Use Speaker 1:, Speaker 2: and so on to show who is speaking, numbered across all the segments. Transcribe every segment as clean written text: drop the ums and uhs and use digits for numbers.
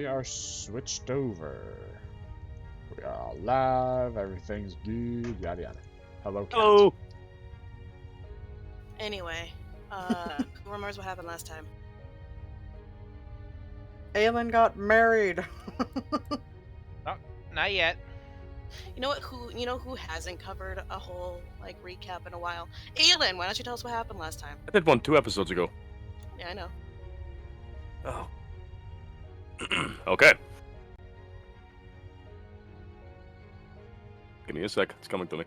Speaker 1: are switched over. We are all live, everything's good, yada yada. Hello, Cat.
Speaker 2: Hello.
Speaker 3: Anyway, who remembers what happened last time?
Speaker 4: Aelin got married.
Speaker 2: Not yet.
Speaker 3: You know what? Who hasn't covered a whole recap in a while? Aelin, why don't you tell us what happened last time?
Speaker 5: I did one 2 episodes ago.
Speaker 3: Yeah, I know.
Speaker 5: Oh. Okay. Give me a sec. It's coming to me.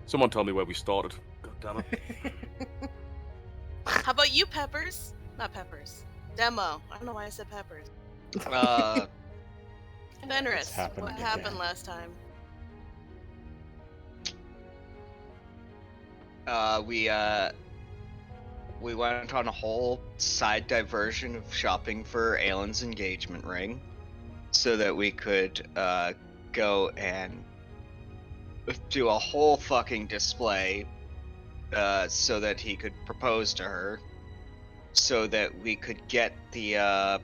Speaker 5: Someone tell me where we started. God damn it.
Speaker 3: How about you, Peppers? Not Peppers. Demo. I don't know why I said Peppers. Fenris, what happened last time?
Speaker 6: We went on a whole side diversion of shopping for Aelin's engagement ring, so that we could go and do a whole fucking display, so that he could propose to her, so that we could get the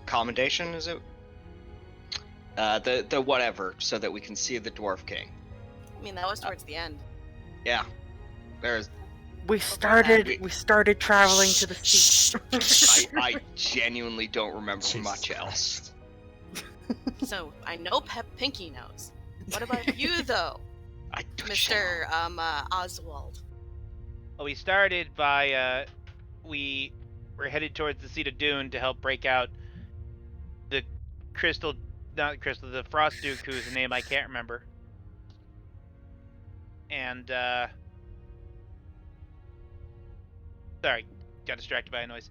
Speaker 6: commendation, is it? The whatever, so that we can see the Dwarf King.
Speaker 3: I mean, that was towards the end.
Speaker 6: Yeah.
Speaker 4: We started traveling to the sea.
Speaker 6: I genuinely don't remember much else.
Speaker 3: So, I know Pinky knows. What about you, though? Mr. Oswald?
Speaker 2: Well, we started by, we were headed towards the Seat of Dune to help break out the the Frost Duke, whose name I can't remember. And, sorry, got distracted by a noise.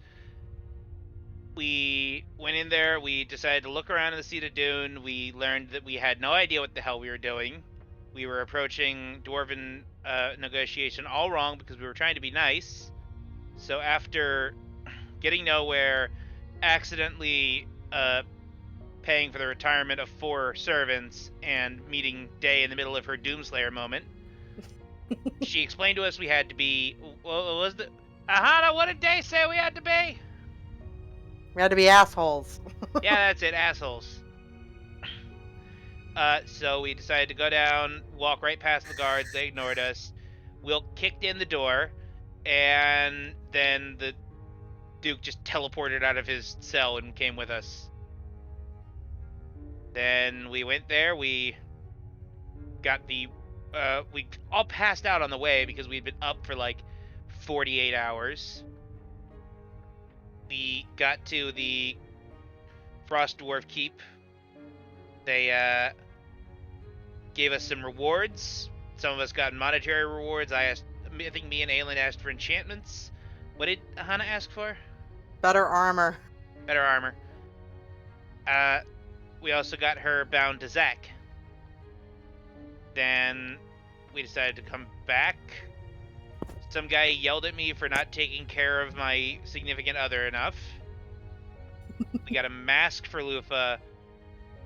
Speaker 2: We went in there, we decided to look around in the Seat of Dune, we learned that we had no idea what the hell we were doing. We were approaching Dwarven negotiation all wrong because we were trying to be nice. So after getting nowhere, accidentally paying for the retirement of 4 servants, and meeting Day in the middle of her Doomslayer moment, she explained to us we had to be... What was the... Aahana, what did Day say we had to be?
Speaker 4: We had to be assholes.
Speaker 2: Yeah, that's it, assholes. So we decided to go down, walk right past the guards. They ignored us. Wilk kicked in the door, and then the Duke just teleported out of his cell and came with us. Then we went there. We got the... we all passed out on the way because we'd been up for 48 hours. We got to the Frost Dwarf Keep. They gave us some rewards. Some of us got monetary rewards. I think me and Aelin asked for enchantments. What did Aahana ask for?
Speaker 4: Better armor.
Speaker 2: Better armor. We also got her bound to Zack. Then we decided to come back. Some guy yelled at me for not taking care of my significant other enough. We got a mask for Lufa.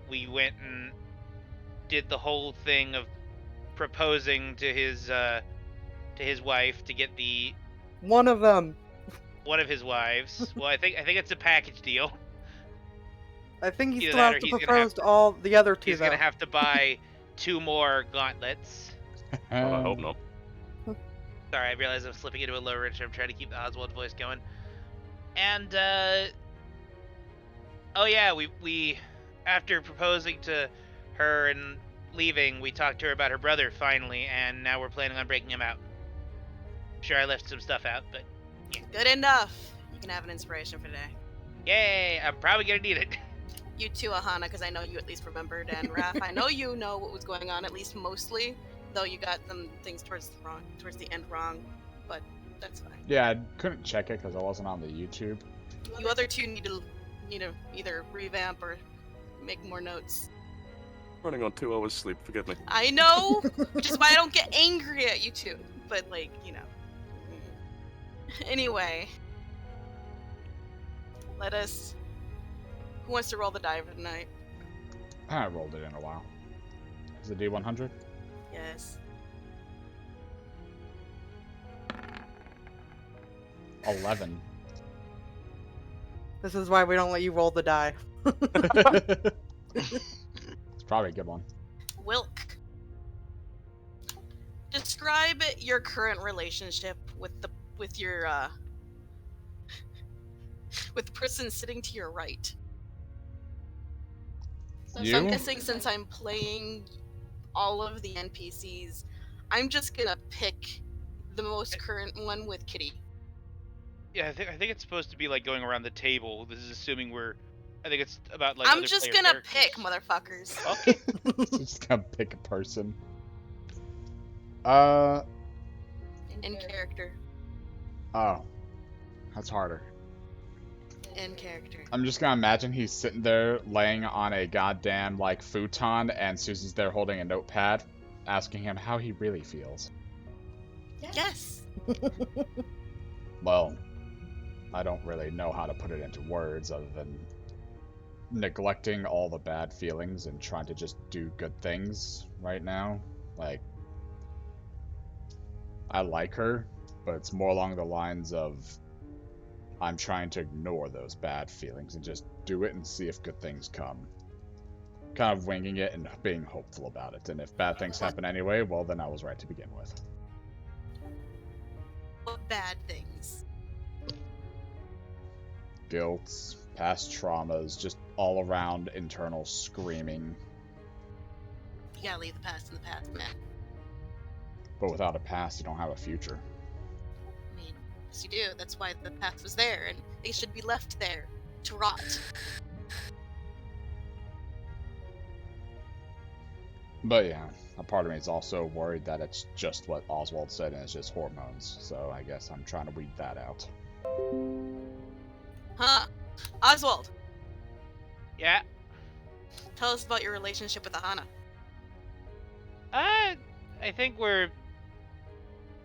Speaker 2: We went and did the whole thing of proposing to his wife to get the...
Speaker 4: One of them.
Speaker 2: One of his wives. Well, I think it's a package deal.
Speaker 4: I think he
Speaker 2: Either
Speaker 4: still
Speaker 2: that
Speaker 4: has
Speaker 2: or
Speaker 4: to propose to all the other 2,
Speaker 2: He's
Speaker 4: though.
Speaker 2: gonna have to buy 2 more gauntlets.
Speaker 5: Well, I hope not.
Speaker 2: Sorry, I realize I'm slipping into a low range. I'm trying to keep the Oswald voice going. And, oh yeah, we after proposing to her and leaving, we talked to her about her brother, finally, and now we're planning on breaking him out. Sure, I left some stuff out, but yeah.
Speaker 3: Good enough. You can have an inspiration for today.
Speaker 2: Yay, I'm probably gonna need it.
Speaker 3: You too, Aahana, because I know you at least remembered, and Raph, I know you know what was going on, at least mostly, though you got some things towards the end wrong, but that's fine.
Speaker 1: Yeah, I couldn't check it because I wasn't on the YouTube.
Speaker 3: You other 2 need to either revamp or make more notes.
Speaker 5: Running on 2 hours sleep, forgive me.
Speaker 3: I know, which is why I don't get angry at you 2, but Anyway, who wants to roll the die for tonight?
Speaker 1: I haven't rolled it in a while. Is it D100?
Speaker 3: Yes.
Speaker 1: 11.
Speaker 4: This is why we don't let you roll the die.
Speaker 1: It's probably a good one.
Speaker 3: Wilk. Describe your current relationship with your with the person sitting to your right. So I'm
Speaker 1: You?
Speaker 3: guessing since I'm playing all of the NPCs, I'm just gonna pick the most current one with Kitty.
Speaker 2: Yeah, I think it's supposed to be like going around the table. This is assuming I think it's about like.
Speaker 3: I'm
Speaker 2: other
Speaker 3: just
Speaker 2: player
Speaker 3: gonna
Speaker 2: characters.
Speaker 3: pick, motherfuckers.
Speaker 2: Okay.
Speaker 1: Just gonna pick a person.
Speaker 3: In character.
Speaker 1: Oh. That's harder.
Speaker 3: In character.
Speaker 1: I'm just gonna imagine he's sitting there laying on a goddamn, like, futon, and Susie's there holding a notepad, asking him how he really feels.
Speaker 3: Yes.
Speaker 1: Well, I don't really know how to put it into words other than neglecting all the bad feelings and trying to just do good things right now. Like, I like her, but it's more along the lines of I'm trying to ignore those bad feelings and just do it and see if good things come. Kind of winging it and being hopeful about it. And if bad things happen anyway, well, then I was right to begin with.
Speaker 3: What bad things?
Speaker 1: Guilt, past traumas, just all around internal screaming.
Speaker 3: You gotta leave the past in the past, man.
Speaker 1: But without a past, you don't have a future.
Speaker 3: I mean, yes you do. That's why the past was there, and they should be left there to rot.
Speaker 1: But yeah, a part of me is also worried that it's just what Oswald said and it's just hormones. So I guess I'm trying to weed that out.
Speaker 3: Huh? Oswald,
Speaker 2: Yeah.
Speaker 3: tell us about your relationship with Aahana.
Speaker 2: I think we're.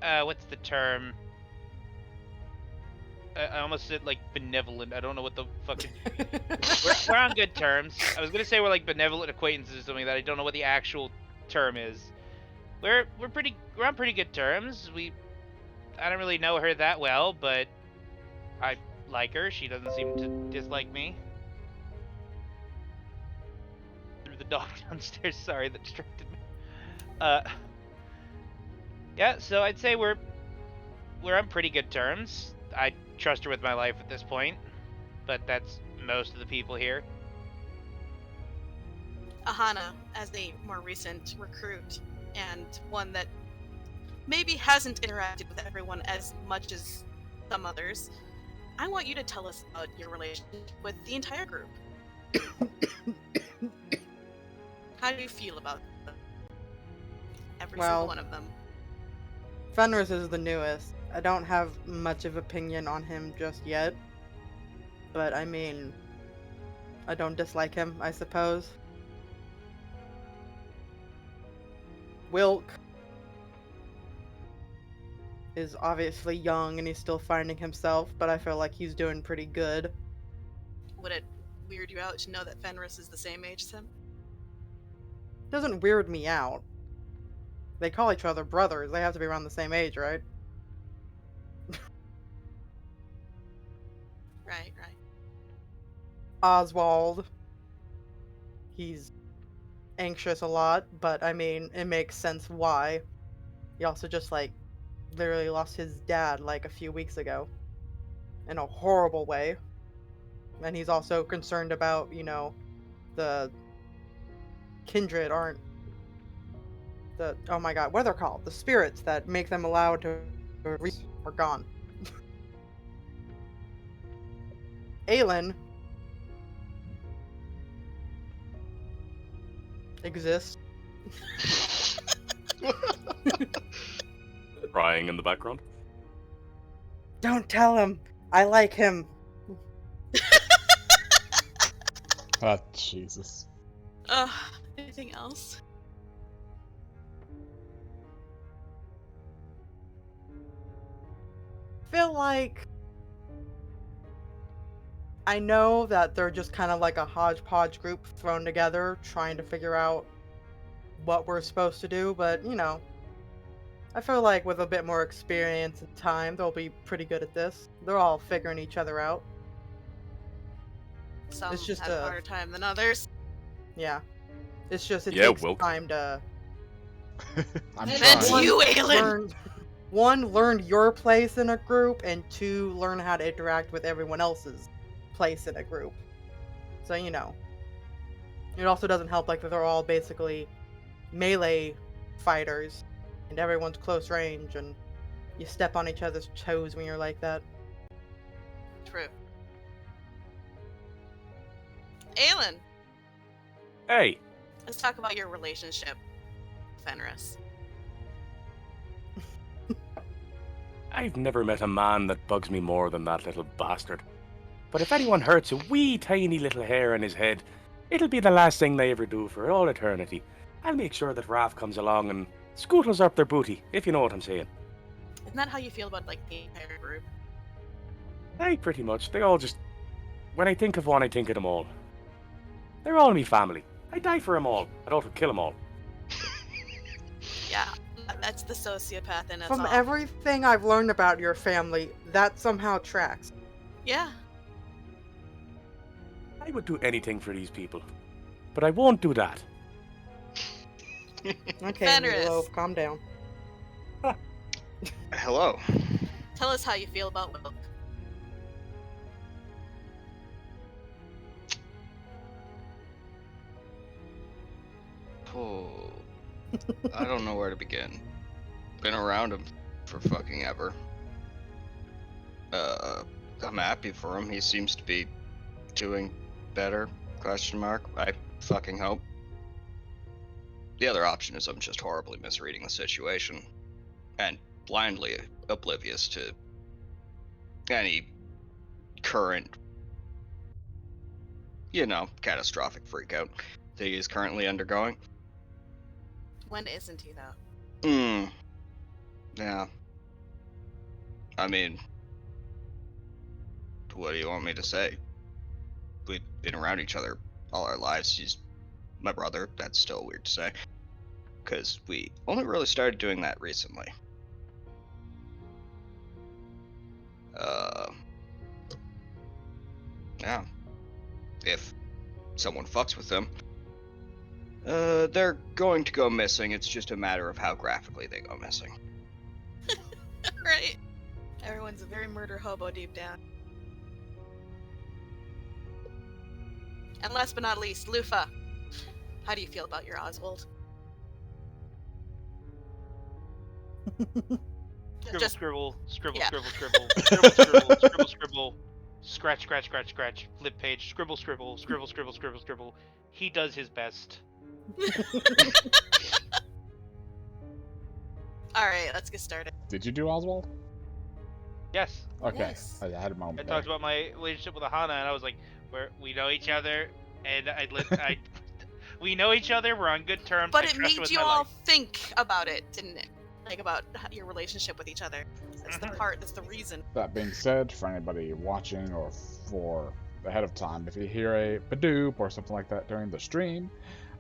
Speaker 2: What's the term? I almost said like benevolent. I don't know what the fucking. we're on good terms. I was gonna say we're like benevolent acquaintances or something that I don't know what the actual term is. We're on pretty good terms. I don't really know her that well, but I like her. She doesn't seem to dislike me. Through the dog downstairs. Sorry, that distracted me. Yeah. So I'd say we're on pretty good terms. I trust her with my life at this point, but that's most of the people here.
Speaker 3: Aahana, as a more recent recruit, and one that maybe hasn't interacted with everyone as much as some others, I want you to tell us about your relationship with the entire group. How do you feel about them? Every
Speaker 4: Well,
Speaker 3: single one of them.
Speaker 4: Fenris is the newest. I don't have much of opinion on him just yet. But I mean, I don't dislike him, I suppose. Wilk is obviously young and he's still finding himself, but I feel like he's doing pretty good.
Speaker 3: Would it weird you out to know that Fenris is the same age as him?
Speaker 4: Doesn't weird me out. They call each other brothers. They have to be around the same age, right?
Speaker 3: Right.
Speaker 4: Oswald. He's anxious a lot, but I mean, it makes sense why. He also just, like, literally lost his dad, like, a few weeks ago. In a horrible way. And he's also concerned about, you know, the Kindred aren't the, oh my god, what are they called? The spirits that make them allowed to are gone. Aelin exists.
Speaker 5: Crying in the background.
Speaker 4: Don't tell him. I like him.
Speaker 1: Oh, Jesus.
Speaker 3: Anything else?
Speaker 4: Feel like I know that they're just kind of like a hodgepodge group thrown together trying to figure out what we're supposed to do, but you know, I feel like with a bit more experience and time, they'll be pretty good at this. They're all figuring each other out.
Speaker 3: Some
Speaker 4: It's just
Speaker 3: have a harder time than others.
Speaker 4: Yeah. It's just it
Speaker 5: Yeah,
Speaker 4: takes
Speaker 5: Wilk.
Speaker 4: time to
Speaker 1: I'm
Speaker 3: And
Speaker 1: trying.
Speaker 3: you, Aelin!
Speaker 4: learn your place in a group, and 2, learn how to interact with everyone else's place in a group. So, you know. It also doesn't help like that they're all basically melee fighters, and everyone's close range, and you step on each other's toes when you're like that.
Speaker 3: True. Aelin,
Speaker 5: Hey,
Speaker 3: let's talk about your relationship with Fenris.
Speaker 5: I've never met a man that bugs me more than that little bastard. But if anyone hurts a wee tiny little hair in his head, it'll be the last thing they ever do for all eternity. I'll make sure that Raph comes along and scootles up their booty, if you know what I'm saying.
Speaker 3: Isn't that how you feel about like the entire group?
Speaker 5: Hey, pretty much. They all just... When I think of one, I think of them all. They're all me family. I'd die for them all. I'd also kill them all.
Speaker 3: Yeah, that's the sociopath in us
Speaker 4: From
Speaker 3: all.
Speaker 4: everything I've learned about your family, that somehow tracks.
Speaker 3: Yeah.
Speaker 5: I would do anything for these people. But I won't do that.
Speaker 4: Okay,
Speaker 3: Fenris.
Speaker 4: Meatloaf, calm down.
Speaker 6: Hello.
Speaker 3: Tell us how you feel about Wilk.
Speaker 6: Oh, I don't know where to begin. Been around him for fucking ever. I'm happy for him. He seems to be doing better, question mark. I fucking hope. The other option is I'm just horribly misreading the situation and blindly oblivious to any current, catastrophic freakout that he is currently undergoing.
Speaker 3: When isn't he, though?
Speaker 6: Yeah. I mean, what do you want me to say? We've been around each other all our lives. He's my brother. That's still weird to say, because we only really started doing that recently. Yeah. If someone fucks with them, they're going to go missing. It's just a matter of how graphically they go missing.
Speaker 3: Right. Everyone's a very murder hobo deep down. And last but not least, Lufa. How do you feel about your Oswald?
Speaker 2: Scribble, scribble,
Speaker 3: yeah.
Speaker 2: scribble, scribble, scribble, scribble, scribble, scribble, scratch, scratch, scratch, scratch, flip page, scribble, scribble, scribble, scribble, scribble, scribble. He does his best.
Speaker 3: Alright, let's get started.
Speaker 1: Did you do Oswald?
Speaker 2: Yes,
Speaker 1: Okay,
Speaker 3: Yes.
Speaker 1: I had a moment
Speaker 2: I
Speaker 1: there.
Speaker 2: talked about my relationship with Aahana, and I was like, we know each other, and we know each other. We're on good terms.
Speaker 3: But
Speaker 2: I
Speaker 3: it
Speaker 2: trust
Speaker 3: made
Speaker 2: with
Speaker 3: you
Speaker 2: my
Speaker 3: all
Speaker 2: life.
Speaker 3: think about it, didn't it? Like about your relationship with each other. That's the part, that's the reason.
Speaker 1: That being said, for anybody watching or for ahead of time, if you hear a badoop or something like that during the stream,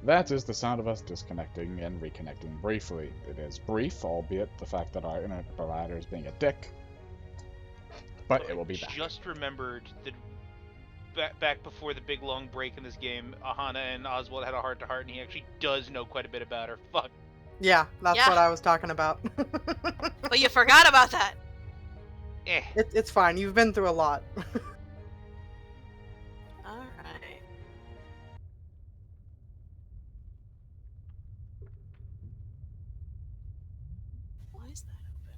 Speaker 1: that is the sound of us disconnecting and reconnecting briefly. It is brief, albeit the fact that our internet provider is being a dick, but it will be back.
Speaker 2: Just remembered that back before the big long break in this game, Aahana and Oswald had a heart-to-heart, and he actually does know quite a bit about her. Fuck.
Speaker 4: Yeah, that's
Speaker 3: Yeah.
Speaker 4: what I was talking about.
Speaker 3: But you forgot about that.
Speaker 2: Eh.
Speaker 4: It's fine. You've been through a lot.
Speaker 3: Alright. Why is that open?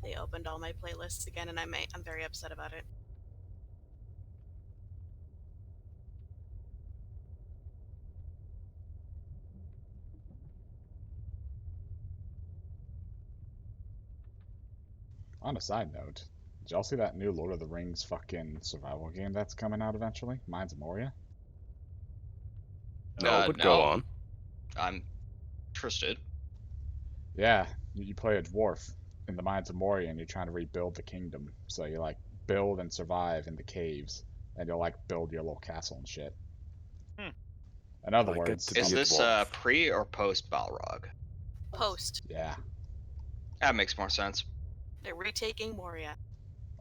Speaker 3: They opened all my playlists again, and I'm very upset about it.
Speaker 1: On a side note, did y'all see that new Lord of the Rings fucking survival game that's coming out eventually? Mines of Moria?
Speaker 5: No, but
Speaker 6: no.
Speaker 5: go on.
Speaker 6: I'm interested.
Speaker 1: Yeah, you play a dwarf in the Mines of Moria and you're trying to rebuild the kingdom. So you like build and survive in the caves and you'll like build your little castle and shit.
Speaker 2: Hmm.
Speaker 1: In other
Speaker 5: I get
Speaker 1: words,
Speaker 5: to be
Speaker 6: Is
Speaker 5: a
Speaker 6: this
Speaker 5: dwarf.
Speaker 6: pre or post Balrog?
Speaker 3: Post.
Speaker 1: yeah,
Speaker 6: That makes more sense.
Speaker 3: They're retaking Moria.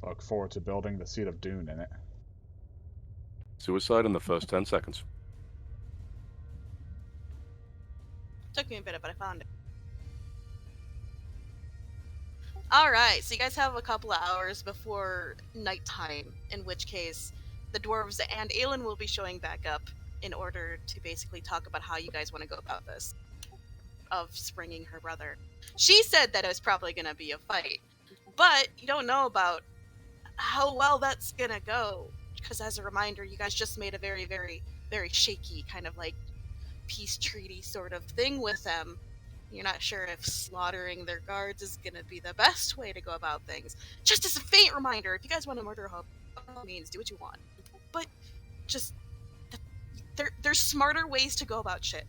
Speaker 1: I look forward to building the Seat of Dune in it.
Speaker 5: Suicide in the first 10 seconds.
Speaker 3: Took me a bit, but I found it. Alright, so you guys have a couple of hours before nighttime, in which case the dwarves and Aelin will be showing back up in order to basically talk about how you guys want to go about this. Of springing her brother. She said that it was probably going to be a fight, but you don't know about how well that's going to go, because as a reminder, you guys just made a very, very, very shaky kind of like peace treaty sort of thing with them. You're not sure if slaughtering their guards is going to be the best way to go about things. Just as a faint reminder, if you guys want to murder Hope, by all means, do what you want. But just, there's smarter ways to go about shit.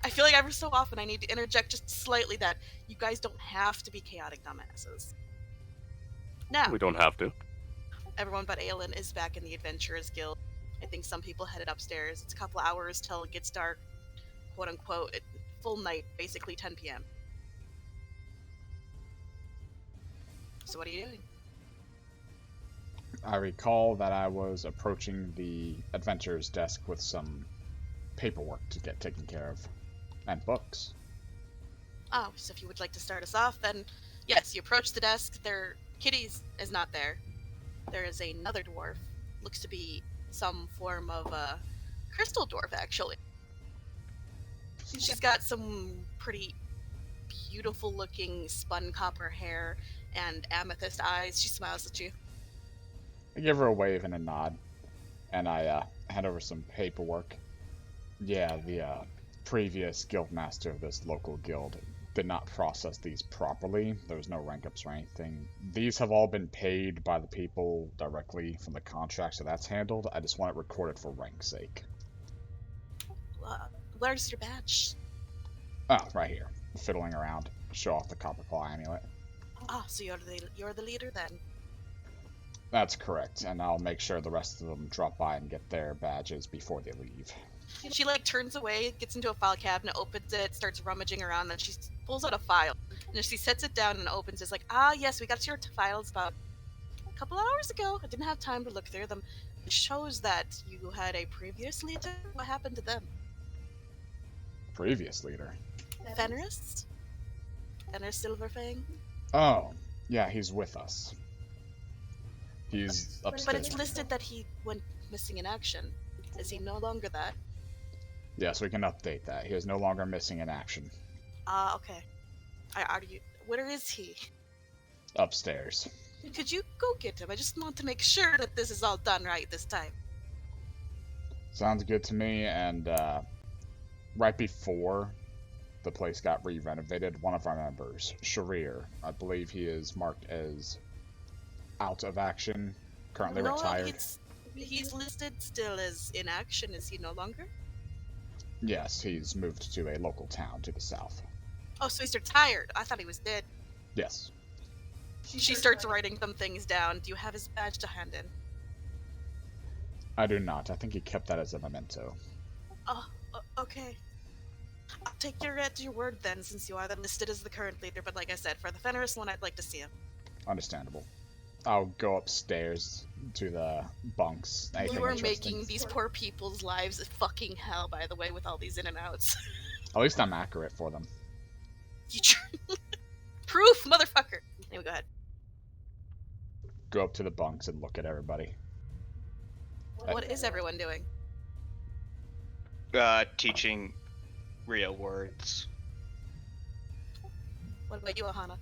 Speaker 3: I feel like every so often I need to interject just slightly that you guys don't have to be chaotic dumbasses. Now,
Speaker 5: We don't have to.
Speaker 3: everyone but Aelin is back in the Adventurers Guild. I think some people headed upstairs. It's a couple hours till it gets dark, quote unquote, full night, basically 10 p.m. So what are you doing?
Speaker 1: I recall that I was approaching the adventurer's desk with some paperwork to get taken care of, and books.
Speaker 3: Oh, so if you would like to start us off, then yes, you approach the desk. Kitty's is not there. There is another dwarf. Looks to be some form of a crystal dwarf, actually. She's got some pretty beautiful looking spun copper hair and amethyst eyes. She smiles at you.
Speaker 1: I give her a wave and a nod, and I hand over some paperwork. Yeah, the previous guildmaster of this local guild did not process these properly. There was no rank ups or anything. These have all been paid by the people directly from the contract, so that's handled. I just want it recorded for rank's sake.
Speaker 3: Where's your badge?
Speaker 1: Oh, right here. Fiddling around. Show off the copper claw amulet.
Speaker 3: Ah, so you're the leader then.
Speaker 1: That's correct, and I'll make sure the rest of them drop by and get their badges before they leave.
Speaker 3: She like turns away, gets into a file cabinet, opens it, starts rummaging around, then she pulls out a file. And she sets it down and opens it. It's like, yes, we got your files about a couple hours ago. I didn't have time to look through them. It shows that you had a previous leader. What happened to them?
Speaker 1: Previous leader?
Speaker 3: Fenris? Fenris Silverfang?
Speaker 1: Oh, yeah, he's with us. He's upstairs.
Speaker 3: But it's listed that he went missing in action. Is he no longer that?
Speaker 1: Yes, we can update that. He is no longer missing in action.
Speaker 3: Okay. Where is he?
Speaker 1: Upstairs.
Speaker 3: Could you go get him? I just want to make sure that this is all done right this time.
Speaker 1: Sounds good to me, and right before the place got re-renovated, one of our members, Sharir, I believe he is marked as out of action, currently retired.
Speaker 3: He's listed still as in action. Is he no longer?
Speaker 1: Yes, he's moved to a local town to the south.
Speaker 3: Oh, so he's retired. I thought he was dead.
Speaker 1: Yes.
Speaker 3: She starts writing some things down. Do you have his badge to hand in?
Speaker 1: I do not. I think he kept that as a memento.
Speaker 3: Oh, okay. I'll take your at your word then, since you are then listed as the current leader. But like I said, for the Fenris one, I'd like to see him.
Speaker 1: Understandable. I'll go upstairs to the bunks.
Speaker 3: You are making these poor people's lives a fucking hell, by the way, with all these in and outs.
Speaker 1: At least I'm accurate for them.
Speaker 3: Proof, motherfucker! Anyway, go ahead.
Speaker 1: Go up to the bunks and look at everybody.
Speaker 3: What is everyone doing?
Speaker 6: Teaching real words.
Speaker 3: What about you, Aahana?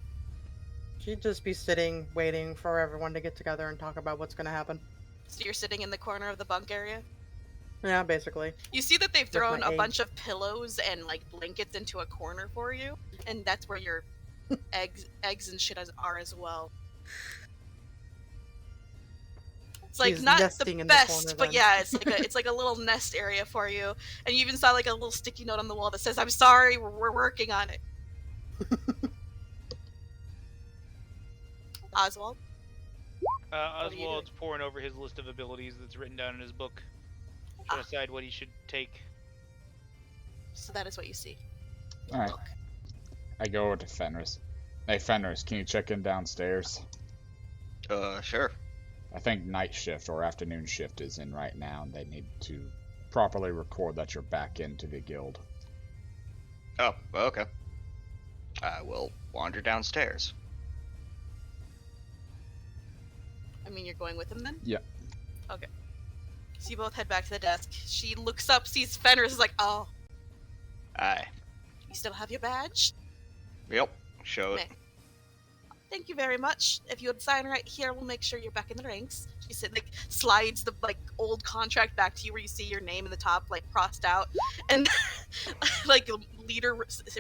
Speaker 4: She'd just be sitting, waiting for everyone to get together and talk about what's gonna happen.
Speaker 3: So you're sitting in the corner of the bunk area?
Speaker 4: Yeah, basically.
Speaker 3: You see that they've
Speaker 4: With
Speaker 3: thrown
Speaker 4: my
Speaker 3: a
Speaker 4: egg.
Speaker 3: bunch of pillows and like blankets into a corner for you, and that's where your eggs and shit are as well. It's like
Speaker 4: She's
Speaker 3: not
Speaker 4: nesting
Speaker 3: the
Speaker 4: in the
Speaker 3: best,
Speaker 4: corner,
Speaker 3: but
Speaker 4: then.
Speaker 3: yeah, it's like a little nest area for you. And you even saw like a little sticky note on the wall that says, "I'm sorry, we're working on it." Oswald? are you
Speaker 2: Oswald's pouring over his list of abilities that's written down in his book. Trying to decide what he should take.
Speaker 3: So that is what you see.
Speaker 1: Alright.
Speaker 3: Look.
Speaker 1: I go over to Fenris. Hey, Fenris, can you check in downstairs?
Speaker 6: Sure.
Speaker 1: I think night shift or afternoon shift is in right now, and they need to properly record that you're back into the guild.
Speaker 6: Oh, okay. I will wander downstairs.
Speaker 3: I mean, you're going with him then?
Speaker 1: Yep.
Speaker 3: Okay. So you both head back to the desk. She looks up, sees Fenris, is like, oh,
Speaker 6: Aye.
Speaker 3: you still have your badge?
Speaker 6: Yep. Show it.
Speaker 3: Meh. Thank you very much. If you would sign right here, we'll make sure you're back in the ranks. She said, like, slides the old contract back to you, where you see your name in the top, crossed out, and leader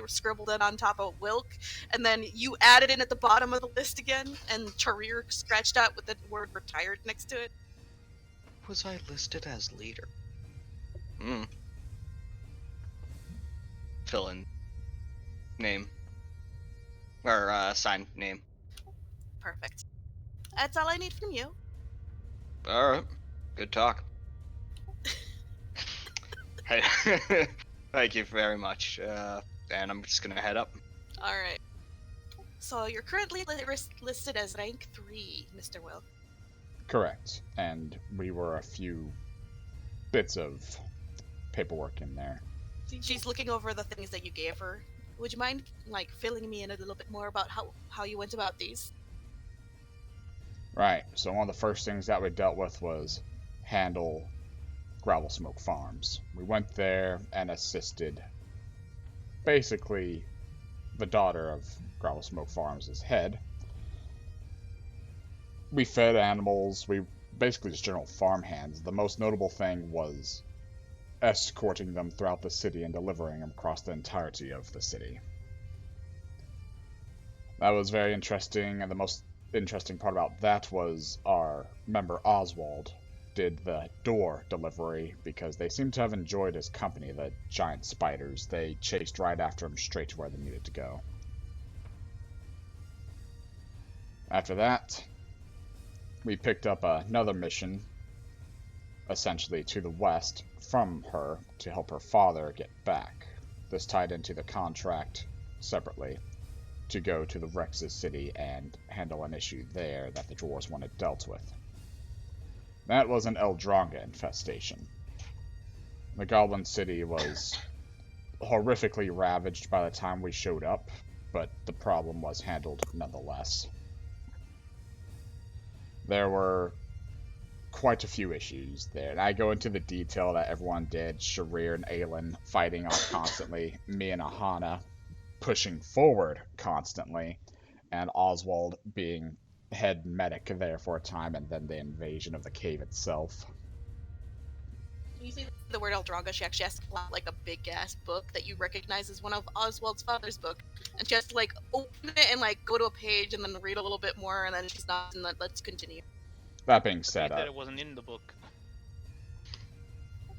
Speaker 3: scribbled it on top of Wilk, and then you added in at the bottom of the list again, and Charir scratched out with the word retired next to it.
Speaker 6: Was I listed as leader? Fill in name. Or, sign name.
Speaker 3: Perfect. That's all I need from you.
Speaker 6: Alright. Good talk. Hey, thank you very much. And I'm just gonna head up.
Speaker 3: Alright. So you're currently listed as rank 3, Mr. Wilk.
Speaker 1: Correct. And we were a few bits of paperwork in there.
Speaker 3: She's looking over the things that you gave her. Would you mind, filling me in a little bit more about how you went about these?
Speaker 1: Right. So one of the first things that we dealt with was handle Gravel Smoke Farms. We went there and assisted basically the daughter of Gravel Smoke Farms' head. We fed animals, we basically just general farmhands. The most notable thing was escorting them throughout the city and delivering them across the entirety of the city. That was very interesting, and the most interesting part about that was our member Oswald did the door delivery because they seemed to have enjoyed his company, the giant spiders. They chased right after him straight to where they needed to go. After that, we picked up another mission, essentially to the west, from her to help her father get back. This tied into the contract separately to go to the Rex's city and handle an issue there that the dwarves wanted dealt with. That was an Eldronga infestation. The Goblin City was horrifically ravaged by the time we showed up, but the problem was handled nonetheless. There were quite a few issues there, and I go into the detail that everyone did. Sharir and Aelin fighting on constantly, me and Aahana pushing forward constantly, and Oswald being head medic there for a time, and then the invasion of the cave itself.
Speaker 3: When you say the word Eldronga, she actually has to pull out a big ass book that you recognize as one of Oswald's father's book, and she has to open it and go to a page and then read a little bit more, and then she's not, and let's continue.
Speaker 1: That being said,
Speaker 2: That it wasn't in the book.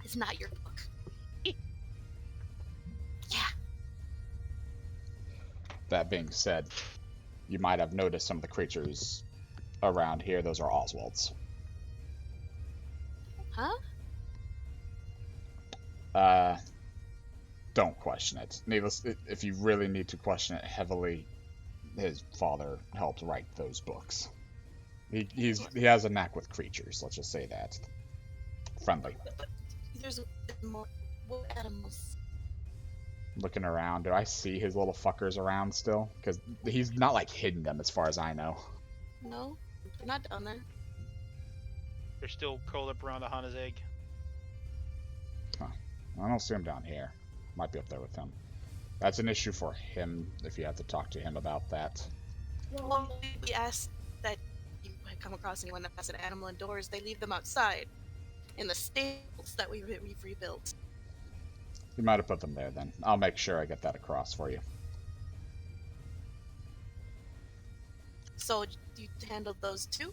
Speaker 3: It's not your book. Yeah.
Speaker 1: That being said, you might have noticed some of the creatures around here. Those are Oswald's.
Speaker 3: Huh?
Speaker 1: Don't question it. Needless, if you really need to question it heavily, his father helped write those books. He has a knack with creatures, let's just say that. Friendly.
Speaker 3: There's more. What animals?
Speaker 1: Looking around, do I see his little fuckers around still? Because he's not hidden them as far as I know.
Speaker 3: No, they're not down there.
Speaker 2: They're still curled up around Aahana's egg.
Speaker 1: Huh. I don't see him down here. Might be up there with him. That's an issue for him, if you have to talk to him about that.
Speaker 3: Well, we asked that you come across anyone that has an animal indoors, they leave them outside, in the stables that we've rebuilt.
Speaker 1: You might have put them there then. I'll make sure I get that across for you.
Speaker 3: So, you handled those too?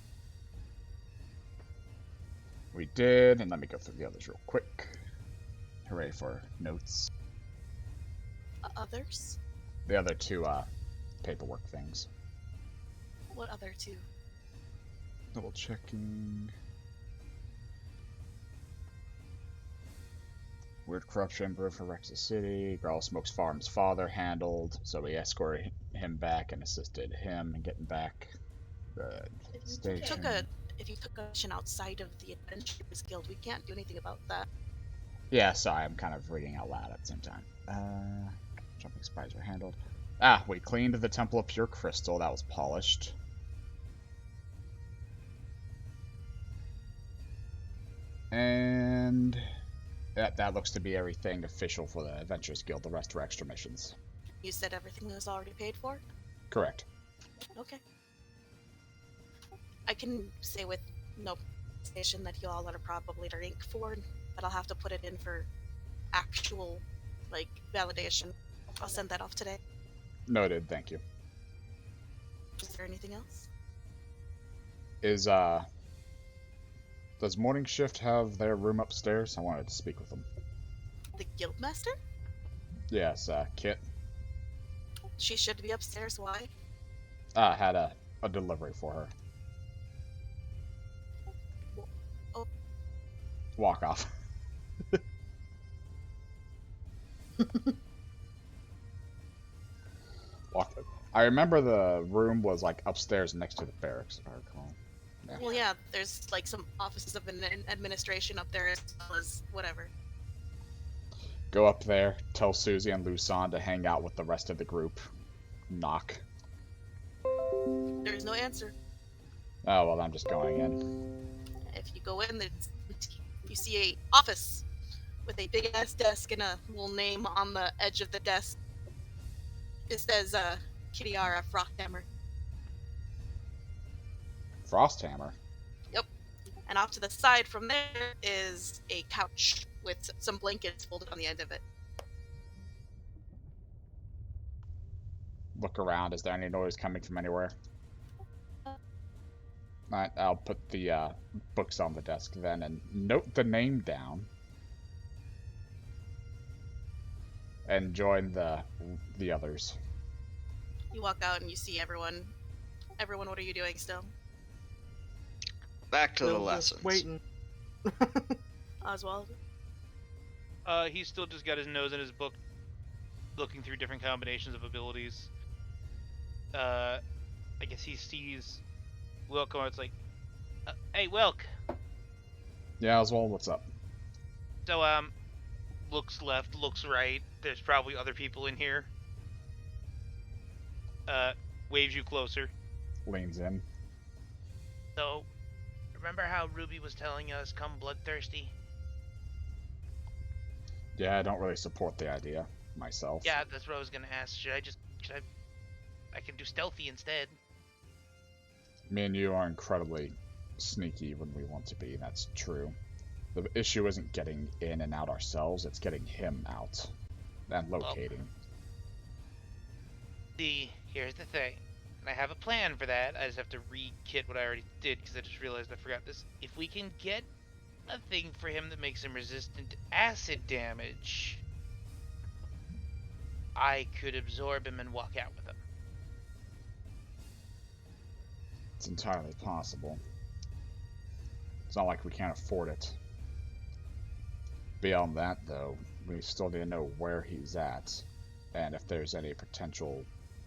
Speaker 1: We did, and let me go through the others real quick. Hooray for notes.
Speaker 3: Others?
Speaker 1: The other two, paperwork things.
Speaker 3: What other two?
Speaker 1: Double checking. Weird corruption brewed for Rex's City. Growl Smoke's farm's father handled, so we escorted him back and assisted him in getting back the station.
Speaker 3: If you took a mission outside of the Adventurers Guild, we can't do anything about that.
Speaker 1: Yeah, sorry, I'm kind of reading out loud at the same time. Jumping spiders were handled. We cleaned the Temple of Pure Crystal. That was polished. And that looks to be everything official for the Adventurers Guild. The rest are extra missions.
Speaker 3: You said everything was already paid for?
Speaker 1: Correct.
Speaker 3: Okay. I can say with no station that you all are probably to rank for, but I'll have to put it in for actual, validation. I'll send that off today.
Speaker 1: Noted, thank you.
Speaker 3: Is there anything else?
Speaker 1: Does Morning Shift have their room upstairs? I wanted to speak with them.
Speaker 3: The Guildmaster?
Speaker 1: Yes, Kit.
Speaker 3: She should be upstairs. Why?
Speaker 1: Had a delivery for her.
Speaker 3: Oh.
Speaker 1: Walk off. I remember the room was upstairs next to the barracks, if I recall. Yeah.
Speaker 3: Well, yeah, there's some offices of an administration up there as well as whatever.
Speaker 1: Go up there, tell Susie and Lusan to hang out with the rest of the group. Knock.
Speaker 3: There's no answer.
Speaker 1: Oh, well, I'm just going in.
Speaker 3: If you go in, you see a office with a big ass desk and a little name on the edge of the desk. It says, Kiriara Frosthammer.
Speaker 1: Frosthammer?
Speaker 3: Yep. And off to the side from there is a couch with some blankets folded on the end of it.
Speaker 1: Look around. Is there any noise coming from anywhere? Alright, I'll put the books on the desk then and note the name down. And join the others.
Speaker 3: You walk out and you see everyone. Everyone, what are you doing still?
Speaker 6: Back to the
Speaker 4: Just
Speaker 6: lessons.
Speaker 4: waiting.
Speaker 3: Oswald?
Speaker 2: He's still just got his nose in his book, looking through different combinations of abilities. I guess he sees Wilk, and it's like, hey, Wilk!
Speaker 1: Yeah, Oswald, what's up?
Speaker 2: So, looks left, looks right. There's probably other people in here. Waves you closer.
Speaker 1: Leans in.
Speaker 2: So, remember how Ruby was telling us, come bloodthirsty?
Speaker 1: Yeah, I don't really support the idea myself.
Speaker 2: Yeah, that's what I was gonna ask. I can do stealthy instead.
Speaker 1: Me and you are incredibly sneaky when we want to be, that's true. The issue isn't getting in and out ourselves, it's getting him out. And locating.
Speaker 2: See, here's the thing. And I have a plan for that. I just have to re-kit what I already did, because I just realized I forgot this. If we can get a thing for him that makes him resistant to acid damage, I could absorb him and walk out with him.
Speaker 1: It's entirely possible. It's not like we can't afford it. Beyond that, though, we still need to know where he's at, and if there's any potential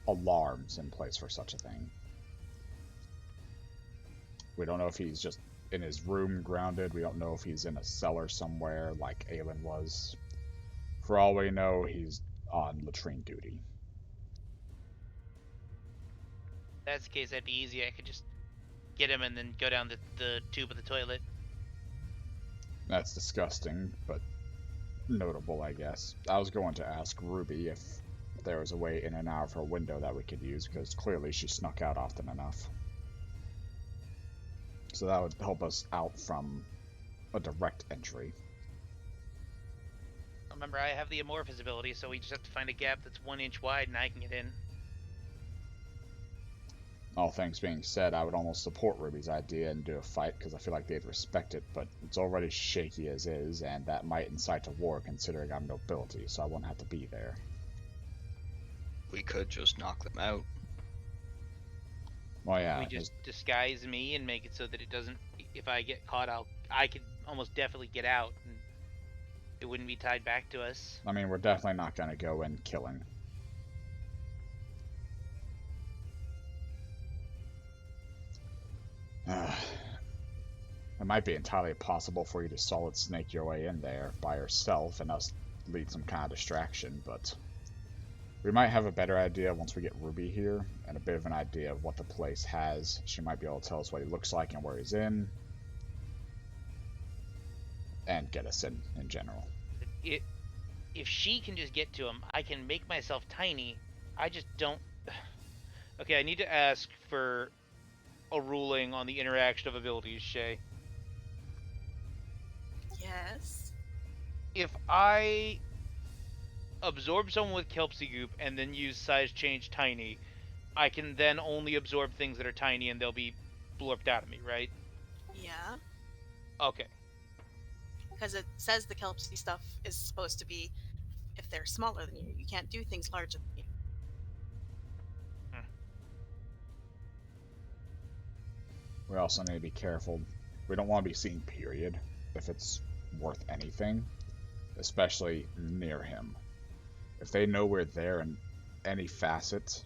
Speaker 1: alarms in place for such a thing. We don't know if he's just in his room grounded, we don't know if he's in a cellar somewhere like Aelin was. For all we know, he's on latrine duty.
Speaker 2: If that's the case, that'd be easy. I could just get him and then go down the tube of the toilet.
Speaker 1: That's disgusting, but notable, I guess. I was going to ask Ruby if there was a way in and out of her window that we could use, because clearly she snuck out often enough. So that would help us out from a direct entry.
Speaker 2: Remember, I have the amorphous ability, so we just have to find a gap that's 1 inch wide and I can get in.
Speaker 1: All things being said, I would almost support Ruby's idea and do a fight, because I feel like they'd respect it, but it's already shaky as is, and that might incite a war considering I'm nobility, so I won't have to be there.
Speaker 6: We could just knock them out.
Speaker 1: Well, yeah.
Speaker 2: Can we just disguise me and make it so that it doesn't? If I get caught, I could almost definitely get out, and it wouldn't be tied back to us.
Speaker 1: I mean, we're definitely not going to go in killing. It might be entirely possible for you to solid snake your way in there by yourself and us lead some kind of distraction, but we might have a better idea once we get Ruby here, and a bit of an idea of what the place has. She might be able to tell us what he looks like and where he's in, and get us in general.
Speaker 2: If she can just get to him, I can make myself tiny. I just don't... Okay, I need to ask for a ruling on the interaction of abilities, Shay.
Speaker 3: Yes.
Speaker 2: If I absorb someone with Kelpsy Goop and then use size change tiny, I can then only absorb things that are tiny and they'll be blurped out of me, right?
Speaker 3: Yeah.
Speaker 2: Okay.
Speaker 3: Because it says the Kelpsy stuff is supposed to be if they're smaller than you. You can't do things larger than you.
Speaker 1: We also need to be careful. We don't want to be seen, period, if it's worth anything, especially near him. If they know we're there in any facet,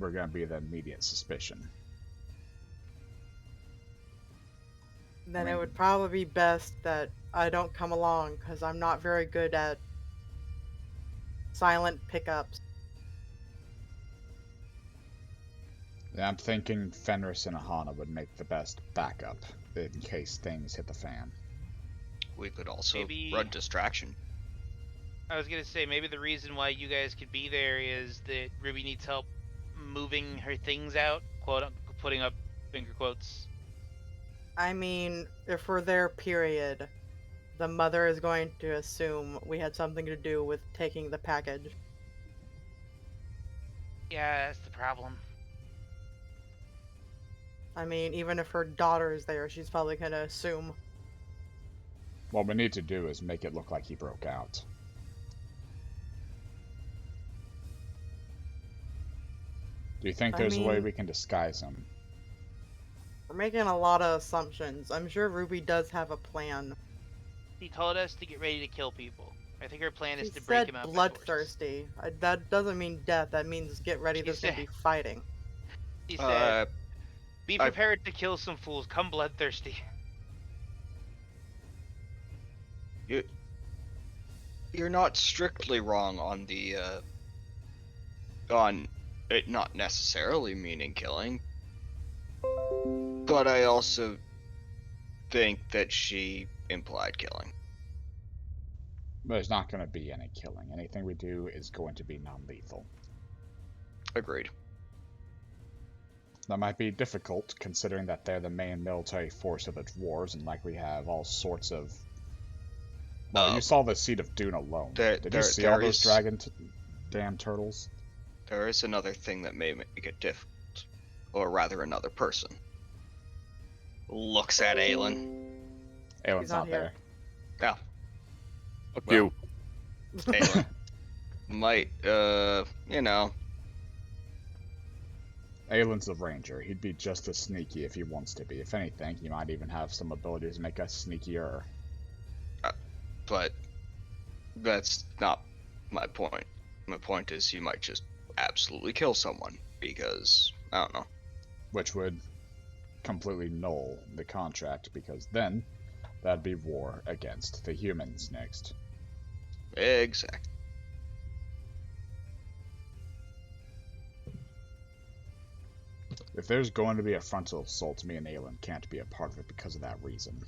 Speaker 1: we're going to be the immediate suspicion.
Speaker 4: Then it would probably be best that I don't come along, because I'm not very good at silent pickups.
Speaker 1: Yeah, I'm thinking Fenris and Aahana would make the best backup in case things hit the fan.
Speaker 6: We could also
Speaker 2: Maybe...
Speaker 6: run distraction.
Speaker 2: I was gonna say, maybe the reason why you guys could be there is that Ruby needs help moving her things out, putting up finger quotes.
Speaker 4: I mean, if we're there, period, the mother is going to assume we had something to do with taking the package.
Speaker 2: Yeah, that's the problem.
Speaker 4: I mean, even if her daughter is there, she's probably going to assume.
Speaker 1: What we need to do is make it look like he broke out. Do you think there's a way we can disguise him?
Speaker 4: We're making a lot of assumptions. I'm sure Ruby does have a plan.
Speaker 2: She told us to get ready to kill people. I think her plan is
Speaker 4: She
Speaker 2: to break
Speaker 4: said
Speaker 2: him out by force.
Speaker 4: bloodthirsty. That doesn't mean death. That means get ready. There's going to be fighting.
Speaker 2: She said, be prepared to kill some fools. Come bloodthirsty.
Speaker 6: You're not strictly wrong on the on it not necessarily meaning killing, but I also think that she implied killing.
Speaker 1: There's not going to be any killing. Anything we do is going to be non-lethal.
Speaker 6: Agreed.
Speaker 1: That might be difficult, considering that they're the main military force of the dwarves and likely have all sorts of... Well, you saw the Seed of Dune alone. Did you see all those damn turtles?
Speaker 6: There is another thing that may make it difficult. Or rather, another person. Looks at Aelin.
Speaker 1: Aelin's not there.
Speaker 6: Yeah.
Speaker 5: Fuck you.
Speaker 6: Aelin might, you know.
Speaker 1: Aelin's the ranger. He'd be just as sneaky if he wants to be. If anything, he might even have some abilities to make us sneakier.
Speaker 6: But that's not my point. My point is he might just absolutely kill someone because, I don't know.
Speaker 1: Which would completely null the contract, because then that'd be war against the humans next.
Speaker 6: Exactly.
Speaker 1: If there's going to be a frontal assault, me and Aelin can't be a part of it because of that reason.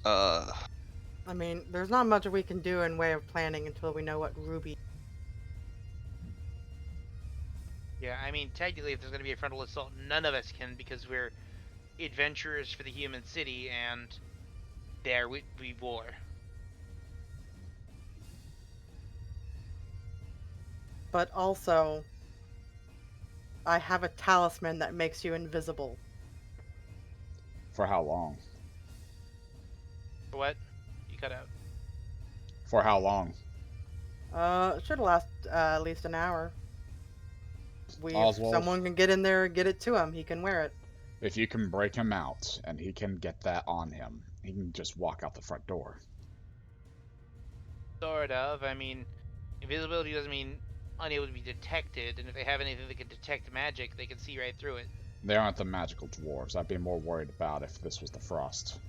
Speaker 4: I mean, there's not much we can do in way of planning until we know what Ruby...
Speaker 2: Yeah, I mean, technically, if there's going to be a frontal assault, none of us can, because we're adventurers for the human city, and there we war.
Speaker 4: But also, I have a talisman that makes you invisible.
Speaker 1: For how long?
Speaker 2: What? You cut out.
Speaker 1: For how long?
Speaker 4: It should last at least an hour. If
Speaker 1: Oswald.
Speaker 4: someone can get in there and get it to him, he can wear it.
Speaker 1: If you can break him out and he can get that on him, he can just walk out the front door.
Speaker 2: Sort of. I mean, invisibility doesn't mean unable to be detected, and if they have anything that can detect magic, they can see right through it.
Speaker 1: They aren't the magical dwarves. I'd be more worried about if this was the Frost.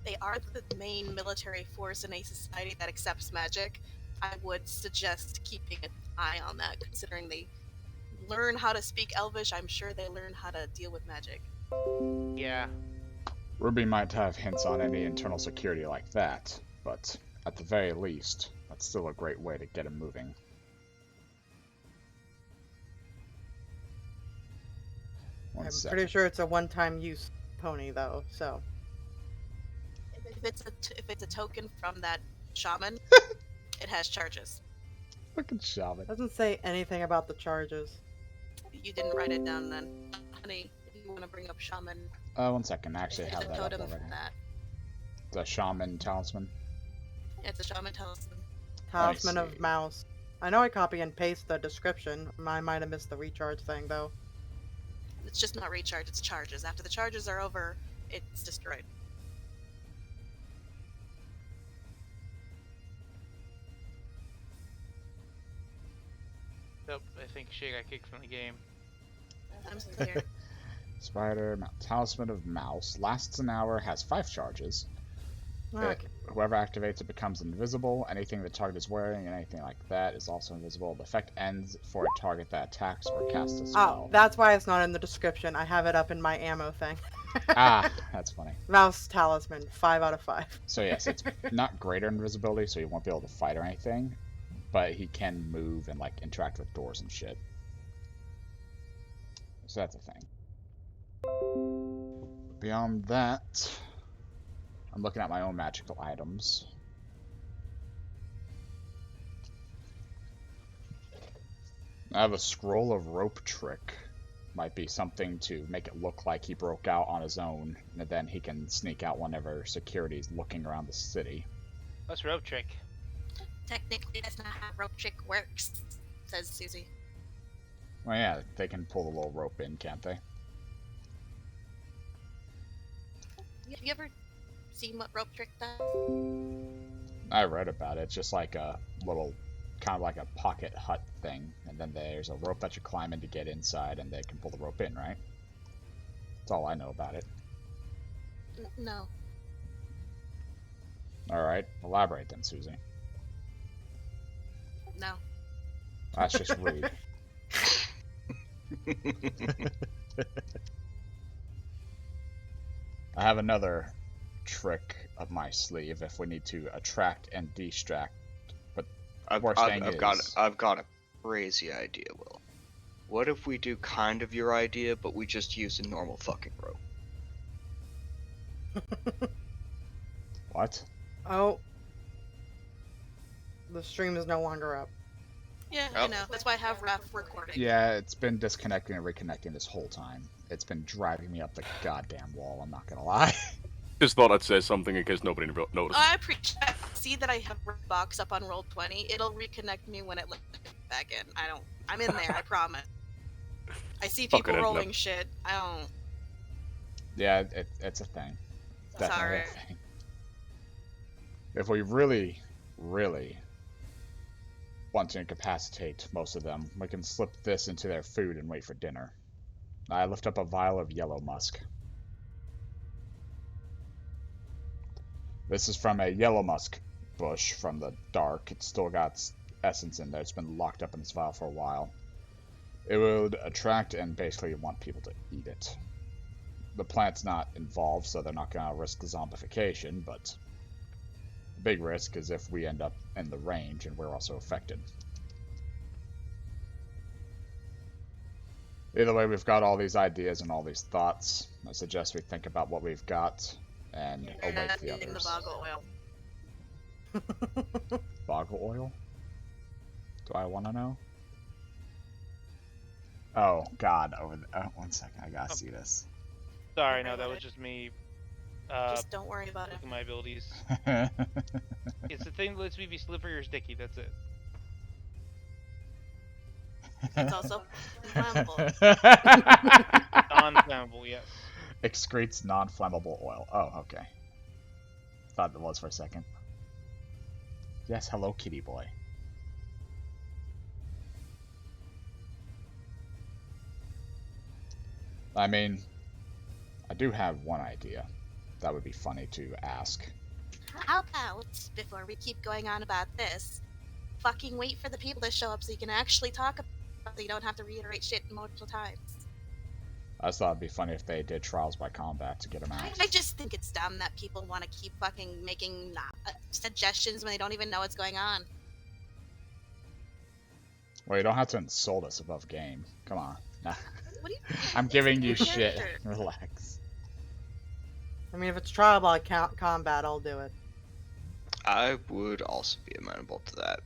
Speaker 3: They are the main military force in a society that accepts magic. I would suggest keeping an eye on that, considering they learn how to speak Elvish. I'm sure they learn how to deal with magic.
Speaker 2: Yeah.
Speaker 1: Ruby might have hints on any internal security like that, but at the very least, that's still a great way to get him moving.
Speaker 4: I'm pretty sure it's a one-time use pony, though, so...
Speaker 3: If it's a token from that shaman, it has charges.
Speaker 1: Fucking shaman.
Speaker 4: Doesn't say anything about the charges.
Speaker 3: You didn't write it down then. Honey, if you want to bring up shaman...
Speaker 1: 1 second, I actually
Speaker 3: there's
Speaker 1: have
Speaker 3: a
Speaker 1: that up
Speaker 3: totem
Speaker 1: already.
Speaker 3: from that.
Speaker 1: The shaman talisman.
Speaker 3: Yeah, it's a shaman talisman.
Speaker 4: Talisman
Speaker 1: I
Speaker 4: of
Speaker 1: see.
Speaker 4: Mouse. I know I copy and paste the description. I might have missed the recharge thing, though.
Speaker 3: It's just not recharge, it's charges. After the charges are over, it's destroyed.
Speaker 2: Nope, I think Shay got kicked from the game.
Speaker 3: I'm still here.
Speaker 1: Spider, Talisman of Mouse. Lasts an hour, has 5 charges.
Speaker 4: Okay.
Speaker 1: Whoever activates it becomes invisible. Anything the target is wearing and anything like that is also invisible. The effect ends for a target that attacks or casts a spell.
Speaker 4: Oh, that's why it's not in the description. I have it up in my ammo thing.
Speaker 1: Ah, that's funny.
Speaker 4: Mouse Talisman, 5 out of 5.
Speaker 1: So yes, it's not greater invisibility, so he won't be able to fight or anything, but he can move and like interact with doors and shit. So that's a thing. Beyond that, I'm looking at my own magical items. I have a scroll of rope trick. Might be something to make it look like he broke out on his own, and then he can sneak out whenever security's looking around the city.
Speaker 2: What's rope trick?
Speaker 3: Technically, that's not how rope trick works, says Susie.
Speaker 1: Well, yeah, they can pull the little rope in, can't they?
Speaker 3: Have you ever seen what rope trick does?
Speaker 1: I read about it. It's just like a little, kind of like a pocket hut thing, and then there's a rope that you climb in to get inside, and they can pull the rope in, right? That's all I know about it.
Speaker 3: No.
Speaker 1: Alright, elaborate then, Susie.
Speaker 3: No.
Speaker 1: That's just rude. I have another trick up my sleeve if we need to attract and distract. But
Speaker 6: I've got a crazy idea, Will. What if we do kind of your idea, but we just use a normal fucking rope?
Speaker 1: What?
Speaker 4: Oh. The stream is no longer up.
Speaker 3: Yeah,
Speaker 6: Oh.
Speaker 3: I know. That's why I have Raph recording.
Speaker 1: Yeah, it's been disconnecting and reconnecting this whole time. It's been driving me up the goddamn wall, I'm not gonna lie.
Speaker 5: Just thought I'd say something in case nobody noticed.
Speaker 3: I appreciate. See that I have box up on Roll20. It'll reconnect me when it lets me back in. I'm in there. I promise. I see people
Speaker 5: Fucking
Speaker 3: rolling
Speaker 5: ended
Speaker 3: shit. I don't.
Speaker 1: Yeah, it's a thing. Definitely
Speaker 3: Sorry.
Speaker 1: a thing. If we really, really want to incapacitate most of them, we can slip this into their food and wait for dinner. I lift up a vial of yellow musk. This is from a yellow musk bush from the dark. It's still got essence in there. It's been locked up in this vial for a while. It would attract and basically want people to eat it. The plant's not involved, so they're not going to risk zombification, but the big risk is if we end up in the range and we're also affected. Either way, we've got all these ideas and all these thoughts. I suggest we think about what we've got and await the
Speaker 3: Getting the
Speaker 1: others.
Speaker 3: boggle oil.
Speaker 1: Boggle oil? Do I want to know? Oh, God. Over the... Oh, 1 second. I gotta see this.
Speaker 2: Sorry, no, that was just me.
Speaker 3: Just don't worry about it.
Speaker 2: Looking at my abilities. It's the thing that lets me be slippery or sticky. That's it.
Speaker 3: It's also flammable.
Speaker 2: Non-flammable, yes.
Speaker 1: Excretes non-flammable oil. Oh, okay. Thought it was for a second. Yes, hello, kitty boy. I mean, I do have one idea. That would be funny to ask.
Speaker 3: How about, before we keep going on about this, fucking wait for the people to show up so you can actually talk about it, so you don't have to reiterate shit multiple times.
Speaker 1: I just thought it'd be funny if they did trials by combat to get them out.
Speaker 3: I just think it's dumb that people want to keep fucking making suggestions when they don't even know what's going on.
Speaker 1: Well, you don't have to insult us above game. Come on. Nah.
Speaker 3: What do you
Speaker 1: I'm giving you
Speaker 3: Your
Speaker 1: shit.
Speaker 3: character.
Speaker 1: Relax.
Speaker 4: I mean, if it's trial by combat, I'll do it.
Speaker 6: I would also be amenable to that.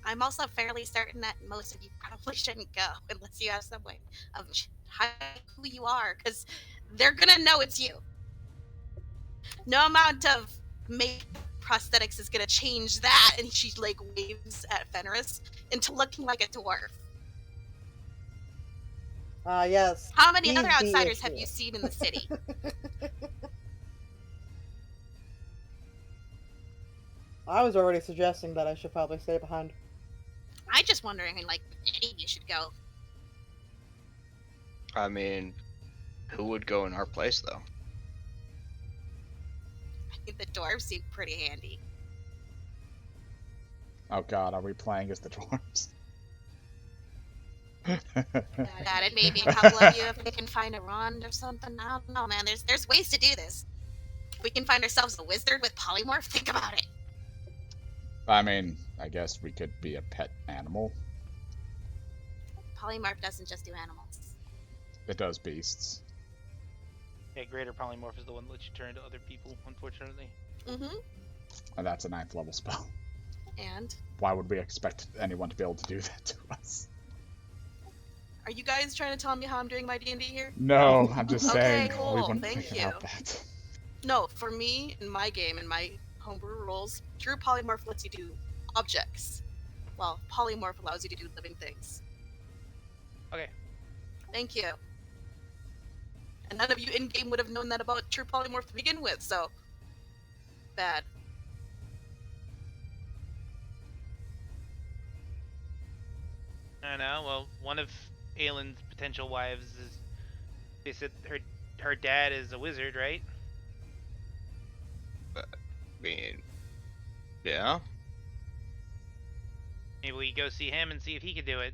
Speaker 3: I'm also fairly certain that most of you probably shouldn't go unless you have some way of hiding who you are, because they're gonna know it's you. No amount of make prosthetics is gonna change that, and she like waves at Fenris into looking like a dwarf.
Speaker 4: Yes.
Speaker 3: How many
Speaker 4: he's
Speaker 3: other
Speaker 4: the
Speaker 3: outsiders have
Speaker 4: issue.
Speaker 3: you seen in the city?
Speaker 4: I was already suggesting that I should probably stay behind.
Speaker 3: I'm just wondering, like, any of you should go.
Speaker 6: I mean, who would go in our place, though?
Speaker 3: I think the dwarves seem pretty handy.
Speaker 1: Oh god, are we playing as the dwarves?
Speaker 3: That it maybe a couple of you if we can find a wand or something. I don't know, man. There's ways to do this. If we can find ourselves a wizard with polymorph, think about it.
Speaker 1: I mean, I guess we could be a pet animal.
Speaker 3: Polymorph doesn't just do animals.
Speaker 1: It does beasts.
Speaker 2: Yeah, greater polymorph is the one that lets you turn into other people, unfortunately.
Speaker 3: Mm-hmm.
Speaker 1: And that's a 9th level spell.
Speaker 3: And
Speaker 1: Why would we expect anyone to be able to do that to us?
Speaker 3: are you guys trying to tell me how I'm doing my D&D here?
Speaker 1: No, I'm just
Speaker 3: Okay,
Speaker 1: saying
Speaker 3: cool,
Speaker 1: we wouldn't
Speaker 3: thank
Speaker 1: think
Speaker 3: you.
Speaker 1: about that.
Speaker 3: No, for me, in my game, in my homebrew rules, true polymorph lets you do objects, while polymorph allows you to do living things.
Speaker 2: Okay.
Speaker 3: Thank you. And none of you in-game would have known that about true polymorph to begin with, so... bad.
Speaker 2: I don't know. Well, one of Aelin's potential wives is... They said her dad is a wizard, right?
Speaker 6: I mean, yeah.
Speaker 2: Maybe we go see him and see if he can do it.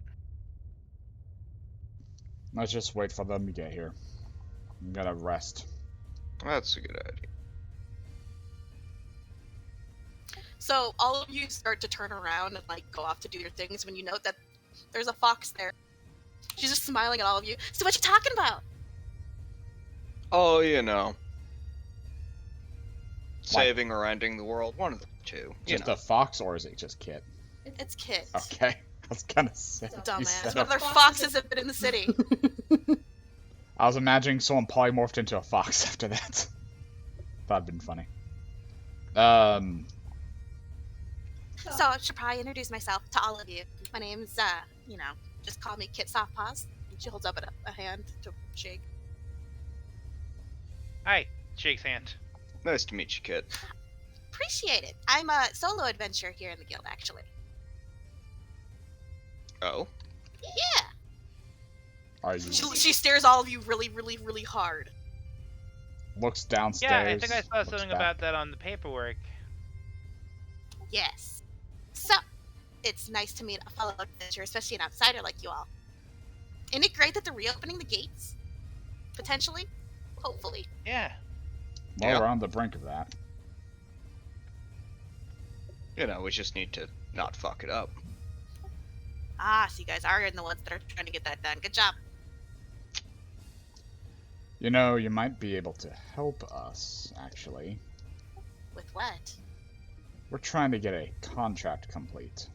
Speaker 1: Let's just wait for them to get here. I'm gonna rest.
Speaker 6: That's a good idea.
Speaker 3: So all of you start to turn around and like go off to do your things when you note that there's a fox there. She's just smiling at all of you. So what you talking about?
Speaker 6: Oh, you know. Saving or ending the world, one of the two.
Speaker 1: Just a fox, or is it just Kit?
Speaker 3: It's Kit.
Speaker 1: Okay, I was gonna say. you
Speaker 3: Dumbass.
Speaker 1: said
Speaker 3: What
Speaker 1: a-
Speaker 3: other foxes have been in the city?
Speaker 1: I was imagining someone polymorphed into a fox after that. That'd been funny.
Speaker 3: So I should probably introduce myself to all of you. My name's, just call me Kit Softpaws. She holds up a hand to shake.
Speaker 2: Hi. Shakes hand.
Speaker 6: Nice to meet you, kid.
Speaker 3: Appreciate it. I'm a solo adventurer here in the guild, actually.
Speaker 6: Oh?
Speaker 3: Yeah.
Speaker 1: Are you?
Speaker 3: She stares all of you really, really, really hard.
Speaker 1: Looks downstairs.
Speaker 2: Yeah, I think I saw
Speaker 1: looks
Speaker 2: something
Speaker 1: back.
Speaker 2: about that on the paperwork.
Speaker 3: Yes. So, it's nice to meet a fellow adventurer, especially an outsider like you all. Isn't it great that they're reopening the gates? Potentially? Hopefully.
Speaker 2: Yeah.
Speaker 1: Well,
Speaker 6: Yeah.
Speaker 1: we're on the brink of that.
Speaker 6: You know, we just need to not fuck it up.
Speaker 3: Ah, so you guys are the ones that are trying to get that done. Good job.
Speaker 1: You know, you might be able to help us, actually.
Speaker 3: With what?
Speaker 1: We're trying to get a contract complete.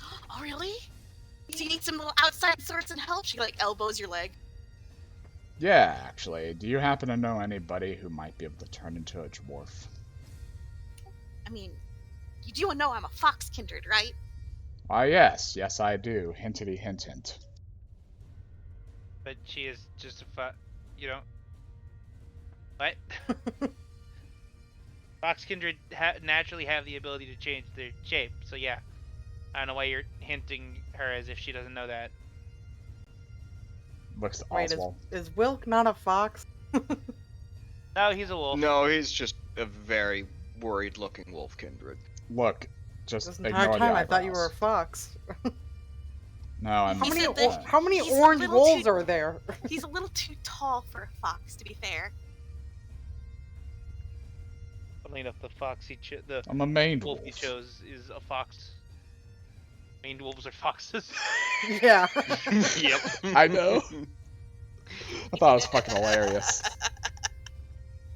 Speaker 3: Oh, really? So you need some little outside sorts and help? She, like, elbows your leg.
Speaker 1: Yeah, actually. Do you happen to know anybody who might be able to turn into a dwarf?
Speaker 3: I mean, you do know I'm a fox kindred, right?
Speaker 1: Yes, I do. Hintity hint hint.
Speaker 2: But she is just you know. What? Fox Kindred naturally have the ability to change their shape, so yeah. I don't know why you're hinting her as if she doesn't know that.
Speaker 1: Looks to
Speaker 4: Wait,
Speaker 1: Oswald.
Speaker 4: is Wilk not a fox?
Speaker 2: No, he's a wolf.
Speaker 6: No, he's just a very worried-looking wolf kindred.
Speaker 1: Look, just
Speaker 4: This
Speaker 1: ignore
Speaker 4: entire
Speaker 1: the
Speaker 4: time I thought you were a
Speaker 1: eyebrows.
Speaker 4: fox.
Speaker 1: No, I'm.
Speaker 3: He said that
Speaker 4: How many
Speaker 3: he's a
Speaker 4: orange
Speaker 3: little
Speaker 4: wolves
Speaker 3: too-
Speaker 4: are there?
Speaker 3: He's a little too tall for a fox, to be fair.
Speaker 2: Funnily enough, the fox the
Speaker 1: I'm a maned
Speaker 2: wolf
Speaker 1: wolf.
Speaker 2: he chose is a fox. Maned wolves are foxes.
Speaker 4: Yeah.
Speaker 6: Yep.
Speaker 1: I know. I thought it was fucking hilarious.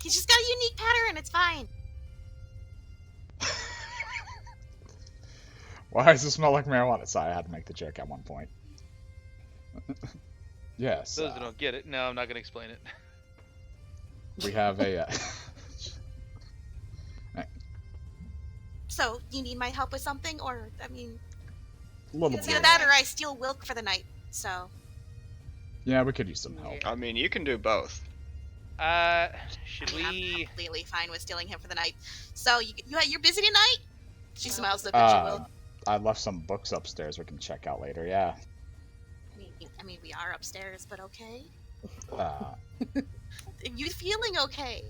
Speaker 3: He's just got a unique pattern, it's fine.
Speaker 1: Why does it smell like marijuana? Sorry, I had to make the joke at one point. Yes.
Speaker 2: Those that don't get it, no, I'm not gonna explain it.
Speaker 1: We have a.
Speaker 3: So, you need my help with something? Or, I mean,
Speaker 1: Little
Speaker 3: it's either
Speaker 1: bit.
Speaker 3: that or I steal Wilk for the night, so...
Speaker 1: Yeah, we could use some help.
Speaker 6: I mean, you can do both.
Speaker 2: Should
Speaker 3: I mean,
Speaker 2: we?
Speaker 3: I'm completely fine with stealing him for the night. So, you're busy tonight? She smiles up at you, Wilk.
Speaker 1: I left some books upstairs we can check out later, yeah.
Speaker 3: I mean, we are upstairs, but okay.
Speaker 1: Uh,
Speaker 3: You feeling okay?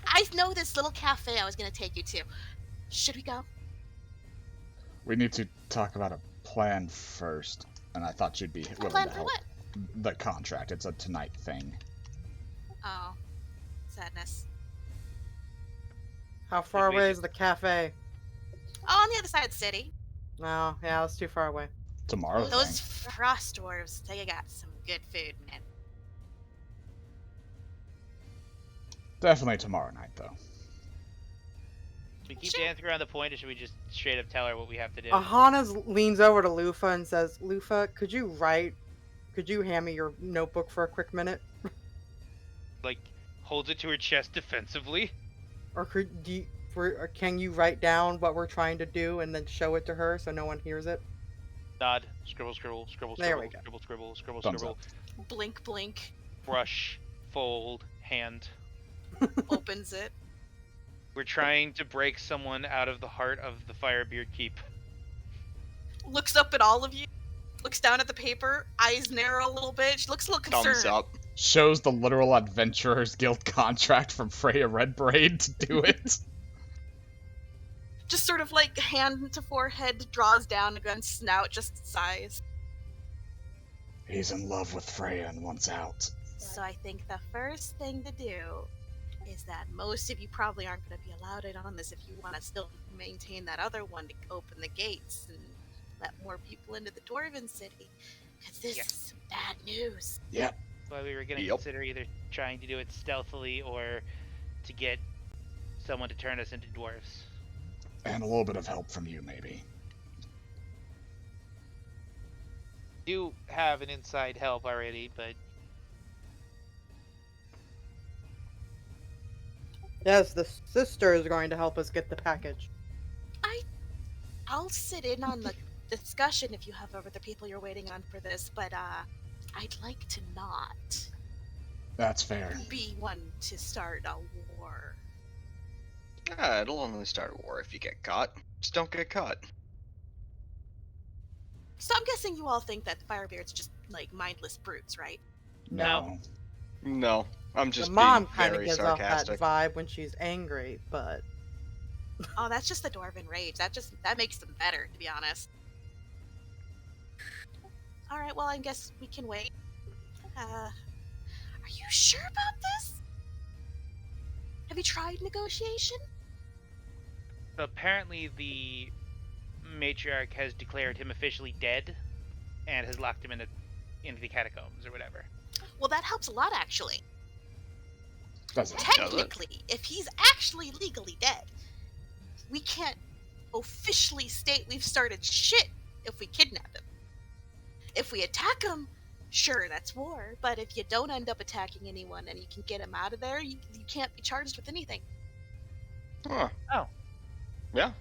Speaker 3: I know this little cafe I was gonna take you to. Should we go?
Speaker 1: we need to talk about a plan first, and I thought you'd be
Speaker 3: A
Speaker 1: willing
Speaker 3: plan
Speaker 1: to
Speaker 3: for
Speaker 1: help.
Speaker 3: what?
Speaker 1: The contract, it's a tonight thing.
Speaker 3: Oh, sadness.
Speaker 4: How far
Speaker 2: we
Speaker 4: away
Speaker 2: just-
Speaker 4: is the cafe?
Speaker 3: Oh, on the other side of the city.
Speaker 4: No, yeah, it's too far away.
Speaker 1: Tomorrow
Speaker 3: Those
Speaker 1: thing.
Speaker 3: frost dwarves, they got some good food, man.
Speaker 1: Definitely tomorrow night, though.
Speaker 2: Should we keep
Speaker 3: Sure.
Speaker 2: dancing around the point, or should we just straight up tell her what we have to do?
Speaker 4: Aahana leans over to Lufa and says, Lufa, could you hand me your notebook for a quick minute?
Speaker 2: Like, holds it to her chest defensively.
Speaker 4: Or can you write down what we're trying to do and then show it to her so no one hears it?
Speaker 2: Nod. Scribble, scribble, scribble,
Speaker 4: There
Speaker 2: scribble,
Speaker 4: we go.
Speaker 2: scribble, scribble, scribble,
Speaker 1: Thumbs
Speaker 2: scribble.
Speaker 3: Blink, blink.
Speaker 2: Brush, fold, hand.
Speaker 3: Opens it.
Speaker 2: We're trying to break someone out of the heart of the Firebeard Keep.
Speaker 3: Looks up at all of you. Looks down at the paper. Eyes narrow a little bit. She looks a little concerned.
Speaker 6: Thumbs up.
Speaker 1: Shows the literal Adventurers Guild contract from Freya Redbraid to do it.
Speaker 3: Just sort of like hand to forehead, draws down against snout, just sighs.
Speaker 1: He's in love with Freya and wants out.
Speaker 3: So I think the first thing to do is that most of you probably aren't going to be allowed in on this if you want to still maintain that other one to open the gates and let more people into the Dwarven City. Because this
Speaker 2: Yes.
Speaker 3: is some bad news.
Speaker 1: Yep.
Speaker 2: Well, we were going to
Speaker 6: Yep.
Speaker 2: consider either trying to do it stealthily or to get someone to turn us into dwarves.
Speaker 1: And a little bit of help from you, maybe.
Speaker 2: Do have an inside help already, but
Speaker 4: Yes, the sister is going to help us get the package.
Speaker 3: I'll sit in on the discussion if you have other people you're waiting on for this, but I'd like to not
Speaker 1: That's fair.
Speaker 3: be one to start a war.
Speaker 6: It'll only start a war if you get caught. Just don't get caught.
Speaker 3: So I'm guessing you all think that Firebeard's just like mindless brutes, right?
Speaker 2: No.
Speaker 6: No, I'm just
Speaker 4: the mom
Speaker 6: being
Speaker 4: kind of
Speaker 6: very
Speaker 4: gives off that
Speaker 6: sarcastic.
Speaker 4: vibe when she's angry, but
Speaker 3: Oh, that's just the Dwarven rage. That makes them better, to be honest. All right, well, I guess we can wait. Are you sure about this? Have you tried negotiation?
Speaker 2: apparently the matriarch has declared him officially dead and has locked him into the catacombs or whatever.
Speaker 3: Well, that helps a lot, actually.
Speaker 1: Does it?
Speaker 3: Technically, if he's actually legally dead, we can't officially state we've started shit if we kidnap him. If we attack him, sure, that's war. But if you don't end up attacking anyone and you can get him out of there, you can't be charged with anything.
Speaker 6: Huh.
Speaker 2: Oh.
Speaker 6: Yeah.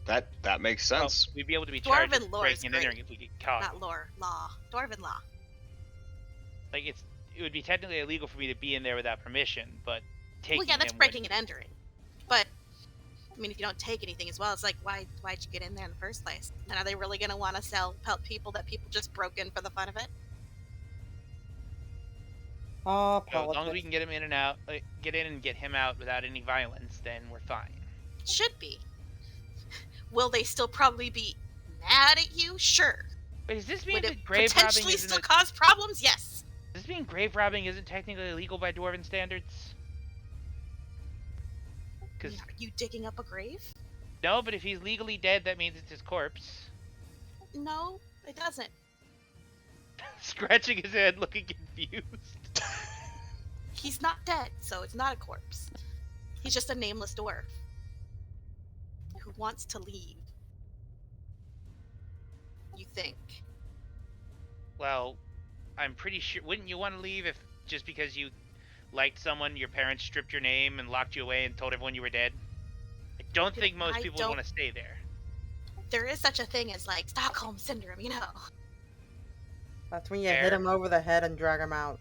Speaker 6: That makes sense.
Speaker 2: We'd be able to be charged
Speaker 3: Dwarven
Speaker 2: with
Speaker 3: lore is
Speaker 2: breaking and entering
Speaker 3: great.
Speaker 2: if we get caught.
Speaker 3: Not lore, law. Dwarven law.
Speaker 2: Like it would be technically illegal for me to be in there without permission, but taking
Speaker 3: Well, yeah, that's
Speaker 2: him
Speaker 3: breaking
Speaker 2: would...
Speaker 3: and entering. But I mean, if you don't take anything as well, it's like, why'd you get in there in the first place? And are they really gonna want to sell pelt people that people just broke in for the fun of it?
Speaker 4: Oh,
Speaker 2: So as long as
Speaker 4: politics.
Speaker 2: we can get him in and out, get in and get him out without any violence, then we're fine.
Speaker 3: Should be. Will they still probably be mad at you? Sure.
Speaker 2: But does this mean
Speaker 3: Would
Speaker 2: that
Speaker 3: it
Speaker 2: grave robbing
Speaker 3: potentially
Speaker 2: isn't
Speaker 3: still cause problems? Yes.
Speaker 2: Does this mean grave robbing isn't technically illegal by Dwarven standards? Because
Speaker 3: Are you digging up a grave?
Speaker 2: no, but if he's legally dead, that means it's his corpse.
Speaker 3: No, it doesn't.
Speaker 2: Scratching his head, looking confused.
Speaker 3: He's not dead, so it's not a corpse. He's just a nameless dwarf who wants to leave. You think?
Speaker 2: Well, I'm pretty sure. Wouldn't you want to leave if just because you liked someone, your parents stripped your name and locked you away and told everyone you were dead? I don't think most people would want to stay there.
Speaker 3: There is such a thing as like Stockholm syndrome, you know.
Speaker 4: That's when you
Speaker 2: Fair.
Speaker 4: hit him over the head and drag him out.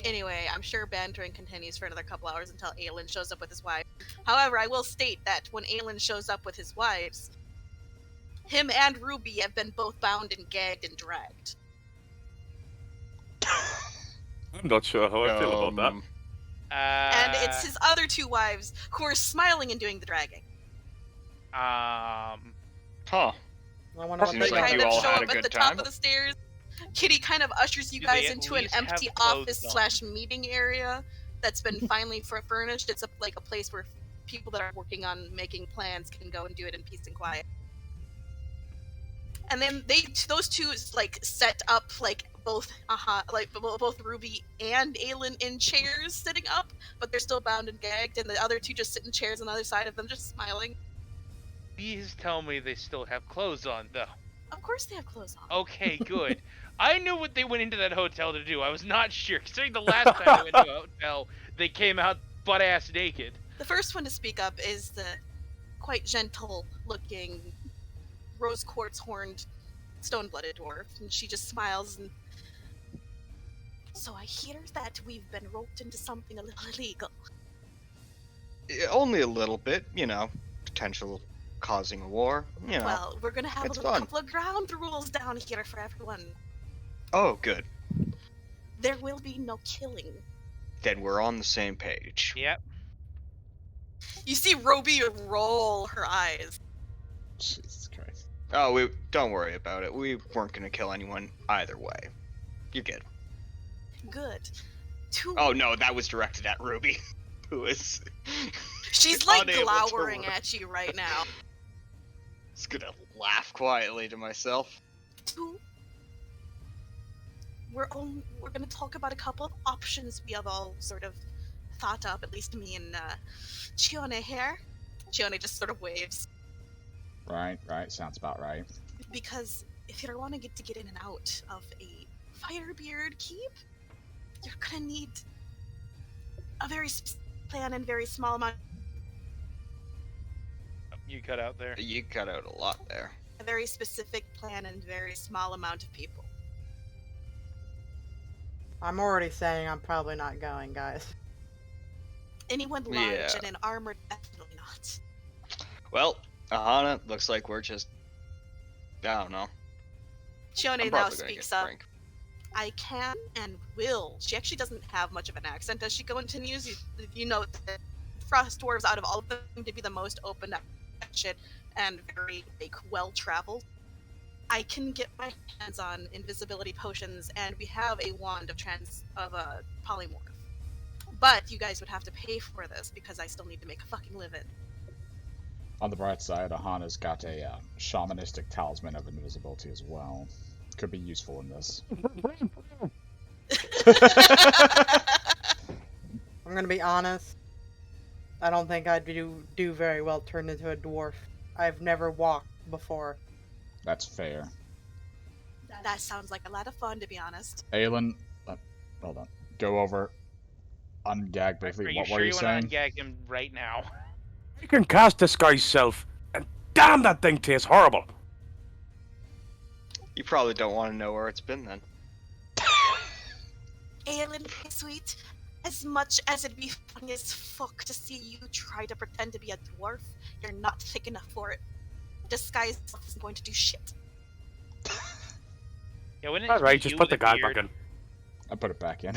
Speaker 3: Anyway, I'm sure bantering continues for another couple hours until Aelin shows up with his wife. However, I will state that when Aelin shows up with his wives, him and Ruby have been both bound and gagged and dragged.
Speaker 5: I'm not sure how I feel about
Speaker 3: And it's his other two wives who are smiling and doing the dragging.
Speaker 6: Huh.
Speaker 4: I wonder what
Speaker 6: Seems
Speaker 3: They
Speaker 4: they
Speaker 6: like
Speaker 3: kind
Speaker 6: you
Speaker 3: of
Speaker 6: all
Speaker 3: show
Speaker 6: had a
Speaker 3: up at
Speaker 6: good
Speaker 3: the top
Speaker 6: time.
Speaker 3: of the stairs. Kitty kind of ushers you
Speaker 2: Do
Speaker 3: guys
Speaker 2: they at
Speaker 3: into an
Speaker 2: least have
Speaker 3: empty
Speaker 2: clothes
Speaker 3: office
Speaker 2: on?
Speaker 3: / meeting area that's been finally furnished. It's like a place where people that are working on making plans can go and do it in peace and quiet. And then those two like set up like both both Ruby and Aelin in chairs sitting up, but they're still bound and gagged, and the other two just sit in chairs on the other side of them, just smiling.
Speaker 2: Please tell me they still have clothes on, though.
Speaker 3: Of course they have clothes on.
Speaker 2: Okay, good. I knew what they went into that hotel to do. I was not sure. Considering the last time they went to a hotel, they came out butt-ass naked.
Speaker 3: The first one to speak up is the quite gentle-looking, rose quartz-horned, stone-blooded dwarf, and she just smiles and... So I hear that we've been roped into something a little illegal.
Speaker 6: Only a little bit, potential causing a war.
Speaker 3: Well, we're gonna have
Speaker 6: it's
Speaker 3: a
Speaker 6: fun.
Speaker 3: couple of ground rules down here for everyone.
Speaker 6: Oh, good.
Speaker 3: There will be no killing.
Speaker 6: Then we're on the same page.
Speaker 2: Yep.
Speaker 3: You see Ruby roll her eyes.
Speaker 1: Jesus Christ.
Speaker 6: Oh, don't worry about it. We weren't gonna kill anyone either way. You're good.
Speaker 3: Good. Two.
Speaker 6: Oh no, that was directed at Ruby, who is.
Speaker 3: She's like
Speaker 6: unable to
Speaker 3: glowering
Speaker 6: work.
Speaker 3: at you right now.
Speaker 6: Just gonna laugh quietly to myself.
Speaker 3: Two. We're gonna talk about a couple of options we have all sort of thought up, at least me and Chione here. Chione just sort of waves.
Speaker 1: Right, sounds about right.
Speaker 3: Because if you want to get in and out of a Firebeard keep, you're gonna need a very plan and very small amount.
Speaker 2: You cut out there.
Speaker 6: You cut out a lot there.
Speaker 3: A very specific plan and very small amount of people.
Speaker 4: I'm already saying I'm probably not going, guys.
Speaker 3: Anyone large
Speaker 6: Yeah.
Speaker 3: and in armor, definitely not.
Speaker 6: Well, Aahana, looks like we're just. I don't know.
Speaker 3: Chione
Speaker 6: I'm
Speaker 3: now
Speaker 6: probably gonna
Speaker 3: speaks
Speaker 6: get
Speaker 3: up.
Speaker 6: Frank.
Speaker 3: I can and will. She actually doesn't have much of an accent as she continues. You know that Frost Dwarves, out of all of them, to be the most open up shit and very well traveled. I can get my hands on invisibility potions, and we have a wand of polymorph. But you guys would have to pay for this because I still need to make a fucking living.
Speaker 1: On the bright side, Ahana's got a shamanistic talisman of invisibility as well. Could be useful in this.
Speaker 4: I'm gonna be honest. I don't think I'd do very well turned into a dwarf. I've never walked before.
Speaker 1: That's fair.
Speaker 3: That sounds like a lot of fun, to be honest.
Speaker 1: Aelin, hold on. Go over. Ungag
Speaker 2: Are
Speaker 1: briefly.
Speaker 2: you
Speaker 1: What
Speaker 2: sure
Speaker 1: were you
Speaker 2: you want
Speaker 1: saying?
Speaker 2: to ungag him right now?
Speaker 5: I can cast Disguise Self, and damn, that thing tastes horrible.
Speaker 6: You probably don't want to know where it's been then.
Speaker 3: Aelin, my sweet, as much as it'd be funny as fuck to see you try to pretend to be a dwarf, you're not thick enough for it. Disguise isn't going to do shit.
Speaker 2: Yeah, wouldn't it
Speaker 5: All right,
Speaker 2: be
Speaker 5: just
Speaker 2: you
Speaker 5: put the
Speaker 2: with a
Speaker 5: guard back
Speaker 2: beard?
Speaker 5: in.
Speaker 1: I put it back in.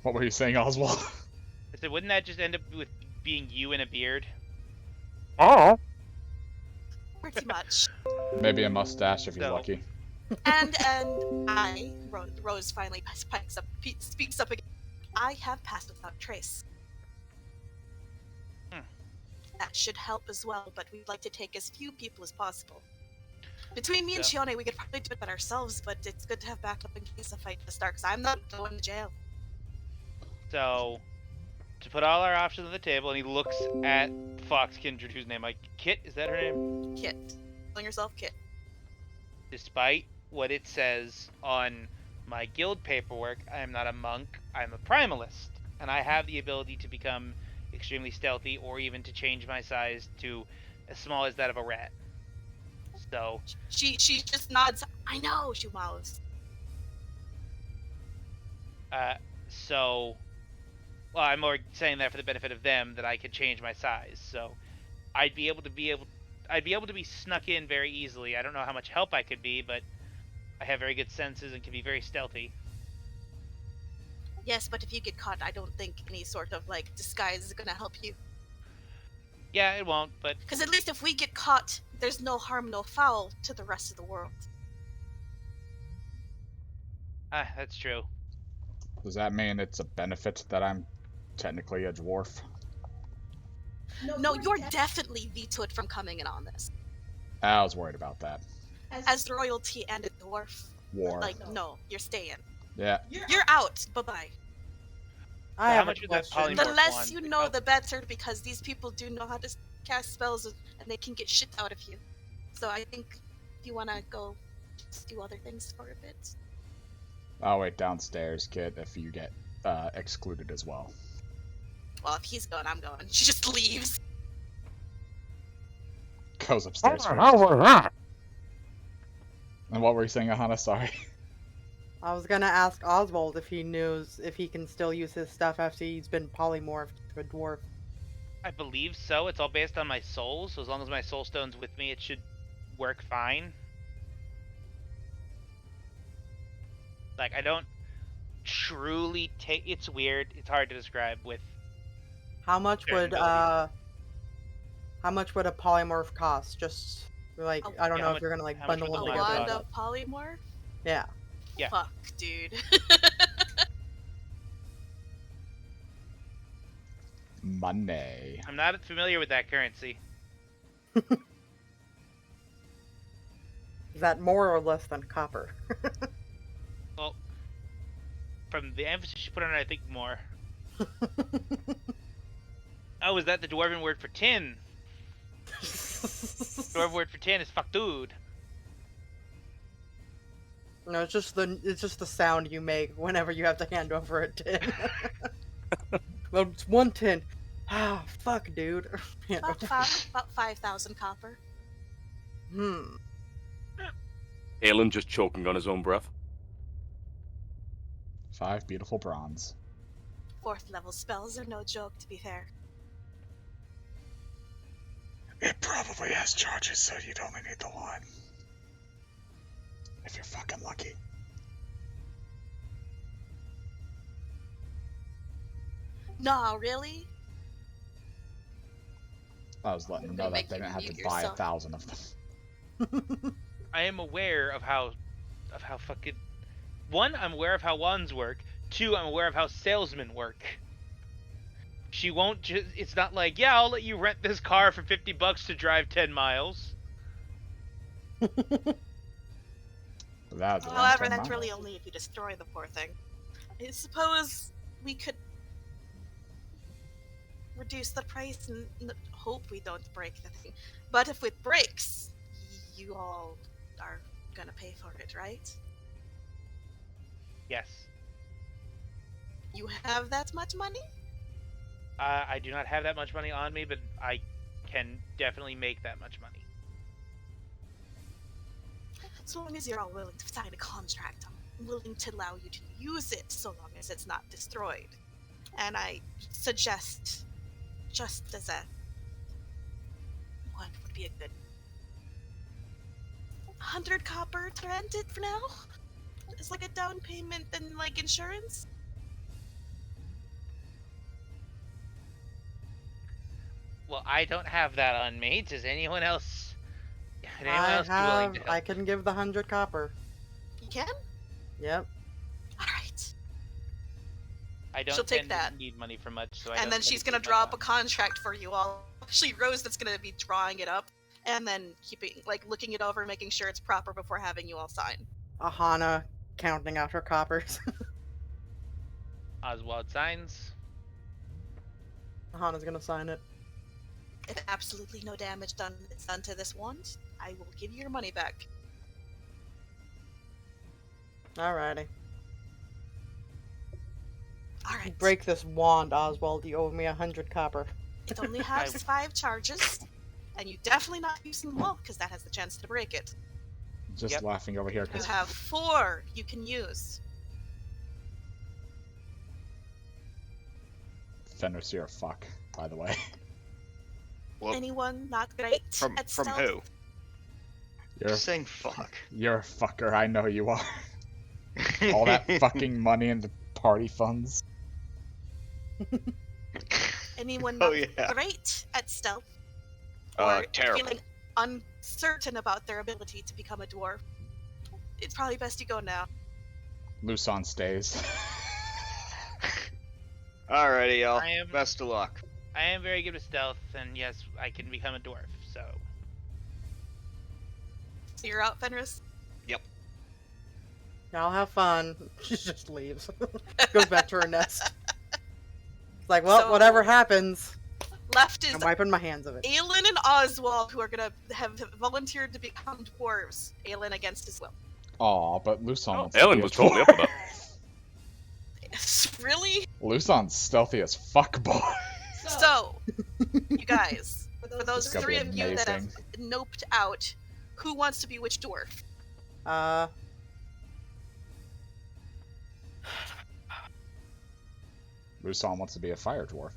Speaker 1: What were you saying, Oswald?
Speaker 2: I said, wouldn't that just end up with being you in a beard?
Speaker 5: Oh.
Speaker 3: Pretty much.
Speaker 1: Maybe a mustache if he's
Speaker 2: So-
Speaker 1: lucky.
Speaker 3: And Rose finally speaks up again. I have passed without trace. That should help as well, but we'd like to take as few people as possible. Between me and Shione, we could probably do it by ourselves, but it's good to have backup in case a fight does start, because I'm not going to jail.
Speaker 2: So, to put all our options on the table, and he looks at Fox Kindred, whose name, like, Kit, is that her name?
Speaker 3: Kit. Calling yourself Kit.
Speaker 2: Despite what it says on my guild paperwork, I am not a monk, I'm a primalist, and I have the ability to become extremely stealthy or even to change my size to as small as that of a rat. So,
Speaker 3: She just nods. I know, she mouths.
Speaker 2: well, I'm more saying that for the benefit of them, that I could change my size. So, I'd be able to be snuck in very easily. I don't know how much help I could be, but I have very good senses and can be very stealthy.
Speaker 3: Yes, but if you get caught, I don't think any sort of, like, disguise is gonna help you.
Speaker 2: Yeah, it won't, but
Speaker 3: Because at least if we get caught, there's no harm, no foul to the rest of the world.
Speaker 2: that's true.
Speaker 1: Does that mean it's a benefit that I'm technically a dwarf?
Speaker 3: No, you're definitely vetoed from coming in on this.
Speaker 1: I was worried about that.
Speaker 3: As royalty and a dwarf.
Speaker 1: War.
Speaker 3: Like, no, you're staying.
Speaker 1: Yeah.
Speaker 3: You're out. Bye-bye.
Speaker 4: I
Speaker 2: how
Speaker 4: have
Speaker 2: much
Speaker 4: a
Speaker 2: would that
Speaker 4: question.
Speaker 2: polymorph
Speaker 3: The less
Speaker 2: wand
Speaker 3: you
Speaker 2: be-
Speaker 3: know,
Speaker 2: oh,
Speaker 3: the better, because these people do know how to cast spells, and they can get shit out of you. So I think if you want to go just do other things for a bit.
Speaker 1: I'll wait downstairs, Kit, if you get excluded as well.
Speaker 3: Well, if he's going, I'm going. She just leaves.
Speaker 1: Goes upstairs first.
Speaker 5: How was that?
Speaker 1: And what were you saying, Aahana? Sorry.
Speaker 4: I was gonna ask Oswald if he knows if he can still use his stuff after he's been polymorphed to a dwarf.
Speaker 2: I believe so. It's all based on my soul, so as long as my soul stone's with me, it should work fine. Like, I don't truly take... It's weird. It's hard to describe with...
Speaker 4: How much
Speaker 2: Certain
Speaker 4: would a polymorph cost? Just like
Speaker 3: Oh,
Speaker 4: I don't
Speaker 2: yeah,
Speaker 4: know
Speaker 2: how
Speaker 4: if
Speaker 2: much-
Speaker 4: you're gonna like
Speaker 2: how much
Speaker 4: bundle
Speaker 2: would
Speaker 4: them
Speaker 2: the
Speaker 3: A
Speaker 2: wand
Speaker 4: together.
Speaker 3: wand of polymorph?
Speaker 4: Yeah.
Speaker 2: Yeah.
Speaker 3: Fuck, dude.
Speaker 1: Money.
Speaker 2: I'm not familiar with that currency.
Speaker 4: Is that more or less than copper?
Speaker 2: Well, from the emphasis you put on it, I think more. Oh, is that the dwarven word for tin? Dwarven word for tin is fuck dude.
Speaker 4: No, it's just the sound you make whenever you have to hand over a tin. Well, it's one tin. Ah, fuck, dude. Hand over-
Speaker 3: About 5,000 copper.
Speaker 5: Aelin just choking on his own breath.
Speaker 1: 5 beautiful bronze.
Speaker 3: 4th level spells are no joke, to be fair.
Speaker 1: It probably has charges, so you'd only need the one. If you're fucking lucky.
Speaker 3: No, really?
Speaker 1: I was letting them know
Speaker 3: Gonna
Speaker 1: that
Speaker 3: make
Speaker 1: they
Speaker 3: you
Speaker 1: didn't have to
Speaker 3: mute
Speaker 1: buy
Speaker 3: yourself.
Speaker 1: 1,000 of them.
Speaker 2: I am aware of how fucking... One, I'm aware of how wands work. Two, I'm aware of how salesmen work. She won't just... It's not like, yeah, I'll let you rent this car for $50 to drive 10 miles.
Speaker 1: That was a
Speaker 3: However,
Speaker 1: long-term
Speaker 3: that's
Speaker 1: model.
Speaker 3: really only if you destroy the poor thing. I suppose we could reduce the price and hope we don't break the thing. But if it breaks, you all are gonna pay for it, right?
Speaker 2: Yes.
Speaker 3: You have that much money?
Speaker 2: I do not have that much money on me, but I can definitely make that much money.
Speaker 3: So long as you're all willing to sign a contract, I'm willing to allow you to use it so long as it's not destroyed. And I suggest, just as a... what would be a good... 100 copper to rent it for now? It's like a down payment and like insurance?
Speaker 2: Well, I don't have that on me. Does anyone else? Would anyone else be willing to help?
Speaker 4: I can give the 100 copper.
Speaker 3: You can?
Speaker 4: Yep.
Speaker 3: Alright.
Speaker 2: I don't
Speaker 3: She'll take
Speaker 2: tend to
Speaker 3: that.
Speaker 2: need money for much, so I
Speaker 3: And
Speaker 2: don't
Speaker 3: then
Speaker 2: tend
Speaker 3: she's
Speaker 2: to
Speaker 3: gonna
Speaker 2: keep
Speaker 3: draw
Speaker 2: much
Speaker 3: up a
Speaker 2: on.
Speaker 3: contract for you all. Actually, Rose that's gonna be drawing it up and then keeping, like, looking it over, making sure it's proper before having you all sign.
Speaker 4: Aahana counting out her coppers.
Speaker 2: Oswald signs.
Speaker 4: Ahana's gonna sign it.
Speaker 3: If absolutely no damage is done to this wand, I will give you your money back.
Speaker 4: Alrighty.
Speaker 3: Alright.
Speaker 4: Break this wand, Oswald. You owe me 100 copper.
Speaker 3: It only has 5 charges, and you definitely not using them all, because that has the chance to break it.
Speaker 1: Just
Speaker 2: Yep.
Speaker 1: laughing over here
Speaker 3: You
Speaker 1: because
Speaker 3: have 4 you can use.
Speaker 1: Fenris, you're a fuck, by the way.
Speaker 6: Well,
Speaker 3: Anyone not great
Speaker 6: from
Speaker 3: at
Speaker 6: from
Speaker 3: stealth?
Speaker 6: who?
Speaker 1: You're,
Speaker 6: Just saying fuck.
Speaker 1: you're a fucker, I know you are. All that fucking money in the party funds.
Speaker 3: Anyone
Speaker 6: Oh,
Speaker 3: not
Speaker 6: yeah.
Speaker 3: great at stealth? Or
Speaker 6: Terrible.
Speaker 3: feeling uncertain about their ability to become a dwarf? It's probably best you go now.
Speaker 1: Luson stays.
Speaker 6: Alrighty, y'all.
Speaker 2: I am-
Speaker 6: Best of luck.
Speaker 2: I am very good with stealth, and yes, I can become a dwarf. So
Speaker 3: So you're out, Fenris?
Speaker 4: Y'all have fun. She just leaves. Goes back to her nest. It's like, well,
Speaker 3: So-
Speaker 4: whatever happens,
Speaker 3: Left is
Speaker 4: I'm wiping my hands of it.
Speaker 3: Aelin and Oswald, who are gonna have volunteered to become dwarves. Aelin against his will.
Speaker 1: Aw, but Luson
Speaker 5: Oh,
Speaker 1: wants to be
Speaker 5: Aelin
Speaker 1: a
Speaker 5: was totally up with that.
Speaker 3: Really?
Speaker 1: Luson's stealthy as fuck, boy.
Speaker 3: So, you guys, for those
Speaker 1: It's gonna
Speaker 3: 3
Speaker 1: be
Speaker 3: of you that have
Speaker 1: amazing.
Speaker 3: noped out, who wants to be which dwarf?
Speaker 1: Luson wants to be a fire dwarf.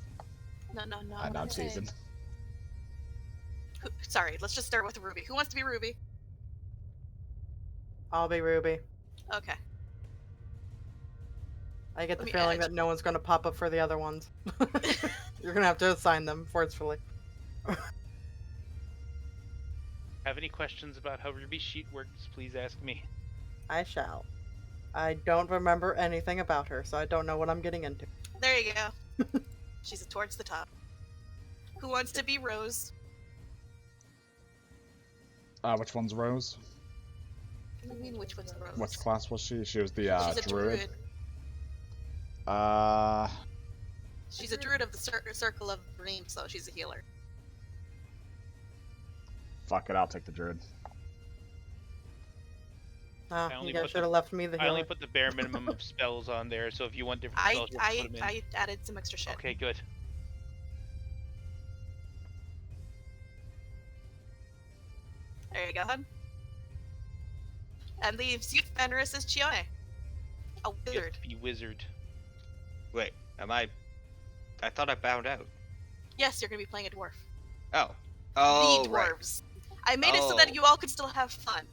Speaker 3: No.
Speaker 1: I'm
Speaker 3: I'm saying-
Speaker 1: teasing.
Speaker 3: Sorry, let's just start with Ruby. Who wants to be Ruby?
Speaker 4: I'll be Ruby.
Speaker 3: Okay.
Speaker 4: I get the
Speaker 3: Let me
Speaker 4: feeling
Speaker 3: add-
Speaker 4: that no one's gonna pop up for the other ones. You're gonna have to assign them forcefully.
Speaker 2: have any questions about how Ruby Sheet works, please ask me.
Speaker 4: I shall. I don't remember anything about her, so I don't know what I'm getting into.
Speaker 3: There you go. She's towards the top. Who wants to be Rose?
Speaker 1: Which one's Rose?
Speaker 3: What do you mean, which one's Rose?
Speaker 1: Which class was she? She was the
Speaker 3: She's a
Speaker 1: druid.
Speaker 3: She's a druid of the Circle of Dreams, so she's a healer.
Speaker 1: Fuck it, I'll take the druid.
Speaker 2: I only
Speaker 4: You guys
Speaker 2: put
Speaker 4: should
Speaker 2: the-
Speaker 4: have left me the
Speaker 2: I only
Speaker 4: healer.
Speaker 2: put the bare minimum of spells on there, so if you want different spells, you have to put them in.
Speaker 3: I added some extra shit.
Speaker 2: Okay, good.
Speaker 3: There you go, hun. And leaves you, Fenris, as Chione. A
Speaker 2: You have
Speaker 3: wizard.
Speaker 2: to be wizard.
Speaker 6: Wait, am I thought I bowed out.
Speaker 3: Yes, you're gonna be playing a dwarf.
Speaker 6: Oh. Oh,
Speaker 3: the
Speaker 6: right.
Speaker 3: dwarves. I made it so that
Speaker 6: Oh.
Speaker 3: you all could still have fun.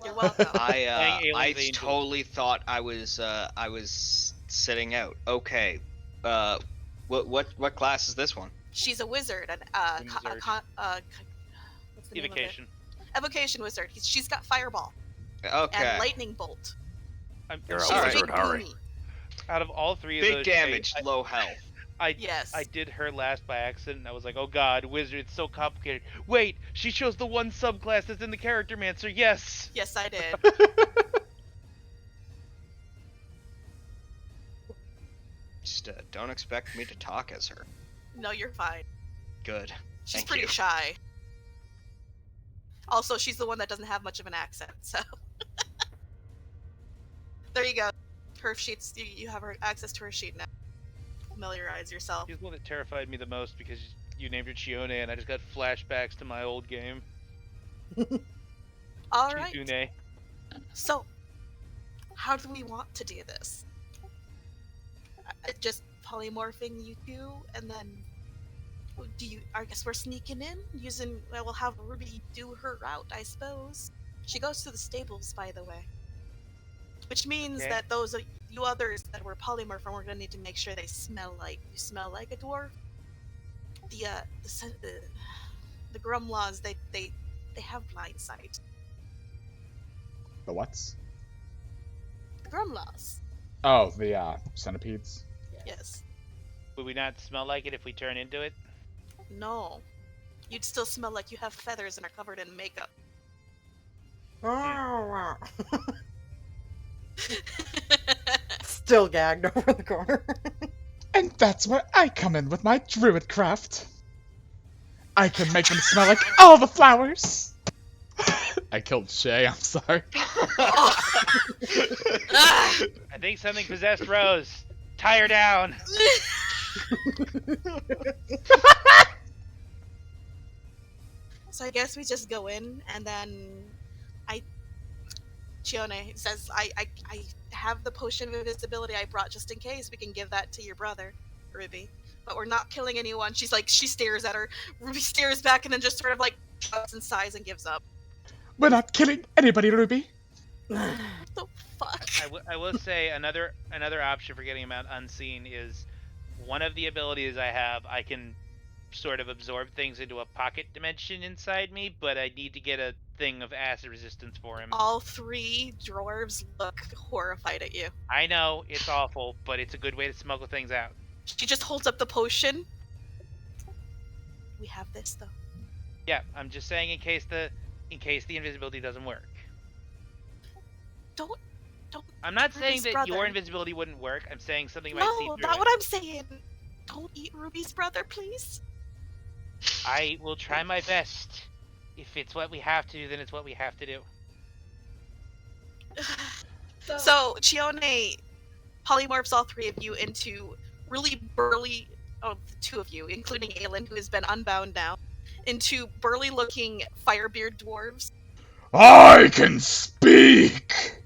Speaker 3: You're welcome.
Speaker 6: I
Speaker 2: Playing
Speaker 6: I
Speaker 2: Aelin's Angel.
Speaker 6: totally thought I was sitting out. Okay. What class is this one?
Speaker 3: She's a wizard, and
Speaker 2: Wizard.
Speaker 3: what's the name of it?
Speaker 2: Evocation.
Speaker 3: Evocation wizard. She's got fireball
Speaker 6: Okay.
Speaker 3: and lightning bolt.
Speaker 5: You're
Speaker 3: She's
Speaker 5: a
Speaker 3: a
Speaker 6: Alright.
Speaker 3: big
Speaker 5: wizard, Harry.
Speaker 3: boomy.
Speaker 2: Out of all 3 of
Speaker 6: Big
Speaker 2: those,
Speaker 6: damage,
Speaker 2: I,
Speaker 6: low health.
Speaker 3: Yes.
Speaker 2: I did her last by accident, and I was like, oh god, wizard, it's so complicated. Wait, she chose the one subclass that's in the Character Mancer, yes!
Speaker 3: Yes, I did.
Speaker 6: Just don't expect me to talk as her.
Speaker 3: No, you're fine.
Speaker 6: Good.
Speaker 3: She's
Speaker 6: Thank
Speaker 3: pretty
Speaker 6: you.
Speaker 3: shy. Also, she's the one that doesn't have much of an accent, so. There you go. Her sheets, you have her access to her sheet now. familiarize yourself.
Speaker 2: She's the one that terrified me the most because you named her Chione, and I just got flashbacks to my old game.
Speaker 3: All right.
Speaker 2: Chizune.
Speaker 3: So, how do we want to do this? Just polymorphing you two, and then I guess we're sneaking in using. Well, we'll have Ruby do her route, I suppose. She goes to the stables, by the way. Which means
Speaker 2: Okay.
Speaker 3: that you others that were polymorph, we're gonna need to make sure they smell like a dwarf. The Grumlaws, they have blind sight.
Speaker 1: The what's?
Speaker 3: The Grumlaws,
Speaker 1: Oh, the centipedes.
Speaker 3: yes.
Speaker 2: Would we not smell like it if we turn into it?
Speaker 3: No, you'd still smell like you have feathers and are covered in makeup.
Speaker 4: Still gagged over the corner.
Speaker 1: And that's where I come in with my druid craft. I can make them smell like all the flowers. I killed Shay, I'm sorry.
Speaker 2: I think something possessed Rose. Tie her down.
Speaker 3: So I guess we just go in, and then Chione says, I have the potion of invisibility I brought just in case. We can give that to your brother, Ruby. But we're not killing anyone. She stares at her. Ruby stares back and then just sort of like shrugs and sighs and gives up.
Speaker 1: We're not killing anybody, Ruby.
Speaker 3: What the fuck?
Speaker 2: I will say another option for getting him out unseen is one of the abilities I have. I can sort of absorb things into a pocket dimension inside me, but I need to get a thing of acid resistance for him.
Speaker 3: All three dwarves look horrified at you.
Speaker 2: I know it's awful, but it's a good way to smuggle things out.
Speaker 3: She just holds up the potion. We have this though.
Speaker 2: Yeah, I'm just saying in case the invisibility doesn't work.
Speaker 3: Don't.
Speaker 2: I'm not saying
Speaker 3: Ruby's
Speaker 2: that
Speaker 3: brother.
Speaker 2: your invisibility wouldn't work. I'm saying something might see
Speaker 3: No,
Speaker 2: through
Speaker 3: not
Speaker 2: it.
Speaker 3: what I'm saying. Don't eat Ruby's brother, please.
Speaker 2: I will try my best. If it's what we have to do, then it's what we have to do.
Speaker 3: So Chione polymorphs all three of you into really burly, the two of you, including Aelin, who has been unbound now, into burly-looking firebeard dwarves.
Speaker 1: I can speak!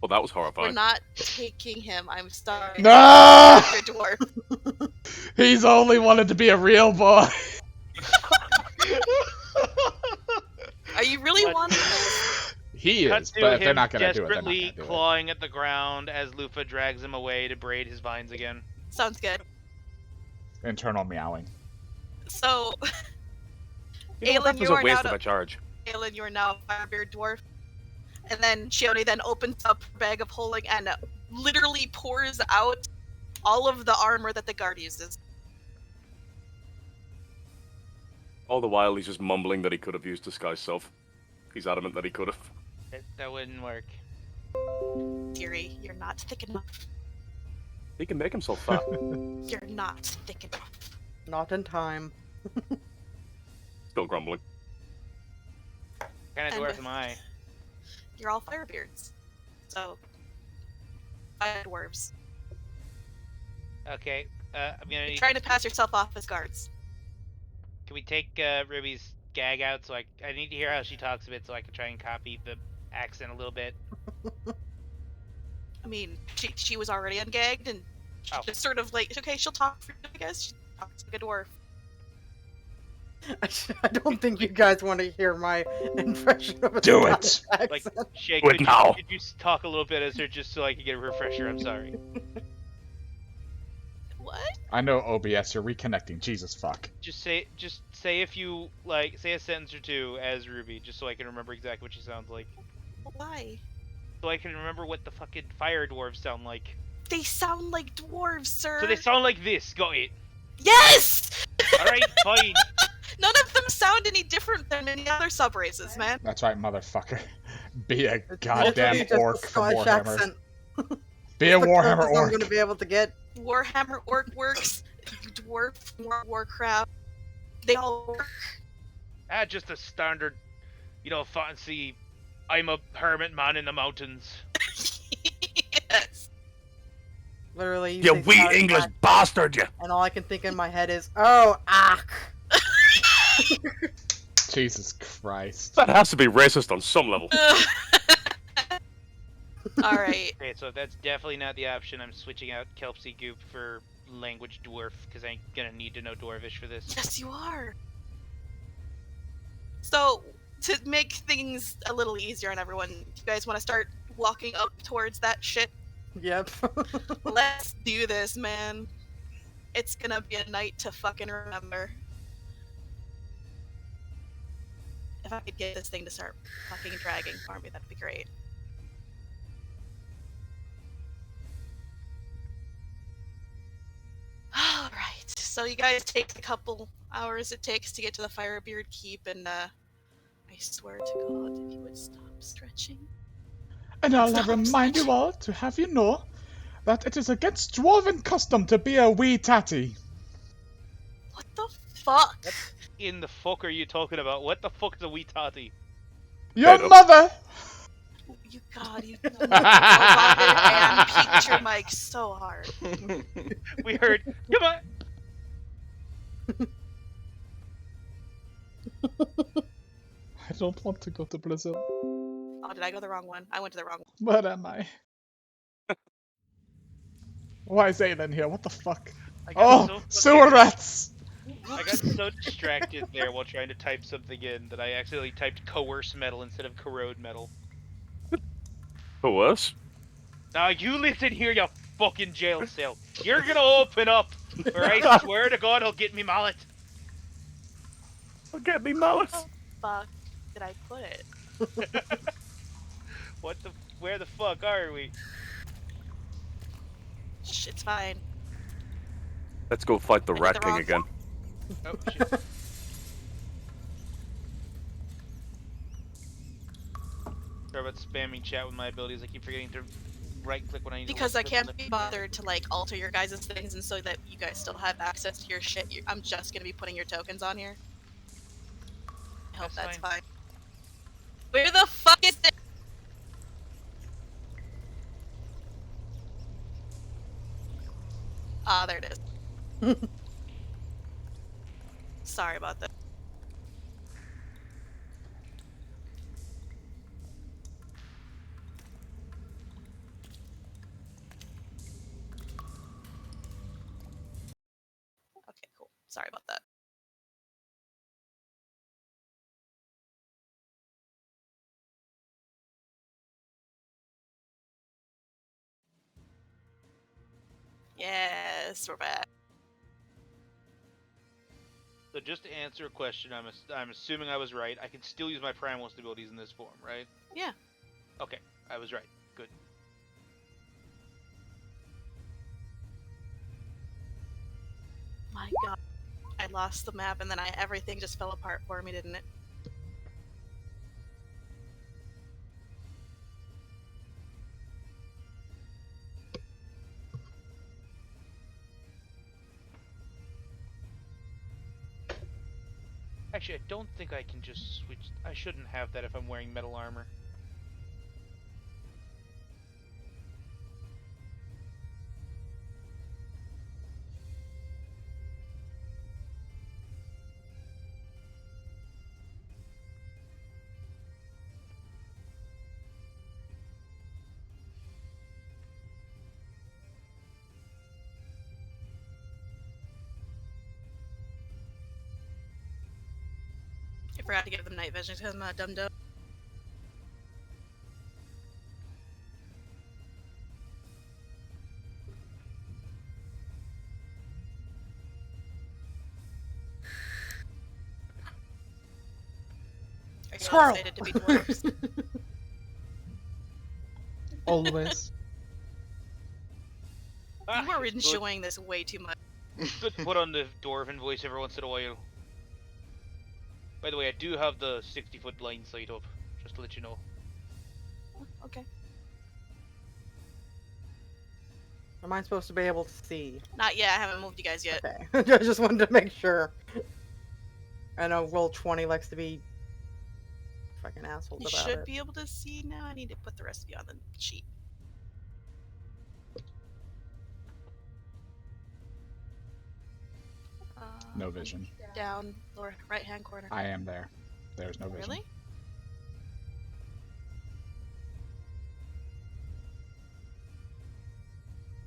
Speaker 5: Well, that was
Speaker 3: We're
Speaker 5: horrifying.
Speaker 3: not taking him. I'm sorry.
Speaker 1: No!
Speaker 3: Mr. Dwarf.
Speaker 1: He's only wanted to be a real boy.
Speaker 3: Are you really
Speaker 2: What?
Speaker 3: wanting this?
Speaker 1: He
Speaker 2: Cut
Speaker 1: is,
Speaker 2: to
Speaker 1: but if they're
Speaker 2: him
Speaker 1: not gonna do it, they're not
Speaker 2: desperately
Speaker 1: gonna do it.
Speaker 2: clawing at the ground as Lufa drags him away to braid his vines again.
Speaker 3: Sounds good.
Speaker 1: Internal meowing.
Speaker 3: So,
Speaker 5: You know, that
Speaker 3: Aelin,
Speaker 5: was
Speaker 3: you
Speaker 5: a
Speaker 3: are
Speaker 5: waste
Speaker 3: now
Speaker 5: of a charge.
Speaker 3: Aelin, you are now a firebeard dwarf. And then Chione then opens up her bag of holding and literally pours out all of the armor that the guard uses.
Speaker 5: All the while, he's just mumbling that he could have used disguise self. He's adamant that he could have.
Speaker 2: That wouldn't work.
Speaker 3: Dearie, you're not thick enough.
Speaker 5: He can make himself fat.
Speaker 3: You're not thick enough.
Speaker 4: Not in time.
Speaker 5: Still grumbling.
Speaker 2: What kind of
Speaker 3: And
Speaker 2: dwarf
Speaker 3: with-
Speaker 2: am I?
Speaker 3: You're all firebeards. So, fire dwarves.
Speaker 2: Okay, I'm gonna
Speaker 3: You're
Speaker 2: need.
Speaker 3: trying to pass yourself off as guards.
Speaker 2: Can we take Ruby's gag out? So I need to hear how she talks a bit, so I can try and copy the accent a little bit.
Speaker 3: I mean, she was already ungagged, and she
Speaker 2: Oh.
Speaker 3: just sort of like, okay, she'll talk for you, I guess. She talks like a dwarf.
Speaker 4: I don't think you guys want to hear my impression of a
Speaker 1: Do it!
Speaker 4: Scottish
Speaker 2: Like,
Speaker 4: accent.
Speaker 2: Shay,
Speaker 5: Do it
Speaker 2: could you,
Speaker 5: now.
Speaker 2: could you talk a little bit as her just so I can get a refresher? I'm sorry.
Speaker 3: What?
Speaker 1: I know OBS, you're reconnecting. Jesus fuck.
Speaker 2: Just say if you like, say a sentence or two as Ruby, just so I can remember exactly what she sounds like.
Speaker 3: Why?
Speaker 2: So I can remember what the fucking fire dwarves sound like.
Speaker 3: They sound like dwarves, sir.
Speaker 2: So they sound like this. Got it.
Speaker 3: Yes!
Speaker 2: All right, fine.
Speaker 3: None of them sound any different than any other subraces, man.
Speaker 1: That's right, motherfucker. Be a
Speaker 4: Literally
Speaker 1: goddamn
Speaker 4: just a
Speaker 1: orc from
Speaker 4: Scottish
Speaker 1: Warhammer.
Speaker 4: accent.
Speaker 1: Be a
Speaker 4: The
Speaker 1: Warhammer
Speaker 4: closest I'm
Speaker 1: orc.
Speaker 4: gonna be able to get.
Speaker 3: Warhammer orc works. Dwarf, Warcraft. They all work.
Speaker 2: Just a standard, fancy. I'm a hermit man in the mountains.
Speaker 3: Yes.
Speaker 4: Literally,
Speaker 5: You
Speaker 4: say
Speaker 5: wee
Speaker 4: sorry
Speaker 5: English
Speaker 4: back,
Speaker 5: bastard, you!
Speaker 4: and all I can think in my head is, oh, ack.
Speaker 1: Jesus Christ.
Speaker 5: That has to be racist on some level.
Speaker 3: All right.
Speaker 2: Okay, so that's definitely not the option. I'm switching out Kelpsy Goop for language dwarf because I'm gonna need to know Dwarvish for this.
Speaker 3: Yes, you are. So, to make things a little easier on everyone, you guys want to start walking up towards that shit?
Speaker 4: Yep.
Speaker 3: Let's do this, man. It's gonna be a night to fucking remember. If I could get this thing to start fucking dragging for me, that'd be great. Alright, so you guys take the couple hours it takes to get to the Firebeard Keep, and I swear to God, if you would stop stretching.
Speaker 1: And I'll
Speaker 3: Stop
Speaker 1: remind you
Speaker 3: stretching.
Speaker 1: all to have you know that it is against dwarven custom to be a wee tatty.
Speaker 3: What the fuck?
Speaker 2: In the fuck are you talking about? What the fuck is a wee tati?
Speaker 1: Your
Speaker 5: Straight up.
Speaker 1: mother!
Speaker 3: You God, you roboted and peaked your mic so hard.
Speaker 2: We heard, come on!
Speaker 1: I don't want to go to Brazil.
Speaker 3: Oh, did I go the wrong one? I went to the wrong one.
Speaker 1: Where am I? Why is Aelin here? What the fuck?
Speaker 2: I got
Speaker 1: Oh,
Speaker 2: so
Speaker 1: sewer
Speaker 2: fucking-
Speaker 1: rats!
Speaker 2: I got so distracted there while trying to type something in that I accidentally typed coerce metal instead of corrode metal.
Speaker 5: Who was?
Speaker 2: Now you listen here, you fucking jail cell. You're gonna open up, or I swear to God, I'll get me mallet.
Speaker 5: I'll get me mallet.
Speaker 3: Fuck, did I put it?
Speaker 2: What the? Where the fuck are we?
Speaker 3: Shh, it's fine.
Speaker 5: Let's go fight the
Speaker 3: I did
Speaker 5: Rat
Speaker 3: the
Speaker 5: King
Speaker 3: wrong
Speaker 5: again.
Speaker 2: Oh shit. Sorry about spamming chat with my abilities. I keep forgetting to right-click when I need
Speaker 3: Because
Speaker 2: to
Speaker 3: I
Speaker 2: left-click
Speaker 3: can't
Speaker 2: when
Speaker 3: be bothered to like alter your guys' things, and so that you guys still have access to your shit. I'm just gonna be putting your tokens on here. I hope that's fine. Where the fuck is it? Ah, there it is. Sorry about that. Okay, cool. Sorry about that. Yes, we're back.
Speaker 2: So just to answer a question, I'm assuming I was right. I can still use my Primalist abilities in this form, right?
Speaker 3: Yeah.
Speaker 2: Okay, I was right. Good.
Speaker 3: My God, I lost the map, and then everything just fell apart for me, didn't it?
Speaker 2: Actually, I don't think I can just switch. I shouldn't have that if I'm wearing metal armor.
Speaker 3: I forgot to give them night vision because I'm a dumb dumb. Are you all
Speaker 1: Squirrel!
Speaker 3: excited to be dwarves?
Speaker 1: Always.
Speaker 3: You are
Speaker 2: it's
Speaker 3: enjoying this way too much.
Speaker 2: Good to put on the dwarven voice every once in a while. By the way, I do have the 60-foot blind sight up, just to let you know.
Speaker 3: Okay.
Speaker 4: Am I supposed to be able to see?
Speaker 3: Not yet. I haven't moved you guys yet.
Speaker 4: Okay. I just wanted to make sure. I know roll 20 likes to be fucking assholes
Speaker 3: You
Speaker 4: about
Speaker 3: should
Speaker 4: it.
Speaker 3: be able to see now. I need to put the rest of you on the sheet.
Speaker 1: No vision.
Speaker 3: Down, lower right-hand corner.
Speaker 1: I am there. There's no vision.
Speaker 3: Really?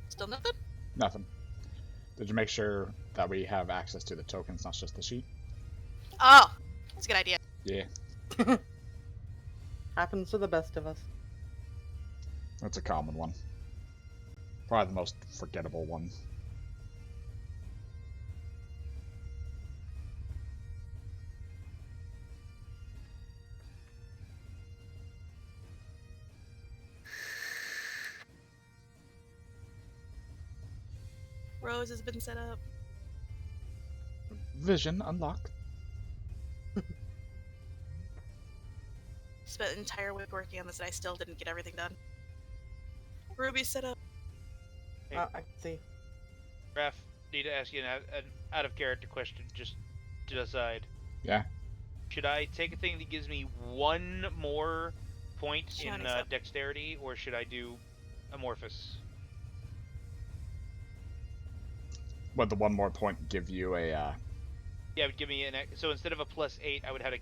Speaker 3: Still nothing?
Speaker 1: Nothing. Did you make sure that we have access to the tokens, not just the sheet?
Speaker 3: Oh, that's a good idea.
Speaker 1: Yeah,
Speaker 4: Happens to the best of us.
Speaker 1: that's a common one. Probably the most forgettable one.
Speaker 3: Rose has been set up.
Speaker 1: Vision unlocked.
Speaker 3: Spent an entire week working on this and I still didn't get everything done. Ruby set up.
Speaker 2: Hey.
Speaker 4: I can see.
Speaker 2: Raph, need to ask you an out of character question just to decide.
Speaker 1: Yeah.
Speaker 2: Should I take a thing that gives me one more point
Speaker 3: Sure,
Speaker 2: in
Speaker 3: makes sense.
Speaker 2: dexterity, or should I do Amorphous?
Speaker 1: Would the one more point give you a,
Speaker 2: Yeah, it would give me so instead of a +8, I would have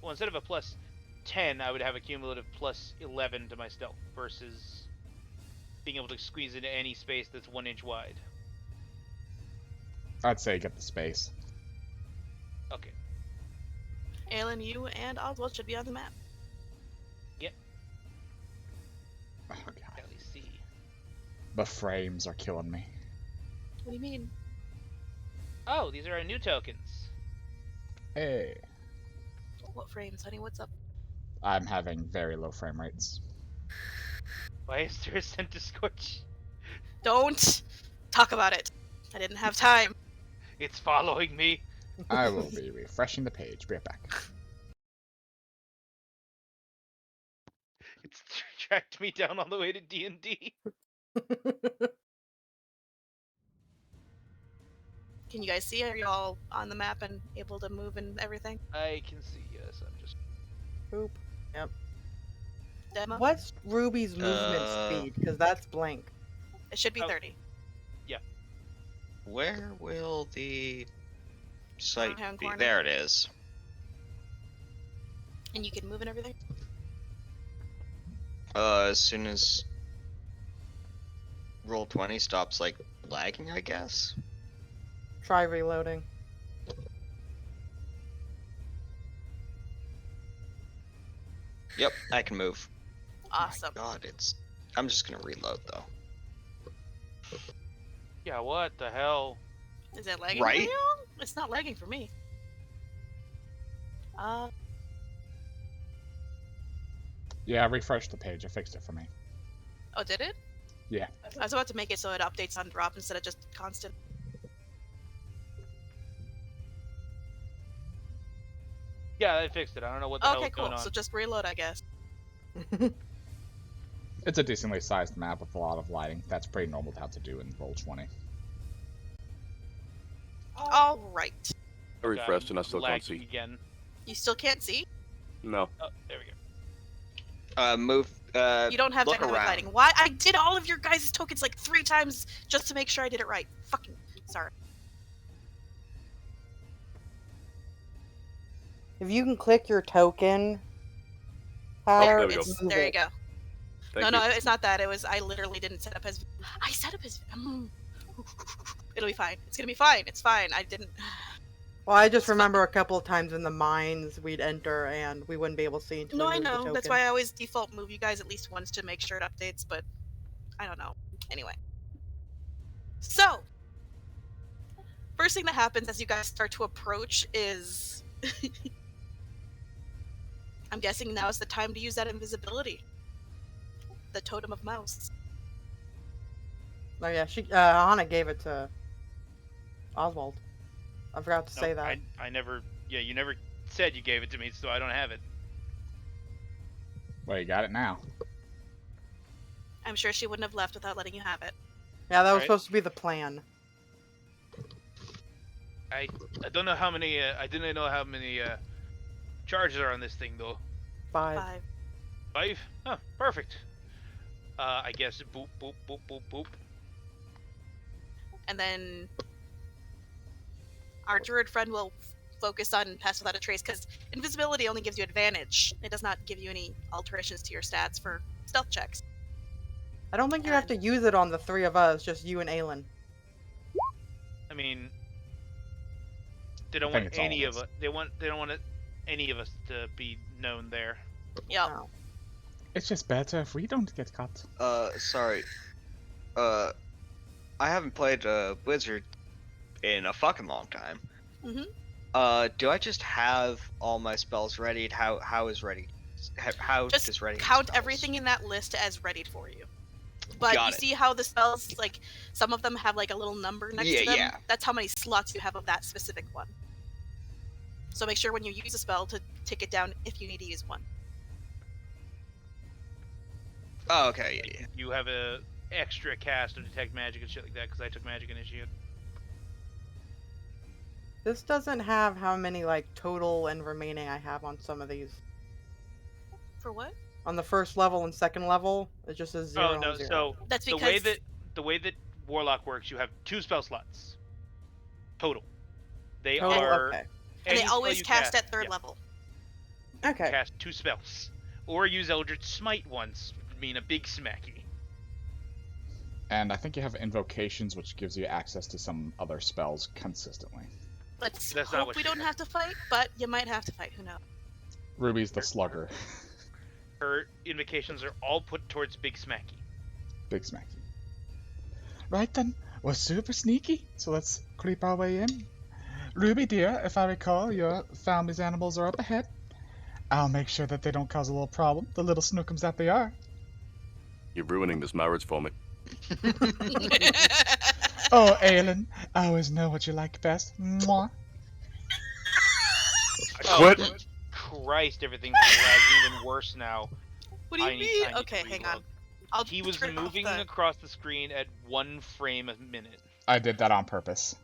Speaker 2: well, instead of a +10, I would have a cumulative +11 to my stealth versus being able to squeeze into any space that's 1 inch wide.
Speaker 1: I'd say get the space.
Speaker 2: Okay.
Speaker 3: Aelin, you and Oswald should be on the map.
Speaker 1: Oh god.
Speaker 2: At least see.
Speaker 1: The frames are killing me.
Speaker 3: What do you mean?
Speaker 2: Oh, these are our new tokens.
Speaker 1: Hey.
Speaker 3: What frames, honey? What's up?
Speaker 1: I'm having very low frame rates.
Speaker 2: Why is there a Scent Scorch?
Speaker 3: Don't talk about it. I didn't have time.
Speaker 2: It's following me.
Speaker 1: I will be refreshing the page. Be right back.
Speaker 2: It's tracked me down all the way to D&D.
Speaker 3: Can you guys see? Are you all on the map and able to move and everything?
Speaker 2: I can see, yes. I'm just...
Speaker 4: Oop. Yep.
Speaker 3: Demo?
Speaker 4: What's Ruby's movement speed? Because that's blank.
Speaker 3: It should be
Speaker 2: Oh.
Speaker 3: 30.
Speaker 6: Where will the site
Speaker 3: Right-hand
Speaker 6: be?
Speaker 3: corner.
Speaker 6: There it is.
Speaker 3: And you can move and everything?
Speaker 6: As soon as roll 20 stops like lagging, I guess.
Speaker 4: Try reloading.
Speaker 6: Yep, I can move.
Speaker 3: Awesome.
Speaker 6: God, it's. I'm just gonna reload though.
Speaker 2: Yeah, what the hell?
Speaker 3: Is it lagging
Speaker 6: Right?
Speaker 3: for you? It's not lagging for me.
Speaker 1: Yeah, refresh the page. I fixed it for me.
Speaker 3: Oh, did it?
Speaker 1: Yeah.
Speaker 3: I was about to make it so it updates on drop instead of just constant.
Speaker 2: Yeah, I fixed it. I don't know what the hell
Speaker 3: Okay,
Speaker 2: is going
Speaker 3: cool.
Speaker 2: on.
Speaker 3: So just reload, I guess.
Speaker 1: It's a decently sized map with a lot of lighting. That's pretty normal to have to do in Roll20.
Speaker 3: All right.
Speaker 5: I refreshed and I still can't
Speaker 2: Lagging
Speaker 5: see.
Speaker 2: again.
Speaker 3: You still can't see?
Speaker 5: No.
Speaker 2: Oh, there we go.
Speaker 6: Move.
Speaker 3: You don't have
Speaker 6: look
Speaker 3: dynamic
Speaker 6: around.
Speaker 3: lighting. Why? I did all of your guys' tokens like 3 times just to make sure I did it right. Fucking sorry.
Speaker 4: If you can click your token
Speaker 5: there
Speaker 4: power,
Speaker 5: we go.
Speaker 4: move
Speaker 3: There you
Speaker 4: it.
Speaker 3: go.
Speaker 5: Thank
Speaker 3: No,
Speaker 5: you.
Speaker 3: it's not that. It was I literally didn't set up as. I set up as. It'll be fine. It's gonna be fine. It's fine. I didn't.
Speaker 4: Well, I just remember a couple of times in the mines we'd enter and we wouldn't be able to see until
Speaker 3: No,
Speaker 4: we
Speaker 3: I
Speaker 4: moved the
Speaker 3: know.
Speaker 4: token.
Speaker 3: That's why I always default move you guys at least once to make sure it updates. But I don't know. Anyway. So first thing that happens as you guys start to approach is. I'm guessing now is the time to use that invisibility. The totem of mouse.
Speaker 4: Oh yeah, Aahana gave it to Oswald. I forgot to
Speaker 2: No,
Speaker 4: say that.
Speaker 2: I never... Yeah, you never said you gave it to me, so I don't have it.
Speaker 1: Well, you got it now.
Speaker 3: I'm sure she wouldn't have left without letting you have it.
Speaker 4: Yeah, that was
Speaker 2: Right.
Speaker 4: supposed to be the plan.
Speaker 2: I don't know how many... I didn't know how many charges are on this thing, though.
Speaker 4: 5.
Speaker 3: 5.
Speaker 2: 5? Huh, perfect. I guess boop, boop, boop, boop, boop.
Speaker 3: And then Our druid friend will focus on Pass Without a Trace, because invisibility only gives you advantage. It does not give you any alterations to your stats for stealth checks.
Speaker 4: I don't think you have to use it on the three of us, just you and Aelin.
Speaker 2: I mean, they don't
Speaker 1: I think
Speaker 2: want
Speaker 1: it's all
Speaker 2: any
Speaker 1: of
Speaker 2: of
Speaker 1: us.
Speaker 2: us. They don't want any of us to be known there.
Speaker 3: Yep.
Speaker 4: No.
Speaker 1: It's just better if we don't get caught.
Speaker 6: Sorry. I haven't played Wizard in a fucking long time.
Speaker 3: Mhm.
Speaker 6: Do I just have all my spells readied? How is ready? How
Speaker 3: Just
Speaker 6: does ready?
Speaker 3: count
Speaker 6: spells?
Speaker 3: everything in that list as readied for you. But
Speaker 6: Got
Speaker 3: you
Speaker 6: it.
Speaker 3: see how the spells, like, some of them have like a little number next to them?
Speaker 6: Yeah.
Speaker 3: That's how many slots you have of that specific one. So make sure when you use a spell to tick it down if you need to use one.
Speaker 6: Oh, okay. Yeah.
Speaker 2: You have a extra cast of detect magic and shit like that because I took magic initiate.
Speaker 4: This doesn't have how many, like, total and remaining I have on some of these.
Speaker 3: For what?
Speaker 4: On the first level and second level, it just says 0
Speaker 2: Oh no!
Speaker 4: and 0.
Speaker 2: So
Speaker 3: That's
Speaker 2: the
Speaker 3: because
Speaker 2: way that Warlock works, you have 2 spell slots total. They
Speaker 4: Total,
Speaker 2: are
Speaker 4: okay.
Speaker 3: and they
Speaker 2: any spell
Speaker 3: always
Speaker 2: you
Speaker 3: cast at third
Speaker 2: yeah,
Speaker 3: level.
Speaker 4: Okay.
Speaker 2: Cast 2 spells, or use Eldritch Smite once, would mean a big smacky.
Speaker 1: And I think you have invocations, which gives you access to some other spells consistently.
Speaker 3: Let's
Speaker 2: That's not
Speaker 3: hope
Speaker 2: what
Speaker 3: we
Speaker 2: she
Speaker 3: don't
Speaker 2: had.
Speaker 3: have to fight, but you might have to fight. Who knows?
Speaker 1: Ruby's the slugger.
Speaker 2: Her invocations are all put towards big smacky.
Speaker 1: Big smacky. Right then, we're super sneaky, so let's creep our way in. Ruby dear, if I recall, your family's animals are up ahead. I'll make sure that they don't cause a little problem, the little snookums that they are.
Speaker 5: You're ruining this marriage for me.
Speaker 1: Oh, Aelin, I always know what you like best. Mwah.
Speaker 5: Quit.
Speaker 2: Christ, everything's lagging even worse now.
Speaker 3: What do you
Speaker 2: I need
Speaker 3: mean?
Speaker 2: to
Speaker 3: Okay, hang on.
Speaker 2: reload.
Speaker 3: I'll
Speaker 2: He was
Speaker 3: turn off
Speaker 2: moving
Speaker 3: the-
Speaker 2: across the screen at 1 frame a minute.
Speaker 1: I did that on purpose.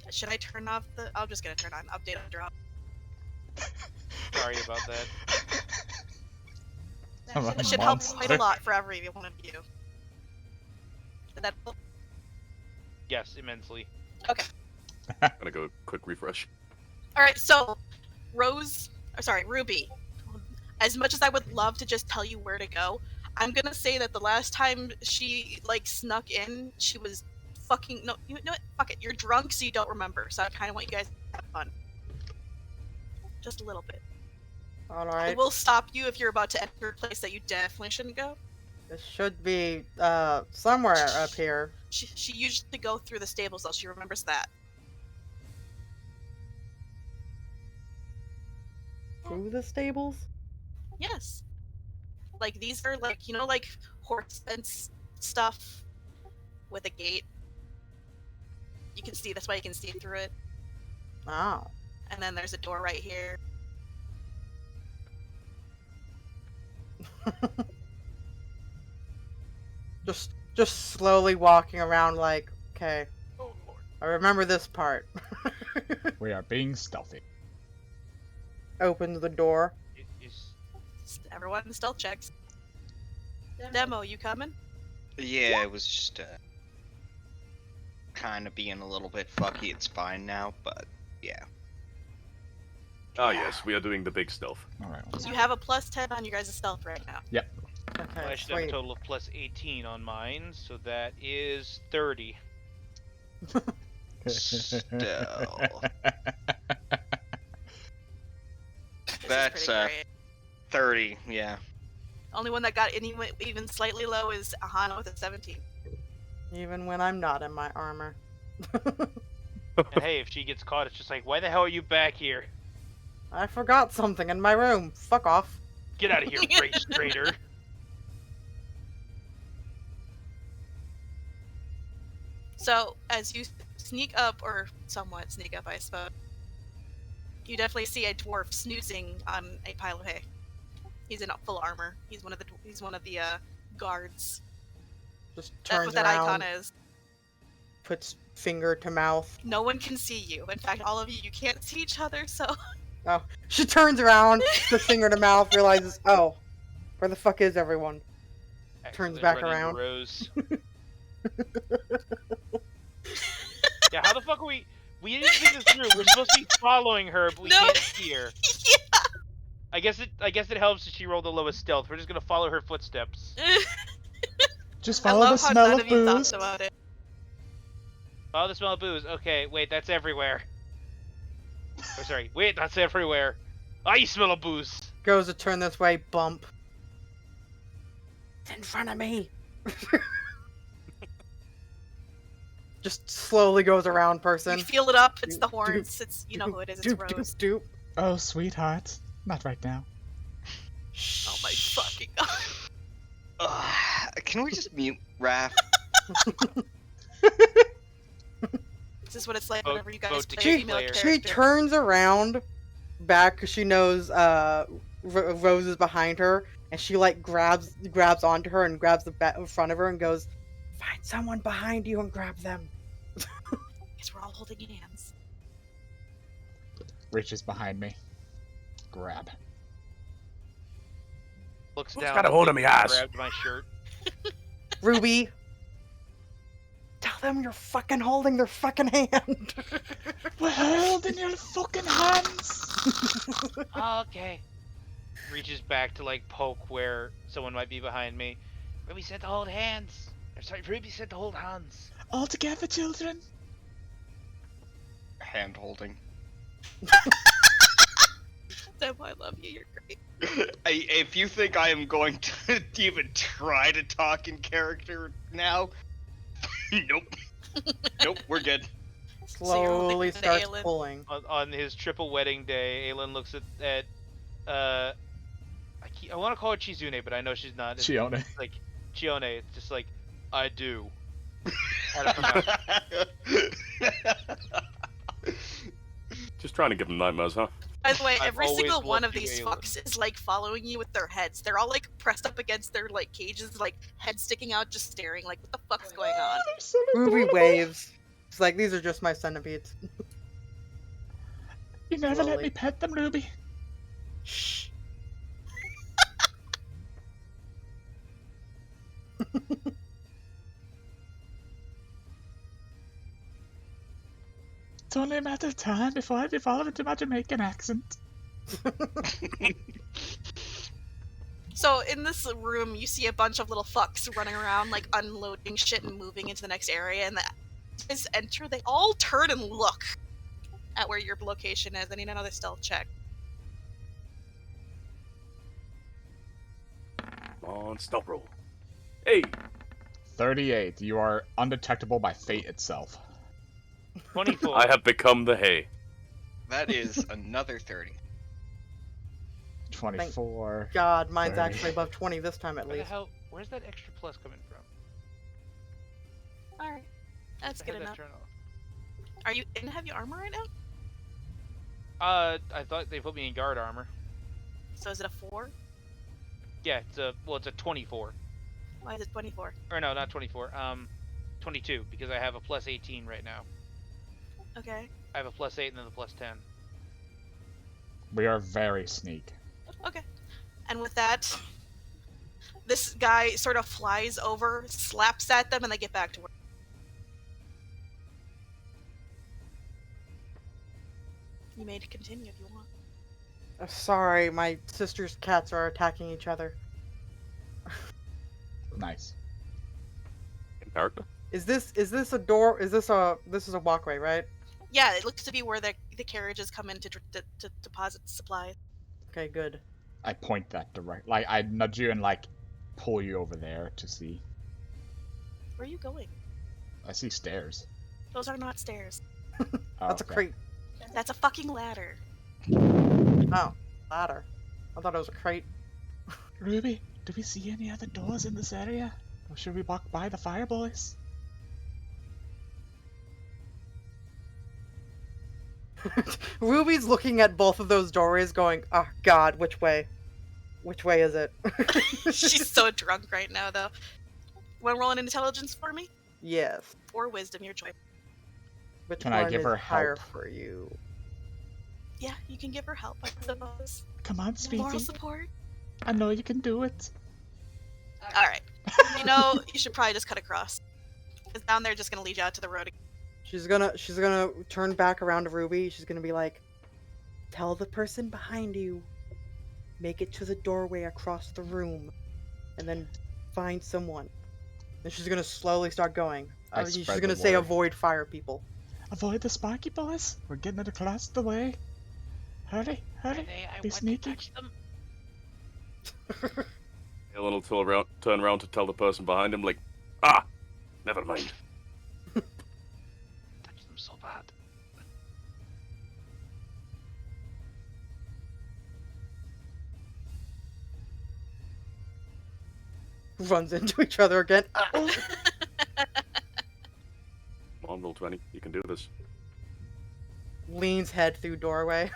Speaker 3: Should I turn off the? I'm just gonna turn on update on drop.
Speaker 2: Sorry about that.
Speaker 1: I'm a
Speaker 3: That should help
Speaker 1: monster.
Speaker 3: quite a lot for every one of you. Did that help?
Speaker 2: Yes, immensely.
Speaker 5: Gonna go quick refresh.
Speaker 3: All right, so Ruby. As much as I would love to just tell you where to go, I'm gonna say that the last time she like snuck in, she was fucking no. You know what? Fuck it. You're drunk, so you don't remember. So I kind of want you guys to have fun, just a little bit. I
Speaker 4: Alright.
Speaker 3: will stop you if you're about to enter a place that you definitely shouldn't go.
Speaker 4: This should be, somewhere up here.
Speaker 3: She usually go through the stables though. She remembers that.
Speaker 4: Through the stables?
Speaker 3: Yes. Like these are like like horse fence stuff with a gate. You can see that's why you can see through it.
Speaker 4: Oh.
Speaker 3: And then there's a door right here.
Speaker 4: Just slowly walking around like, okay,
Speaker 2: Oh lord.
Speaker 4: I remember this part.
Speaker 1: We are being stealthy.
Speaker 4: Opens the door.
Speaker 2: It is.
Speaker 3: Everyone stealth checks. Demo, you coming?
Speaker 6: Yeah, it was just kind of being a little bit fucky. It's fine now, but yeah.
Speaker 5: Ah, yes, we are doing the big stuff.
Speaker 1: Alright,
Speaker 3: You have a +10 on your guys' stealth right now.
Speaker 4: Okay,
Speaker 2: I should have a
Speaker 4: sweet.
Speaker 2: total of plus 18 on mine, so that is 30.
Speaker 6: Still.
Speaker 3: This is
Speaker 6: That's,
Speaker 3: pretty great.
Speaker 6: 30, yeah.
Speaker 3: Only one that got even slightly low is Aahana with a 17.
Speaker 4: Even when I'm not in my armor.
Speaker 2: And hey, if she gets caught, it's just like, why the hell are you back here?
Speaker 4: I forgot something in my room. Fuck off.
Speaker 2: Get out of here, race traitor.
Speaker 3: So, as you sneak up, or somewhat sneak up, I suppose, you definitely see a dwarf snoozing on a pile of hay. He's in full armor. He's one of the guards.
Speaker 4: Just
Speaker 3: That's
Speaker 4: turns
Speaker 3: what that
Speaker 4: around,
Speaker 3: icon is.
Speaker 4: puts finger to mouth.
Speaker 3: No one can see you. In fact, all of you can't see each other. So,
Speaker 4: Oh, she turns around, puts finger to mouth, realizes, oh, where the fuck is everyone? Turns back
Speaker 2: Running
Speaker 4: around.
Speaker 2: Rose. Yeah, how the fuck are we? We didn't think this through. We're supposed to be following her, but we
Speaker 3: No.
Speaker 2: can't see her.
Speaker 3: Yeah.
Speaker 2: I guess it helps that she rolled the lowest stealth. We're just gonna follow her footsteps.
Speaker 1: Just
Speaker 3: I
Speaker 1: follow the
Speaker 3: love how
Speaker 1: smell
Speaker 3: none
Speaker 1: of
Speaker 3: of you
Speaker 1: booze.
Speaker 3: thought about it.
Speaker 2: Follow the smell of booze. Okay, wait, that's everywhere. Oh, sorry. Wait, that's everywhere. I smell of booze.
Speaker 4: Goes to turn this way, bump. It's in front of me. Just slowly goes around person.
Speaker 3: You feel it up. It's the
Speaker 4: Doop,
Speaker 3: horns. It's you know who it is. It's
Speaker 4: Doop,
Speaker 3: Rose.
Speaker 4: doop, doop.
Speaker 1: Oh, sweetheart. Not right now.
Speaker 3: Oh my fucking god.
Speaker 6: Can we just mute Raph?
Speaker 3: This is what it's like
Speaker 2: Vote-
Speaker 3: whenever you guys
Speaker 2: vote to
Speaker 3: play a
Speaker 2: keep
Speaker 3: female
Speaker 2: player.
Speaker 3: character.
Speaker 4: She turns around back because she knows Rose is behind her, and she like grabs onto her and grabs the in front of her and goes, "Find someone behind you and grab them."
Speaker 3: Because we're all holding hands.
Speaker 1: Reaches behind me. Grab.
Speaker 2: Looks
Speaker 5: Who's
Speaker 2: down.
Speaker 5: got a hold of me ass?
Speaker 2: Grabbed my shirt.
Speaker 4: Ruby, tell them you're fucking holding their fucking hand.
Speaker 1: We're holding your fucking hands.
Speaker 2: Okay. Reaches back to like poke where someone might be behind me. Ruby said to hold hands. I'm sorry, Ruby said to hold hands.
Speaker 1: All together, children.
Speaker 6: Hand holding.
Speaker 3: Sam, I love you. You're great.
Speaker 6: If you think I am going to even try to talk in character now, nope. Nope, we're good.
Speaker 4: Slowly
Speaker 3: at
Speaker 4: starts
Speaker 3: Aelin.
Speaker 4: pulling.
Speaker 2: On his triple wedding day, Aelin looks at I want to call her Chizune, but I know she's not. It's
Speaker 1: Chione.
Speaker 2: like Chione. It's just like I do. Out of her mouth.
Speaker 5: Just trying to give them nightmares, huh?
Speaker 3: By the way,
Speaker 2: I've
Speaker 3: every
Speaker 2: always
Speaker 3: single one of
Speaker 2: loved you,
Speaker 3: these
Speaker 2: Aelin.
Speaker 3: fucks is like following you with their heads. They're all like pressed up against their like cages, like heads sticking out, just staring. Like, what the fuck's going on?
Speaker 4: Ruby waves. It's like, these are just my centipedes.
Speaker 1: You never let
Speaker 4: Slowly.
Speaker 1: me pet them, Ruby.
Speaker 4: Shh.
Speaker 1: It's only a matter of time before I devolve into my Jamaican accent.
Speaker 3: So in this room, you see a bunch of little fucks running around, like unloading shit and moving into the next area. And as enter, they all turn and look at where your location is. I need another stealth check.
Speaker 5: Come on, stop roll. Hey,
Speaker 1: 38. You are undetectable by fate itself.
Speaker 2: 24.
Speaker 5: I have become the hay.
Speaker 6: That is another 30.
Speaker 1: 24.
Speaker 4: God, mine's
Speaker 1: 30.
Speaker 4: actually above 20 this time at
Speaker 2: Where the
Speaker 4: least.
Speaker 2: hell? Where's that extra plus coming from?
Speaker 3: All right, that's
Speaker 2: I
Speaker 3: good
Speaker 2: had that
Speaker 3: enough.
Speaker 2: turned off.
Speaker 3: Are you in heavy armor right now?
Speaker 2: I thought they put me in guard armor.
Speaker 3: So is it a 4?
Speaker 2: Yeah, it's a 24.
Speaker 3: Why is it 24?
Speaker 2: Or no, not 24. 22 because I have a plus 18 right now.
Speaker 3: Okay.
Speaker 2: I have a plus 8 and then the plus 10.
Speaker 1: We are very sneak.
Speaker 3: Okay. And with that, this guy sort of flies over, slaps at them, and they get back to work. You may continue if you want.
Speaker 4: Sorry, my sister's cats are attacking each other.
Speaker 1: Nice.
Speaker 5: In character?
Speaker 4: Is this a door? This is a walkway, right?
Speaker 3: Yeah, it looks to be where the carriages come in to deposit supplies.
Speaker 4: Okay, good.
Speaker 1: I point that direct. Like, I nudge you and, like, pull you over there to see.
Speaker 3: Where are you going?
Speaker 1: I see stairs.
Speaker 3: Those are not stairs.
Speaker 1: Oh,
Speaker 4: That's a
Speaker 1: okay.
Speaker 4: crate.
Speaker 3: That's a fucking ladder.
Speaker 4: Oh, ladder. I thought it was a crate.
Speaker 1: Ruby, do we see any other doors in this area? Or should we walk by the fire boys?
Speaker 4: Ruby's looking at both of those doorways going, oh god, which way? Which way is it?
Speaker 3: She's so drunk right now, though. Want to roll an intelligence for me?
Speaker 4: Yes.
Speaker 3: Or wisdom, your choice.
Speaker 4: Which
Speaker 1: Can I
Speaker 4: one
Speaker 1: give
Speaker 4: is
Speaker 1: her
Speaker 4: higher
Speaker 1: help?
Speaker 4: for you?
Speaker 3: Yeah, you can give her help, I suppose.
Speaker 1: Come on,
Speaker 3: Moral
Speaker 1: sweetie.
Speaker 3: support?
Speaker 1: I know you can do it.
Speaker 3: Alright. You know, you should probably just cut across. Because down there just going to lead you out to the road.
Speaker 4: She's gonna turn back around to Ruby. She's gonna be like, "Tell the person behind you, make it to the doorway across the room, and then find someone." And she's gonna slowly start going. She's
Speaker 1: spread
Speaker 4: gonna
Speaker 1: the
Speaker 4: say,
Speaker 1: word.
Speaker 4: "Avoid fire people."
Speaker 1: Avoid the sparky boys. We're getting it across the way. Hurry, hurry.
Speaker 2: I
Speaker 1: Be
Speaker 2: want
Speaker 1: sneaky.
Speaker 2: to touch them.
Speaker 5: Aelin will turn around to tell the person behind him, like, never mind.
Speaker 2: Touch them so bad.
Speaker 4: Runs into each other again.
Speaker 5: Come on, roll 20. You can do this.
Speaker 4: Leans head through doorway.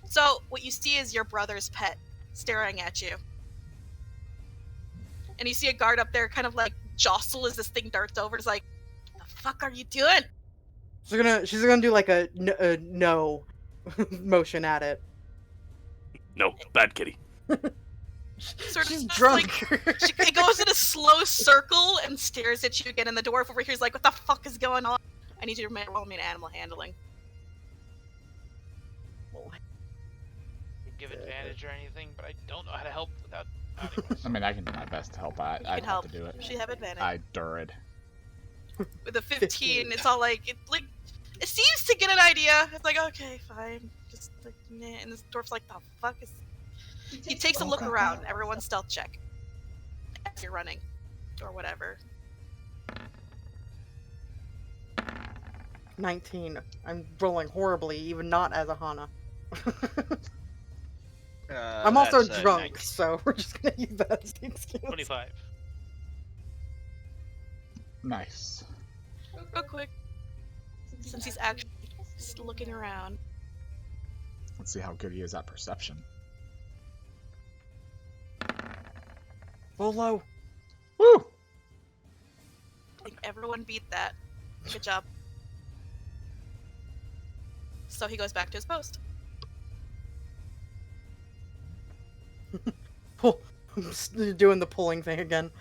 Speaker 3: So, what you see is your brother's pet staring at you. And you see a guard up there kind of like jostle as this thing darts over. It's like, the fuck are you doing?
Speaker 4: She's gonna do like a no motion at it.
Speaker 5: No, bad kitty.
Speaker 3: Sort of
Speaker 4: She's
Speaker 3: just,
Speaker 4: drunk.
Speaker 3: Like, it goes in a slow circle and stares at you again. And the dwarf over here is like, what the fuck is going on? I need you to roll me an animal handling.
Speaker 2: Give advantage or anything, but I don't know how to help without.
Speaker 1: I mean, I can do my best to help. I
Speaker 3: can
Speaker 1: have
Speaker 3: help.
Speaker 1: to do it.
Speaker 3: She have advantage.
Speaker 1: I durid.
Speaker 3: With a 15, it's all like, it seems to get an idea. It's like, okay, fine. Just like, nah. And this dwarf's like, the fuck is... He takes a look around. Everyone stealth check. As you're running. Or whatever.
Speaker 4: 19. I'm rolling horribly, even not as Aahana. I'm also
Speaker 6: That's,
Speaker 4: drunk, so we're just gonna use that as the excuse.
Speaker 2: 25.
Speaker 1: Nice.
Speaker 3: Real quick. Since he's actually just looking around.
Speaker 1: Let's see how good he is at perception.
Speaker 4: Roll low.
Speaker 1: Woo!
Speaker 3: I think everyone beat that. Good job. So he goes back to his post.
Speaker 4: Doing the pulling thing again.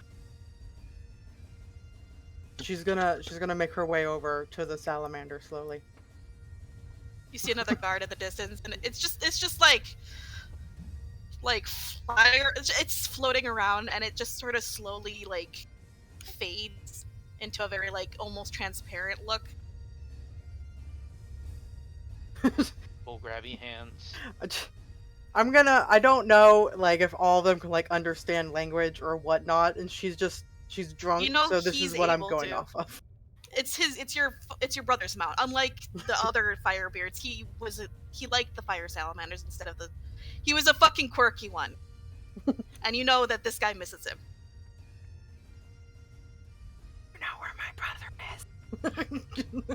Speaker 4: She's gonna make her way over to the salamander slowly.
Speaker 3: You see another guard at the distance, and it's just like fire. It's floating around, and it just sort of slowly like fades into a very like almost transparent look.
Speaker 2: Full grabby hands.
Speaker 4: I don't know like if all of them can like understand language or whatnot, and she's drunk,
Speaker 3: You know
Speaker 4: so this
Speaker 3: he's
Speaker 4: is what I'm
Speaker 3: able
Speaker 4: going
Speaker 3: to.
Speaker 4: off of.
Speaker 3: It's your brother's mount. Unlike the other firebeards, he liked the fire salamanders instead of he was a fucking quirky one. And you know that this guy misses him. You know where my brother is.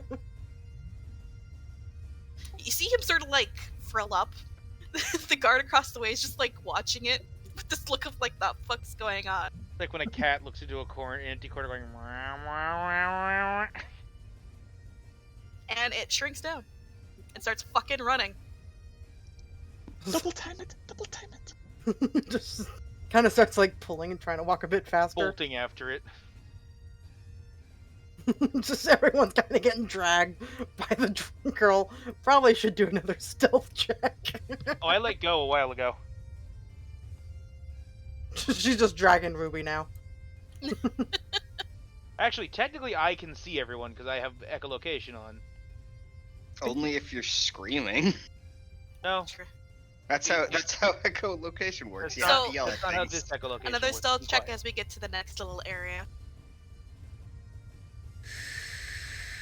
Speaker 3: You see him sort of like frill up. The guard across the way is just like watching it with this look of like, the fuck's going on?
Speaker 2: Like when a cat looks into an empty corner going. Wah, wah, wah, wah.
Speaker 3: And it shrinks down and starts fucking running.
Speaker 1: Double time it! Double time it!
Speaker 4: Just kind of starts like pulling and trying to walk a bit faster.
Speaker 2: Bolting after it.
Speaker 4: Just everyone's kind of getting dragged by the drunk girl. Probably should do another stealth check.
Speaker 2: Oh, I let go a while ago.
Speaker 4: She's just dragging Ruby now.
Speaker 2: Actually, technically, I can see everyone because I have echolocation on.
Speaker 6: Only if you're screaming.
Speaker 2: No,
Speaker 3: True.
Speaker 6: That's how echolocation works. You
Speaker 2: That's
Speaker 6: have to yell
Speaker 2: that's
Speaker 6: at
Speaker 2: not how
Speaker 6: things.
Speaker 2: this echolocation
Speaker 3: Another
Speaker 2: works.
Speaker 3: stealth
Speaker 2: Be
Speaker 3: check
Speaker 2: quiet.
Speaker 3: as we get to the next little area.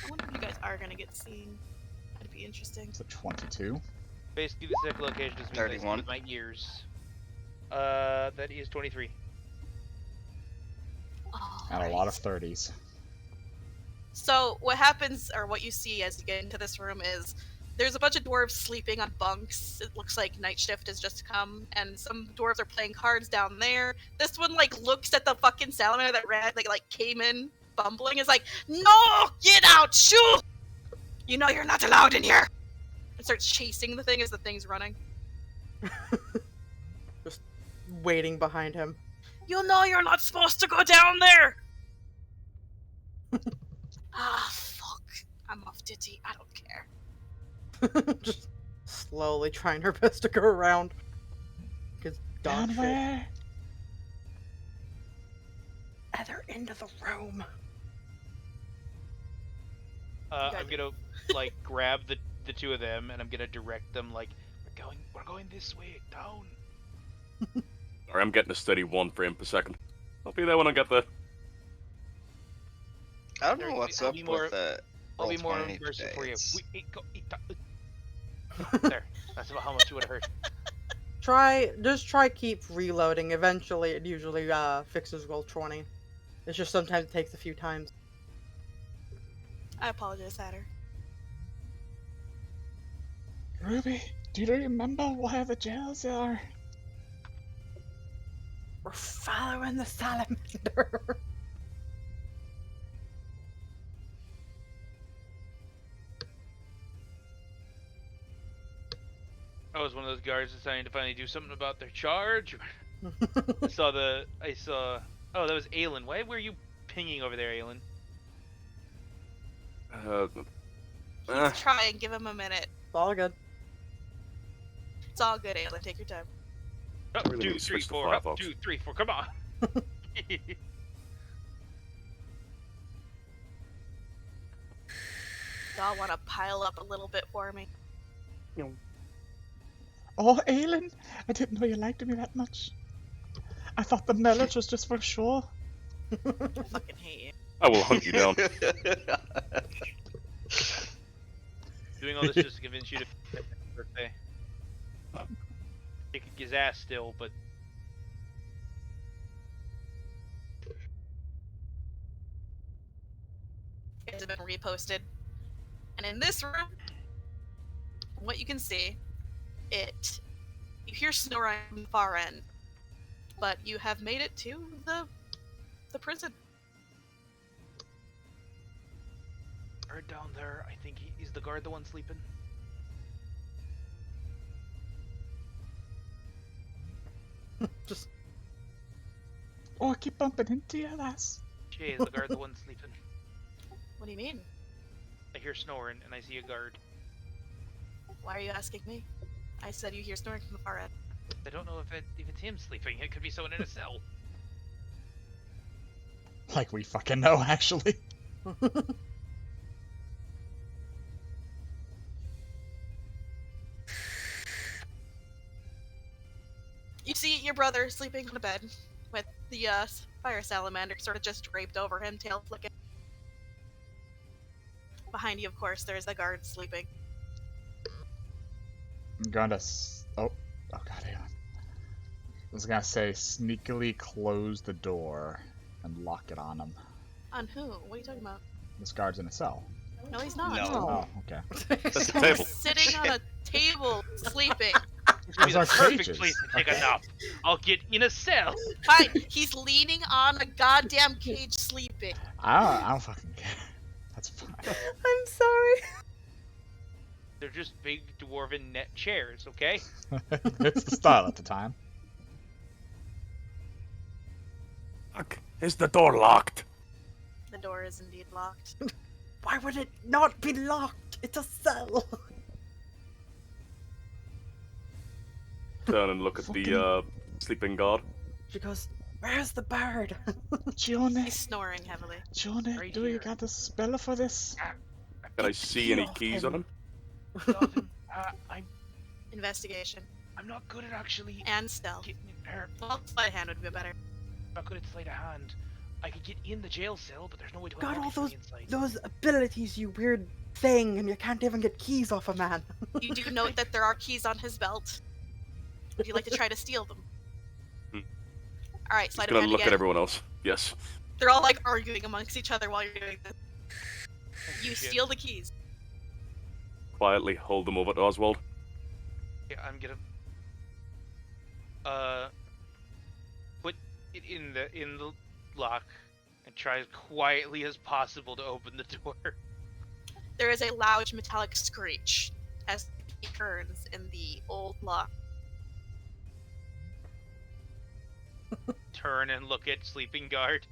Speaker 3: I wonder if you guys are gonna get seen. That'd be interesting.
Speaker 1: It's a 22.
Speaker 2: Basically, this echolocation is
Speaker 6: 31.
Speaker 2: with my ears. That is 23.
Speaker 1: And a lot of 30s.
Speaker 3: So what happens, or what you see as you get into this room is there's a bunch of dwarves sleeping on bunks. It looks like night shift has just come, and some dwarves are playing cards down there. This one like looks at the fucking salamander that ran, like came in bumbling. Is like, no, get out, shoot! You know you're not allowed in here. And starts chasing the thing as the thing's running.
Speaker 4: Just waiting behind him.
Speaker 3: You know you're not supposed to go down there. Ah, fuck. I'm off titty. I don't care.
Speaker 4: Just slowly trying her best to go around. Because dog shit.
Speaker 1: where?
Speaker 4: Other end of the room.
Speaker 2: I'm gonna like grab the two of them and I'm gonna direct them like we're going this way down.
Speaker 5: Sorry, I'm getting a steady 1 frame per second. I'll be there when I get there.
Speaker 6: I don't know what's
Speaker 2: I'll
Speaker 6: up
Speaker 2: be more-
Speaker 6: with the
Speaker 2: I'll be more
Speaker 6: Roll20
Speaker 2: immersive
Speaker 6: today.
Speaker 2: for you.
Speaker 6: It's-
Speaker 2: There. That's about how much you would have hurt.
Speaker 4: Just try keep reloading. Eventually it usually fixes Roll20. It's just sometimes it takes a few times.
Speaker 3: I apologize, Hatter.
Speaker 1: Ruby, do you remember where the jails are?
Speaker 4: We're following the salamander.
Speaker 2: I was one of those guards deciding to finally do something about their charge. I saw. Oh, that was Aelin. Why were you pinging over there, Aelin?
Speaker 3: Try and give him a minute.
Speaker 4: It's all good.
Speaker 3: It's all good, Aelin. Take your time.
Speaker 2: Up,
Speaker 5: Really need
Speaker 2: 2,
Speaker 5: to
Speaker 2: 3,
Speaker 5: switch to
Speaker 2: 4. Up,
Speaker 5: Firefox.
Speaker 2: 2, 3, 4. Come on.
Speaker 3: Y'all want to pile up a little bit for me?
Speaker 1: Oh, Aelin, I didn't know you liked me that much. I thought the millage was just for sure.
Speaker 3: I fucking hate you.
Speaker 5: I will hunt you down.
Speaker 2: Doing all this just to convince you to happy birthday. Kicking his ass still, but
Speaker 3: It has been reposted. And in this room, from what you can see, you hear snoring from the far end, but you have made it to the prison.
Speaker 2: guard down there. I think is the guard the one sleeping.
Speaker 4: Just
Speaker 1: Oh, I keep bumping into you, lass.
Speaker 2: Jay, is the guard the one sleeping?
Speaker 3: What do you mean?
Speaker 2: I hear snoring and I see a guard.
Speaker 3: Why are you asking me? I said you hear snoring from the far end.
Speaker 2: I don't know if it's him sleeping. It could be someone in a cell.
Speaker 1: Like we fucking know, actually.
Speaker 3: You see your brother sleeping on a bed with the fire salamander sort of just draped over him, tail flicking. Behind you, of course, there's a guard sleeping.
Speaker 1: I'm gonna. Oh god, hang on. I was gonna say sneakily close the door and lock it on him.
Speaker 3: On who? What are you talking about?
Speaker 1: This guard's in a cell.
Speaker 3: No, he's not.
Speaker 6: No.
Speaker 1: Oh, okay.
Speaker 5: That's the table.
Speaker 3: Sitting on a table, sleeping.
Speaker 1: Those are
Speaker 2: Perfect
Speaker 1: cages.
Speaker 2: place to take
Speaker 1: Okay.
Speaker 2: a nap. I'll get in a cell.
Speaker 3: Fine, he's leaning on a goddamn cage, sleeping.
Speaker 1: I don't fucking care. That's fine.
Speaker 4: I'm sorry.
Speaker 2: They're just big dwarven net chairs, okay?
Speaker 1: It's the style at the time.
Speaker 5: Fuck. Is the door locked?
Speaker 3: The door is indeed locked.
Speaker 4: Why would it not be locked? It's a cell.
Speaker 5: Turn and look at the sleeping guard.
Speaker 4: She goes, "Where's the bird?"
Speaker 1: Gione,
Speaker 3: He's snoring heavily.
Speaker 1: Gione,
Speaker 2: Right
Speaker 1: do you
Speaker 2: here.
Speaker 1: got a spell for this?
Speaker 5: Can I see any
Speaker 4: Get
Speaker 5: keys
Speaker 4: him.
Speaker 5: on him?
Speaker 2: Nothing.
Speaker 3: Investigation.
Speaker 2: I'm not good at actually
Speaker 3: And stealth.
Speaker 2: getting in her.
Speaker 3: Well, sleight of hand would be better.
Speaker 2: I'm not good at sleight of hand. I could get in the jail cell, but there's no way to
Speaker 4: Got
Speaker 2: unlock
Speaker 4: all
Speaker 2: it from
Speaker 4: those
Speaker 2: the inside.
Speaker 4: those abilities, you weird thing, and you can't even get keys off a man.
Speaker 3: You do note that there are keys on his belt. Would you like to try to steal them?
Speaker 5: Hmm.
Speaker 3: Alright,
Speaker 5: Just
Speaker 3: sleight of
Speaker 5: gonna
Speaker 3: hand
Speaker 5: look
Speaker 3: again.
Speaker 5: at everyone else. Yes.
Speaker 3: They're all like arguing amongst each other while you're doing this. You
Speaker 2: Shit.
Speaker 3: steal the keys.
Speaker 5: Quietly hold them over to Oswald.
Speaker 2: Yeah, I'm gonna put it in the lock and try as quietly as possible to open the door.
Speaker 3: There is a loud metallic screech as the key turns in the old lock.
Speaker 2: Turn and look at sleeping guard.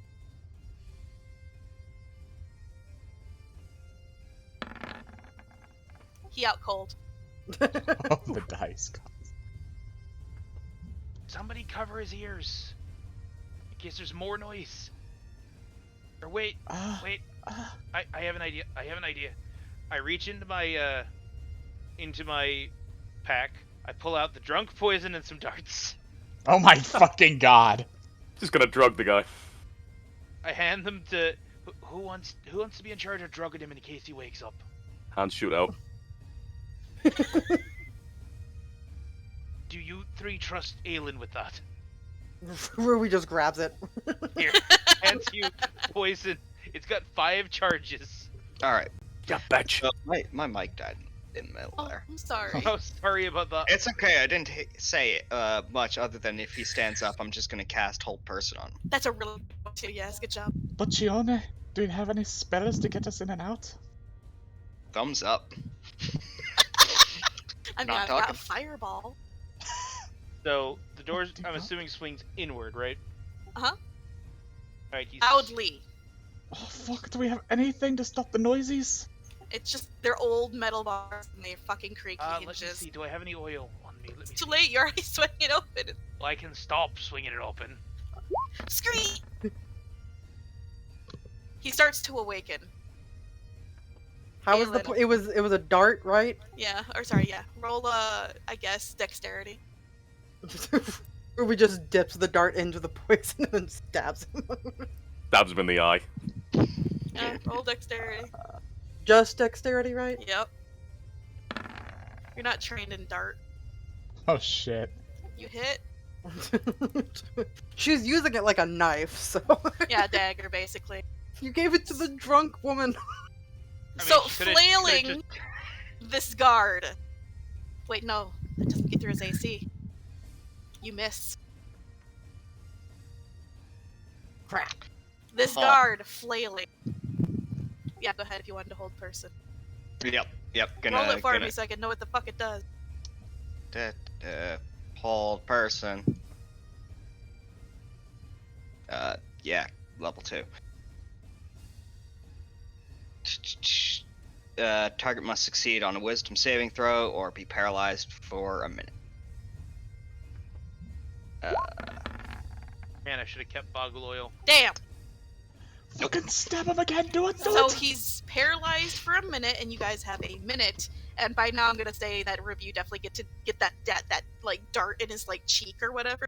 Speaker 3: He out cold.
Speaker 1: Oh, the dice.
Speaker 2: Somebody cover his ears. In case there's more noise. Or wait. I have an idea. I reach into my pack. I pull out the drunk poison and some darts.
Speaker 1: Oh my fucking god.
Speaker 5: Just gonna drug the guy.
Speaker 2: I hand them to who wants to be in charge of drugging him in case he wakes up.
Speaker 5: Hands shoot out.
Speaker 2: Do you three trust Aelin with that?
Speaker 4: Ruby just grabs it.
Speaker 2: Here, hands you poison. It's got 5 charges.
Speaker 6: All right.
Speaker 5: Yeah, bitch.
Speaker 6: My mic died in the middle
Speaker 3: Oh,
Speaker 6: there.
Speaker 3: I'm sorry.
Speaker 2: Oh, sorry about that.
Speaker 6: It's okay. I didn't say much other than if he stands up, I'm just gonna cast hold person on him.
Speaker 3: That's a really good one too. Yes, good job.
Speaker 1: But Chione, do you have any spells to get us in and out?
Speaker 6: Thumbs up.
Speaker 3: I mean,
Speaker 6: Not
Speaker 3: I've got
Speaker 6: talking.
Speaker 3: a fireball.
Speaker 2: So the doors, I'm assuming, swings inward, right?
Speaker 3: Uh-huh.
Speaker 2: Alright, he's
Speaker 3: Loudly.
Speaker 1: Oh fuck, do we have anything to stop the noises?
Speaker 3: It's just they're old metal bars and they're fucking creaky
Speaker 2: let's just
Speaker 3: hinges.
Speaker 2: see. Do I have any oil on me? Let me
Speaker 3: Too
Speaker 2: see.
Speaker 3: late. You're already swinging it open.
Speaker 2: Well, I can stop swinging it open.
Speaker 3: Scream! He starts to awaken.
Speaker 4: How was the?
Speaker 3: Aelin.
Speaker 4: It was a dart, right?
Speaker 3: Yeah, or sorry, yeah. Roll I guess dexterity.
Speaker 4: Ruby just dips the dart into the poison and then stabs him.
Speaker 5: Stabs him in the eye.
Speaker 3: Yeah, roll dexterity.
Speaker 4: Just dexterity, right?
Speaker 3: Yep. You're not trained in dart.
Speaker 1: Oh shit.
Speaker 3: You hit?
Speaker 4: She's using it like a knife, so
Speaker 3: Yeah, dagger basically.
Speaker 4: you gave it to the drunk woman.
Speaker 2: I mean,
Speaker 3: So
Speaker 2: she could've
Speaker 3: flailing this guard. Wait, no, that doesn't get through his AC. You miss.
Speaker 4: Crap.
Speaker 3: This
Speaker 6: Oh.
Speaker 3: guard flailing. Yeah, go ahead if you wanted to hold person.
Speaker 6: Yep. Gonna
Speaker 3: Roll it for me so I can know what the fuck it does.
Speaker 6: hold person. Yeah, level 2. Target must succeed on a wisdom saving throw or be paralyzed for a minute.
Speaker 2: Man, I should have kept boggle oil.
Speaker 3: Damn!
Speaker 1: Fucking stab him again, do it, do
Speaker 3: So
Speaker 1: it!
Speaker 3: he's paralyzed for a minute, and you guys have a minute. And by now, I'm gonna say that Ruby, you definitely get to get that like dart in his like cheek or whatever.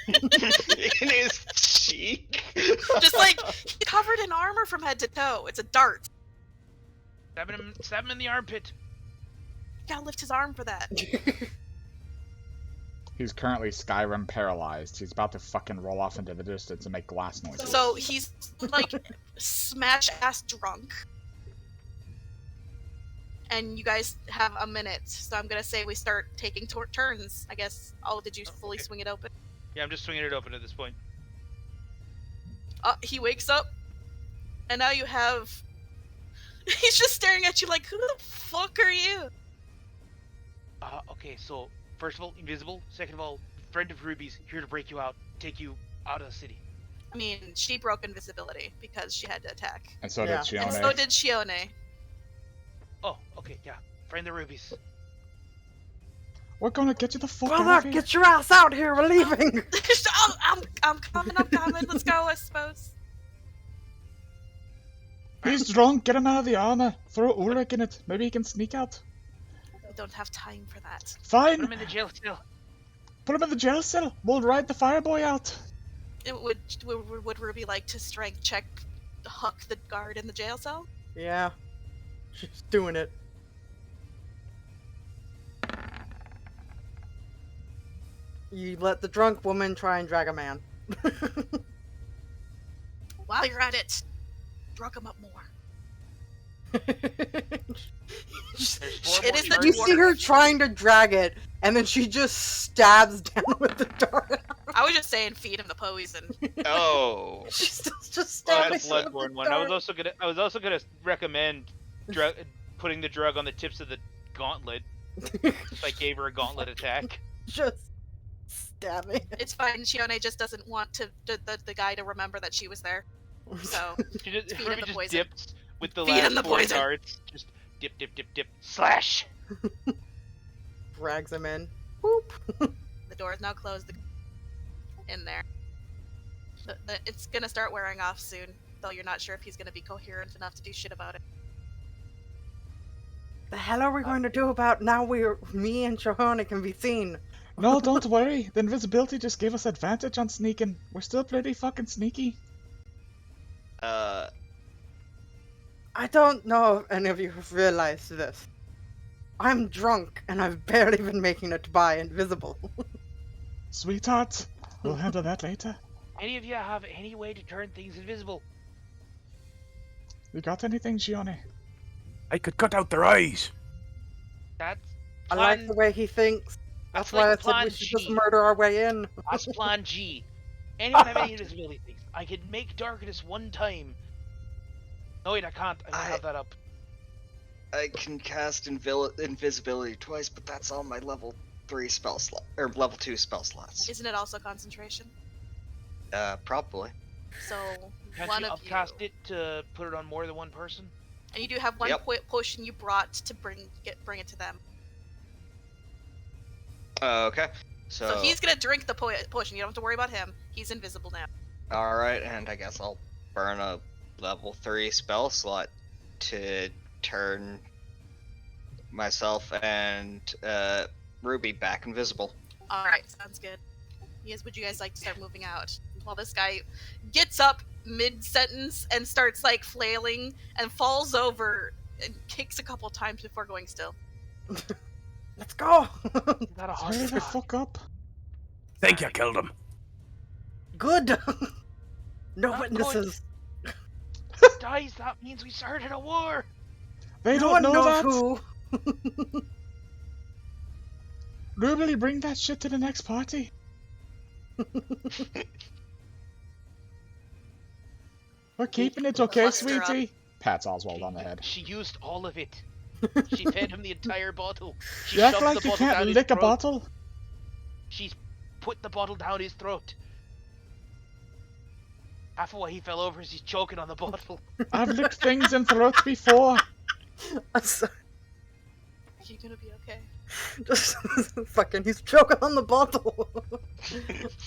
Speaker 6: In his cheek.
Speaker 3: Just like he's covered in armor from head to toe. It's a dart.
Speaker 2: Stab him in the armpit.
Speaker 3: You gotta lift his arm for that.
Speaker 1: He's currently Skyrim paralyzed. He's about to fucking roll off into the distance and make glass noises.
Speaker 3: So he's like smash ass drunk. And you guys have a minute, so I'm gonna say we start taking turns. I guess. Oh, did you fully
Speaker 2: Okay.
Speaker 3: swing it open?
Speaker 2: Yeah, I'm just swinging it open at this point.
Speaker 3: He wakes up, and now you have. He's just staring at you like, who the fuck are you?
Speaker 2: Okay, so first of all, invisible. Second of all, friend of Ruby's, here to break you out, take you out of the city.
Speaker 3: I mean, she broke invisibility because she had to attack.
Speaker 1: And so
Speaker 4: Yeah.
Speaker 1: did
Speaker 3: And
Speaker 1: Chione.
Speaker 3: so did Shione.
Speaker 2: Oh, okay, yeah. Friend of Ruby's.
Speaker 1: We're gonna get you the fuck out
Speaker 4: Brother,
Speaker 1: of here.
Speaker 4: get your ass out here. We're leaving.
Speaker 3: I'm coming. Let's go, I suppose.
Speaker 1: He's drunk, get him out of the armor. Throw Ulrich in it. Maybe he can sneak out.
Speaker 3: We don't have time for that.
Speaker 2: Put
Speaker 1: Fine,
Speaker 2: him in the jail cell.
Speaker 1: put him in the jail cell. We'll ride the fireboy out.
Speaker 3: Would Ruby like to strength check Huck the guard in the jail cell?
Speaker 4: Yeah. She's doing it. You let the drunk woman try and drag a man.
Speaker 3: While you're at it, drug him up more.
Speaker 2: There's 4
Speaker 3: It
Speaker 2: more
Speaker 3: is the
Speaker 2: charges.
Speaker 4: You see her trying to drag it, and then she just stabs down with the dart.
Speaker 3: I was just saying, feed him the poison.
Speaker 6: Oh.
Speaker 4: She's still just
Speaker 2: Well,
Speaker 4: stabbing
Speaker 2: that's
Speaker 4: him
Speaker 2: a
Speaker 4: with
Speaker 2: Bloodborne
Speaker 4: the
Speaker 2: one. I was
Speaker 4: dart.
Speaker 2: also gonna recommend putting the drug on the tips of the gauntlet. If I gave her a gauntlet attack.
Speaker 4: Just stabbing.
Speaker 3: It's fine. Shione just doesn't want the guy to remember that she was there. So
Speaker 2: She just,
Speaker 3: Feed him
Speaker 2: Ruby
Speaker 3: the
Speaker 2: just
Speaker 3: poison.
Speaker 2: dips with the
Speaker 3: Feed him
Speaker 2: last
Speaker 3: the
Speaker 2: 4
Speaker 3: poison.
Speaker 2: darts. Just dip, slash.
Speaker 4: Drags him in. Whoop.
Speaker 3: The door is now closed. In there. It's gonna start wearing off soon, though you're not sure if he's gonna be coherent enough to do shit about it.
Speaker 4: The hell are we going to do about now? Me and Aahana can be seen.
Speaker 1: No, don't worry. The invisibility just gave us advantage on sneaking. We're still pretty fucking sneaky.
Speaker 4: I don't know if any of you have realized this. I'm drunk, and I've barely been making it by invisible.
Speaker 1: Sweetheart, we'll handle that later.
Speaker 2: Any of you have any way to turn things invisible?
Speaker 1: You got anything, Gione?
Speaker 5: I could cut out their eyes.
Speaker 2: That's
Speaker 4: I like the way he thinks. That's why
Speaker 2: like
Speaker 4: I said
Speaker 2: plan
Speaker 4: we should just
Speaker 2: G.
Speaker 4: murder our way in.
Speaker 2: That's plan G. Anyone have any invisibility things? I can make darkness one time. No wait, I can't. I don't have that up.
Speaker 6: I can cast invisibility twice, but that's on my level 3 spell slot or level 2 spell slots.
Speaker 3: Isn't it also concentration?
Speaker 6: Probably.
Speaker 3: So
Speaker 2: Can't
Speaker 3: one
Speaker 2: you
Speaker 3: of
Speaker 2: upcast it to put it on more than one person?
Speaker 3: and you do have one
Speaker 6: Yep.
Speaker 3: potion you brought to bring it to them.
Speaker 6: Okay.
Speaker 3: So he's gonna drink the potion. You don't have to worry about him. He's invisible now.
Speaker 6: All right, and I guess I'll burn a level 3 spell slot to turn myself and Ruby back invisible.
Speaker 3: All right, sounds good. Yes, would you guys like to start moving out? While this guy gets up mid-sentence and starts like flailing and falls over and kicks a couple times before going still.
Speaker 4: Let's go.
Speaker 2: Is that a hard
Speaker 1: Hurry the
Speaker 2: shot?
Speaker 1: fuck up.
Speaker 5: Think you killed him.
Speaker 4: Good. No
Speaker 2: Not
Speaker 4: witnesses.
Speaker 2: Dies, that means we started a war!
Speaker 1: They
Speaker 4: No
Speaker 1: don't
Speaker 4: one
Speaker 1: know
Speaker 4: knows
Speaker 1: that.
Speaker 4: who.
Speaker 1: Ruby, bring that shit to the next party. We're keeping it, okay,
Speaker 3: Cluster up.
Speaker 1: sweetie? Pats Oswald on the head.
Speaker 2: She used all of it. She fed him the entire bottle. She
Speaker 1: You act
Speaker 2: shoved
Speaker 1: like
Speaker 2: the
Speaker 1: you
Speaker 2: bottle
Speaker 1: can't
Speaker 2: down his
Speaker 1: lick a
Speaker 2: throat.
Speaker 1: bottle.
Speaker 2: She's put the bottle down his throat. Half of why he fell over is he's choking on the bottle.
Speaker 1: I've licked things in throats before.
Speaker 3: Are you gonna be okay?
Speaker 4: Just fucking, he's choking on the bottle.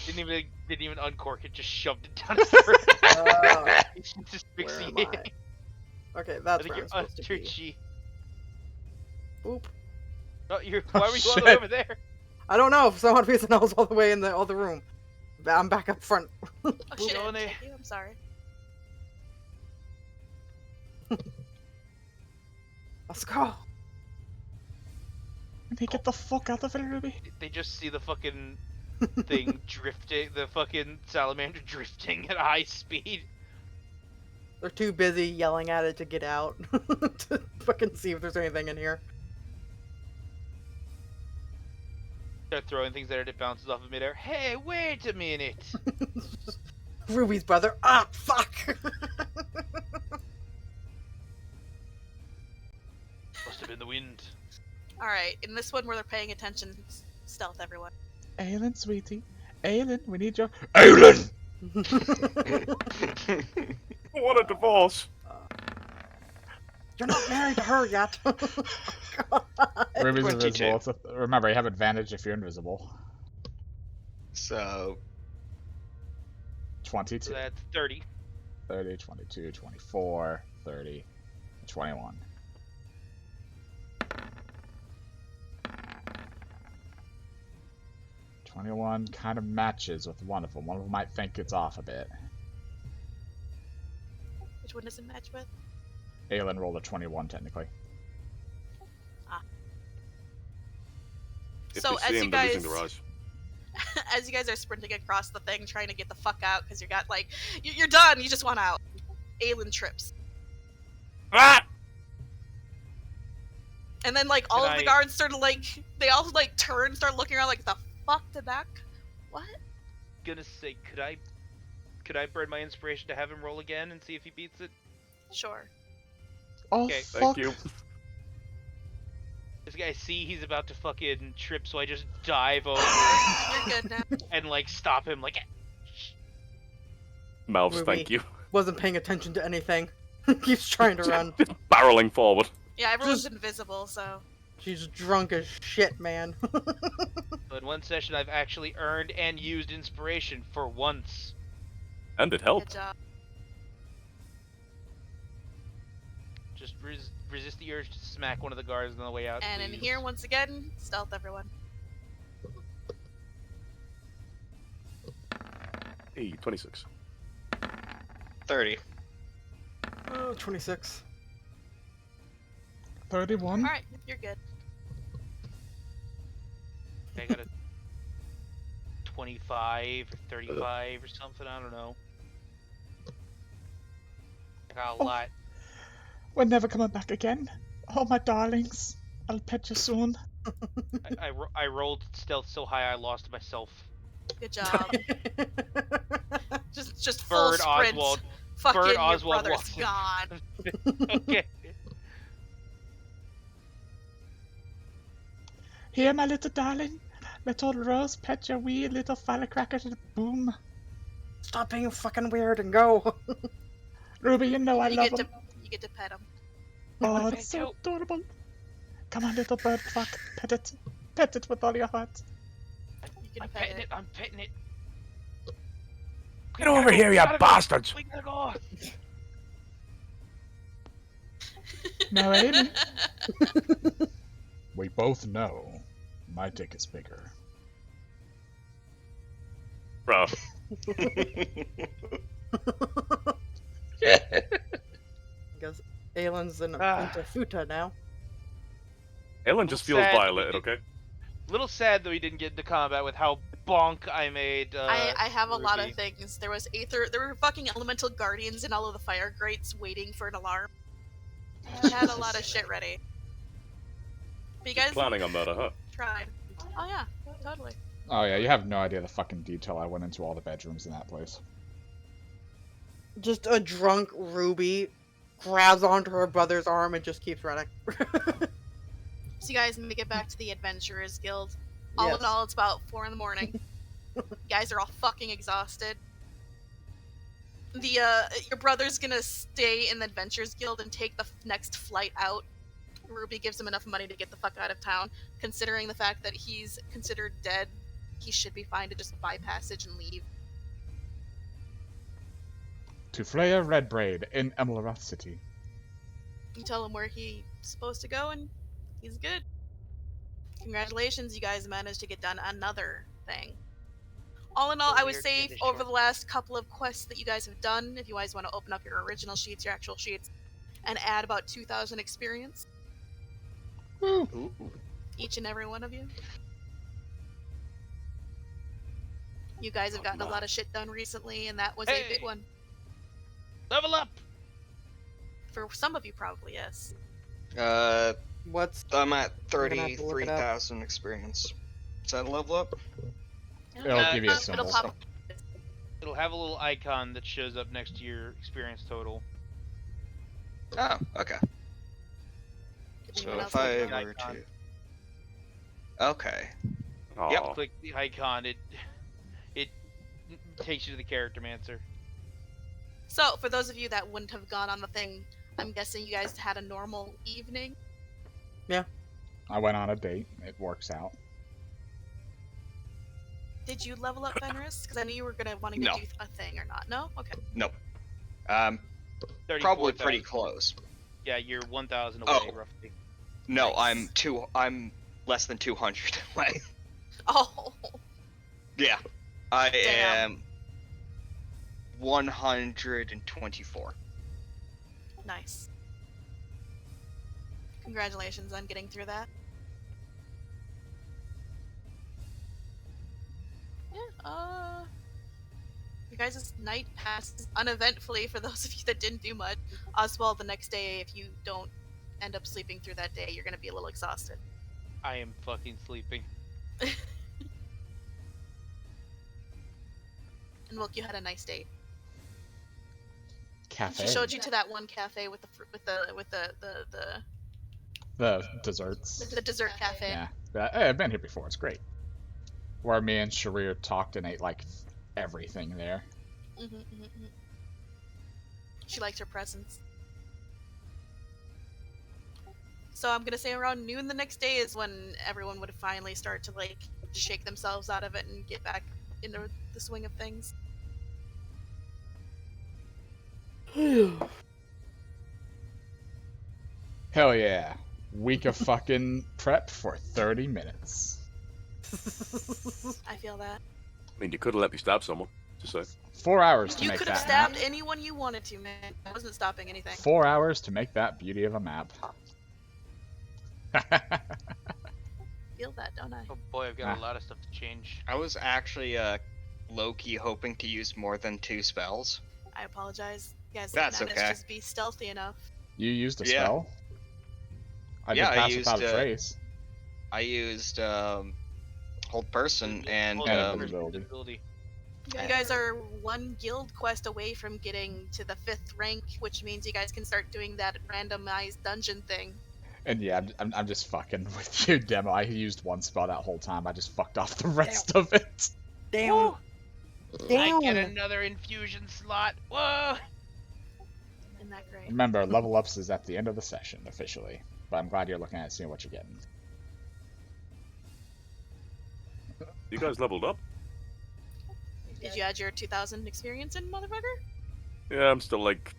Speaker 2: Didn't even uncork it, just shoved it down his throat. It's just
Speaker 4: Where am
Speaker 2: asphyxiating.
Speaker 4: I? Okay,
Speaker 2: I
Speaker 4: that's
Speaker 2: think
Speaker 4: where
Speaker 2: you're
Speaker 4: I'm supposed to
Speaker 2: under
Speaker 4: be.
Speaker 2: G.
Speaker 4: Oop.
Speaker 2: No, why were you all the way
Speaker 1: shit.
Speaker 2: over there?
Speaker 4: I don't know. For some odd reason, I was all the way in the other room. I'm back up front.
Speaker 3: Oh shit!
Speaker 2: Johnny.
Speaker 3: I'm sorry.
Speaker 4: Let's go.
Speaker 1: Hey, get the fuck out of it, Ruby.
Speaker 2: They just see the fucking thing drifting, the fucking salamander drifting at high speed.
Speaker 4: They're too busy yelling at it to get out. To fucking see if there's anything in here.
Speaker 2: Start throwing things at it, it bounces off of midair. Hey, wait a minute!
Speaker 4: Ruby's brother. Ah, fuck!
Speaker 2: Must have been the wind.
Speaker 3: All right, in this one where they're paying attention, stealth everyone.
Speaker 1: Aelin, sweetie. Aelin, we need your... Aelin!
Speaker 5: What a divorce.
Speaker 4: You're not married to her yet. God.
Speaker 1: Ruby's
Speaker 6: 22.
Speaker 1: invisible. Remember, you have advantage if you're invisible.
Speaker 6: So
Speaker 1: 22.
Speaker 2: So that's 30.
Speaker 1: 30, 22, 24, 30, 21. '21 kind of matches with one of them. One of them might think it's off a bit.
Speaker 3: Which one does it match with?
Speaker 1: Aelin rolled a 21 technically.
Speaker 5: If
Speaker 3: So
Speaker 5: they
Speaker 3: as
Speaker 5: see
Speaker 3: you
Speaker 5: him, they're
Speaker 3: guys,
Speaker 5: losing their eyes.
Speaker 3: as you guys are sprinting across the thing, trying to get the fuck out because you got like, you're done. You just want out. Aelin trips,
Speaker 5: Ah!
Speaker 3: and then like all
Speaker 2: Can
Speaker 3: of the
Speaker 2: I-
Speaker 3: guards start to like, they all like turn, start looking around like, the fuck did that? What?
Speaker 2: Gonna say, could I burn my inspiration to have him roll again and see if he beats it?
Speaker 3: Sure.
Speaker 1: Oh,
Speaker 2: Okay,
Speaker 1: fuck.
Speaker 5: Thank you.
Speaker 2: This guy see he's about to fucking trip, so I just dive over
Speaker 3: You're good now.
Speaker 2: and like stop him, like.
Speaker 5: Mouths,
Speaker 4: Ruby.
Speaker 5: thank you.
Speaker 4: Wasn't paying attention to anything. Keeps trying to run.
Speaker 5: Just barreling forward.
Speaker 3: Yeah, everyone's invisible, so
Speaker 4: She's drunk as shit, man.
Speaker 2: So in one session, I've actually earned and used inspiration for once.
Speaker 5: And it
Speaker 3: Good
Speaker 5: helped.
Speaker 3: job.
Speaker 2: Just resist the urge to smack one of the guards on the way out.
Speaker 3: And in
Speaker 2: please.
Speaker 3: here, once again, stealth everyone.
Speaker 5: Hey, 26.
Speaker 6: 30.
Speaker 4: 26.
Speaker 1: 31.
Speaker 3: Alright, you're good.
Speaker 2: I got a 25 or 35 or something. I don't know. I got a lot.
Speaker 1: We're never coming back again. Oh, my darlings. I'll pet you soon.
Speaker 2: I rolled stealth so high I lost myself.
Speaker 3: Good job. just full
Speaker 2: Bird
Speaker 3: sprint.
Speaker 2: Oswald.
Speaker 3: Fucking
Speaker 2: Bird
Speaker 3: your
Speaker 2: Oswald
Speaker 3: brother's
Speaker 2: walks in.
Speaker 3: gone.
Speaker 2: Okay.
Speaker 1: Here, my little darling. Let old Rose pet your wee little firecracker to the boom.
Speaker 4: Stop being fucking weird and go.
Speaker 1: Ruby, you know I love him.
Speaker 3: You get to pet him.
Speaker 1: Oh,
Speaker 2: wanna
Speaker 1: it's
Speaker 2: pet you.
Speaker 1: so adorable. Come on, little bird fuck. Pet it. Pet it with all your heart.
Speaker 3: You can
Speaker 2: I'm
Speaker 3: pet
Speaker 2: petting
Speaker 3: it.
Speaker 2: it. I'm petting it.
Speaker 5: Get over here, you bastards!
Speaker 2: We gotta go.
Speaker 1: Now, Aelin. We both know my dick is bigger.
Speaker 5: Bro.
Speaker 4: Guess Aelin's into Futa now.
Speaker 5: Aelin just feels
Speaker 2: Sad.
Speaker 5: violated, okay?
Speaker 2: Little sad that we didn't get into combat with how bonk I made.
Speaker 3: I have a lot
Speaker 2: Ruby.
Speaker 3: of things. There was Aether. There were fucking elemental guardians in all of the fire grates waiting for an alarm. I had a lot of shit ready. But you guys
Speaker 5: Planning on that, huh?
Speaker 3: tried. Oh yeah, totally.
Speaker 1: Oh yeah, you have no idea the fucking detail I went into all the bedrooms in that place.
Speaker 4: Just a drunk Ruby grabs onto her brother's arm and just keeps running.
Speaker 3: So you guys make it back to the Adventurers Guild. All
Speaker 4: Yes.
Speaker 3: in all, it's about 4 in the morning. You guys are all fucking exhausted. Your brother's gonna stay in the Adventurers Guild and take the next flight out. Ruby gives him enough money to get the fuck out of town. Considering the fact that he's considered dead, he should be fine to just buy passage and leave.
Speaker 1: To Freya Redbraid in Emerald City.
Speaker 3: You tell him where he's supposed to go, and he's good. Congratulations, you guys managed to get done another thing. All in all, I would
Speaker 2: Weird
Speaker 3: say
Speaker 2: finish
Speaker 3: over
Speaker 2: short.
Speaker 3: the last couple of quests that you guys have done, if you guys want to open up your original sheets, your actual sheets, and add about 2,000 experience,
Speaker 1: Woo.
Speaker 3: each and every one of you. You guys have gotten a lot of shit done recently, and that was a big
Speaker 2: Hey.
Speaker 3: one.
Speaker 2: Level up.
Speaker 3: For some of you, probably, yes.
Speaker 4: What's
Speaker 6: I'm at
Speaker 4: We're gonna have to look it up.
Speaker 6: 33,000 experience. Is that a level up?
Speaker 1: It'll give you a
Speaker 3: It'll
Speaker 1: symbol.
Speaker 3: pop up.
Speaker 2: It'll have a little icon that shows up next to your experience total.
Speaker 6: Oh, okay.
Speaker 3: Did
Speaker 6: So
Speaker 3: anyone
Speaker 6: if
Speaker 3: else
Speaker 6: I
Speaker 3: look it up?
Speaker 6: were
Speaker 2: Icon.
Speaker 6: to... Okay.
Speaker 5: Aw.
Speaker 2: Click the icon. It takes you to the character mancer.
Speaker 3: So, for those of you that wouldn't have gone on the thing, I'm guessing you guys had a normal evening.
Speaker 1: I went on a date. It works out.
Speaker 3: Did you level up Fenris? Because I knew you were gonna wanting to
Speaker 6: No.
Speaker 3: do a thing or not. No? Okay.
Speaker 6: Nope.
Speaker 2: 34,000.
Speaker 6: Probably pretty close.
Speaker 2: Yeah, you're 1,000 away
Speaker 6: Oh.
Speaker 2: roughly.
Speaker 6: No,
Speaker 3: Nice.
Speaker 6: I'm less than 200 away.
Speaker 3: Oh,
Speaker 6: Yeah. I
Speaker 3: Damn.
Speaker 6: am 124.
Speaker 3: nice. Congratulations on getting through that. Yeah, you guys' night passes uneventfully for those of you that didn't do much. Oswald, the next day, if you don't end up sleeping through that day, you're gonna be a little exhausted.
Speaker 2: I am fucking sleeping.
Speaker 3: And Wilk, you had a nice date.
Speaker 1: Cafe.
Speaker 3: She showed you to that one cafe with the
Speaker 1: The desserts.
Speaker 3: the dessert cafe.
Speaker 1: Yeah. Hey, I've been here before. It's great. Where me and Sharir talked and ate like everything there.
Speaker 3: She liked her presence. So I'm gonna say around noon the next day is when everyone would finally start to like shake themselves out of it and get back into the swing of things.
Speaker 1: Hell yeah. Week of fucking prep for 30 minutes.
Speaker 3: I feel that.
Speaker 5: I mean, you could have let me stab someone. Just say.
Speaker 1: 4 hours to
Speaker 3: You
Speaker 1: make
Speaker 3: could have
Speaker 1: that
Speaker 3: stabbed
Speaker 1: map.
Speaker 3: anyone you wanted to, man. I wasn't stopping anything.
Speaker 1: 4 hours to make that beauty of a map.
Speaker 3: Feel that, don't I?
Speaker 2: Oh boy, I've got
Speaker 1: Ah.
Speaker 2: a lot of stuff to change.
Speaker 6: I was actually low-key hoping to use more than 2 spells.
Speaker 3: I apologize. You guys
Speaker 6: That's
Speaker 3: managed
Speaker 6: okay.
Speaker 3: to just be stealthy enough.
Speaker 1: You used a
Speaker 6: Yeah.
Speaker 1: spell? I
Speaker 6: Yeah, I
Speaker 1: did pass
Speaker 6: used,
Speaker 1: without a trace.
Speaker 6: I used hold person and
Speaker 2: Hold
Speaker 1: And
Speaker 2: on,
Speaker 1: invisibility.
Speaker 2: invisibility.
Speaker 3: You guys are one guild quest away from getting to the 5th rank, which means you guys can start doing that randomized dungeon thing.
Speaker 1: And yeah, I'm just fucking with you, Demo. I used one spell that whole time. I just fucked off the rest of it.
Speaker 4: Damn.
Speaker 2: Woo!
Speaker 4: Damn.
Speaker 2: I get another infusion slot. Whoa!
Speaker 3: Isn't that great?
Speaker 1: Remember, level ups is at the end of the session, officially. But I'm glad you're looking at it, seeing what you're getting.
Speaker 5: You guys leveled up?
Speaker 3: Did you add your 2,000 experience in, motherfucker?
Speaker 5: Yeah, I'm still like.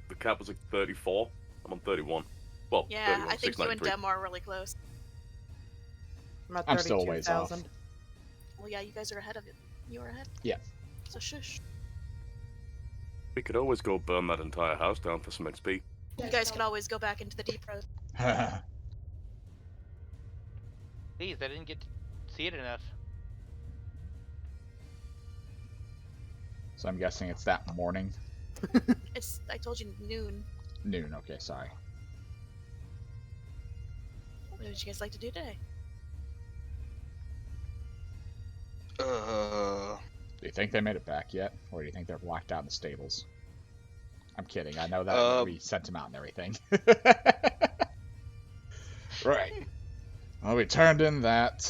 Speaker 5: The cap was like 34. I'm on 31. Well,
Speaker 3: Yeah,
Speaker 5: 31,
Speaker 3: I think you and
Speaker 5: 693.
Speaker 3: Dem are really close.
Speaker 4: I'm at
Speaker 1: I'm still a ways off.
Speaker 4: 32,000.
Speaker 3: Well, yeah, you guys are ahead of it. You are ahead.
Speaker 1: Yeah.
Speaker 3: So shush.
Speaker 5: We could always go burn that entire house down for some XP.
Speaker 3: You guys can always go back into the deep road.
Speaker 2: Please, I didn't get to see it enough.
Speaker 1: So I'm guessing it's that morning.
Speaker 3: I told you noon.
Speaker 1: Noon, okay, sorry.
Speaker 3: What would you guys like to do today?
Speaker 1: Do you think they made it back yet? Or do you think they're locked out in the stables? I'm kidding, I know that we sent them out and everything. Right. Well, we turned in that.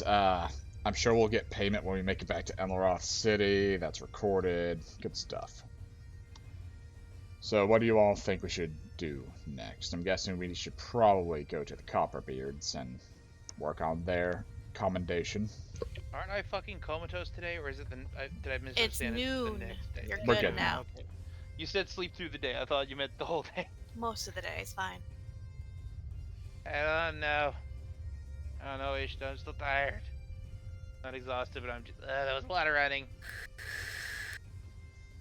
Speaker 1: I'm sure we'll get payment when we make it back to Emerald City. That's recorded. Good stuff. So what do you all think we should do next? I'm guessing we should probably go to the Copperbeards and work on their commendation.
Speaker 2: Aren't I fucking comatose today, or is it the? Did I
Speaker 3: It's
Speaker 2: misunderstand?
Speaker 3: noon.
Speaker 2: The next day?
Speaker 3: You're
Speaker 1: We're
Speaker 3: good
Speaker 1: good
Speaker 3: now.
Speaker 2: Okay. You said sleep through the day. I thought you meant the whole day.
Speaker 3: Most of the day is fine.
Speaker 2: I don't know. I don't know, Ish. I'm still tired. Not exhausted, but I'm just. That was a lot of running.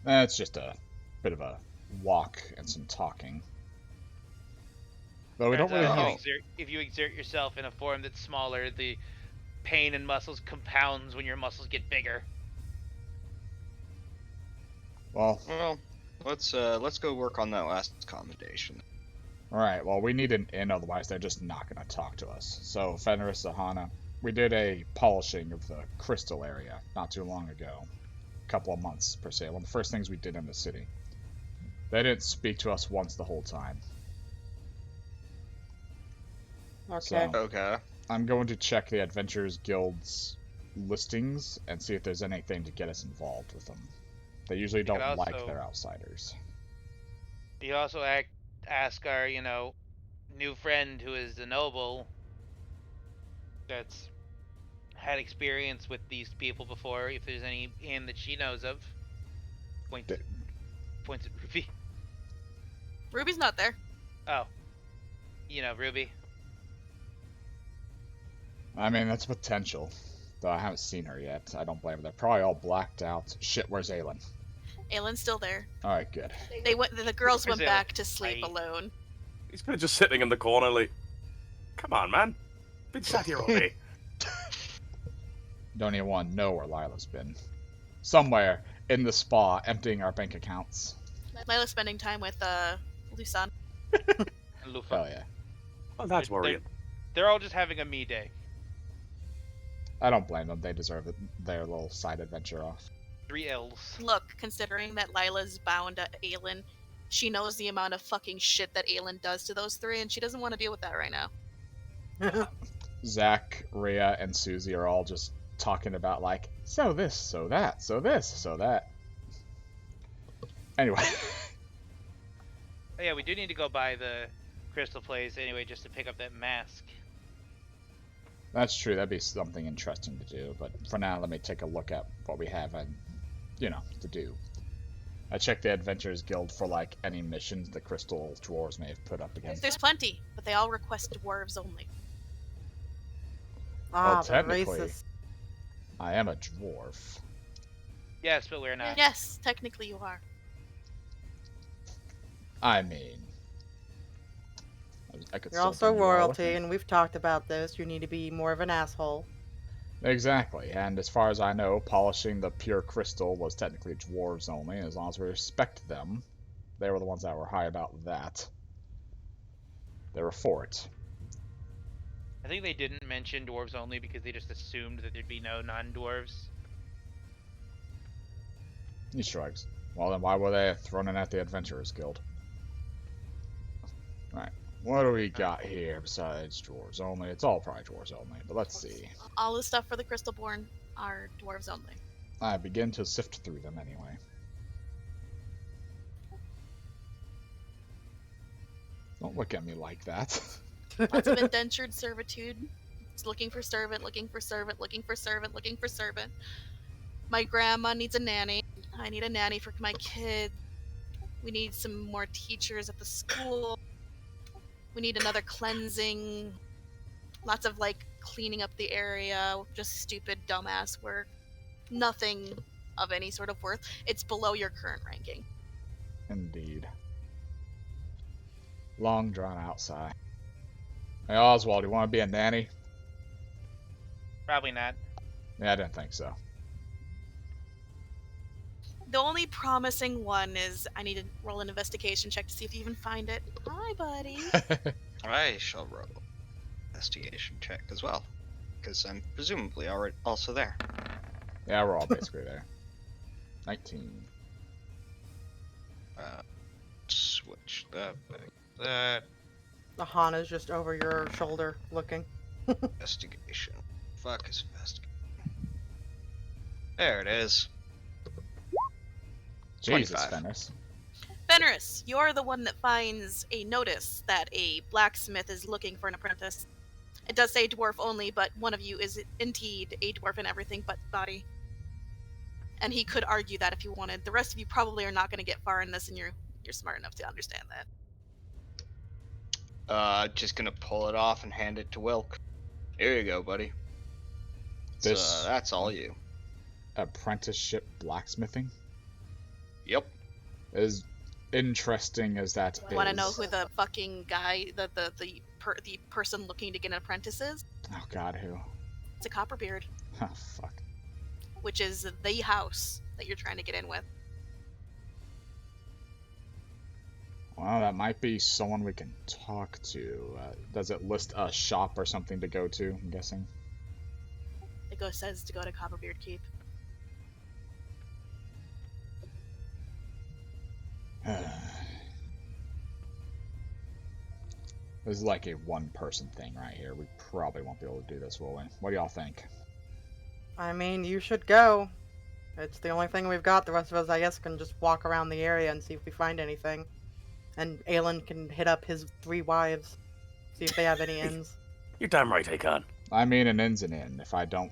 Speaker 1: It's just a bit of a walk and some talking. But we don't
Speaker 2: Turns
Speaker 1: really
Speaker 2: out
Speaker 1: know.
Speaker 2: if you exert yourself in a form that's smaller, the pain in muscles compounds when your muscles get bigger.
Speaker 1: Well,
Speaker 6: let's go work on that last commendation.
Speaker 1: alright, well, we need an inn, otherwise they're just not going to talk to us. So, Fenris, Aahana, we did a polishing of the crystal area not too long ago. A couple of months, per se. One of the first things we did in the city. They didn't speak to us once the whole time.
Speaker 4: Okay.
Speaker 1: So,
Speaker 6: Okay.
Speaker 1: I'm going to check the Adventurers Guild's listings and see if there's anything to get us involved with them. They usually don't
Speaker 2: could
Speaker 1: like
Speaker 2: also-
Speaker 1: their outsiders.
Speaker 2: You also ask our, new friend who is a noble that's had experience with these people before, if there's any inn that she knows of. Points at Ruby.
Speaker 3: Ruby's not there.
Speaker 2: Oh. Ruby.
Speaker 1: I mean, that's potential. Though I haven't seen her yet. I don't blame her. They're probably all blacked out. Shit, where's Aelin?
Speaker 3: Aelin's still there.
Speaker 1: Alright, good.
Speaker 3: They went. The girls
Speaker 2: Where's
Speaker 3: went
Speaker 2: Aelin?
Speaker 3: back to sleep
Speaker 2: Right.
Speaker 3: alone.
Speaker 5: He's kind of just sitting in the corner, like, come on, man. Been sat here all day.
Speaker 1: Don't even want to know where Lila's been. Somewhere in the spa, emptying our bank accounts.
Speaker 3: Lila's spending time with Lusan.
Speaker 2: And Lufa.
Speaker 1: Hell yeah.
Speaker 5: Well, that's
Speaker 2: They're-
Speaker 5: worrying.
Speaker 2: They're all just having a me day.
Speaker 1: I don't blame them. They deserve it. Their little side adventure off.
Speaker 2: 3 L's.
Speaker 3: Look, considering that Lila's bound to Aelin, she knows the amount of fucking shit that Aelin does to those three, and she doesn't want to deal with that right now.
Speaker 1: Zach, Rhea, and Susie are all just talking about, like, so this, so that, so this, so that. Anyway.
Speaker 2: Oh, yeah, we do need to go buy the crystal plays anyway, just to pick up that mask.
Speaker 1: That's true. That'd be something interesting to do. But for now, let me take a look at what we have and, to do. I checked the Adventurers Guild for, any missions the Crystal Dwarves may have put up against.
Speaker 3: There's plenty, but they all request dwarves only.
Speaker 1: Well,
Speaker 4: the
Speaker 1: technically,
Speaker 4: racist.
Speaker 1: I am a dwarf.
Speaker 2: Yes, but we're not.
Speaker 3: Yes, technically you are.
Speaker 1: I mean, I could
Speaker 4: You're
Speaker 1: still
Speaker 4: also
Speaker 1: bring you all with
Speaker 4: royalty,
Speaker 1: me.
Speaker 4: and we've talked about this. You need to be more of an asshole.
Speaker 1: Exactly, and as far as I know, polishing the pure crystal was technically dwarves only, and as long as we respect them, they were the ones that were high about that. They were for it.
Speaker 2: I think they didn't mention dwarves only because they just assumed that there'd be no non-dwarves.
Speaker 1: He shrugs. Well then, why were they thrown in at the Adventurers Guild? Right, what do we got here besides dwarves only? It's all probably dwarves only, but let's see.
Speaker 3: All the stuff for the Crystalborn are dwarves only.
Speaker 1: I begin to sift through them anyway. Don't look at me like that.
Speaker 3: Lots of indentured servitude. It's looking for servant, looking for servant, looking for servant, looking for servant. My grandma needs a nanny. I need a nanny for my kid. We need some more teachers at the school. We need another cleansing. Lots of cleaning up the area. Just stupid, dumbass work. Nothing of any sort of worth. It's below your current ranking.
Speaker 1: Indeed. Long drawn out sigh. Hey Oswald, you want to be a nanny?
Speaker 2: Probably not.
Speaker 1: Yeah, I didn't think so.
Speaker 3: The only promising one is I need to roll an investigation check to see if you even find it. Hi, buddy.
Speaker 6: I shall roll investigation check as well, because I'm presumably already also there.
Speaker 1: Yeah, we're all basically there. 19.
Speaker 6: Switch that back. That
Speaker 4: Aahana's just over your shoulder looking.
Speaker 6: investigation. Fuck is investigation. There it is.
Speaker 1: Jesus,
Speaker 6: 25.
Speaker 1: Fenris.
Speaker 3: Fenris, you're the one that finds a notice that a blacksmith is looking for an apprentice. It does say dwarf only, but one of you is indeed a dwarf in everything but body. And he could argue that if you wanted. The rest of you probably are not going to get far in this, and you're smart enough to understand that.
Speaker 6: Just gonna pull it off and hand it to Wilk. Here you go, buddy.
Speaker 1: This
Speaker 6: That's all you.
Speaker 1: apprenticeship blacksmithing
Speaker 6: Yep.
Speaker 1: is interesting as that is.
Speaker 3: Want to know who the fucking guy, the person looking to get an apprentice is?
Speaker 1: Oh God, who?
Speaker 3: It's a Copperbeard,
Speaker 1: Oh fuck.
Speaker 3: which is the house that you're trying to get in with.
Speaker 1: Well, that might be someone we can talk to. Does it list a shop or something to go to? I'm guessing.
Speaker 3: It says to go to Copperbeard Keep.
Speaker 1: This is like a one-person thing right here. We probably won't be able to do this, will we? What do y'all think?
Speaker 4: I mean, you should go. It's the only thing we've got. The rest of us, I guess, can just walk around the area and see if we find anything. And Aelin can hit up his 3 wives, see if they have any inns.
Speaker 5: You're damn right I can.
Speaker 1: I mean, an inn's an inn. If I don't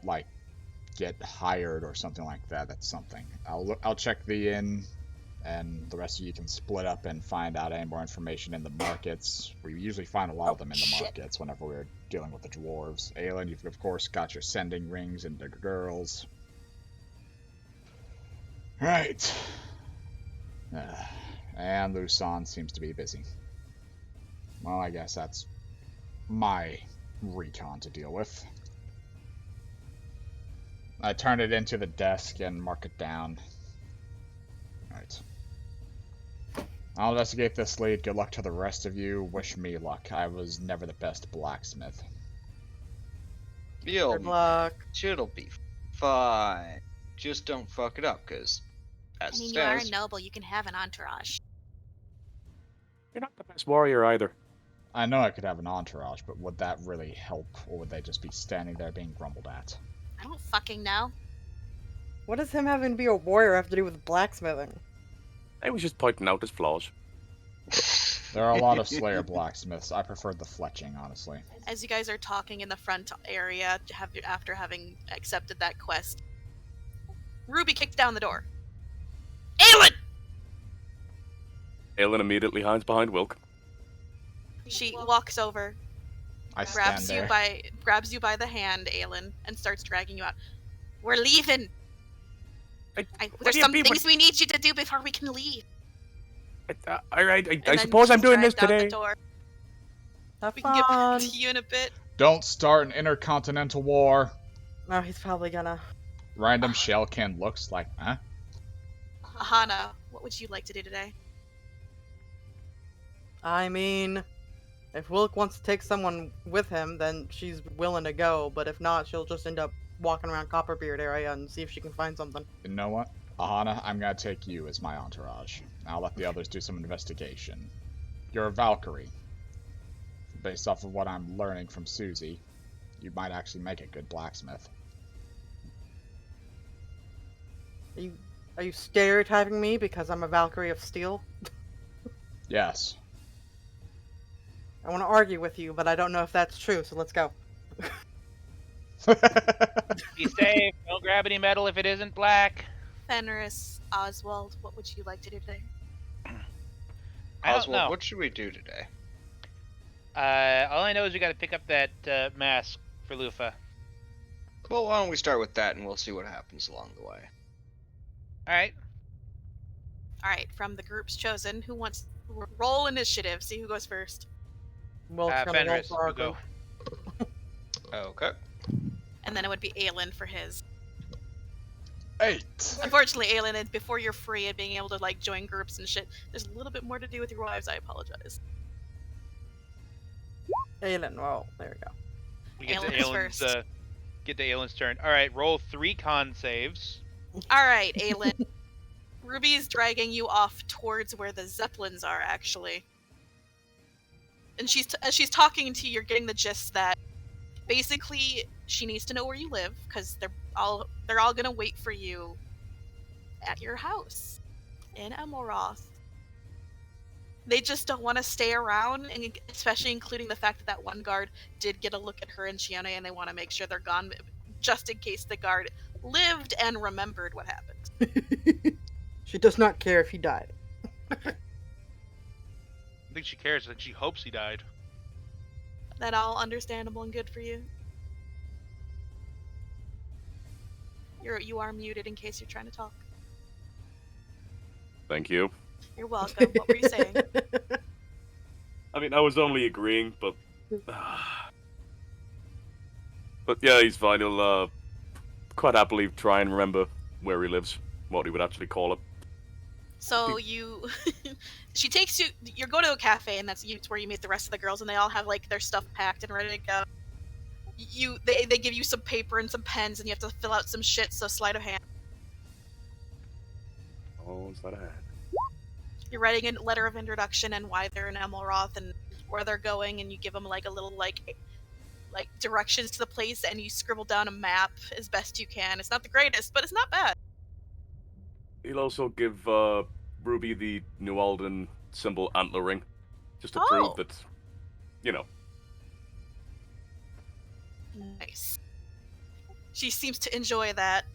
Speaker 1: get hired or something like that, that's something. I'll check the inn, and the rest of you can split up and find out any more information in the markets. We usually find a lot of them in the markets whenever we're dealing with the dwarves. Aelin, you've of course got your sending rings into girls. Right. And Lusan seems to be busy. Well, I guess that's my recon to deal with. I turn it into the desk and mark it down. Alright. I'll investigate this lead. Good luck to the rest of you. Wish me luck. I was never the best blacksmith.
Speaker 6: You'll
Speaker 4: Good luck.
Speaker 6: It'll be fine. Just don't fuck it up, cause
Speaker 3: I
Speaker 6: as
Speaker 3: mean,
Speaker 6: it
Speaker 3: you are
Speaker 6: stands,
Speaker 3: noble. You can have an entourage.
Speaker 5: You're not the best warrior either.
Speaker 1: I know I could have an entourage, but would that really help, or would they just be standing there being grumbled at?
Speaker 3: I don't fucking know.
Speaker 4: What does him having to be a warrior have to do with blacksmithing?
Speaker 5: I was just pointing out his flaws.
Speaker 1: There are a lot of Slayer blacksmiths. I prefer the fletching, honestly.
Speaker 3: As you guys are talking in the front area, after having accepted that quest, Ruby kicks down the door. Aelin!
Speaker 5: Aelin immediately hides behind Wilk.
Speaker 3: She walks over,
Speaker 1: I stand there.
Speaker 3: grabs you by the hand, Aelin, and starts dragging you out. We're leaving. There's some things we need you to do before we can leave.
Speaker 5: Alright, I suppose I'm doing this today.
Speaker 3: We can get back to you in a bit.
Speaker 1: Don't start an intercontinental war.
Speaker 4: No, he's probably gonna.
Speaker 1: Random shell can looks like, huh?
Speaker 3: Aahana, what would you like to do today?
Speaker 4: I mean, if Wilk wants to take someone with him, then she's willing to go. But if not, she'll just end up walking around Copperbeard area and see if she can find something.
Speaker 1: You know what? Aahana, I'm gonna take you as my entourage. I'll let the others do some investigation. You're a Valkyrie. Based off of what I'm learning from Susie, you might actually make a good blacksmith.
Speaker 4: Are you stereotyping me because I'm a Valkyrie of Steel?
Speaker 1: Yes.
Speaker 4: I want to argue with you, but I don't know if that's true, so let's go.
Speaker 2: Be safe. Don't grab any metal if it isn't black.
Speaker 3: Fenris, Oswald, what would you like to do today?
Speaker 2: I don't
Speaker 6: Oswald,
Speaker 2: know.
Speaker 6: what should we do today?
Speaker 2: All I know is we got to pick up that mask for Lufa.
Speaker 6: Well, why don't we start with that and we'll see what happens along the way.
Speaker 2: All right.
Speaker 3: All right, from the groups chosen, who wants roll initiative? See who goes first.
Speaker 4: Wilk's gonna roll
Speaker 2: Fenris,
Speaker 4: for our
Speaker 2: you go.
Speaker 4: group.
Speaker 6: Okay.
Speaker 3: And then it would be Aelin for his.
Speaker 1: 8.
Speaker 3: Unfortunately, Aelin, before you're free and being able to like join groups and shit, there's a little bit more to do with your wives. I apologize.
Speaker 4: Aelin, well, there we go.
Speaker 2: We get to
Speaker 3: Aelin's
Speaker 2: Aelin's get to Aelin's turn. All right, roll 3 con saves.
Speaker 3: All right, Aelin. Ruby's dragging you off towards where the Zeppelins are, actually. And as she's talking to you, you're getting the gist that basically she needs to know where you live because they're all gonna wait for you at your house in Emilroth. They just don't want to stay around, and especially including the fact that one guard did get a look at her and Shione, and they want to make sure they're gone just in case the guard lived and remembered what happened.
Speaker 4: She does not care if he died.
Speaker 2: I think she cares. I think she hopes he died.
Speaker 3: That all understandable and good for you? You are muted in case you're trying to talk.
Speaker 5: Thank you.
Speaker 3: You're welcome. What were you saying?
Speaker 5: I mean, I was only agreeing, but... But yeah, he's fine. He'll quite happily try and remember where he lives, what he would actually call it.
Speaker 3: So she takes you. You go to a cafe, and that's where you meet the rest of the girls, and they all have like their stuff packed and ready to go. They give you some paper and some pens, and you have to fill out some shit. So sleight of hand.
Speaker 5: Oh, is that a hand?
Speaker 3: You're writing a letter of introduction and why they're in Emilroth and where they're going, and you give them like a little like directions to the place, and you scribble down a map as best you can. It's not the greatest, but it's not bad.
Speaker 5: He'll also give Ruby the New Alden symbol antler ring, just to prove that, you know.
Speaker 3: Nice. She seems to enjoy that.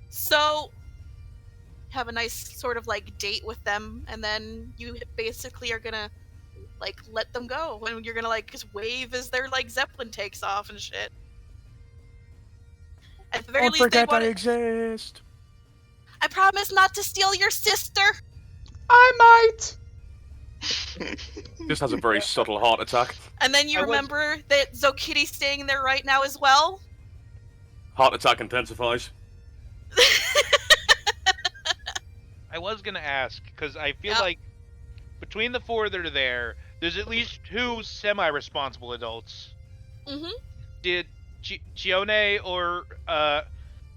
Speaker 3: So, have a nice sort of like date with them, and then you basically are gonna like let them go, and you're gonna like just wave as their like Zeppelin takes off and shit. At the very
Speaker 5: Don't
Speaker 3: least,
Speaker 5: forget
Speaker 3: they
Speaker 5: I exist.
Speaker 3: I promise not to steal your sister.
Speaker 1: I might.
Speaker 5: Just has a very subtle heart attack.
Speaker 3: And then you remember that Zokitty's staying there right now as well.
Speaker 5: Heart attack intensifies.
Speaker 2: I was gonna ask because I feel like between the 4 that are there, there's at least 2 semi-responsible adults.
Speaker 3: Mm-hmm.
Speaker 2: Did Chione or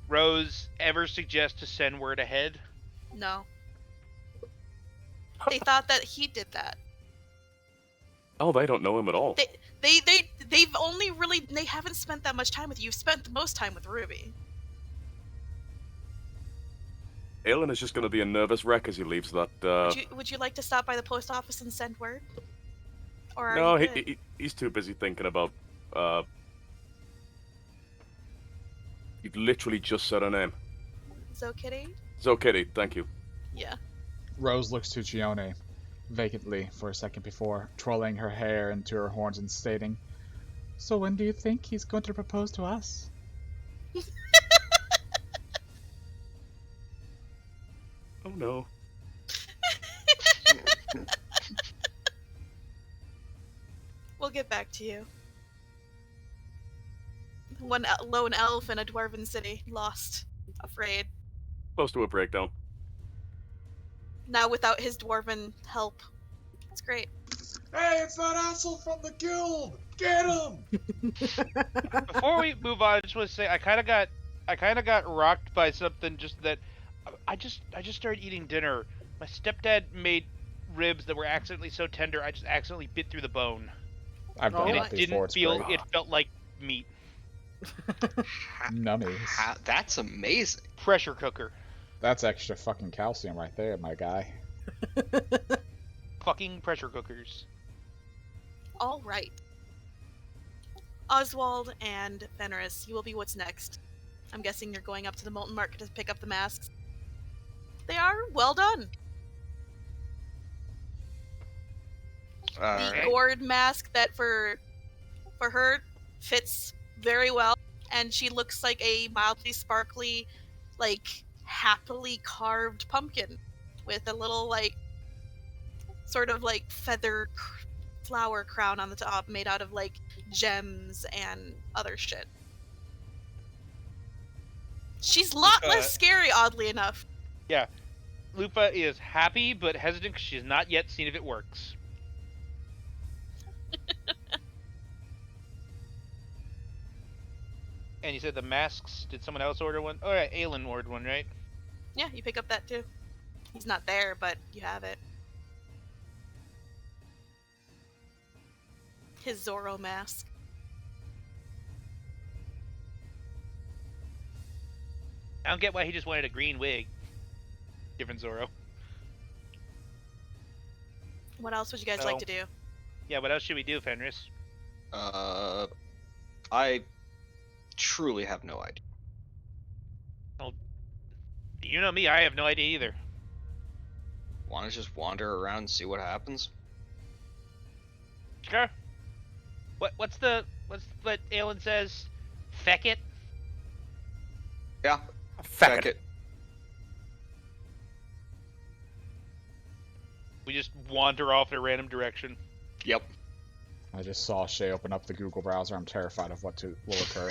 Speaker 2: Rose ever suggest to send word ahead?
Speaker 3: No. They thought that he did that.
Speaker 5: Oh, they don't know him at all.
Speaker 3: They've only really, they haven't spent that much time with you. You've spent the most time with Ruby.
Speaker 5: Aelin is just going to be a nervous wreck as he leaves that.
Speaker 3: Would you like to stop by the post office and send word? Or are
Speaker 5: No,
Speaker 3: you good?
Speaker 5: he's too busy thinking about. You've literally just said a name.
Speaker 3: Zokitty?
Speaker 5: Zokitty, thank you.
Speaker 3: Yeah.
Speaker 1: Rose looks to Chione vacantly for a second before twirling her hair into her horns and stating, "So when do you think he's going to propose to us?"
Speaker 5: Oh no.
Speaker 3: We'll get back to you. One lone elf in a dwarven city, lost, afraid.
Speaker 5: Close to a breakdown.
Speaker 3: Now without his dwarven help. It's great.
Speaker 1: Hey, it's that asshole from the guild! Get him!
Speaker 2: Before we move on, I just want to say I kind of got rocked by something. Just that, I just started eating dinner. My stepdad made ribs that were accidentally so tender, I just accidentally bit through the bone,
Speaker 1: I've done
Speaker 2: and
Speaker 1: that
Speaker 2: it
Speaker 1: before.
Speaker 2: didn't
Speaker 1: It's
Speaker 2: feel.
Speaker 1: great.
Speaker 2: It felt like meat.
Speaker 1: Nummies.
Speaker 6: That's amazing.
Speaker 2: Pressure cooker.
Speaker 1: That's extra fucking calcium right there, my guy.
Speaker 2: Fucking pressure cookers.
Speaker 3: All right. Oswald and Fenris, you will be what's next. I'm guessing you're going up to the Molten Market to pick up the masks. They are well done. The
Speaker 6: Alright.
Speaker 3: gourd mask that for her fits very well, and she looks like a mildly sparkly, like happily carved pumpkin with a little like sort of like feather flower crown on the top made out of like gems and other shit. She's a lot less scary, oddly enough.
Speaker 2: Yeah. Lupa is happy but hesitant because she's not yet seen if it works. And you said the masks, did someone else order one? Oh, right, Aelin ordered one, right?
Speaker 3: Yeah, you pick up that too. He's not there, but you have it. His Zorro mask.
Speaker 2: I don't get why he just wanted a green wig. Different Zorro.
Speaker 3: What else would you guys like to do?
Speaker 2: Yeah, what else should we do, Fenris?
Speaker 6: I truly have no idea.
Speaker 2: You know me, I have no idea either.
Speaker 6: Want to just wander around and see what happens?
Speaker 2: Sure. What's what Aelin says? Feck it?
Speaker 6: Yeah.
Speaker 5: Feck
Speaker 6: it.
Speaker 2: We just wander off in a random direction.
Speaker 6: Yep.
Speaker 1: I just saw Shay open up the Google browser. I'm terrified of what will occur.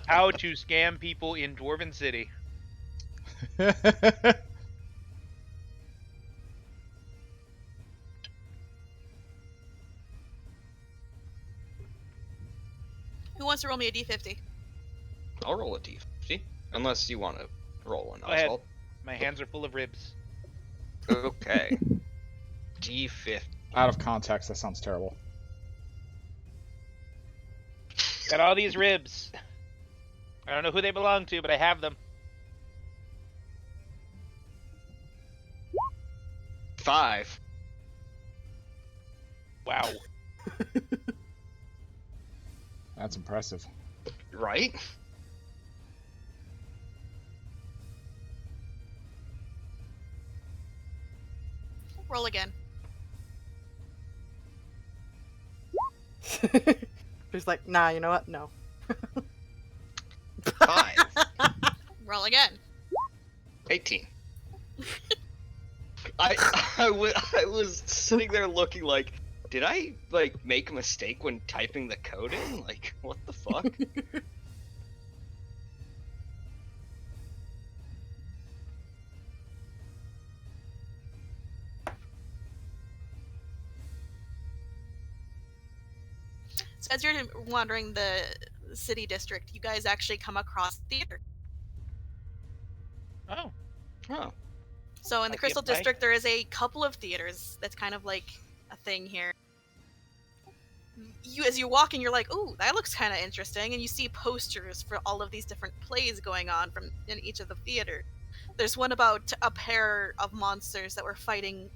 Speaker 2: How to scam people in Dwarven City.
Speaker 3: Who wants to roll me a d50?
Speaker 6: I'll roll a d50. Unless you want to roll one,
Speaker 2: Go ahead.
Speaker 6: Oswald.
Speaker 2: My hands are full of ribs.
Speaker 6: Okay. d50.
Speaker 1: Out of context, that sounds terrible.
Speaker 2: Got all these ribs. I don't know who they belong to, but I have them.
Speaker 6: 5.
Speaker 2: Wow.
Speaker 1: That's impressive.
Speaker 6: Right?
Speaker 3: Roll again.
Speaker 4: She's like, nah, you know what? No.
Speaker 6: 5.
Speaker 3: Roll again.
Speaker 6: 18. I was sitting there looking like, did I like make a mistake when typing the code in? Like, what the fuck?
Speaker 3: So as you're wandering the city district, you guys actually come across the theater.
Speaker 2: Oh.
Speaker 6: Oh.
Speaker 3: So in the
Speaker 2: Okay,
Speaker 3: Crystal
Speaker 2: bye.
Speaker 3: District, there is a couple of theaters. That's kind of like a thing here. As you're walking, you're like, "Ooh, that looks kind of interesting," and you see posters for all of these different plays going on from in each of the theater. There's one about a pair of monsters that were fighting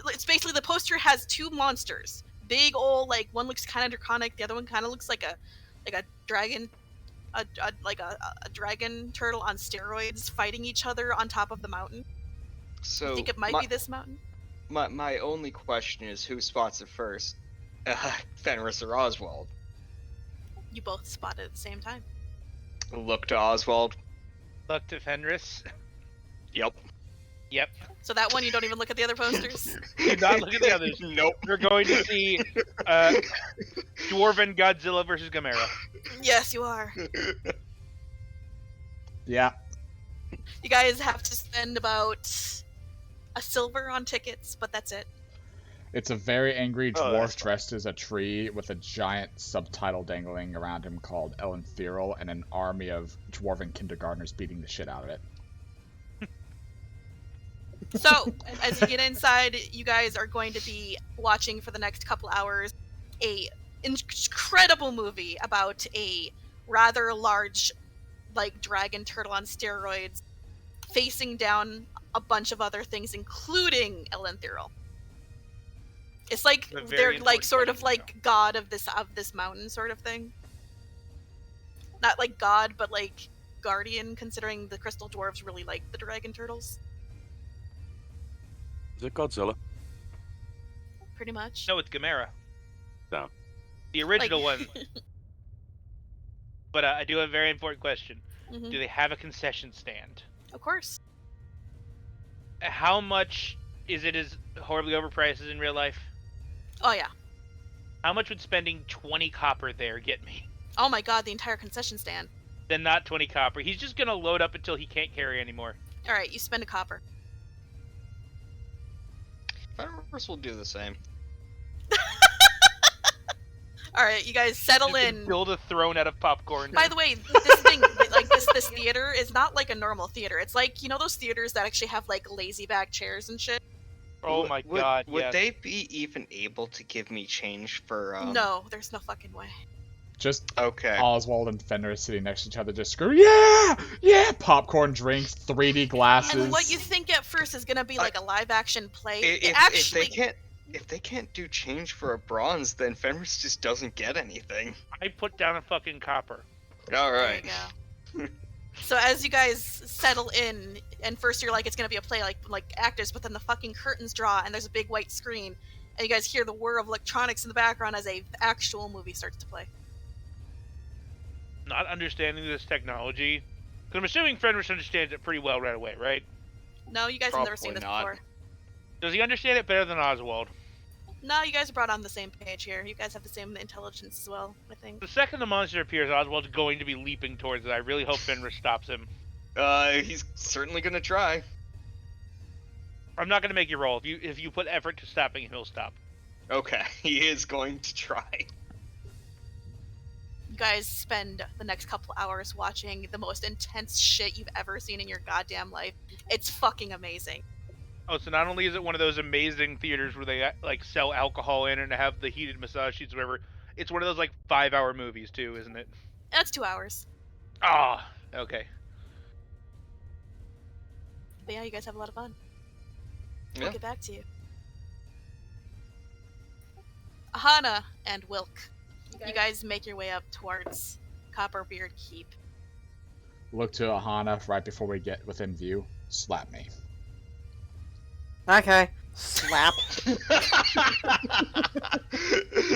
Speaker 3: It's basically the poster has two monsters. Big old, like, one looks kind of draconic, the other one kind of looks like a dragon, a dragon turtle on steroids fighting each other on top of the mountain.
Speaker 6: So
Speaker 3: I think it might be this mountain.
Speaker 6: My only question is who spots it first, Fenris or Oswald?
Speaker 3: You both spot it at the same time.
Speaker 6: Look to Oswald.
Speaker 2: Look to Fenris.
Speaker 6: Yep.
Speaker 2: Yep.
Speaker 3: So that one, you don't even look at the other posters?
Speaker 2: Do not look at the others.
Speaker 6: Nope.
Speaker 2: We're going to see Dwarven Godzilla versus Gamera.
Speaker 3: Yes, you are.
Speaker 1: Yeah.
Speaker 3: You guys have to spend about a silver on tickets, but that's it.
Speaker 1: It's a very angry
Speaker 6: Oh,
Speaker 1: dwarf
Speaker 6: that's fine.
Speaker 1: dressed as a tree with a giant subtitle dangling around him called Aelin and an army of dwarven kindergartners beating the shit out of it.
Speaker 3: So, as you get inside, you guys are going to be watching for the next couple hours a incredible movie about a rather large, like, dragon turtle on steroids facing down a bunch of other things, including Aelin. It's like
Speaker 2: A very
Speaker 3: they're like
Speaker 2: important
Speaker 3: sort of
Speaker 2: question,
Speaker 3: like god of this mountain sort of thing. Not like god, but like guardian, considering the crystal dwarves really like the dragon turtles.
Speaker 5: Is it Godzilla?
Speaker 3: Pretty much.
Speaker 2: No, it's Gamera.
Speaker 5: No.
Speaker 2: The original
Speaker 3: Like-
Speaker 2: one. But I do have a very important question.
Speaker 3: Mhm.
Speaker 2: Do they have a concession stand?
Speaker 3: Of course.
Speaker 2: How much is it as horribly overpriced as in real life?
Speaker 3: Oh yeah.
Speaker 2: How much would spending 20 copper there get me?
Speaker 3: Oh my god, the entire concession stand.
Speaker 2: Then not 20 copper. He's just gonna load up until he can't carry anymore.
Speaker 3: Alright, you spend a copper.
Speaker 6: Fenris will do the same.
Speaker 3: Alright, you guys settle
Speaker 2: You can
Speaker 3: in.
Speaker 2: build a throne out of popcorn.
Speaker 3: By the way, this thing, like this theater is not like a normal theater. It's like, you know those theaters that actually have like lazy back chairs and shit?
Speaker 2: Oh my god,
Speaker 6: Would
Speaker 2: yes.
Speaker 6: they be even able to give me change for
Speaker 3: No, there's no fucking way.
Speaker 1: Just
Speaker 6: Okay.
Speaker 1: Oswald and Fenris sitting next to each other, just screaming, "Yeah, yeah!" Popcorn, drinks, 3D glasses.
Speaker 3: And what you think at first is gonna be like a live action play, it
Speaker 6: If
Speaker 3: actually
Speaker 6: they can't do change for a bronze, then Fenris just doesn't get anything.
Speaker 2: I put down a fucking copper.
Speaker 6: All
Speaker 3: There
Speaker 6: right.
Speaker 3: you go. So as you guys settle in, and first you're like, it's gonna be a play like actors, but then the fucking curtains draw and there's a big white screen, and you guys hear the whir of electronics in the background as a actual movie starts to play.
Speaker 2: Not understanding this technology. Because I'm assuming Fenris understands it pretty well right away, right?
Speaker 3: No, you guys have never seen
Speaker 6: Probably
Speaker 3: this
Speaker 6: not.
Speaker 3: before.
Speaker 2: Does he understand it better than Oswald?
Speaker 3: No, you guys are brought on the same page here. You guys have the same intelligence as well, I think.
Speaker 2: The second the monster appears, Oswald's going to be leaping towards it. I really hope Fenris stops him.
Speaker 6: He's certainly gonna try.
Speaker 2: I'm not going to make you roll. If you put effort to stopping him, he'll stop.
Speaker 6: Okay, he is going to try.
Speaker 3: You guys spend the next couple hours watching the most intense shit you've ever seen in your goddamn life. It's fucking amazing.
Speaker 2: Oh, so not only is it one of those amazing theaters where they like sell alcohol in and have the heated massage sheets, or whatever. It's one of those like 5-hour movies too, isn't it?
Speaker 3: That's 2 hours.
Speaker 2: Ah, okay.
Speaker 3: But yeah, you guys have a lot of fun.
Speaker 6: Yeah.
Speaker 3: We'll get back to you. Aahana and Wilk, you guys make your way up towards Copperbeard Keep.
Speaker 1: Look to Aahana right before we get within view. Slap me.
Speaker 4: Okay. Slap.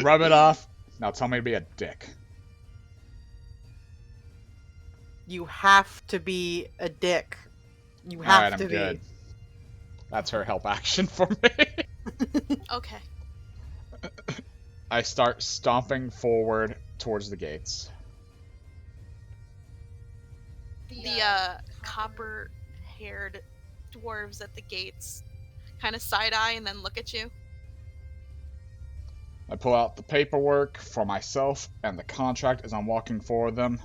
Speaker 1: Rub it off. Now tell me to be a dick.
Speaker 4: You have to be a dick. You have
Speaker 1: Alright, I'm
Speaker 4: to
Speaker 1: good. That's her help action for me.
Speaker 3: Okay.
Speaker 1: I start stomping forward towards the gates.
Speaker 3: The copper-haired dwarves at the gates kind of side-eye and then look at you.
Speaker 1: I pull out the paperwork for myself and the contract as I'm walking forward them.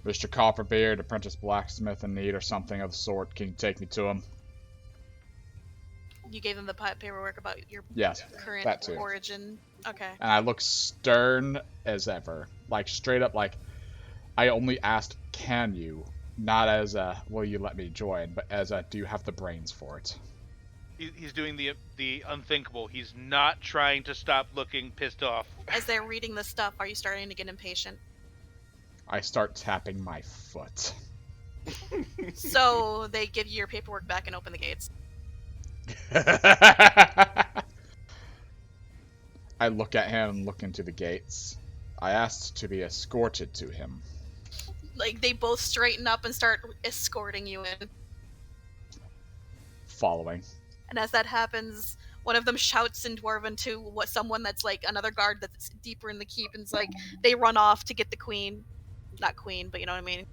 Speaker 1: Mr. Copperbeard, apprentice blacksmith in need or something of the sort. Can you take me to him?
Speaker 3: You gave them the paperwork about your
Speaker 1: Yes,
Speaker 3: current
Speaker 1: that too.
Speaker 3: origin. Okay.
Speaker 1: And I look stern as ever. Like, straight up, like, I only asked, can you? Not as a, will you let me join, but as a, do you have the brains for it?
Speaker 2: He's doing the unthinkable. He's not trying to stop looking pissed off.
Speaker 3: As they're reading the stuff, are you starting to get impatient?
Speaker 1: I start tapping my foot.
Speaker 3: So they give you your paperwork back and open the gates.
Speaker 1: I look at him, look into the gates. I asked to be escorted to him.
Speaker 3: Like, they both straighten up and start escorting you in.
Speaker 1: Following.
Speaker 3: And as that happens, one of them shouts in Dwarven to someone that's like another guard that's deeper in the keep, and it's like they run off to get the queen. Not queen, but you know what I mean.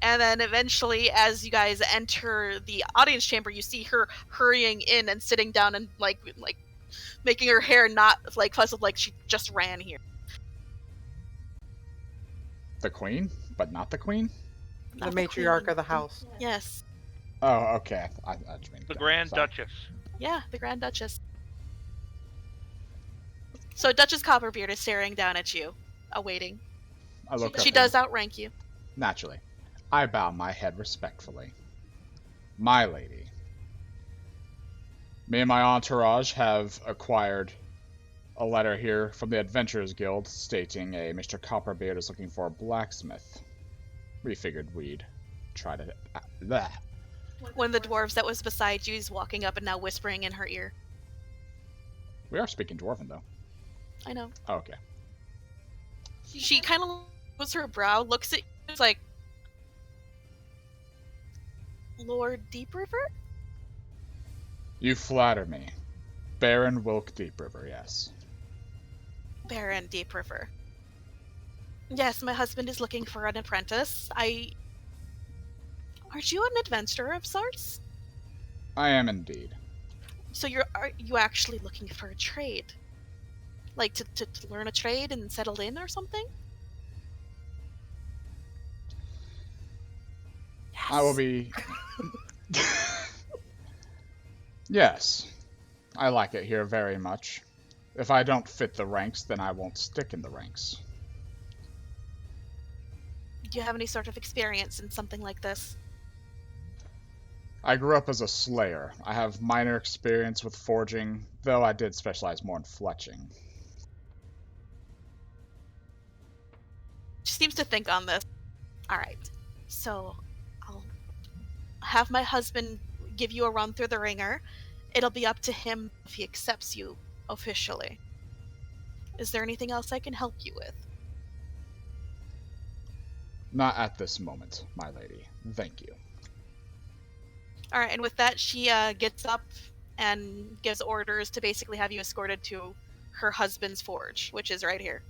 Speaker 3: And then eventually, as you guys enter the audience chamber, you see her hurrying in and sitting down and like making her hair not like fuzzled, like she just ran here.
Speaker 1: The queen, but not the queen?
Speaker 3: Not
Speaker 4: The matriarch
Speaker 3: queen.
Speaker 4: of the house.
Speaker 3: Yes.
Speaker 1: Oh, okay. I just mean
Speaker 2: The Grand
Speaker 1: sorry.
Speaker 2: Duchess.
Speaker 3: Yeah, the Grand Duchess. So Duchess Copperbeard is staring down at you, awaiting.
Speaker 1: I look
Speaker 3: She
Speaker 1: up
Speaker 3: does
Speaker 1: and-
Speaker 3: outrank you.
Speaker 1: Naturally. I bow my head respectfully. My lady. Me and my entourage have acquired a letter here from the Adventurers Guild stating a Mr. Copperbeard is looking for a blacksmith. We figured we'd try to... Bleh.
Speaker 3: One of the dwarves that was beside you is walking up and now whispering in her ear.
Speaker 1: We are speaking Dwarven, though.
Speaker 3: I know.
Speaker 1: Oh, okay.
Speaker 3: She kind of lifts her brow, looks at you, it's like, Lord Deep River?
Speaker 1: You flatter me. Baron Wilk Deep River, yes.
Speaker 3: Baron Deep River. Yes, my husband is looking for an apprentice. Aren't you an adventurer of sorts?
Speaker 1: I am indeed.
Speaker 3: So are you actually looking for a trade? Like to learn a trade and settle in or something? Yes.
Speaker 1: I will be... Yes. I like it here very much. If I don't fit the ranks, then I won't stick in the ranks.
Speaker 3: Do you have any sort of experience in something like this?
Speaker 1: I grew up as a slayer. I have minor experience with forging, though I did specialize more in fletching.
Speaker 3: She seems to think on this. Alright, so I'll have my husband give you a run through the ringer. It'll be up to him if he accepts you officially. Is there anything else I can help you with?
Speaker 1: Not at this moment, my lady. Thank you.
Speaker 3: Alright, and with that, she gets up and gives orders to basically have you escorted to her husband's forge, which is right here.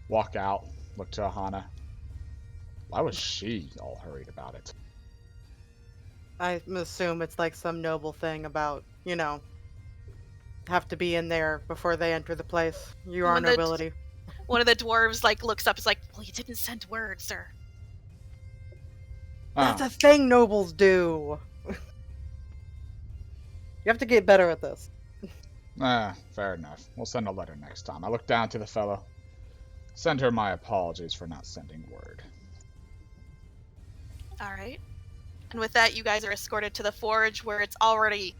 Speaker 1: Walk out, look to Aahana. Why was she all hurried about it?
Speaker 4: I assume it's like some noble thing about, have to be in there before they enter the place. You are
Speaker 3: When the-
Speaker 4: nobility.
Speaker 3: One of the dwarves looks up, is like, well, you didn't send word, sir.
Speaker 4: That's a thing nobles do. You have to get better at this.
Speaker 1: Fair enough. We'll send a letter next time. I look down to the fellow. Send her my apologies for not sending word.
Speaker 3: Alright. And with that, you guys are escorted to the forge where it's already,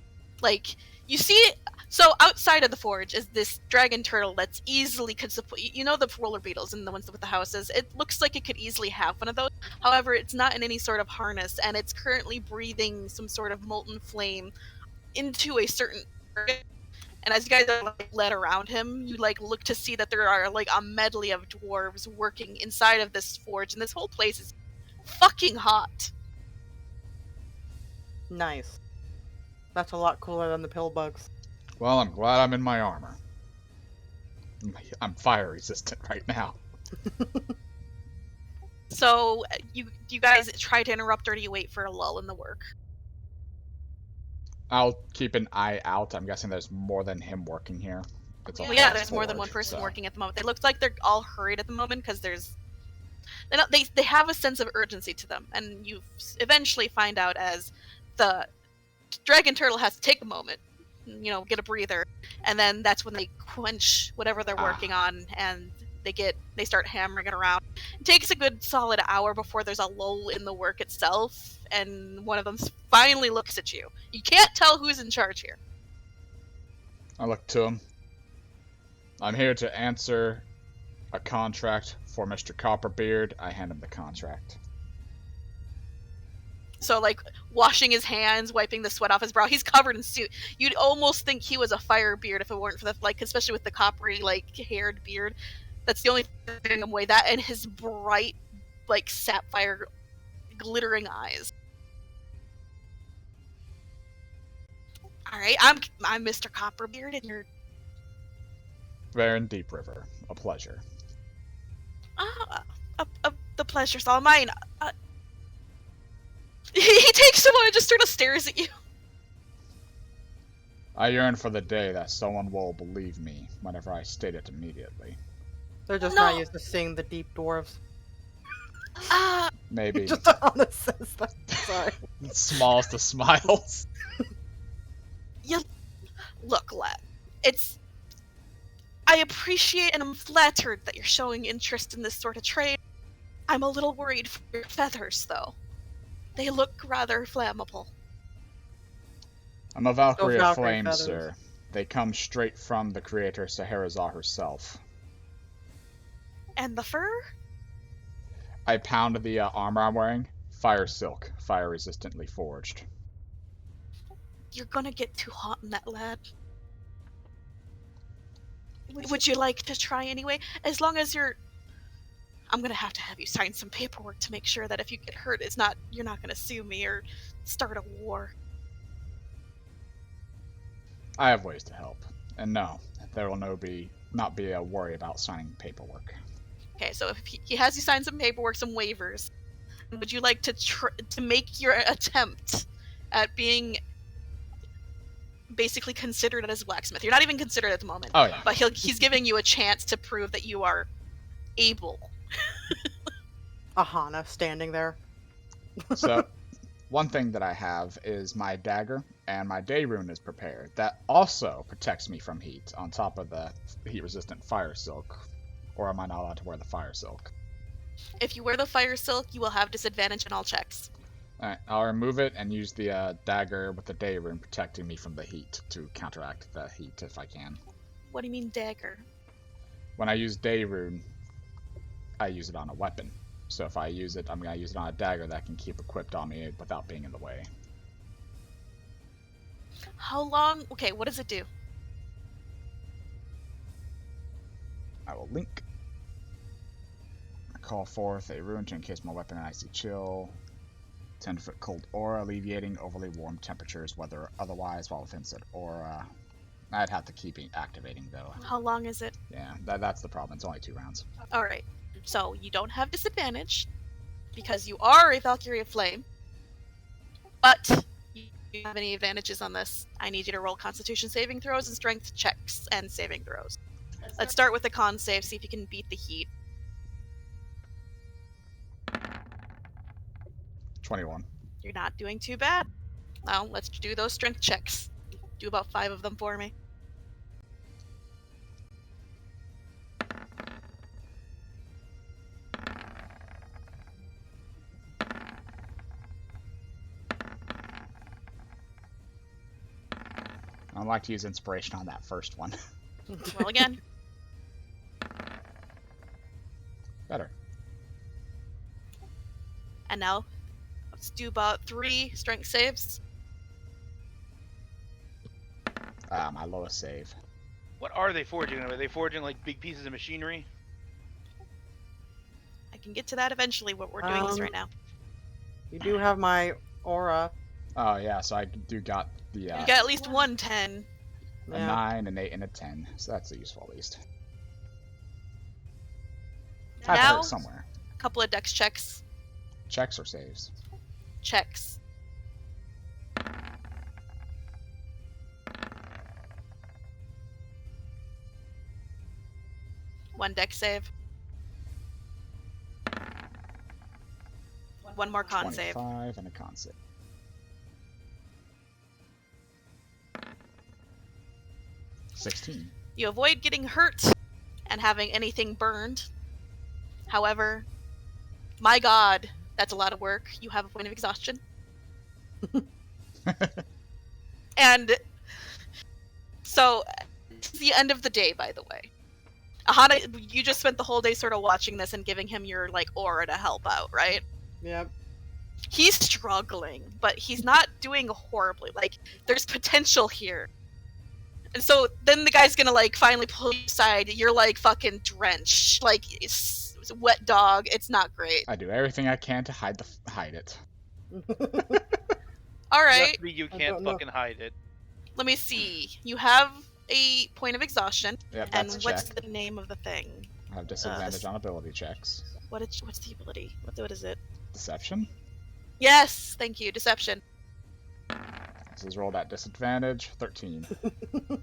Speaker 3: you see it. So outside of the forge is this dragon turtle that's easily could support, the roller beetles and the ones with the houses. It looks like it could easily have one of those. However, it's not in any sort of harness, and it's currently breathing some sort of molten flame into a certain area. And as you guys are led around him, you look to see that there are a medley of dwarves working inside of this forge, and this whole place is fucking hot.
Speaker 4: Nice. That's a lot cooler than the pill bugs.
Speaker 1: Well, I'm glad I'm in my armor. I'm fire resistant right now.
Speaker 3: So you guys try to interrupt, or do you wait for a lull in the work?
Speaker 1: I'll keep an eye out. I'm guessing there's more than him working here. It's a
Speaker 3: Well, yeah,
Speaker 1: whole
Speaker 3: there's more than one
Speaker 1: forge,
Speaker 3: person
Speaker 1: so-
Speaker 3: working at the moment. It looks like they're all hurried at the moment because they have a sense of urgency to them, and you eventually find out as the dragon turtle has to take a moment, get a breather, and then that's when they quench whatever they're working on, and They start hammering it around. It takes a good solid hour before there's a lull in the work itself, and one of them finally looks at you. You can't tell who's in charge here.
Speaker 1: I look to him. I'm here to answer a contract for Mr. Copperbeard. I hand him the contract.
Speaker 3: So, like, washing his hands, wiping the sweat off his brow. He's covered in soot. You'd almost think he was a firebeard if it weren't for the, like, especially with the coppery, like, haired beard. That's the only thing away. That and his bright, like, sapphire glittering eyes. Alright, I'm Mr. Copperbeard, and you're...
Speaker 1: Baron Deep River. A pleasure.
Speaker 3: The pleasure's all mine. He takes a moment and just sort of stares at you.
Speaker 1: I yearn for the day that someone will believe me whenever I state it immediately.
Speaker 4: They're just not used to seeing the deep dwarves.
Speaker 1: Maybe.
Speaker 4: Just Aahana says that. Sorry.
Speaker 1: Smallest of smiles.
Speaker 3: Look, lad. I appreciate and I'm flattered that you're showing interest in this sort of trade. I'm a little worried for your feathers, though. They look rather flammable.
Speaker 1: I'm a Valkyrie of
Speaker 4: Valkyrie
Speaker 1: Flame,
Speaker 4: feathers.
Speaker 1: sir. They come straight from the creator Scheherazade herself.
Speaker 3: And the fur?
Speaker 1: I pound the armor I'm wearing. Fire silk, fire resistantly forged.
Speaker 3: You're gonna get too hot in that, lad. Would you like to try anyway? As long as you're... I'm gonna have you sign some paperwork to make sure that if you get hurt, you're not gonna sue me or start a war.
Speaker 1: I have ways to help. And no, there will not be a worry about signing paperwork.
Speaker 3: Okay, so if he has you sign some paperwork, some waivers, would you like to make your attempt at being basically considered as blacksmith? You're not even considered at the moment.
Speaker 1: Oh yeah.
Speaker 3: But he's giving you a chance to prove that you are able.
Speaker 4: Aahana standing there.
Speaker 1: So, one thing that I have is my dagger, and my day rune is prepared. That also protects me from heat, on top of the heat-resistant fire silk. Or am I not allowed to wear the fire silk?
Speaker 3: If you wear the fire silk, you will have disadvantage in all checks.
Speaker 1: Alright, I'll remove it and use the dagger with the day rune protecting me from the heat to counteract the heat if I can.
Speaker 3: What do you mean dagger?
Speaker 1: When I use day rune, I use it on a weapon. So if I use it, I'm going to use it on a dagger that I can keep equipped on me without being in the way.
Speaker 3: How long? Okay, what does it do?
Speaker 1: I will link. I call forth a rune to encase my weapon in icy chill. 10-foot cold aura, alleviating overly warm temperatures, whether otherwise while within said aura. I'd have to keep activating though.
Speaker 3: How long is it?
Speaker 1: Yeah, that's the problem. It's only 2 rounds.
Speaker 3: Alright, so you don't have disadvantage because you are a Valkyrie of Flame, but you don't have any advantages on this. I need you to roll Constitution saving throws and strength checks and saving throws. Let's start with the con save, see if you can beat the heat.
Speaker 1: 21.
Speaker 3: You're not doing too bad. Now, let's do those strength checks. Do about 5 of them for me.
Speaker 1: I'd like to use inspiration on that first one.
Speaker 3: Roll again.
Speaker 1: Better.
Speaker 3: And now, let's do about 3 strength saves.
Speaker 1: My lowest save.
Speaker 2: What are they forging? Are they forging like big pieces of machinery?
Speaker 3: I can get to that eventually. What we're doing is right now.
Speaker 4: You do have my aura.
Speaker 1: Oh yeah, so I do got the
Speaker 3: You got at least 1 10.
Speaker 1: a 9, an 8, and a 10. So that's useful at least. I've
Speaker 3: Now,
Speaker 1: heard it somewhere.
Speaker 3: a couple of dex checks.
Speaker 1: Checks or saves?
Speaker 3: Checks. One dex save. One more con save.
Speaker 1: 25 and a con save. $16.
Speaker 3: You avoid getting hurt, and and having anything burned. However, my god, that's a lot of work. You have a point of exhaustion. And so, it's the end of the day, by the way. Aahana, you just spent the whole day sort of watching this and giving him your, like, aura to help out, right?
Speaker 4: Yep.
Speaker 3: He's struggling, but he's not doing horribly. Like, there's potential here. And so then the guy's gonna, like, finally pull you aside. You're, like, fucking drenched. Like, it's a wet dog. It's not great.
Speaker 1: I do everything I can to hide it.
Speaker 3: Alright,
Speaker 2: Luckily, you
Speaker 4: I
Speaker 2: can't
Speaker 4: don't know.
Speaker 2: fucking hide it.
Speaker 3: let me see. You have a point of exhaustion.
Speaker 1: Yep,
Speaker 3: And
Speaker 1: that's a
Speaker 3: what's
Speaker 1: check.
Speaker 3: the name of the thing?
Speaker 1: I have disadvantage on ability checks.
Speaker 3: What's the ability? What is it?
Speaker 1: Deception?
Speaker 3: Yes, thank you. Deception.
Speaker 1: This is rolled at disadvantage. 13.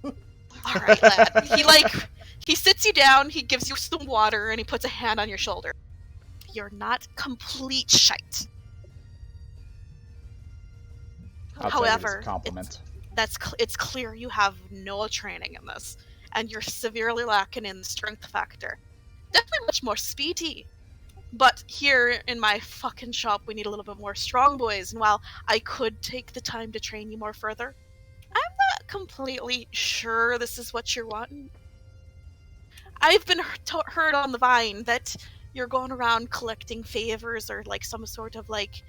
Speaker 3: All right, lad. He sits you down. He gives you some water, and he puts a hand on your shoulder. You're not complete shite.
Speaker 1: I'll
Speaker 3: However,
Speaker 1: take it as a compliment.
Speaker 3: It's clear you have no training in this, and you're severely lacking in the strength factor. Definitely much more speedy. But here in my fucking shop, we need a little bit more strong boys. And while I could take the time to train you more further, I'm not completely sure this is what you're wanting. I've been heard on the vine that you're going around collecting favors or like some sort of like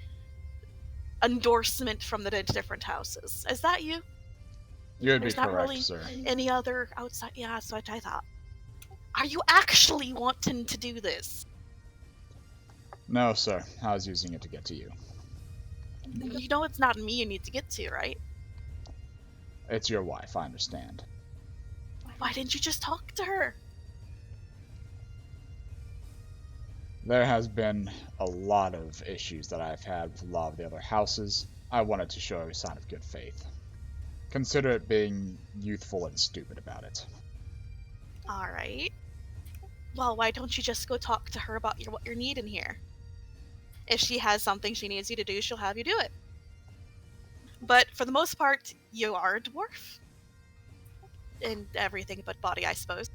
Speaker 3: endorsement from the different houses. Is that you?
Speaker 1: You would be
Speaker 3: There's not
Speaker 1: correct,
Speaker 3: really
Speaker 1: sir.
Speaker 3: any other outside. Yeah, that's what I thought. Are you actually wanting to do this?
Speaker 1: No, sir. I was using it to get to you.
Speaker 3: You know it's not me you need to get to, right?
Speaker 1: It's your wife, I understand.
Speaker 3: Why didn't you just talk to her?
Speaker 1: There has been a lot of issues that I've had with a lot of the other houses. I wanted to show a sign of good faith. Consider it being youthful and stupid about it.
Speaker 3: Alright. Well, why don't you just go talk to her about what you're needing here? If she has something she needs you to do, she'll have you do it. But for the most part, you are a dwarf. In everything but body, I suppose.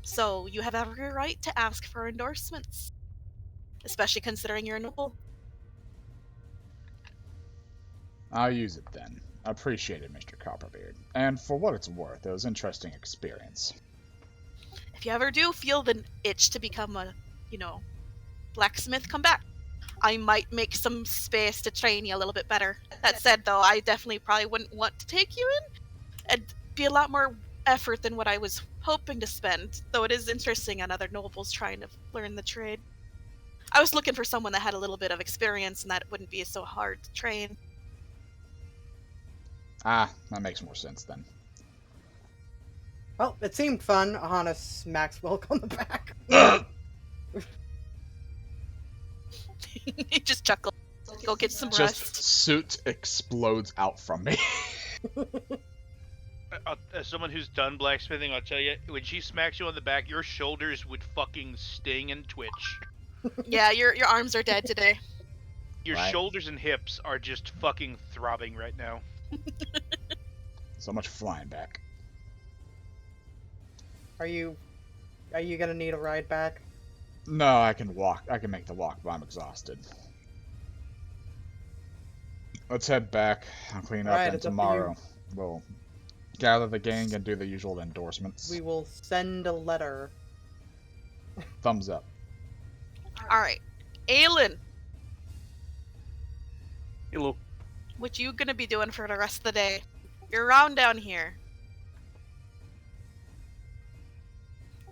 Speaker 3: So you have every right to ask for endorsements. Especially considering you're a noble.
Speaker 1: I'll use it then. I appreciate it, Mr. Copperbeard. And for what it's worth, it was an interesting experience.
Speaker 3: If you ever do feel the itch to become a, blacksmith, come back. I might make some space to train you a little bit better. That said, though, I definitely probably wouldn't want to take you in. It'd be a lot more effort than what I was hoping to spend, though it is interesting on other nobles trying to learn the trade. I was looking for someone that had a little bit of experience and that it wouldn't be so hard to train.
Speaker 1: Ah, that makes more sense then.
Speaker 4: Well, it seemed fun. Aahana smacks Wilk on the back.
Speaker 3: He just chuckled. Go get some
Speaker 1: Just
Speaker 3: rest.
Speaker 1: soot explodes out from me.
Speaker 2: As someone who's done blacksmithing, I'll tell you, when she smacks you on the back, your shoulders would fucking sting and twitch.
Speaker 3: Yeah, your arms are dead today.
Speaker 2: Your
Speaker 1: Right.
Speaker 2: shoulders and hips are just fucking throbbing right now.
Speaker 1: So much flying back.
Speaker 4: Are you gonna need a ride back?
Speaker 1: No, I can walk. I can make the walk, but I'm exhausted. Let's head back. I'll clean up,
Speaker 4: Alright,
Speaker 1: and
Speaker 4: it's up to
Speaker 1: tomorrow we'll gather the gang and do the usual endorsements.
Speaker 4: We will send a letter.
Speaker 1: Thumbs up.
Speaker 3: Alright. Aelin,
Speaker 5: Hello.
Speaker 3: what you gonna be doing for the rest of the day? You're around down here.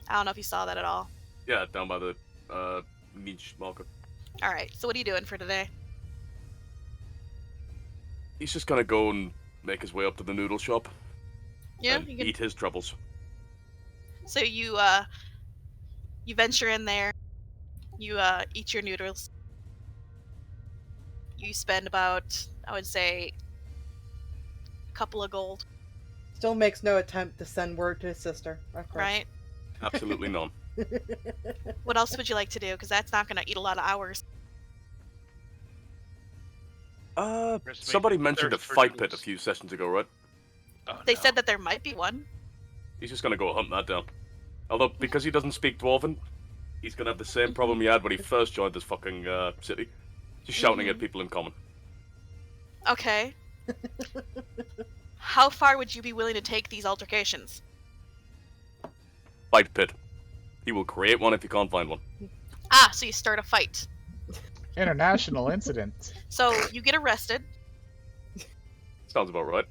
Speaker 3: I don't know if you saw that at all.
Speaker 5: Yeah, down by the meat market.
Speaker 3: Alright, so what are you doing for today?
Speaker 5: He's just gonna go and make his way up to the noodle shop
Speaker 3: Yeah,
Speaker 5: and
Speaker 3: you can.
Speaker 5: eat his troubles.
Speaker 3: So you venture in there. You eat your noodles. You spend about, I would say, a couple of gold,
Speaker 4: Still makes no attempt to send word to his sister. Of course.
Speaker 3: right?
Speaker 5: Absolutely none.
Speaker 3: What else would you like to do? Because that's not gonna eat a lot of hours.
Speaker 5: Somebody mentioned a
Speaker 2: thirst for
Speaker 5: fight pit a
Speaker 2: noodles.
Speaker 5: few sessions ago, right?
Speaker 2: Oh,
Speaker 3: They
Speaker 2: no.
Speaker 3: said that there might be one.
Speaker 5: He's just gonna go hunt that down. Although, because he doesn't speak Dwarven, he's gonna have the same problem he had when he first joined this fucking city. Just shouting at people in common.
Speaker 3: Okay. How far would you be willing to take these altercations?
Speaker 5: Fight pit. He will create one if he can't find one.
Speaker 3: Ah, so you start a fight.
Speaker 1: International incident.
Speaker 3: So you get arrested.
Speaker 5: Sounds about right.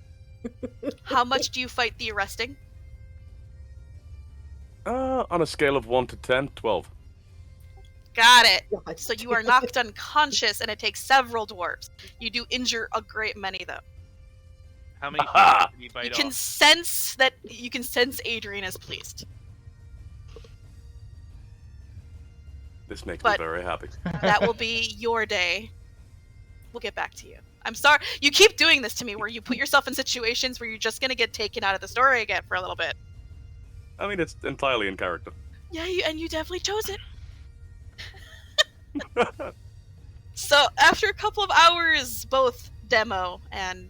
Speaker 3: How much do you fight the arresting?
Speaker 5: On a scale of 1 to 10, 12.
Speaker 3: Got it.
Speaker 4: God
Speaker 3: So you are knocked unconscious, and it takes several dwarves. You do injure a great many, though.
Speaker 2: How many
Speaker 5: Aha!
Speaker 2: people did he bite
Speaker 3: You
Speaker 2: off?
Speaker 3: can sense that. You can sense Adrian is pleased.
Speaker 5: This makes
Speaker 3: But-
Speaker 5: me very happy.
Speaker 3: That will be your day. We'll get back to you. I'm sorry. You keep doing this to me, where you put yourself in situations where you're just gonna get taken out of the story again for a little bit.
Speaker 5: I mean, it's entirely in character.
Speaker 3: Yeah, and you definitely chose it. So after a couple of hours, both Demo and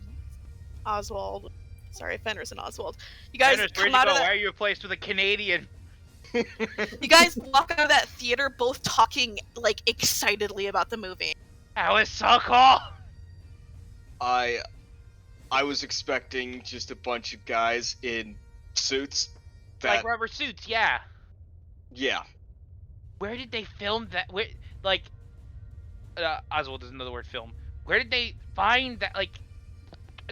Speaker 3: Oswald, sorry, Fenris and Oswald, you guys
Speaker 2: Fenris, where'd
Speaker 3: come
Speaker 2: you
Speaker 3: out
Speaker 2: go?
Speaker 3: of
Speaker 2: Why
Speaker 3: that.
Speaker 2: are you replaced with a Canadian?
Speaker 3: You guys walk out of that theater, both talking like excitedly about the movie.
Speaker 2: That was so cool!
Speaker 6: I was expecting just a bunch of guys in suits. That
Speaker 2: Like rubber suits, yeah.
Speaker 6: yeah.
Speaker 2: Where did they film that? Where, like, Oswald doesn't know the word film. Where did they find that? Like,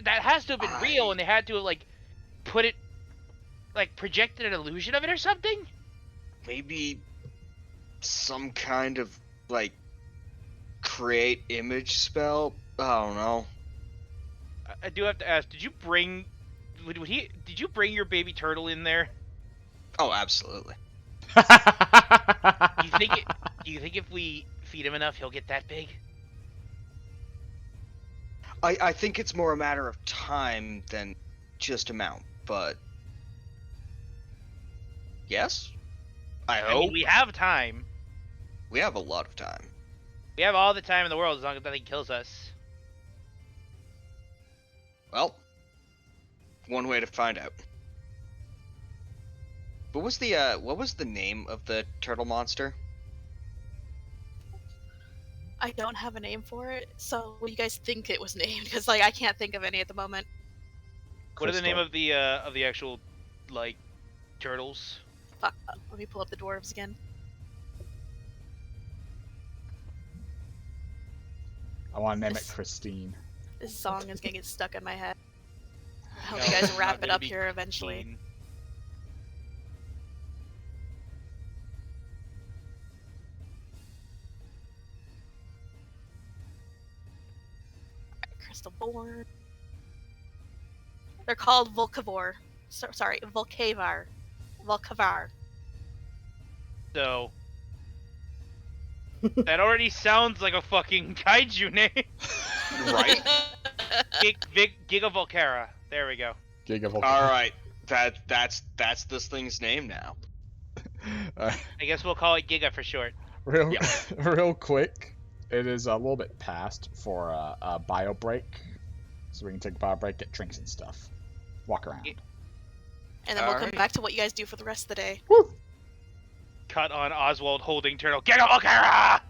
Speaker 2: that has to have been real, and they had to have, like, put it, like, projected an illusion of it or something?
Speaker 6: Maybe some kind of like create image spell. I don't know.
Speaker 2: I do have to ask, did you bring your baby turtle in there?
Speaker 6: Oh, absolutely.
Speaker 2: Do you think if we feed him enough, he'll get that big?
Speaker 6: I think it's more a matter of time than just amount, but yes. I
Speaker 2: I
Speaker 6: hope
Speaker 2: mean, we have time.
Speaker 6: we have a lot of time.
Speaker 2: We have all the time in the world as long as nothing kills us.
Speaker 6: Well, one way to find out. What was the name of the turtle monster?
Speaker 3: I don't have a name for it, so what do you guys think it was named? Because like I can't think of any at the moment.
Speaker 2: What are the name
Speaker 1: Crystal.
Speaker 2: of the actual, like, turtles?
Speaker 3: Fuck. Let me pull up the dwarves again.
Speaker 1: I want to name it Christine.
Speaker 3: This song is gonna get stuck in my head. I hope
Speaker 2: No,
Speaker 3: you guys
Speaker 2: it's
Speaker 3: wrap
Speaker 2: not
Speaker 3: it
Speaker 2: gonna
Speaker 3: up
Speaker 2: be
Speaker 3: here eventually.
Speaker 2: Christine.
Speaker 3: Crystal Born. They're called Volcavor. Sorry, Volcavar. Volcavar.
Speaker 2: So that already sounds like a fucking kaiju name.
Speaker 6: Right.
Speaker 2: Giga Volcara. There we go.
Speaker 1: Gigavolt.
Speaker 6: All right. That's this thing's name now.
Speaker 1: Uh,
Speaker 2: I guess we'll call it Giga for short.
Speaker 1: real,
Speaker 6: Yeah.
Speaker 1: real quick. It is a little bit past for a bio break, so we can take a bio break, get drinks and stuff, walk around.
Speaker 2: Yeah.
Speaker 3: And then we'll come
Speaker 6: Alright.
Speaker 3: back to what you guys do for the rest of the day.
Speaker 2: Cut on Oswald holding turtle. Giga Volcara!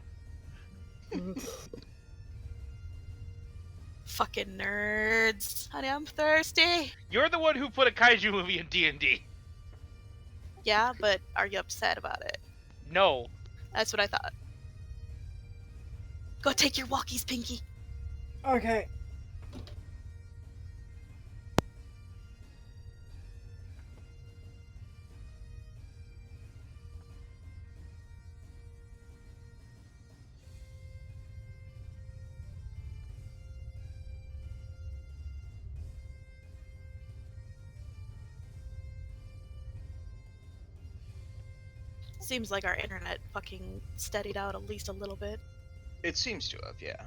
Speaker 3: Fucking nerds. Honey, I'm thirsty.
Speaker 2: You're the one who put a kaiju movie in D&D.
Speaker 3: Yeah, but are you upset about it?
Speaker 2: No.
Speaker 3: That's what I thought. Go take your walkies, Pinky.
Speaker 4: Okay.
Speaker 3: Seems like our internet fucking steadied out at least a little bit.
Speaker 6: It seems to have, yeah.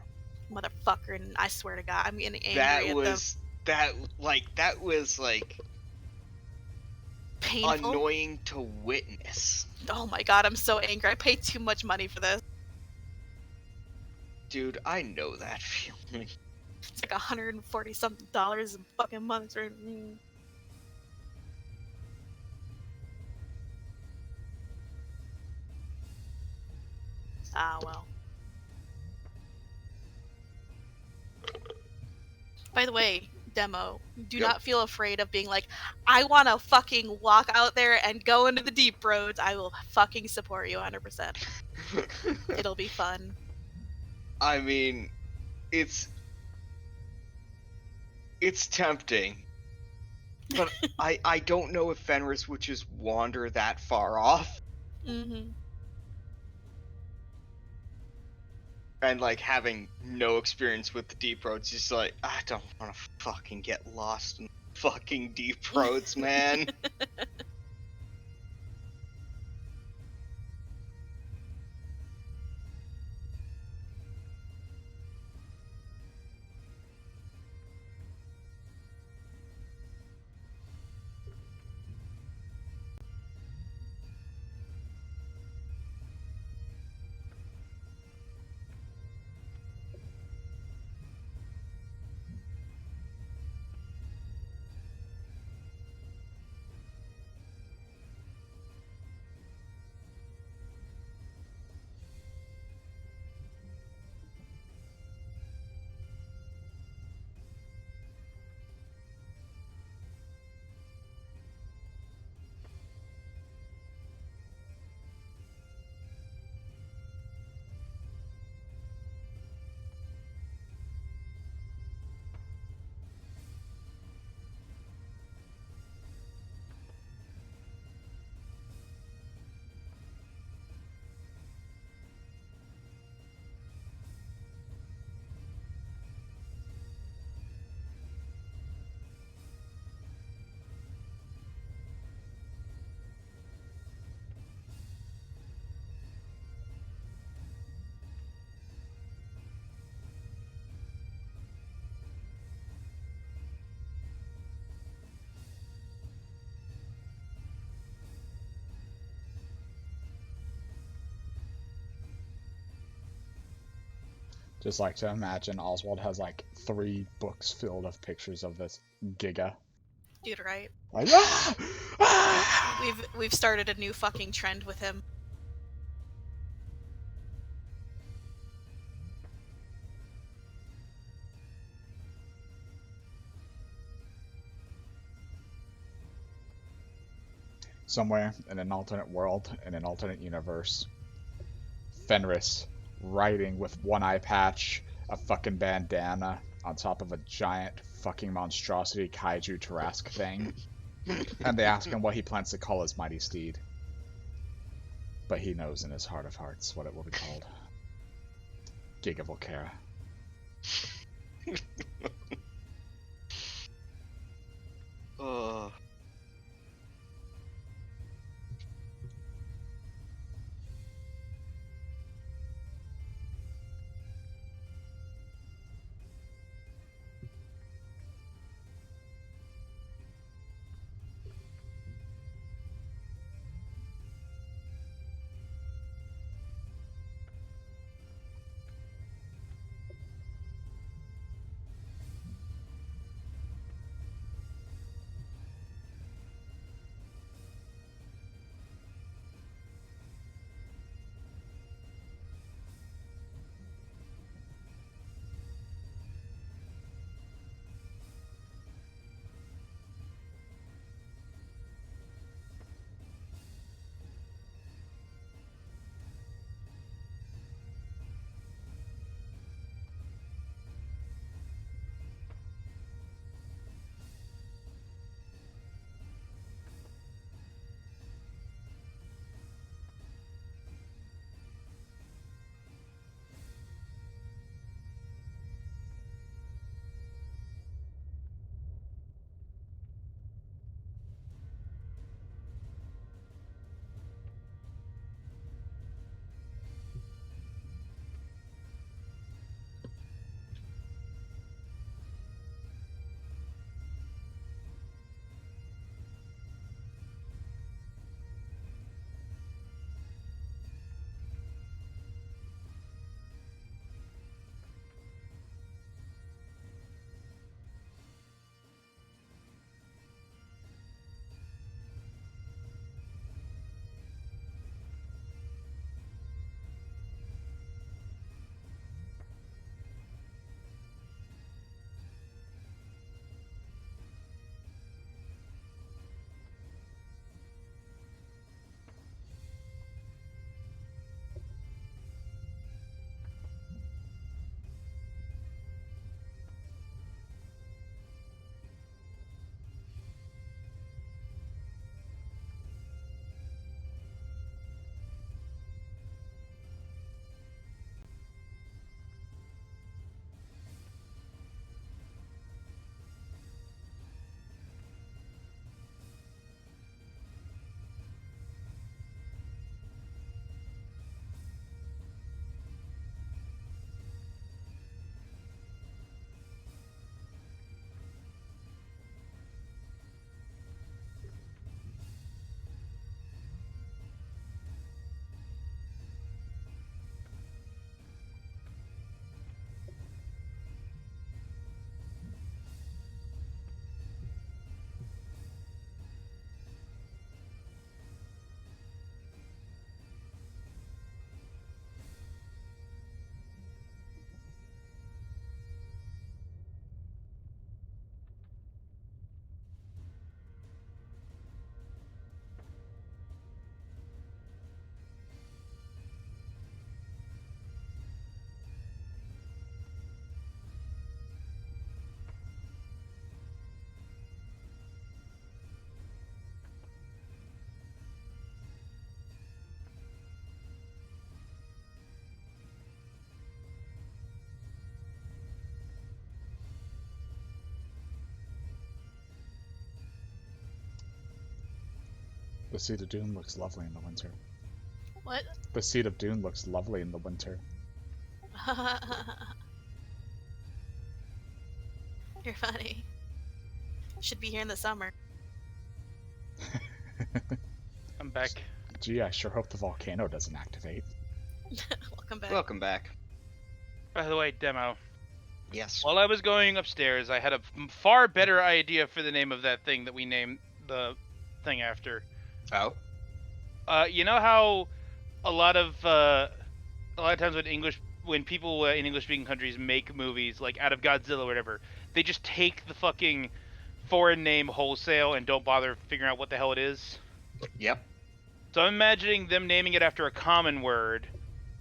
Speaker 3: Motherfucker, and I swear to God, I'm getting angry
Speaker 6: That
Speaker 3: at them.
Speaker 6: was that was
Speaker 3: Painful.
Speaker 6: annoying to witness.
Speaker 3: Oh my God, I'm so angry. I paid too much money for this.
Speaker 6: Dude, I know that feeling.
Speaker 3: It's like $140 something a fucking month. Ah, well. By the way, Demo, do
Speaker 6: Yep.
Speaker 3: not feel afraid of being like, I want to fucking walk out there and go into the deep roads. I will fucking support you 100%. It'll be fun.
Speaker 6: I mean, it's tempting, but I don't know if Fenris would just wander that far off.
Speaker 3: Mm-hmm.
Speaker 6: And like having no experience with the deep roads, he's like, I don't want to fucking get lost in fucking deep roads, man.
Speaker 1: Just like to imagine Oswald has like 3 books filled of pictures of this Giga.
Speaker 3: Dude, right?
Speaker 1: Like, ah! Ah!
Speaker 3: We've started a new fucking trend with him.
Speaker 1: Somewhere in an alternate world, in an alternate universe, Fenris riding with one eye patch, a fucking bandana, on top of a giant fucking monstrosity kaiju Tarask thing. And they ask him what he plans to call his mighty steed. But he knows in his heart of hearts what it will be called. Giga Volcera.
Speaker 6: Oh.
Speaker 1: The Seed of Doom looks lovely in the winter.
Speaker 3: What?
Speaker 1: The Seed of Doom looks lovely in the winter.
Speaker 3: You're funny. Should be here in the summer.
Speaker 2: I'm back.
Speaker 1: Gee, I sure hope the volcano doesn't activate.
Speaker 3: Welcome back.
Speaker 6: Welcome back.
Speaker 2: By the way, demo.
Speaker 6: Yes.
Speaker 2: While I was going upstairs, I had a far better idea for the name of that thing that we named the thing after.
Speaker 6: Oh.
Speaker 2: You know how a lot of times when people in English-speaking countries make movies like out of Godzilla or whatever, they just take the fucking foreign name wholesale and don't bother figuring out what the hell it is.
Speaker 6: Yep.
Speaker 2: So I'm imagining them naming it after a common word,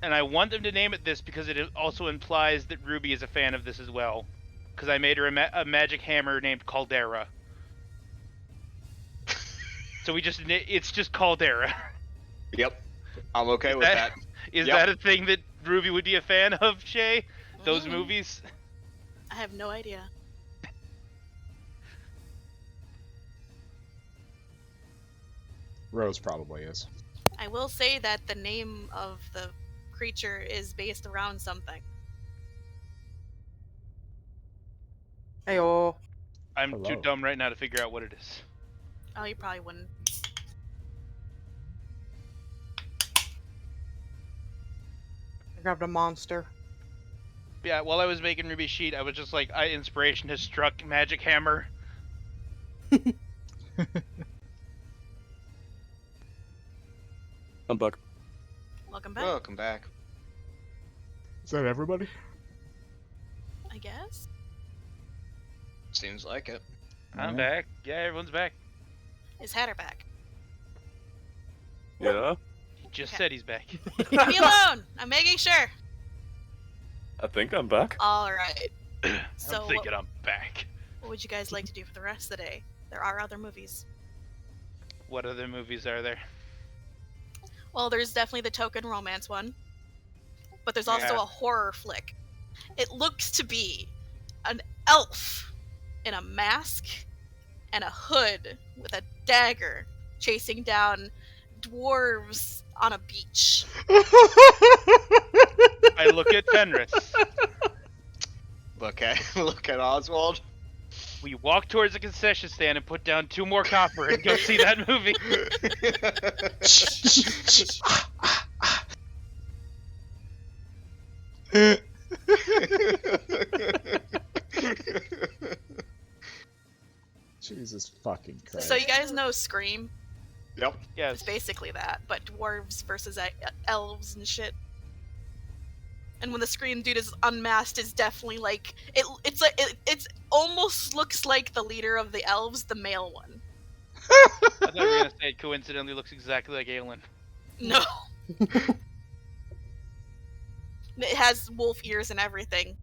Speaker 2: and I want them to name it this because it also implies that Ruby is a fan of this as well. Because I made her a magic hammer named Caldera. So it's just Caldera.
Speaker 6: Yep. I'm okay with that.
Speaker 2: Is
Speaker 6: Yep.
Speaker 2: that a thing that Ruby would be a fan of, Shay? Those movies?
Speaker 3: I have no idea.
Speaker 1: Rose probably is.
Speaker 3: I will say that the name of the creature is based around something.
Speaker 4: Ayo.
Speaker 2: I'm too
Speaker 1: Hello.
Speaker 2: dumb right now to figure out what it is.
Speaker 3: Oh, you probably wouldn't.
Speaker 4: I grabbed a monster.
Speaker 2: Yeah, while I was making Ruby's sheet, I was just like, inspiration has struck, magic hammer.
Speaker 5: I'm back.
Speaker 3: Welcome back,
Speaker 6: Welcome back.
Speaker 1: Is that everybody?
Speaker 3: I guess.
Speaker 6: Seems like it.
Speaker 2: I'm
Speaker 1: Alright.
Speaker 2: back. Yeah, everyone's back.
Speaker 3: Is Hatter back?
Speaker 5: Yeah?
Speaker 2: He just
Speaker 3: Okay.
Speaker 2: said he's back.
Speaker 3: Leave me alone! I'm making sure!
Speaker 5: I think I'm back.
Speaker 3: Alright. So,
Speaker 2: I'm thinking I'm back.
Speaker 3: what would you guys like to do for the rest of the day? There are other movies.
Speaker 2: What other movies are there?
Speaker 3: Well, there's definitely the token romance one. But there's also
Speaker 2: Yeah.
Speaker 3: a horror flick. It looks to be an elf in a mask and a hood with a dagger chasing down dwarves on a beach.
Speaker 2: I look at Fenris.
Speaker 6: Look at Oswald.
Speaker 2: We walk towards the concession stand and put down 2 more copper and go see that movie.
Speaker 1: Jesus fucking Christ.
Speaker 3: So you guys know Scream?
Speaker 6: Yep.
Speaker 2: Yes.
Speaker 3: It's basically that, but dwarves versus elves and shit. And when the Scream dude is unmasked, is definitely like it's almost looks like the leader of the elves, the male one.
Speaker 2: I thought you were gonna say it coincidentally looks exactly like Aelin.
Speaker 3: No. It has wolf ears and everything.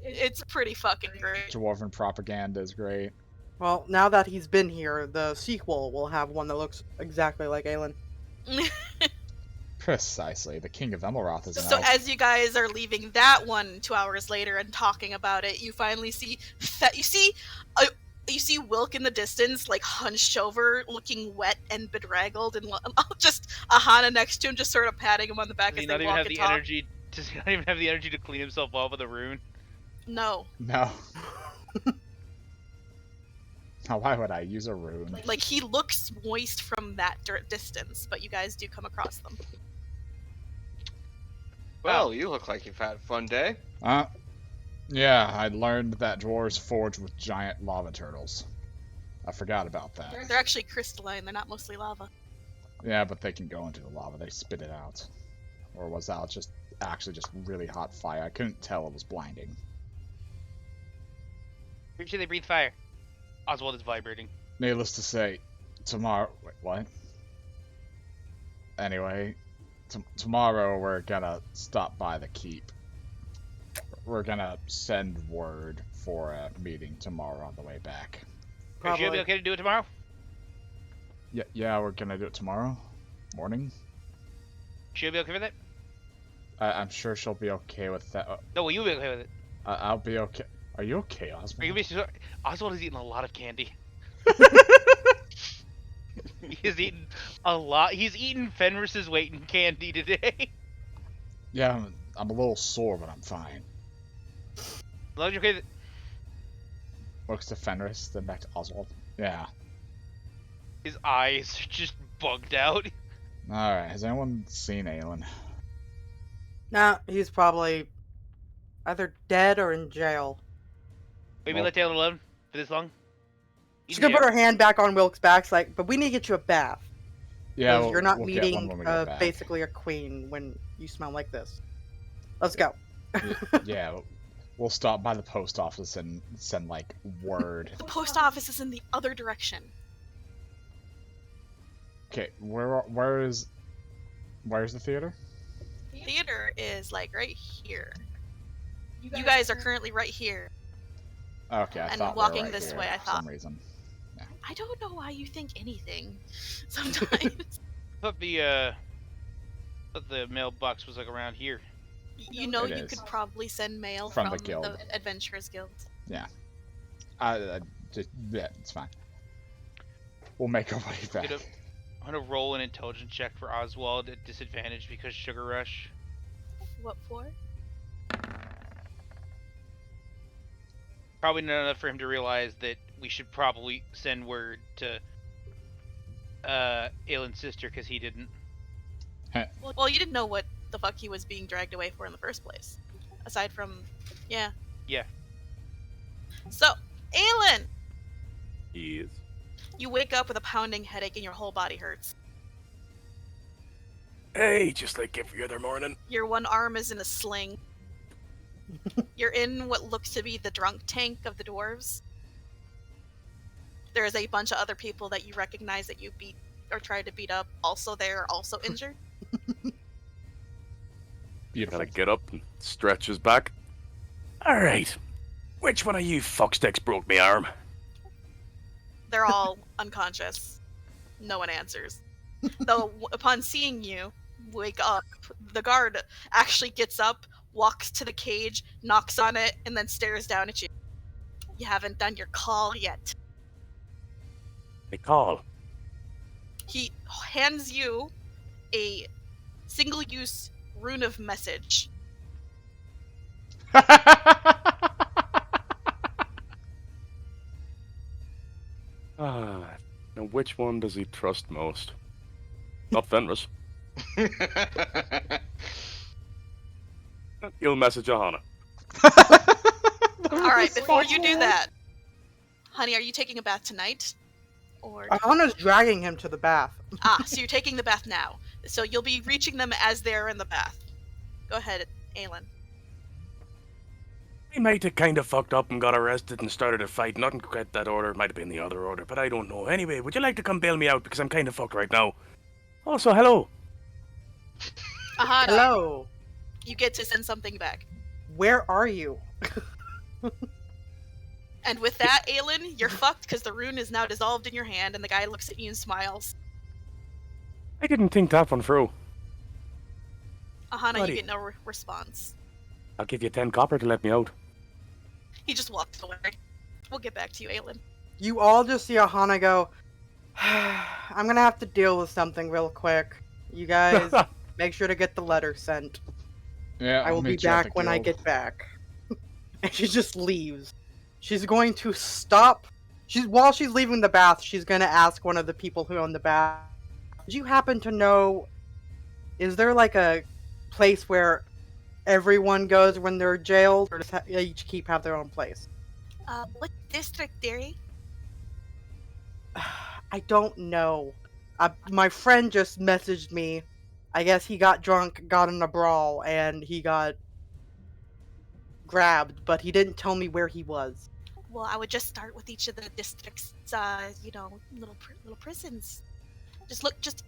Speaker 3: It's pretty fucking great.
Speaker 1: Dwarven propaganda is great.
Speaker 4: Well, now that he's been here, the sequel will have one that looks exactly like Aelin.
Speaker 1: Precisely. The King of Emelroth is an
Speaker 3: So
Speaker 1: elf.
Speaker 3: as you guys are leaving that one 2 hours later and talking about it, you finally see you see Wilk in the distance, like hunched over, looking wet and bedraggled, and just Aahana next to him, just sort of patting him on the back
Speaker 2: Does
Speaker 3: as
Speaker 2: he
Speaker 3: they
Speaker 2: not even
Speaker 3: walk
Speaker 2: have
Speaker 3: and
Speaker 2: the
Speaker 3: talk.
Speaker 2: energy? Does he not even have the energy to clean himself off with a rune?
Speaker 3: No,
Speaker 1: No. Now, why would I use a rune?
Speaker 3: like he looks moist from that distance, but you guys do come across them.
Speaker 6: Well, you look like you've had a fun day.
Speaker 1: Yeah, I learned that dwarves forge with giant lava turtles. I forgot about that.
Speaker 3: They're actually crystalline. They're not mostly lava.
Speaker 1: Yeah, but they can go into the lava. They spit it out. Or was that just actually just really hot fire? I couldn't tell. It was blinding.
Speaker 2: Pretty sure they breathe fire. Oswald is vibrating.
Speaker 1: Needless to say, tomorrow... Wait, what? Anyway, tomorrow we're gonna stop by the keep. We're gonna send word for a meeting tomorrow on the way back.
Speaker 2: Are you gonna be okay to do it tomorrow?
Speaker 1: Yeah, we're gonna do it tomorrow morning.
Speaker 2: She'll be okay with it?
Speaker 1: I'm sure she'll be okay with that.
Speaker 2: No, will you be okay with it?
Speaker 1: I'll be okay. Are you okay, Oswald?
Speaker 2: Are you gonna be Oswald is eating a lot of candy. He's eaten a lot. He's eaten Fenris's weight in candy today.
Speaker 1: Yeah, I'm a little sore, but I'm fine.
Speaker 2: As long as you're okay.
Speaker 1: Looks to Fenris, then back to Oswald. Yeah.
Speaker 2: His eyes are just bugged out.
Speaker 1: Alright, has anyone seen Aelin?
Speaker 4: Nah, he's probably either dead or in jail.
Speaker 2: Maybe
Speaker 1: Well-
Speaker 2: let Taylor alone for this long.
Speaker 4: She's gonna put her hand back on Wilk's back, like, but we need to get you a bath.
Speaker 1: Yeah,
Speaker 4: Because you're not
Speaker 1: we'll get one
Speaker 4: meeting
Speaker 1: when we get back.
Speaker 4: basically a queen when you smell like this. Let's go.
Speaker 1: Yeah, we'll stop by the post office and send, like, word.
Speaker 3: The post office is in the other direction.
Speaker 1: Okay, where's the theater?
Speaker 3: Theater is like right here. You guys are currently right here.
Speaker 1: Okay, I
Speaker 3: And
Speaker 1: thought
Speaker 3: walking
Speaker 1: we were right
Speaker 3: this
Speaker 1: here
Speaker 3: way, I
Speaker 1: for
Speaker 3: thought.
Speaker 1: some reason.
Speaker 3: I don't know why you think anything. Sometimes.
Speaker 2: I thought the mailbox was like around here.
Speaker 3: You know,
Speaker 1: It
Speaker 3: you
Speaker 1: is.
Speaker 3: could probably send mail
Speaker 1: From
Speaker 3: from
Speaker 1: the guild.
Speaker 3: the Adventurers Guild.
Speaker 1: Yeah, it's fine. We'll make our way back.
Speaker 2: I'm gonna roll an intelligence check for Oswald at disadvantage because Sugar Rush.
Speaker 3: What for?
Speaker 2: Probably not enough for him to realize that we should probably send word to Aelin's sister because he didn't.
Speaker 3: Well, you didn't know what the fuck he was being dragged away for in the first place. Aside from, yeah.
Speaker 2: Yeah.
Speaker 3: So, Aelin!
Speaker 5: Yes.
Speaker 3: You wake up with a pounding headache and your whole body hurts.
Speaker 5: Hey, just like every other morning.
Speaker 3: Your one arm is in a sling. You're in what looks to be the drunk tank of the dwarves. There is a bunch of other people that you recognize that you beat or tried to beat up. Also, they're also injured.
Speaker 1: Beautiful.
Speaker 5: Gotta get up and stretch his back. Alright. Which one of you fucksticks broke my arm?
Speaker 3: They're all unconscious. No one answers. Though, upon seeing you wake up, the guard actually gets up, walks to the cage, knocks on it, and then stares down at you. You haven't done your call yet.
Speaker 5: I call.
Speaker 3: He hands you a single-use rune of message.
Speaker 5: Ah, now which one does he trust most? Not Fenris. He'll message Aahana.
Speaker 3: Alright, before you do that, honey, are you taking a bath tonight? Or
Speaker 4: Ahana's dragging him to the bath.
Speaker 3: so you're taking the bath now. So you'll be reaching them as they're in the bath. Go ahead, Aelin.
Speaker 5: He might have kind of fucked up and got arrested and started a fight. Not quite that order. It might have been the other order, but I don't know. Anyway, would you like to come bail me out because I'm kind of fucked right now? Also, hello.
Speaker 3: Aahana,
Speaker 4: Hello.
Speaker 3: you get to send something back.
Speaker 4: Where are you?
Speaker 3: And with that, Aelin, you're fucked because the rune is now dissolved in your hand, and the guy looks at you and smiles.
Speaker 5: I didn't think that one through.
Speaker 3: Aahana,
Speaker 5: Buddy.
Speaker 3: you get no response.
Speaker 5: I'll give you 10 copper to let me out.
Speaker 3: He just walks away. We'll get back to you, Aelin.
Speaker 4: You all just see Aahana go, I'm gonna have to deal with something real quick. You guys, make sure to get the letter sent.
Speaker 1: Yeah,
Speaker 4: I will be back when I get back. And she just leaves. She's going to stop. While she's leaving the bath, she's gonna ask one of the people who own the bath, do you happen to know, is there like a place where everyone goes when they're jailed, or does they each have their own place?
Speaker 3: What district, dearie?
Speaker 4: I don't know. My friend just messaged me. I guess he got drunk, got in a brawl, and he got grabbed, but he didn't tell me where he was.
Speaker 3: Well, I would just start with each of the districts, little prisons. Just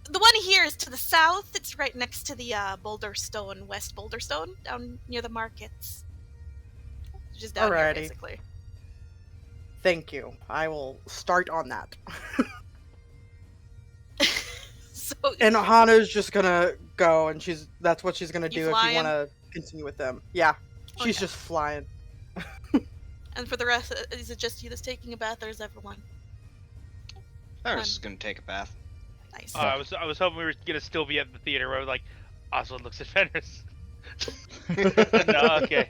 Speaker 3: the one here is to the south. It's right next to the Boulderstone, West Boulderstone, down near the markets. Just down here,
Speaker 4: Alrighty.
Speaker 3: basically.
Speaker 4: Thank you. I will start on that.
Speaker 3: So,
Speaker 4: And Ahana's just gonna go, and that's what she's gonna do if you
Speaker 3: flying?
Speaker 4: want to continue with them. Yeah, she's
Speaker 3: Okay.
Speaker 4: just flying.
Speaker 3: and for the rest, is it just you that's taking a bath, or is everyone?
Speaker 6: Fenris is gonna take a bath.
Speaker 3: Nice.
Speaker 2: I was hoping we were gonna still be at the theater where like Oswald looks at Fenris. No, okay.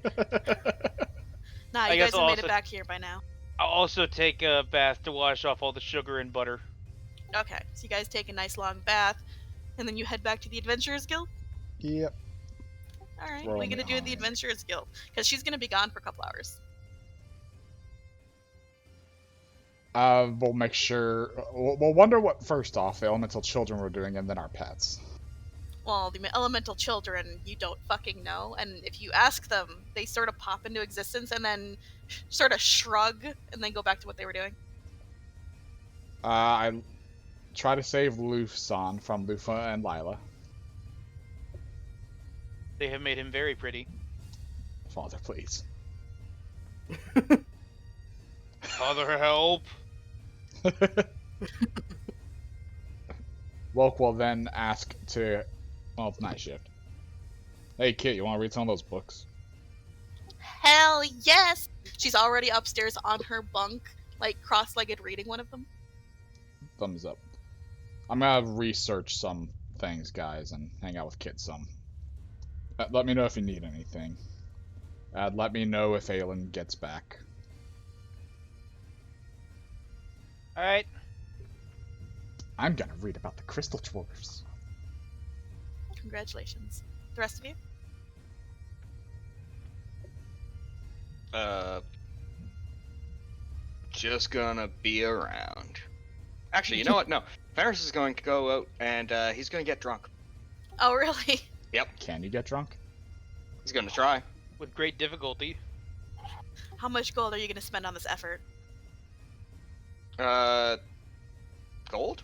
Speaker 3: Nah,
Speaker 2: I
Speaker 3: you
Speaker 2: guess
Speaker 3: guys have
Speaker 2: I'll
Speaker 3: made it
Speaker 2: also-
Speaker 3: back here by now.
Speaker 2: I'll also take a bath to wash off all the sugar and butter.
Speaker 3: Okay, so you guys take a nice long bath, and then you head back to the Adventurers Guild?
Speaker 1: Yep.
Speaker 3: Alright,
Speaker 1: Roll
Speaker 3: what are you
Speaker 1: me
Speaker 3: gonna do at the
Speaker 1: hard.
Speaker 3: Adventurers Guild? Because she's gonna be gone for a couple hours.
Speaker 1: We'll make sure. We'll wonder what first off the elemental children were doing, and then our pets.
Speaker 3: Well, the elemental children, you don't fucking know, and if you ask them, they sort of pop into existence and then sort of shrug and then go back to what they were doing.
Speaker 1: I try to save Lufsan from Lufa and Lila.
Speaker 2: They have made him very pretty.
Speaker 1: Father, please.
Speaker 2: Father, help!
Speaker 1: Wilk will then ask to. Well, it's night shift. Hey, Kit, you want to read some of those books?
Speaker 3: Hell yes! She's already upstairs on her bunk, like cross-legged reading one of them.
Speaker 1: Thumbs up. I'm gonna research some things, guys, and hang out with Kit some. Let me know if you need anything. Let me know if Aelin gets back.
Speaker 2: Alright.
Speaker 1: I'm gonna read about the crystal dwarves.
Speaker 3: Congratulations. The rest of you?
Speaker 6: Just gonna be around. Actually, you know what? No. Fenris is going to go out and he's gonna get drunk.
Speaker 3: Oh, really?
Speaker 1: Can you get drunk?
Speaker 6: He's gonna try.
Speaker 2: With great difficulty.
Speaker 3: How much gold are you going to spend on this effort?
Speaker 6: Gold?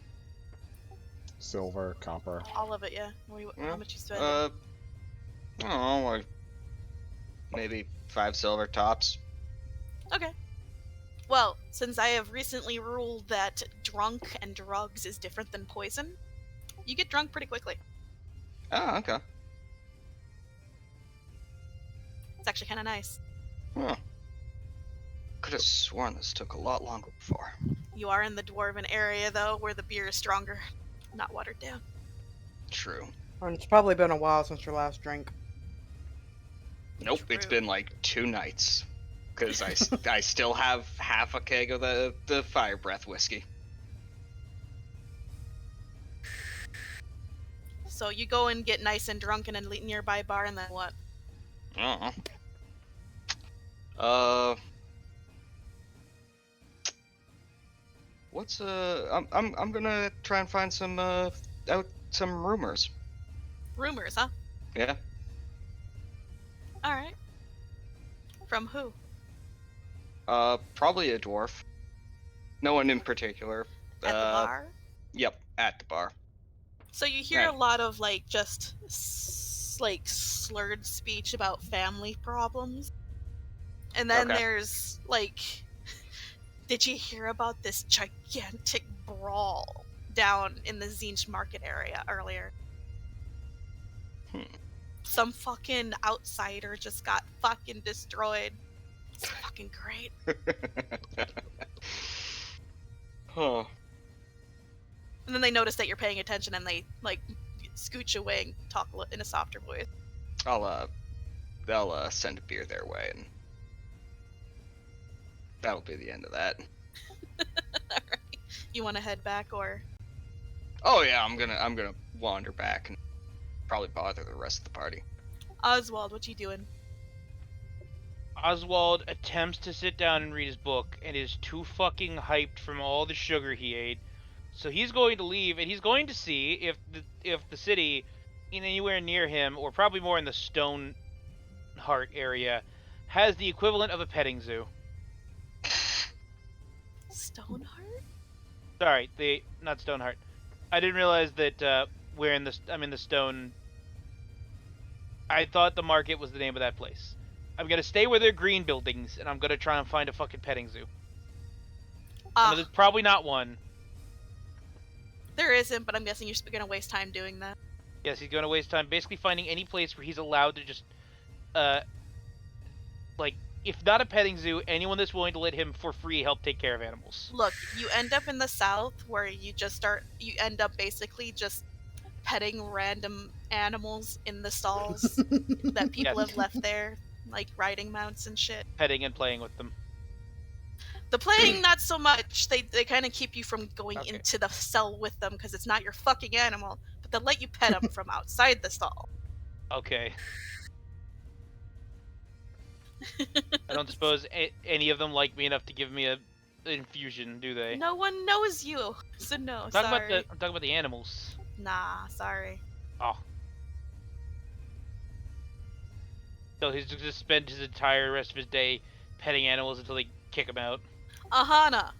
Speaker 1: Silver, copper.
Speaker 3: All of it, yeah. How much you spend?
Speaker 6: I don't know, like maybe 5 silver tops.
Speaker 3: Okay. Well, since I have recently ruled that drunk and drugs is different than poison, you get drunk pretty quickly.
Speaker 6: Oh, okay.
Speaker 3: It's actually kind of nice.
Speaker 6: Huh. Could have sworn this took a lot longer before.
Speaker 3: You are in the dwarven area, though, where the beer is stronger, not watered down.
Speaker 6: True.
Speaker 4: And it's probably been a while since your last drink.
Speaker 6: Nope, it's
Speaker 3: True.
Speaker 6: been like 2 nights. Because I still have half a keg of the fire breath whiskey.
Speaker 3: So you go and get nice and drunk in a nearby bar, and then what?
Speaker 6: I don't know. What's I'm gonna try and find some some rumors.
Speaker 3: Rumors, huh?
Speaker 6: Yeah.
Speaker 3: All right. From who?
Speaker 6: Probably a dwarf. No one in particular.
Speaker 3: At the bar?
Speaker 6: Yep, at the bar.
Speaker 3: So you hear
Speaker 6: Right.
Speaker 3: a lot of like just like slurred speech about family problems. And then
Speaker 6: Okay.
Speaker 3: there's like did you hear about this gigantic brawl down in the Zinch market area earlier? Some fucking outsider just got fucking destroyed. It's fucking great.
Speaker 6: Huh.
Speaker 3: And then they notice that you're paying attention and they like scooch away and talk in a softer voice.
Speaker 6: They'll send a beer their way, and that'll be the end of that.
Speaker 3: Alright. You want to head back or?
Speaker 6: Oh yeah, I'm gonna wander back and probably bother the rest of the party.
Speaker 3: Oswald, what you doing?
Speaker 2: Oswald attempts to sit down and read his book and is too fucking hyped from all the sugar he ate. So he's going to leave and he's going to see if the city in anywhere near him, or probably more in the Stoneheart area, has the equivalent of a petting zoo.
Speaker 3: Stoneheart?
Speaker 2: Sorry, not Stoneheart. I didn't realize that I'm in the Stone. I thought the market was the name of that place. I'm gonna stay where they're green buildings, and I'm gonna try and find a fucking petting zoo. I know there's probably not one.
Speaker 3: There isn't, but I'm guessing you're gonna waste time doing that.
Speaker 2: Yes, he's gonna waste time basically finding any place where he's allowed to just, like, if not a petting zoo, anyone that's willing to let him for free help take care of animals.
Speaker 3: Look, you end up in the south where you end up basically just petting random animals in the stalls that people
Speaker 2: Yes.
Speaker 3: have left there, like riding mounts and shit.
Speaker 2: Petting and playing with them.
Speaker 3: The playing, not so much. They kind of keep you from going
Speaker 2: Okay.
Speaker 3: into the cell with them because it's not your fucking animal, but they'll let you pet them from outside the stall.
Speaker 2: Okay. I don't suppose any of them like me enough to give me an infusion, do they?
Speaker 3: No one knows you, so no,
Speaker 2: I'm
Speaker 3: sorry.
Speaker 2: talking about the animals.
Speaker 3: Nah, sorry.
Speaker 2: Oh. So he's just spend his entire rest of his day petting animals until they kick him out.
Speaker 3: Aahana,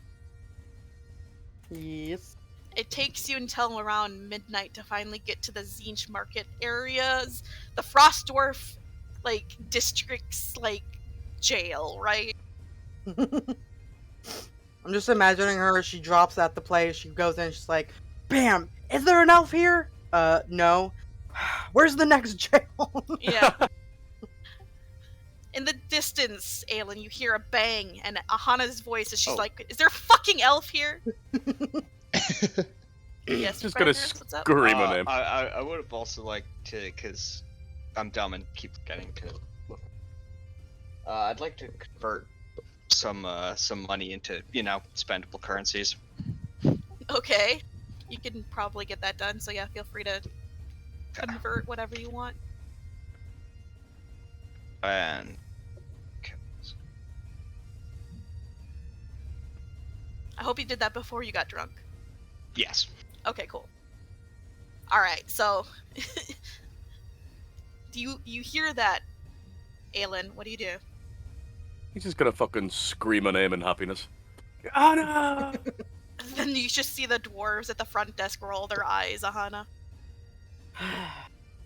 Speaker 4: Yes.
Speaker 3: it takes you until around midnight to finally get to the Zinch market areas, the Frost Dwarf, like, district's, like, jail, right?
Speaker 4: I'm just imagining her. She drops at the place. She goes in. She's like, "Bam! Is there an elf here? No. Where's the next jail?"
Speaker 3: Yeah. In the distance, Aelin, you hear a bang, and Ahana's voice is she's like, "Is there a fucking elf here?" Yes,
Speaker 5: Just gonna
Speaker 3: Fenris, what's up?
Speaker 5: scream on him.
Speaker 6: I would have also liked to, because I'm dumb and keep getting to. I'd like to convert some money into, spendable currencies.
Speaker 3: Okay, you can probably get that done. So yeah, feel free to convert whatever you want.
Speaker 6: And
Speaker 3: I hope you did that before you got drunk.
Speaker 6: yes.
Speaker 3: Okay, cool. All right, so do you hear that, Aelin? What do you do?
Speaker 5: He's just gonna fucking scream a name in happiness. Aahana!
Speaker 3: Then you just see the dwarves at the front desk roll their eyes, Aahana.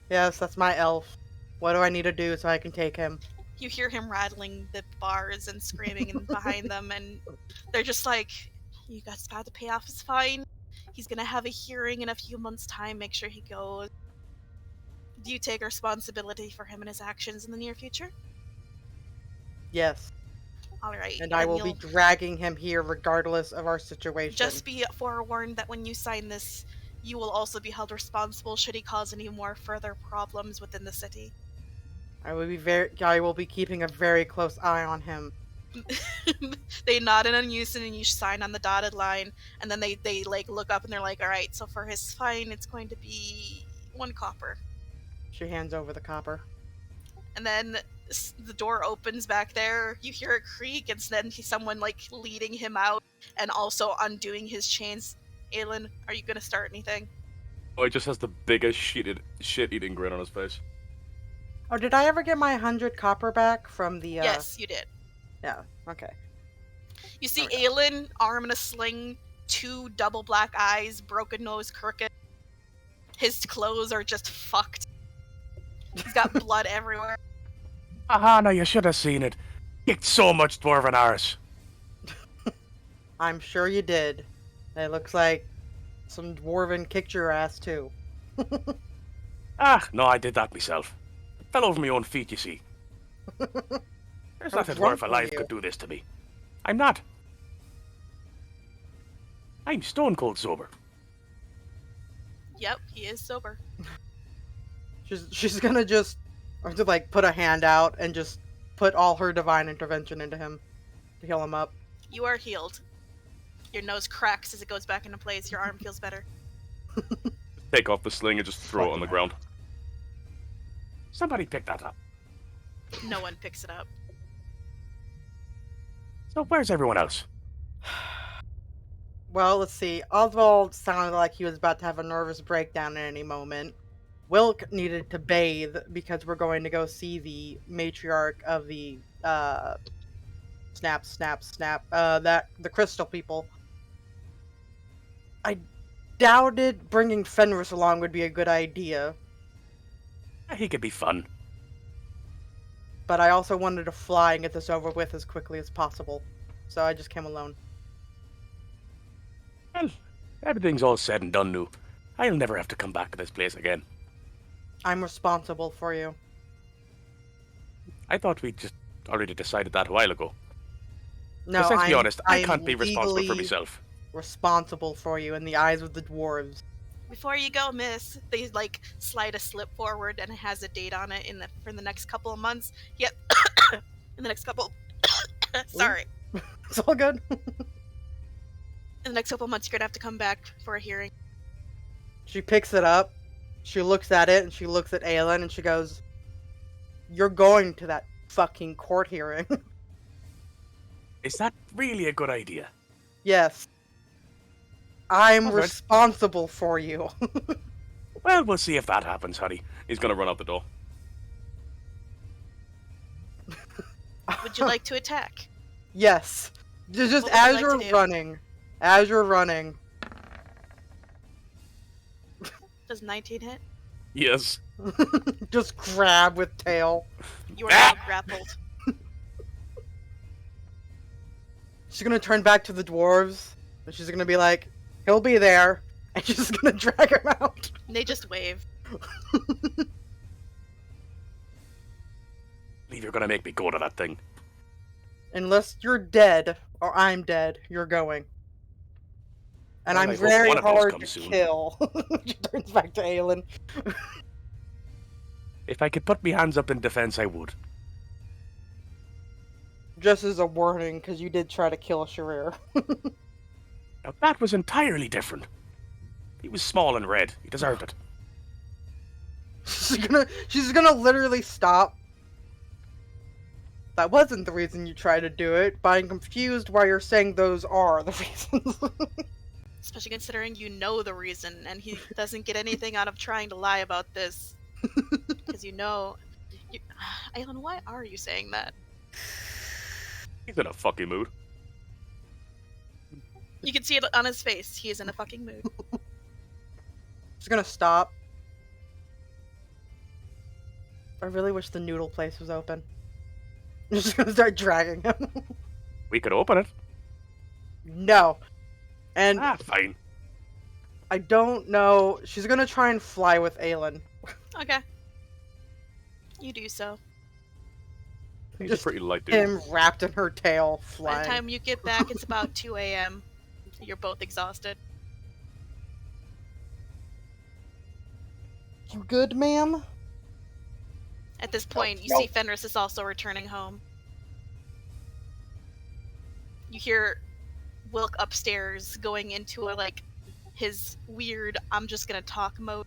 Speaker 4: Yes, that's my elf. What do I need to do so I can take him?
Speaker 3: You hear him rattling the bars and screaming and behind them, and they're just like, "You guys got to pay off his fine. He's gonna have a hearing in a few months' time. Make sure he goes." Do you take responsibility for him and his actions in the near future?
Speaker 4: Yes,
Speaker 3: All right.
Speaker 4: and I
Speaker 3: then
Speaker 4: will be
Speaker 3: you'll
Speaker 4: dragging him here regardless of our situation.
Speaker 3: just be forewarned that when you sign this, you will also be held responsible should he cause any more further problems within the city.
Speaker 4: I will be keeping a very close eye on him.
Speaker 3: They nod in unison and you sign on the dotted line, and then they like look up and they're like, "All right, so for his fine it's going to be 1 copper."
Speaker 4: She hands over the copper.
Speaker 3: And then the door opens back there, you hear a creak, and then someone like leading him out and also undoing his chains. Aelin, are you gonna start anything?
Speaker 5: Oh, he just has the biggest shit-eating grin on his face.
Speaker 4: Oh, did I ever get my 100 copper back from the?
Speaker 3: Yes, you did.
Speaker 4: Yeah. Okay.
Speaker 3: You see
Speaker 4: Okay.
Speaker 3: Aelin, arm in a sling, 2 double black eyes, broken nose, crooked. His clothes are just fucked. He's got blood everywhere.
Speaker 5: Aahana, you should have seen it. Kicked so much dwarven arse.
Speaker 4: I'm sure you did. It looks like some dwarven kicked your ass too.
Speaker 5: Ah, no, I did that myself. Fell over my own feet, you see. There's
Speaker 4: How
Speaker 5: not a
Speaker 4: drunk
Speaker 5: dwarf
Speaker 4: were
Speaker 5: alive
Speaker 4: you?
Speaker 5: could do this to me. I'm not. I'm stone cold sober.
Speaker 3: Yep, he is sober.
Speaker 4: She's gonna just like put a hand out and just put all her divine intervention into him to heal him up.
Speaker 3: You are healed. Your nose cracks as it goes back into place. Your arm feels better.
Speaker 5: Take off the sling and just throw it on the ground. Somebody pick that up.
Speaker 3: No one picks it up.
Speaker 5: So where's everyone else?
Speaker 4: Well, let's see. Oswald sounded like he was about to have a nervous breakdown at any moment. Wilk needed to bathe because we're going to go see the matriarch of the the crystal people. I doubted bringing Fenris along would be a good idea,
Speaker 5: He could be fun.
Speaker 4: but I also wanted to fly and get this over with as quickly as possible, so I just came alone.
Speaker 5: Well, everything's all said and done now. I'll never have to come back to this place again.
Speaker 4: I'm responsible for you.
Speaker 5: I thought we'd just already decided that a while ago.
Speaker 4: No,
Speaker 5: But let's be
Speaker 4: I'm,
Speaker 5: honest, I
Speaker 4: I'm
Speaker 5: can't be responsible for
Speaker 4: legally
Speaker 5: myself.
Speaker 4: responsible for you in the eyes of the dwarves.
Speaker 3: Before you go, miss, they like slide a slip forward and it has a date on it for the next couple of months. Yep. In the next couple sorry.
Speaker 4: It's all good.
Speaker 3: In the next couple of months you're gonna have to come back for a hearing.
Speaker 4: She picks it up, she looks at it, and she looks at Aelin, and she goes, "You're going to that fucking court hearing."
Speaker 5: Is that really a good idea?
Speaker 4: Yes. I'm
Speaker 5: Alright.
Speaker 4: responsible for you.
Speaker 5: Well, we'll see if that happens, honey. He's gonna run out the door.
Speaker 3: Would you like to attack?
Speaker 4: Yes. Just
Speaker 3: What would you
Speaker 4: as
Speaker 3: like
Speaker 4: you're
Speaker 3: to do?
Speaker 4: running. As you're running.
Speaker 3: Does 19 hit?
Speaker 5: Yes.
Speaker 4: Just grab with tail.
Speaker 3: You are now grappled.
Speaker 4: She's gonna turn back to the dwarves, and she's gonna be like, "He'll be there," and she's gonna drag him out.
Speaker 3: And they just wave.
Speaker 5: Believe you're gonna make me go to that thing.
Speaker 4: Unless you're dead, or I'm dead, you're going. And
Speaker 5: Well,
Speaker 4: I'm
Speaker 5: I hope
Speaker 4: very
Speaker 5: one of those
Speaker 4: hard to
Speaker 5: comes soon.
Speaker 4: kill. She turns back to Aelin.
Speaker 5: If I could put my hands up in defense, I would.
Speaker 4: Just as a warning, because you did try to kill Sharir.
Speaker 5: Now that was entirely different. He was small and red. He deserved it.
Speaker 4: She's gonna literally stop. That wasn't the reason you tried to do it, but I'm confused why you're saying those are the reasons.
Speaker 3: Especially considering you know the reason, and he doesn't get anything out of trying to lie about this. Because you know... Aelin, why are you saying that?
Speaker 5: He's in a fucking mood.
Speaker 3: You can see it on his face. He is in a fucking mood.
Speaker 4: She's gonna stop. I really wish the noodle place was open. I'm just gonna start dragging him.
Speaker 5: We could open it.
Speaker 4: No. And
Speaker 5: Fine.
Speaker 4: I don't know. She's gonna try and fly with Aelin.
Speaker 3: Okay. You do so.
Speaker 5: He's
Speaker 4: Just
Speaker 5: a pretty light dude.
Speaker 4: Him wrapped in her tail,
Speaker 3: By
Speaker 4: flying.
Speaker 3: the time you get back, it's about 2 a.m. You're both exhausted.
Speaker 4: You good, ma'am?
Speaker 3: At this point, you
Speaker 4: no.
Speaker 3: see Fenris is also returning home. You hear Wilk upstairs going into his weird "I'm just gonna talk" mode,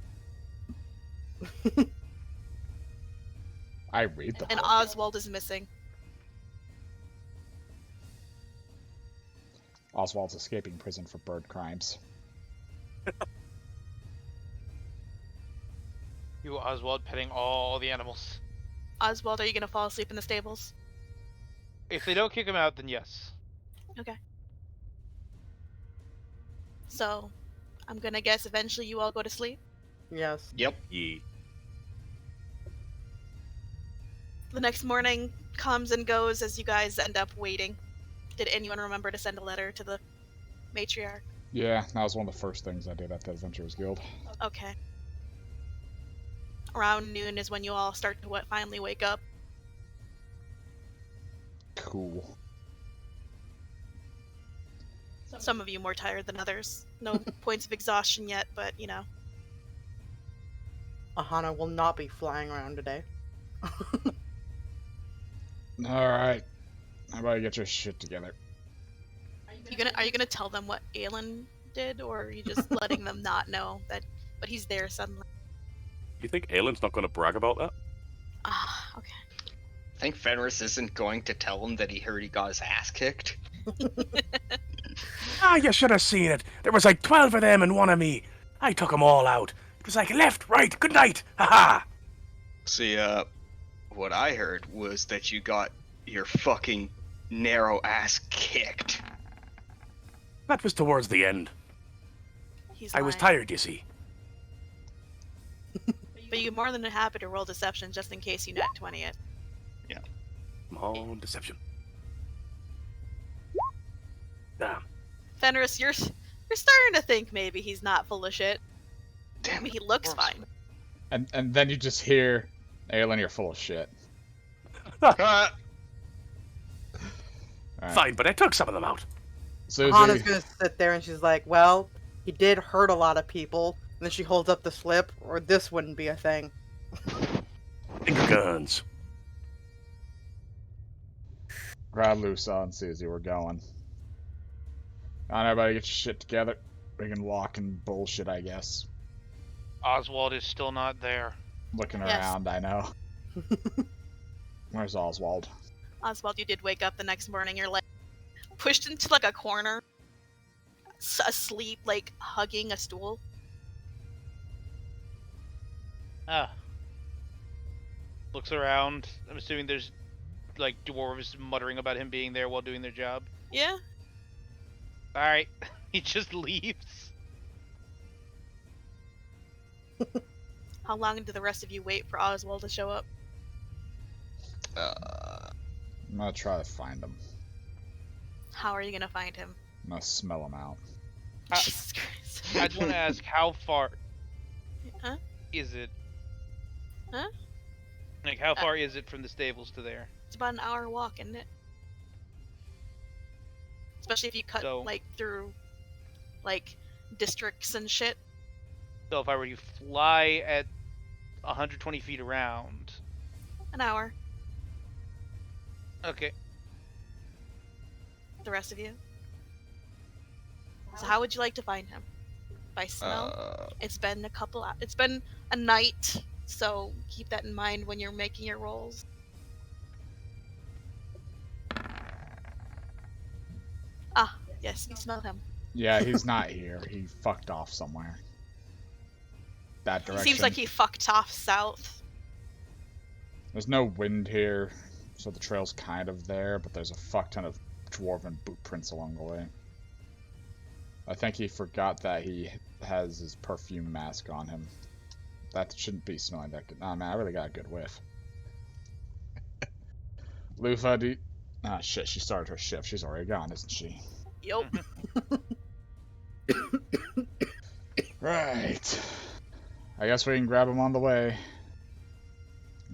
Speaker 1: I read the
Speaker 3: and
Speaker 1: book.
Speaker 3: Oswald is missing.
Speaker 1: Oswald's escaping prison for bird crimes.
Speaker 2: You, Oswald, petting all the animals.
Speaker 3: Oswald, are you gonna fall asleep in the stables?
Speaker 2: If they don't kick him out, then yes.
Speaker 3: Okay. So, I'm gonna guess eventually you all go to sleep.
Speaker 4: Yes.
Speaker 6: Yep.
Speaker 5: Yeah.
Speaker 3: The next morning comes and goes as you guys end up waiting. Did anyone remember to send a letter to the matriarch?
Speaker 1: Yeah, that was one of the first things I did at the Adventurers Guild.
Speaker 3: Okay. Around noon is when you all start to finally wake up.
Speaker 1: Cool.
Speaker 3: Some of you more tired than others. No points of exhaustion yet, but you know.
Speaker 4: Aahana will not be flying around today.
Speaker 1: Alright. How about you get your shit together?
Speaker 3: Are you gonna tell them what Aelin did, or are you just letting them not know that? But he's there suddenly.
Speaker 5: You think Aelin's not gonna brag about that?
Speaker 3: Ah, okay.
Speaker 6: I think Fenris isn't going to tell him that he heard he got his ass kicked.
Speaker 5: You should have seen it. There was like 12 of them and one of me. I took them all out. It was like left, right, good night. Haha.
Speaker 6: See, what I heard was that you got your fucking narrow ass kicked.
Speaker 5: That was towards the end.
Speaker 3: He's
Speaker 5: I was
Speaker 3: lying.
Speaker 5: tired, you see.
Speaker 3: But you're more than happy to roll deception just in case you net 20 it.
Speaker 5: Come on, deception. Damn.
Speaker 3: Fenris, you're starting to think maybe he's not full of shit. I
Speaker 6: Damn
Speaker 3: mean,
Speaker 6: it.
Speaker 3: he looks
Speaker 6: Of course.
Speaker 3: fine.
Speaker 1: And then you just hear, Aelin, you're full of shit.
Speaker 6: Ah,
Speaker 1: All right.
Speaker 5: Fine, but I took some of them out.
Speaker 1: Susie,
Speaker 4: Aahana's gonna sit there and she's like, well, he did hurt a lot of people. And then she holds up the slip, or this wouldn't be a thing.
Speaker 5: Finger guns.
Speaker 1: grab Lusa and Susie, we're going. Alright, everybody get your shit together. We can walk and bullshit, I guess.
Speaker 2: Oswald is still not there.
Speaker 1: Looking
Speaker 3: Yes.
Speaker 1: around, I know. Where's Oswald?
Speaker 3: Oswald, you did wake up the next morning. You're like pushed into like a corner, asleep, like hugging a stool.
Speaker 2: Ah. Looks around. I'm assuming there's like dwarves muttering about him being there while doing their job.
Speaker 3: Yeah.
Speaker 2: Alright. He just leaves.
Speaker 3: How long do the rest of you wait for Oswald to show up?
Speaker 1: I'm gonna try to find him.
Speaker 3: How are you gonna find him?
Speaker 1: I'm gonna smell him out.
Speaker 3: Jesus Christ.
Speaker 2: I just want to ask, how far
Speaker 3: Huh?
Speaker 2: is it?
Speaker 3: Huh?
Speaker 2: Like, how far is it from the stables to there?
Speaker 3: It's about an hour walk, isn't it? Especially if you cut
Speaker 2: So-
Speaker 3: like through like districts and shit.
Speaker 2: So if I were to fly at 120 feet around.
Speaker 3: An hour.
Speaker 2: Okay.
Speaker 3: The rest of you. So how would you like to find him? By smell? It's been it's been a night, so keep that in mind when you're making your rolls. Ah, yes, you smell him.
Speaker 1: Yeah, he's not here. He fucked off somewhere. That
Speaker 3: He
Speaker 1: direction.
Speaker 3: seems like he fucked off south.
Speaker 1: There's no wind here, so the trail's kind of there, but there's a fuck ton of dwarven boot prints along the way. I think he forgot that he has his perfume mask on him. That shouldn't be smelling that good. Nah, man, I really got a good whiff. Lufa, do you... Ah, shit, she started her shift. She's already gone, isn't she?
Speaker 3: Yup.
Speaker 1: Right. I guess we can grab him on the way.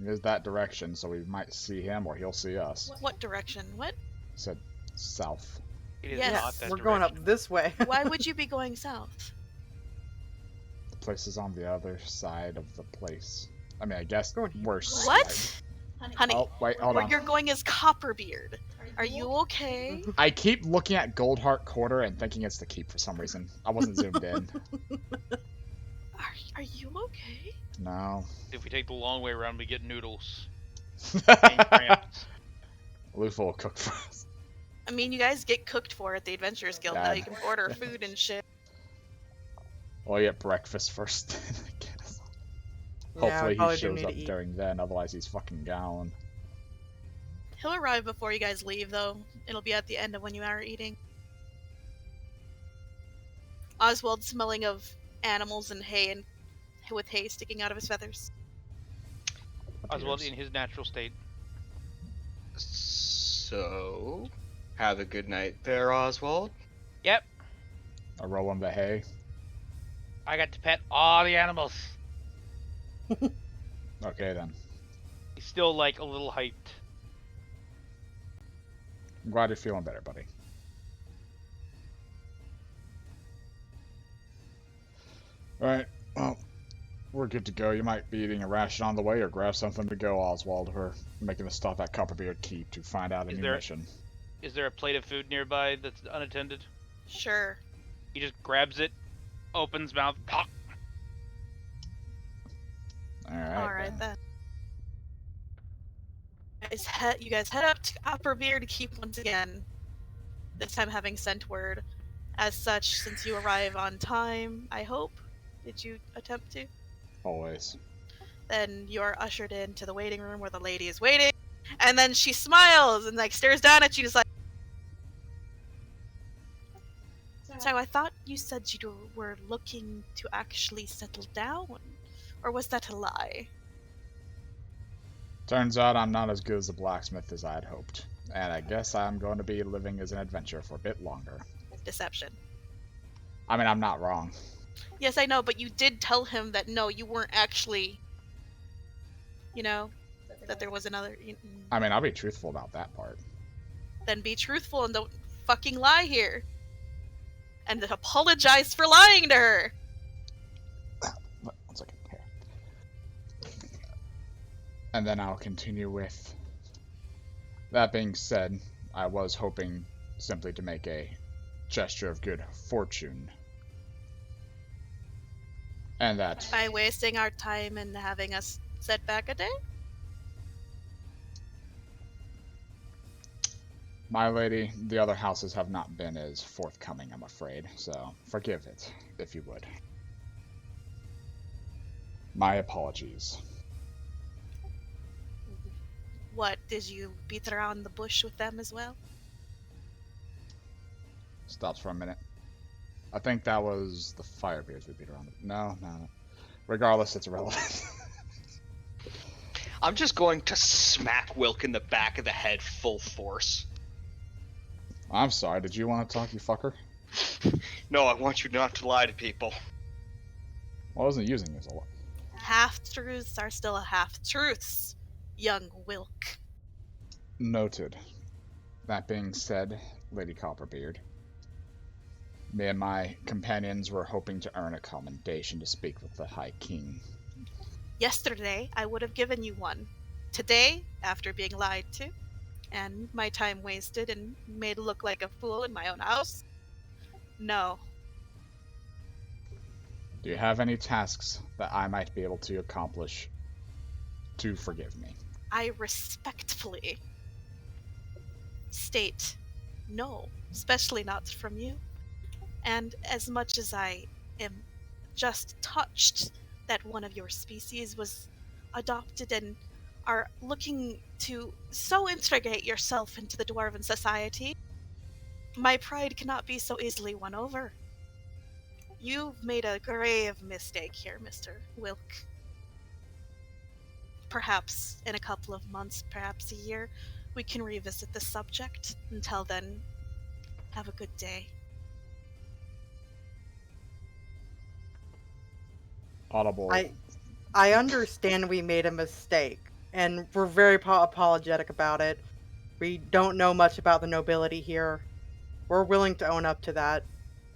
Speaker 1: It is that direction, so we might see him or he'll see us.
Speaker 3: What direction? What?
Speaker 1: Said south.
Speaker 2: It is
Speaker 3: Yes,
Speaker 2: not that
Speaker 4: We're going
Speaker 2: direction.
Speaker 4: up this way.
Speaker 3: Why would you be going south?
Speaker 1: The place is on the other side of the place. I mean, I guess
Speaker 4: Going
Speaker 1: we're
Speaker 3: What? Honey,
Speaker 1: Oh, wait, hold
Speaker 3: where
Speaker 1: on.
Speaker 3: you're going is Copperbeard. Are you okay?
Speaker 1: I keep looking at Goldheart Quarter and thinking it's the keep for some reason. I wasn't zoomed in.
Speaker 3: Are you okay?
Speaker 1: No.
Speaker 2: If we take the long way around, we get noodles.
Speaker 1: Lufa will cook for us.
Speaker 3: I mean, you guys get cooked for at the Adventurers Guild. Now
Speaker 1: Dad.
Speaker 3: you can order food and shit.
Speaker 1: We'll get breakfast first, I guess.
Speaker 4: Yeah,
Speaker 1: Hopefully
Speaker 4: probably
Speaker 1: he
Speaker 4: do
Speaker 1: shows
Speaker 4: need
Speaker 1: up
Speaker 4: to eat.
Speaker 1: during then, otherwise he's fucking gone.
Speaker 3: He'll arrive before you guys leave, though. It'll be at the end of when you are eating. Oswald smelling of animals and hay, and with hay sticking out of his feathers.
Speaker 2: Oswald
Speaker 1: Appears.
Speaker 2: in his natural state.
Speaker 6: So, have a good night there, Oswald.
Speaker 2: Yep.
Speaker 1: I roll him the hay.
Speaker 2: I got to pet all the animals.
Speaker 1: Okay then.
Speaker 2: He's still like a little hyped.
Speaker 1: I'm glad you're feeling better, buddy. Alright, well, we're good to go. You might be eating a ration on the way or grab something to go, Oswald. We're making a stop at Copperbeard Keep to find out a
Speaker 2: Is
Speaker 1: new
Speaker 2: there-
Speaker 1: mission.
Speaker 2: Is there a plate of food nearby that's unattended?
Speaker 3: Sure.
Speaker 2: He just grabs it, opens mouth, pop.
Speaker 3: Alright then. You guys head up to Copperbeard Keep once again. This time having sent word. As such, since you arrive on time, I hope. Did you attempt to?
Speaker 1: Always.
Speaker 3: Then you are ushered into the waiting room where the lady is waiting. And then she smiles and like stares down at you just like, so I thought you said you were looking to actually settle down. Or was that a lie?
Speaker 1: Turns out I'm not as good as a blacksmith as I had hoped. And I guess I'm going to be living as an adventurer for a bit longer.
Speaker 3: Deception.
Speaker 1: I mean, I'm not wrong.
Speaker 3: Yes, I know, but you did tell him that no, you weren't actually, you know, that there was another.
Speaker 1: I mean, I'll be truthful about that part.
Speaker 3: Then be truthful and don't fucking lie here. And apologize for lying to her.
Speaker 1: 1 second here. And then I'll continue with. That being said, I was hoping simply to make a gesture of good fortune. And that.
Speaker 3: By wasting our time and having us set back a day?
Speaker 1: My lady, the other houses have not been as forthcoming, I'm afraid, so forgive it, if you would. My apologies.
Speaker 3: What, did you beat around the bush with them as well?
Speaker 1: Stops for a minute. I think that was the Firebeards we beat around. No. Regardless, it's irrelevant.
Speaker 6: I'm just going to smack Wilk in the back of the head full force.
Speaker 1: I'm sorry, did you want to talk, you fucker?
Speaker 6: No, I want you not to lie to people.
Speaker 1: I wasn't using this a lot.
Speaker 3: Half-truths are still half-truths, young Wilk.
Speaker 1: Noted. That being said, Lady Copperbeard, me and my companions were hoping to earn a commendation to speak with the High King.
Speaker 3: Yesterday, I would have given you one. Today, after being lied to, and my time wasted and made look like a fool in my own house, no.
Speaker 1: Do you have any tasks that I might be able to accomplish to forgive me?
Speaker 3: I respectfully state no, especially not from you. And as much as I am just touched that one of your species was adopted and are looking to so integrate yourself into the Dwarven society, my pride cannot be so easily won over. You've made a grave mistake here, Mr. Wilk. Perhaps in a couple of months, perhaps a year, we can revisit the subject. Until then, have a good day.
Speaker 1: Audible.
Speaker 4: I understand we made a mistake, and we're very apologetic about it. We don't know much about the nobility here. We're willing to own up to that.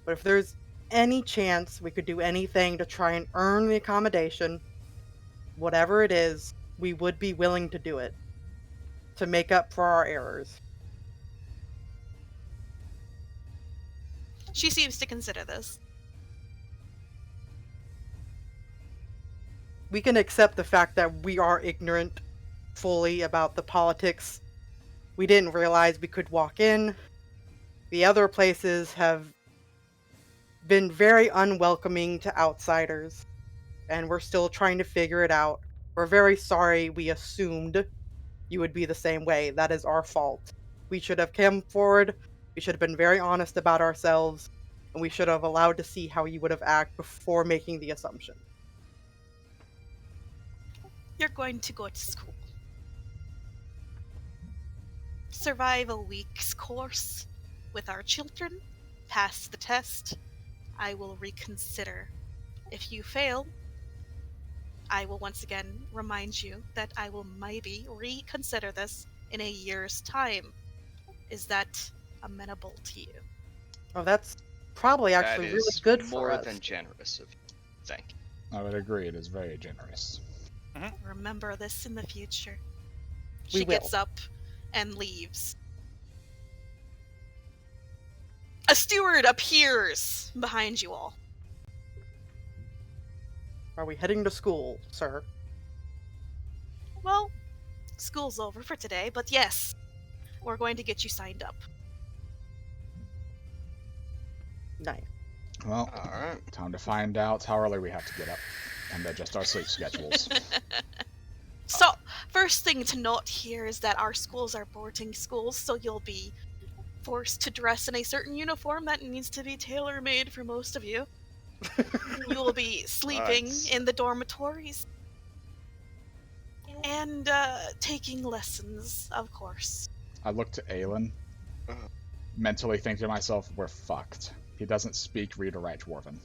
Speaker 4: But if there's any chance we could do anything to try and earn the accommodation, whatever it is, we would be willing to do it. To make up for our errors.
Speaker 3: She seems to consider this.
Speaker 4: We can accept the fact that we are ignorant fully about the politics. We didn't realize we could walk in. The other places have been very unwelcoming to outsiders, and we're still trying to figure it out. We're very sorry we assumed you would be the same way. That is our fault. We should have come forward, we should have been very honest about ourselves, and we should have allowed to see how you would have acted before making the assumption.
Speaker 3: You're going to go to school. Survive a week's course with our children, pass the test, I will reconsider. If you fail, I will once again remind you that I will maybe reconsider this in a year's time. Is that amenable to you?
Speaker 4: Oh, that's probably actually really good for us.
Speaker 6: More than generous of you. Thank you.
Speaker 1: I would agree, it is very generous.
Speaker 3: Remember this in the future.
Speaker 4: We
Speaker 3: She
Speaker 4: will.
Speaker 3: gets up and leaves. A steward appears behind you all.
Speaker 4: Are we heading to school, sir?
Speaker 3: Well, school's over for today, but yes, we're going to get you signed up.
Speaker 4: Nice.
Speaker 1: Well,
Speaker 6: Alright.
Speaker 1: time to find out how early we have to get up and adjust our sleep schedules.
Speaker 3: So, first thing to note here is that our schools are boarding schools, so you'll be forced to dress in a certain uniform that needs to be tailor-made for most of you. You will be sleeping
Speaker 6: Nice.
Speaker 3: in the dormitories. And taking lessons, of course.
Speaker 1: I look to Aelin, mentally think to myself, we're fucked. He doesn't speak, read, or write Dwarven.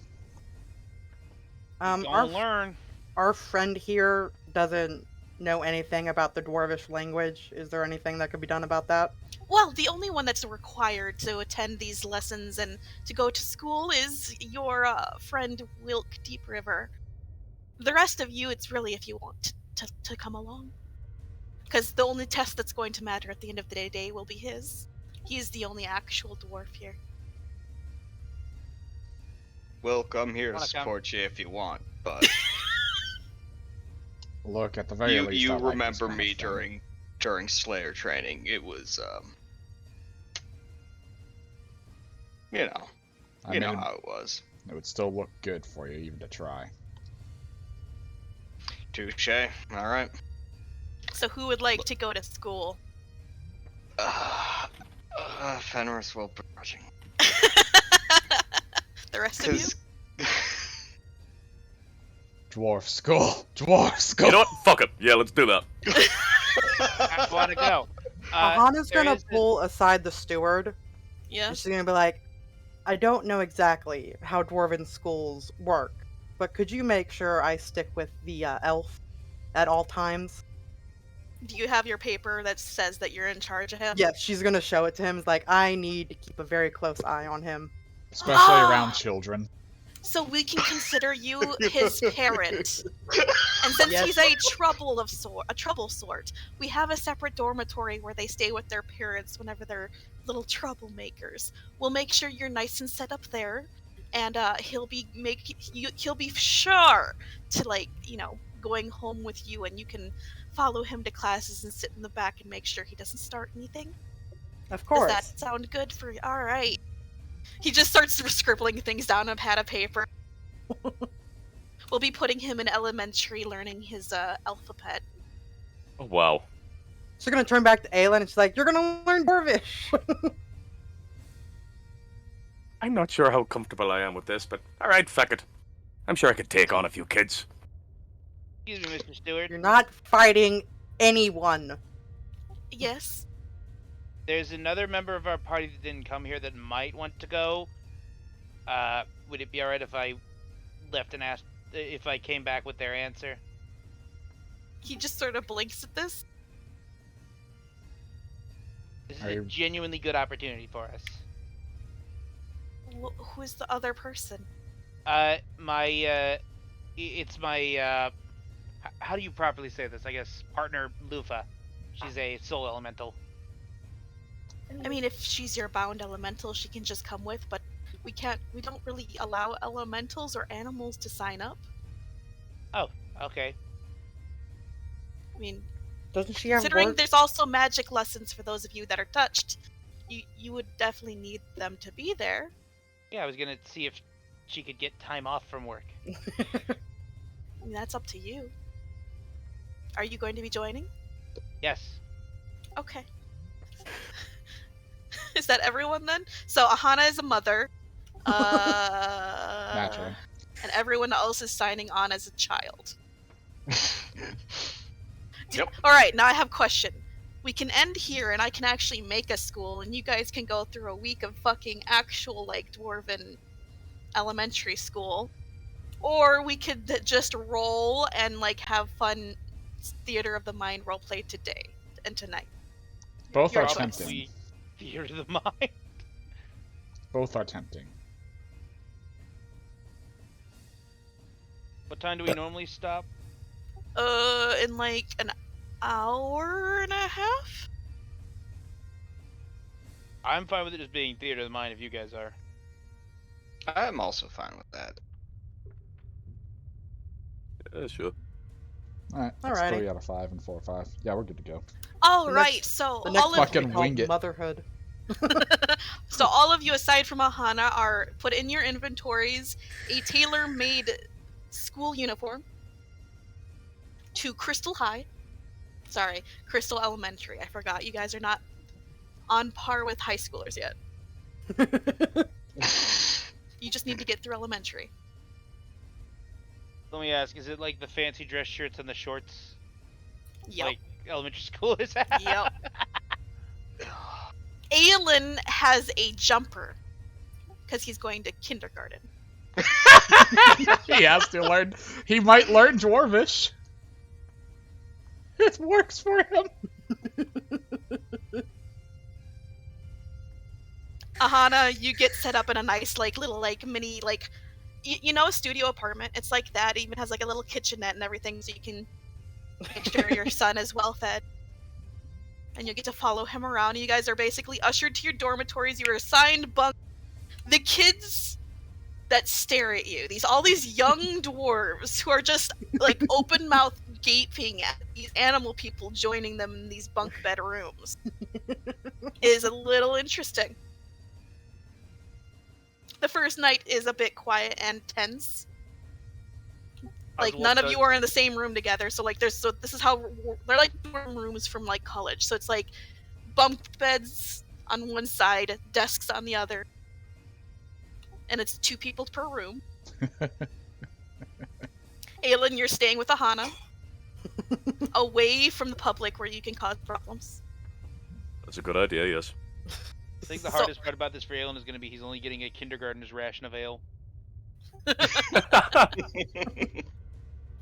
Speaker 2: Don't learn.
Speaker 4: Our friend here doesn't know anything about the Dwarvish language. Is there anything that could be done about that?
Speaker 3: Well, the only one that's required to attend these lessons and to go to school is your friend Wilk Deep River. The rest of you, it's really if you want to come along. Because the only test that's going to matter at the end of the day will be his. He is the only actual dwarf here.
Speaker 6: Wilk, I'm here to
Speaker 2: Wanna come?
Speaker 6: support you if you want, but
Speaker 1: Look, at the very
Speaker 6: you
Speaker 1: least, I like this
Speaker 6: remember
Speaker 1: kind of
Speaker 6: me
Speaker 1: thing.
Speaker 6: during Slayer training. It was you know,
Speaker 1: I
Speaker 6: you know
Speaker 1: mean,
Speaker 6: how it was.
Speaker 1: it would still look good for you even to try.
Speaker 6: Touche. All right.
Speaker 3: So who would like to go to school?
Speaker 6: Fenris will begrudging.
Speaker 3: The rest of you?
Speaker 1: Dwarf skull! Dwarf skull!
Speaker 5: You know what? Fuck it. Yeah, let's do that.
Speaker 2: I want to go.
Speaker 4: Ahana's
Speaker 2: there
Speaker 4: gonna
Speaker 2: is a-
Speaker 4: pull aside the steward.
Speaker 3: Yeah.
Speaker 4: She's gonna be like, I don't know exactly how dwarven schools work, but could you make sure I stick with the elf at all times?
Speaker 3: Do you have your paper that says that you're in charge of him?
Speaker 4: Yes, she's gonna show it to him. It's like, I need to keep a very close eye on him.
Speaker 1: Especially around children.
Speaker 3: So we can consider you his parent. And since
Speaker 4: Yes.
Speaker 3: he's a trouble sort, we have a separate dormitory where they stay with their parents whenever they're little troublemakers. We'll make sure you're nice and set up there, and he'll be sure to going home with you, and you can follow him to classes and sit in the back and make sure he doesn't start anything.
Speaker 4: Of course.
Speaker 3: Does that sound good for you? All right. He just starts scribbling things down on a pad of paper. We'll be putting him in elementary, learning his alphabet.
Speaker 5: Oh, wow.
Speaker 4: She's gonna turn back to Aelin and she's like, you're gonna learn Dwarvish!
Speaker 5: I'm not sure how comfortable I am with this, but alright, fuck it. I'm sure I could take on a few kids.
Speaker 2: Excuse me, Mr. Stewart.
Speaker 4: You're not fighting anyone.
Speaker 3: Yes.
Speaker 2: There's another member of our party that didn't come here that might want to go. Would it be alright if I left and asked if I came back with their answer?
Speaker 3: He just sort of blinks at this.
Speaker 2: This is a genuinely good opportunity for us.
Speaker 3: Who's the other person?
Speaker 2: It's my, how do you properly say this? I guess partner Lufa. She's a soul elemental.
Speaker 3: I mean, if she's your bound elemental, she can just come with, but we don't really allow elementals or animals to sign up.
Speaker 2: Oh, okay.
Speaker 3: I mean,
Speaker 4: Doesn't she have
Speaker 3: considering
Speaker 4: work?
Speaker 3: there's also magic lessons for those of you that are touched, you would definitely need them to be there.
Speaker 2: Yeah, I was gonna see if she could get time off from work.
Speaker 3: I mean, that's up to you. Are you going to be joining?
Speaker 2: Yes.
Speaker 3: Okay. Is that everyone then? So Aahana is a mother.
Speaker 1: Naturally.
Speaker 3: And everyone else is signing on as a child.
Speaker 6: Yep.
Speaker 3: Alright, now I have a question. We can end here and I can actually make a school and you guys can go through a week of fucking actual, dwarven elementary school. Or we could just roll and, have fun theater of the mind roleplay today and tonight.
Speaker 1: Both
Speaker 3: Your
Speaker 1: are
Speaker 3: choice.
Speaker 1: tempting.
Speaker 2: Fear to the mind.
Speaker 1: Both are tempting.
Speaker 2: What time do we normally stop?
Speaker 3: In an hour and a half?
Speaker 2: I'm fine with it just being theater of the mind if you guys are.
Speaker 6: I'm also fine with that.
Speaker 5: Sure.
Speaker 1: Alright, that's
Speaker 4: Alrighty.
Speaker 1: 3 out of 5 and 4 or 5. Yeah, we're good to go.
Speaker 3: Alright,
Speaker 4: next-
Speaker 3: so
Speaker 4: The next
Speaker 3: all
Speaker 4: one
Speaker 3: of
Speaker 1: fucking
Speaker 4: will be called
Speaker 1: wing it.
Speaker 4: Motherhood.
Speaker 3: So all of you aside from Aahana are put in your inventories a tailor-made school uniform to Crystal High. Sorry, Crystal Elementary. I forgot. You guys are not on par with high schoolers yet. You just need to get through elementary.
Speaker 2: Let me ask, is it like the fancy dress shirts and the shorts?
Speaker 3: Yep.
Speaker 2: Like elementary school is at?
Speaker 3: Yep. Aelin has a jumper because he's going to kindergarten.
Speaker 1: He has to learn. He might learn Dwarvish. It works for him.
Speaker 3: Aahana, you get set up in a nice, like, little, like, mini, like, you know, a studio apartment. It's like that. It even has, like, a little kitchenette and everything, so you can make sure your son is well fed. And you get to follow him around. You guys are basically ushered to your dormitories. You are assigned bunk. The kids that stare at you, all these young dwarves who are just, like, open-mouthed gaping at these animal people joining them in these bunk bed rooms, is a little interesting. The first night is a bit quiet and tense. Like, none of you are in the same room together, so, like, this is how, they're like dorm rooms from, like, college, so it's, like, bunk beds on one side, desks on the other, and it's 2 people per room. Aelin, you're staying with Aahana, away from the public where you can cause problems.
Speaker 7: That's a good idea, yes.
Speaker 2: I think the hardest part about this for Aelin is going to be he's only getting a kindergartner's ration of ale.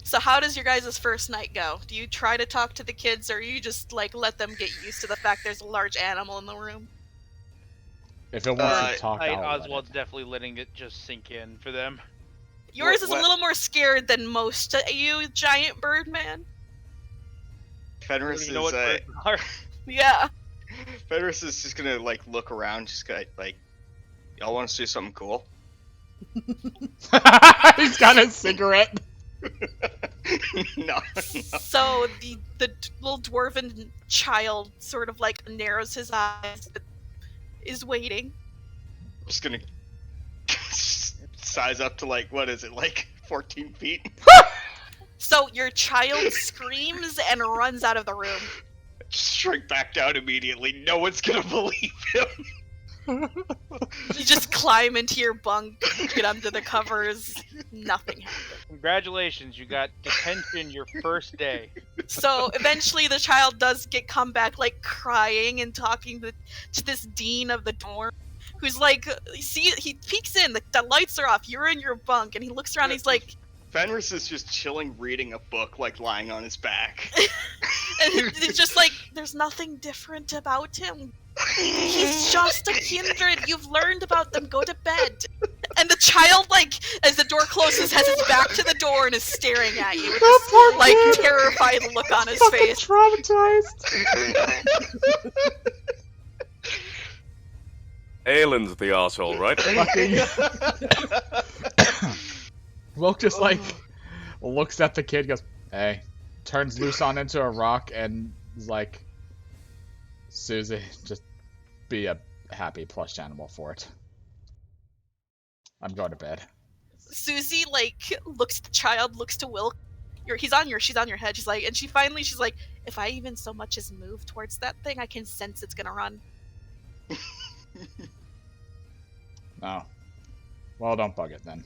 Speaker 3: So how does your guys' first night go? Do you try to talk to the kids, or you just, like, let them get used to the fact there's a large animal in the room?
Speaker 1: If it wants to talk,
Speaker 2: Oswald's definitely letting it just sink in for them.
Speaker 3: Yours is a little more scared than most. You giant bird man.
Speaker 6: Fenris
Speaker 2: You know what birds are?
Speaker 3: Yeah.
Speaker 6: Fenris is just gonna, like, look around, just like, y'all want to see something cool?
Speaker 1: He's got a cigarette.
Speaker 6: No.
Speaker 3: So the little dwarven child sort of, like, narrows his eyes, but is waiting.
Speaker 6: Just gonna size up to, like, what is it, like 14 feet?
Speaker 3: So your child screams and runs out of the room.
Speaker 6: Just shrink back down immediately. No one's gonna believe him.
Speaker 3: You just climb into your bunk, get under the covers, nothing happens.
Speaker 2: Congratulations, you got detention your first day.
Speaker 3: So eventually the child does come back, like, crying and talking to this dean of the dorm, who's like, he peeks in, the lights are off, you're in your bunk, and he looks around, he's like...
Speaker 6: Fenris is just chilling, reading a book, like, lying on his back.
Speaker 3: And it's just like, there's nothing different about him. He's just a kindred. You've learned about them. Go to bed. And the child, like, as the door closes, has his back to the door and is staring at you with this, like, terrified look on his face.
Speaker 1: Traumatized.
Speaker 7: Aelin's the asshole, right?
Speaker 1: Wilk just, like, looks at the kid, goes, hey, turns loose on into a rock, and is like, Susie, just be a happy plush animal for it. I'm going to bed.
Speaker 3: Susie, like, looks at the child, looks to Wilk. She's on your head. She's like, and she's like, if I even so much as move towards that thing, I can sense it's gonna run.
Speaker 1: Oh. Well, don't bug it then.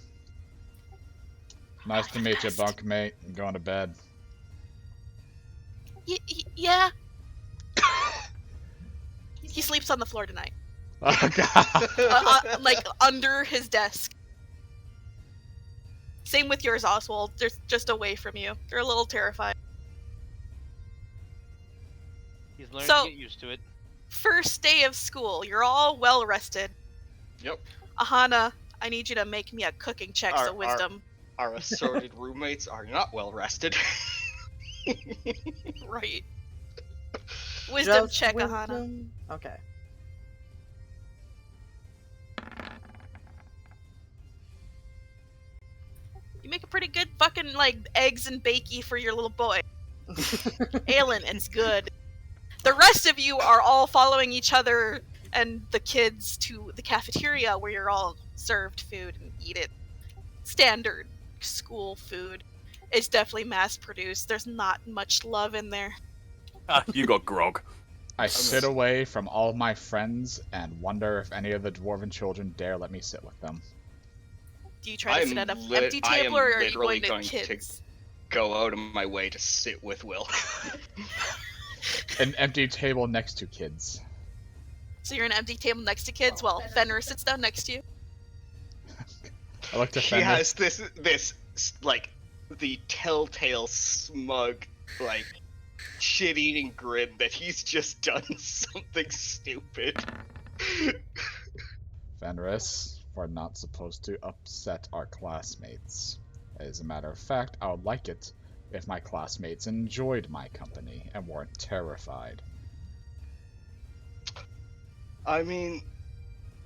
Speaker 1: Nice to meet you, bunkmate. I'm going to bed.
Speaker 3: Yeah. He sleeps on the floor tonight.
Speaker 1: Oh, God.
Speaker 3: Like, under his desk. Same with yours, Oswald. They're just away from you. They're a little terrified.
Speaker 2: He's learning
Speaker 3: So-
Speaker 2: to get used to it.
Speaker 3: First day of school. You're all well rested.
Speaker 6: Yep.
Speaker 3: Aahana, I need you to make me a cooking check, so wisdom.
Speaker 6: Our assorted roommates are not well rested.
Speaker 3: Right. Wisdom
Speaker 4: Just
Speaker 3: check,
Speaker 4: wisdom?
Speaker 3: Aahana.
Speaker 4: Okay.
Speaker 3: You make a pretty good fucking, like, eggs and bakey for your little boy. Aelin, it's good. The rest of you are all following each other and the kids to the cafeteria where you're all served food and eat it. Standard school food. It's definitely mass produced. There's not much love in there.
Speaker 7: You got grog.
Speaker 1: I sit away from all of my friends and wonder if any of the dwarven children dare let me sit with them.
Speaker 3: Do you try to sit at an empty table, or are you going to kids?
Speaker 6: Go out of my way to sit with Will.
Speaker 1: An empty table next to kids.
Speaker 3: So you're an empty table next to kids? Well, Fenris sits down next to you.
Speaker 1: I look to
Speaker 6: He
Speaker 1: Fenris.
Speaker 6: has this, like, the telltale smug, like, shit-eating grin that he's just done something stupid.
Speaker 1: Fenris, we're not supposed to upset our classmates. As a matter of fact, I would like it if my classmates enjoyed my company and weren't terrified.
Speaker 6: I mean,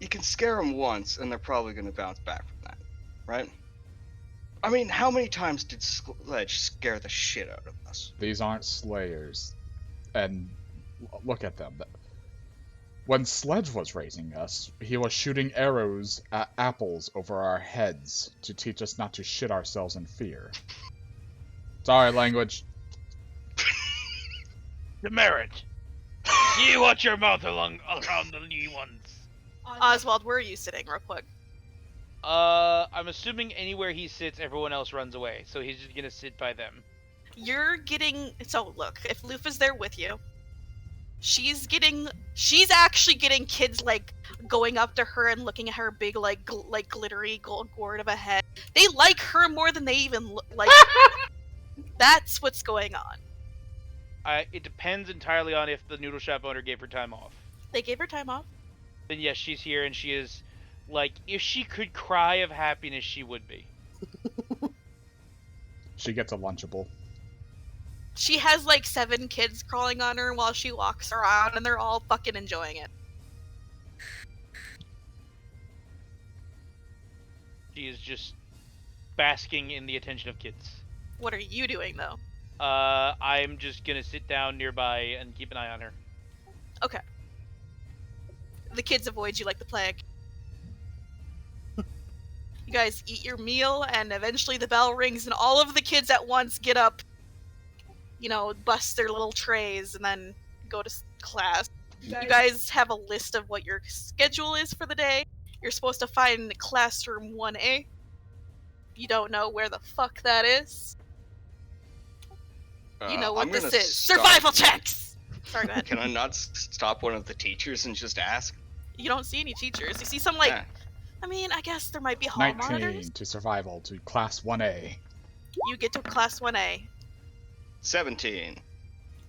Speaker 6: you can scare them once, and they're probably going to bounce back from that, right? I mean, how many times did Sledge scare the shit out of us?
Speaker 1: These aren't slayers. And look at them. When Sledge was raising us, he was shooting arrows at apples over our heads to teach us not to shit ourselves in fear. Sorry, language.
Speaker 2: Demerit! You watch your mouth around the new ones.
Speaker 3: Oswald, where are you sitting, real quick?
Speaker 2: I'm assuming anywhere he sits, everyone else runs away, so he's just gonna sit by them.
Speaker 3: You're getting... So, look, if Lufa's there with you, she's actually getting kids, like, going up to her and looking at her big, like, glittery gold gourd of a head. They like her more than they even like... That's what's going on.
Speaker 2: It depends entirely on if the noodle shop owner gave her time off.
Speaker 3: They gave her time off.
Speaker 2: Then yes, she's here, and she is, like, if she could cry of happiness, she would be.
Speaker 1: She gets a Lunchable.
Speaker 3: She has, like, 7 kids crawling on her while she walks around, and they're all fucking enjoying it.
Speaker 2: She is just basking in the attention of kids.
Speaker 3: What are you doing, though?
Speaker 2: I'm just gonna sit down nearby and keep an eye on her.
Speaker 3: Okay. The kids avoid you like the plague. You guys eat your meal, and eventually the bell rings, and all of the kids at once get up, you know, bust their little trays, and then go to class. You guys have a list of what your schedule is for the day. You're supposed to find classroom 1A. You don't know where the fuck that is. You know what this is. Survival checks! Sorry, go ahead.
Speaker 6: Can I not stop one of the teachers and just ask?
Speaker 3: You don't see any teachers. You see some, like...
Speaker 6: Yeah.
Speaker 3: I mean, I guess there might be hall
Speaker 1: 19
Speaker 3: monitors.
Speaker 1: to survival to class 1A.
Speaker 3: You get to class 1A.
Speaker 6: 17.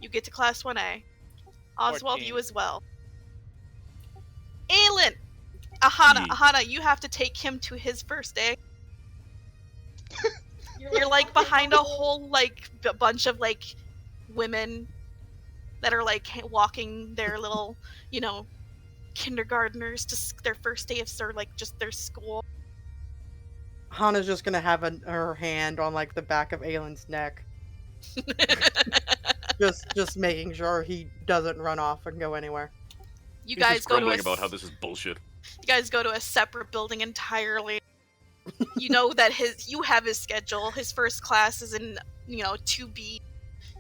Speaker 3: You get to class 1A. Oswald,
Speaker 2: 14.
Speaker 3: you as well. Aelin! Aahana, you have to take him to his first day. You're like behind a whole like bunch of like women that are like walking their little, you know, kindergartners to their first day of like just their school.
Speaker 4: Hana's just gonna have her hand on like the back of Aelin's neck, just making sure he doesn't run off and go anywhere.
Speaker 3: You
Speaker 7: He's
Speaker 3: guys
Speaker 7: just
Speaker 3: go to
Speaker 7: grumbling about how this is bullshit.
Speaker 3: You guys go to a separate building entirely. You know that you have his schedule. His first class is in, you know, 2B.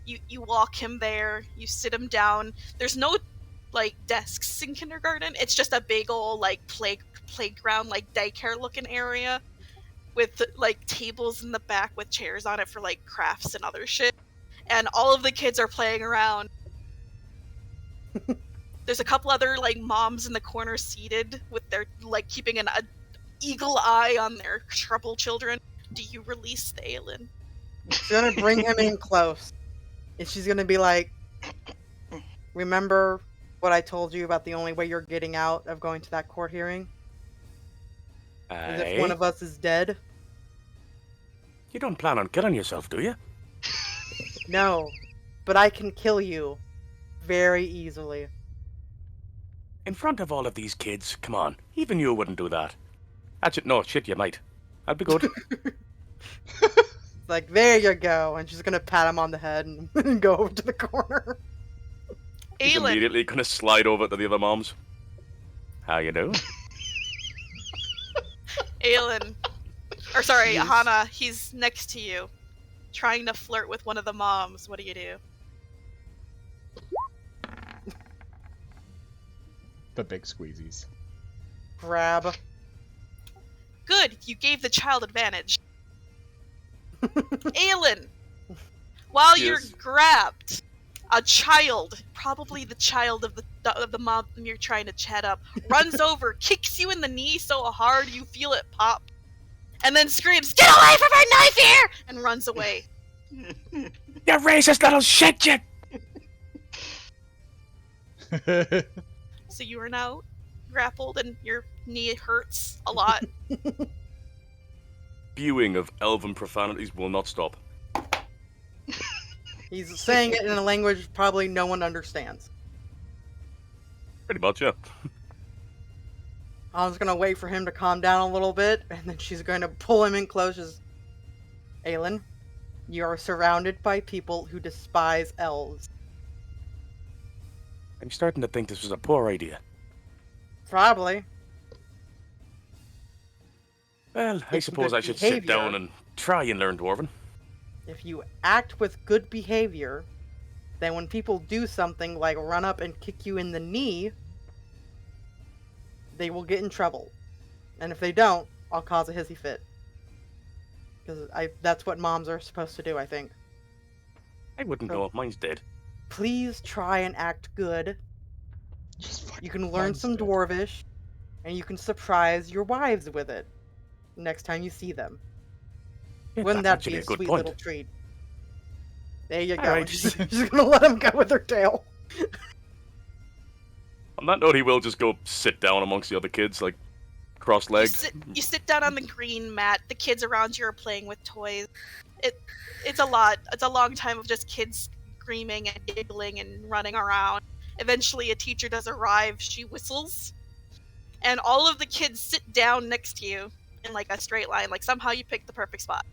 Speaker 3: You walk him there. You sit him down. There's no like desks in kindergarten. It's just a big old like playground, like daycare looking area with like tables in the back with chairs on it for like crafts and other shit. And all of the kids are playing around. There's a couple other like moms in the corner seated with their like keeping an eagle eye on their trouble children. Do you release the Aelin?
Speaker 4: She's gonna bring him in close, and she's gonna be like, "Remember what I told you about the only way you're getting out of going to that court hearing? Is if one of us is dead?"
Speaker 5: You don't plan on killing yourself, do you?
Speaker 4: No, but I can kill you very easily.
Speaker 5: In front of all of these kids, come on. Even you wouldn't do that. Actually, no, shit, you might. That'd be good.
Speaker 4: Like, there you go, and she's gonna pat him on the head and go over to the corner.
Speaker 7: He's
Speaker 3: Aelin,
Speaker 7: immediately gonna slide over to the other moms. How you doing?
Speaker 3: Aelin, or sorry,
Speaker 4: Yes.
Speaker 3: Aahana, he's next to you, trying to flirt with one of the moms. What do you do?
Speaker 1: The big squeezies.
Speaker 4: Grab.
Speaker 3: Good, you gave the child advantage. Aelin, while you're
Speaker 7: Yes.
Speaker 3: grabbed, a child, probably the child of the mom you're trying to chat up, runs over, kicks you in the knee so hard you feel it pop, and then screams, "Get away from her knife here!" and runs away.
Speaker 5: You racist little shit, you!
Speaker 3: So you are now grappled and you're knee hurts a lot.
Speaker 7: Spewing of elven profanities will not stop.
Speaker 4: He's saying it in a language probably no one understands.
Speaker 7: Pretty much, yeah.
Speaker 4: I was gonna wait for him to calm down a little bit, and then she's going to pull him in close. As Aelin, you are surrounded by people who despise elves.
Speaker 5: I'm starting to think this was a poor idea.
Speaker 4: Probably.
Speaker 5: Well, I
Speaker 4: It's
Speaker 5: suppose
Speaker 4: good
Speaker 5: I should sit
Speaker 4: behavior.
Speaker 5: down and try and learn Dwarven.
Speaker 4: If you act with good behavior, then when people do something like run up and kick you in the knee, they will get in trouble. And if they don't, I'll cause a hissy fit. Because that's what moms are supposed to do, I think.
Speaker 5: I wouldn't
Speaker 4: So-
Speaker 5: know. Mine's dead.
Speaker 4: Please try and act good.
Speaker 1: Just fucking
Speaker 4: You can learn some
Speaker 1: mindset.
Speaker 4: Dwarvish, and you can surprise your wives with it next time you see them.
Speaker 5: Yeah,
Speaker 4: Wouldn't
Speaker 5: that's
Speaker 4: that be
Speaker 5: actually
Speaker 4: a
Speaker 5: a good
Speaker 4: sweet
Speaker 5: point.
Speaker 4: little treat? There you go.
Speaker 5: Alright.
Speaker 4: She's gonna let him go with her tail.
Speaker 7: On that note, he will just go sit down amongst the other kids, like, cross-legged.
Speaker 3: You sit down on the green mat. The kids around you are playing with toys. It's a lot. It's a long time of just kids screaming and giggling and running around. Eventually, a teacher does arrive. She whistles, and all of the kids sit down next to you in like a straight line. Like somehow you picked the perfect spot.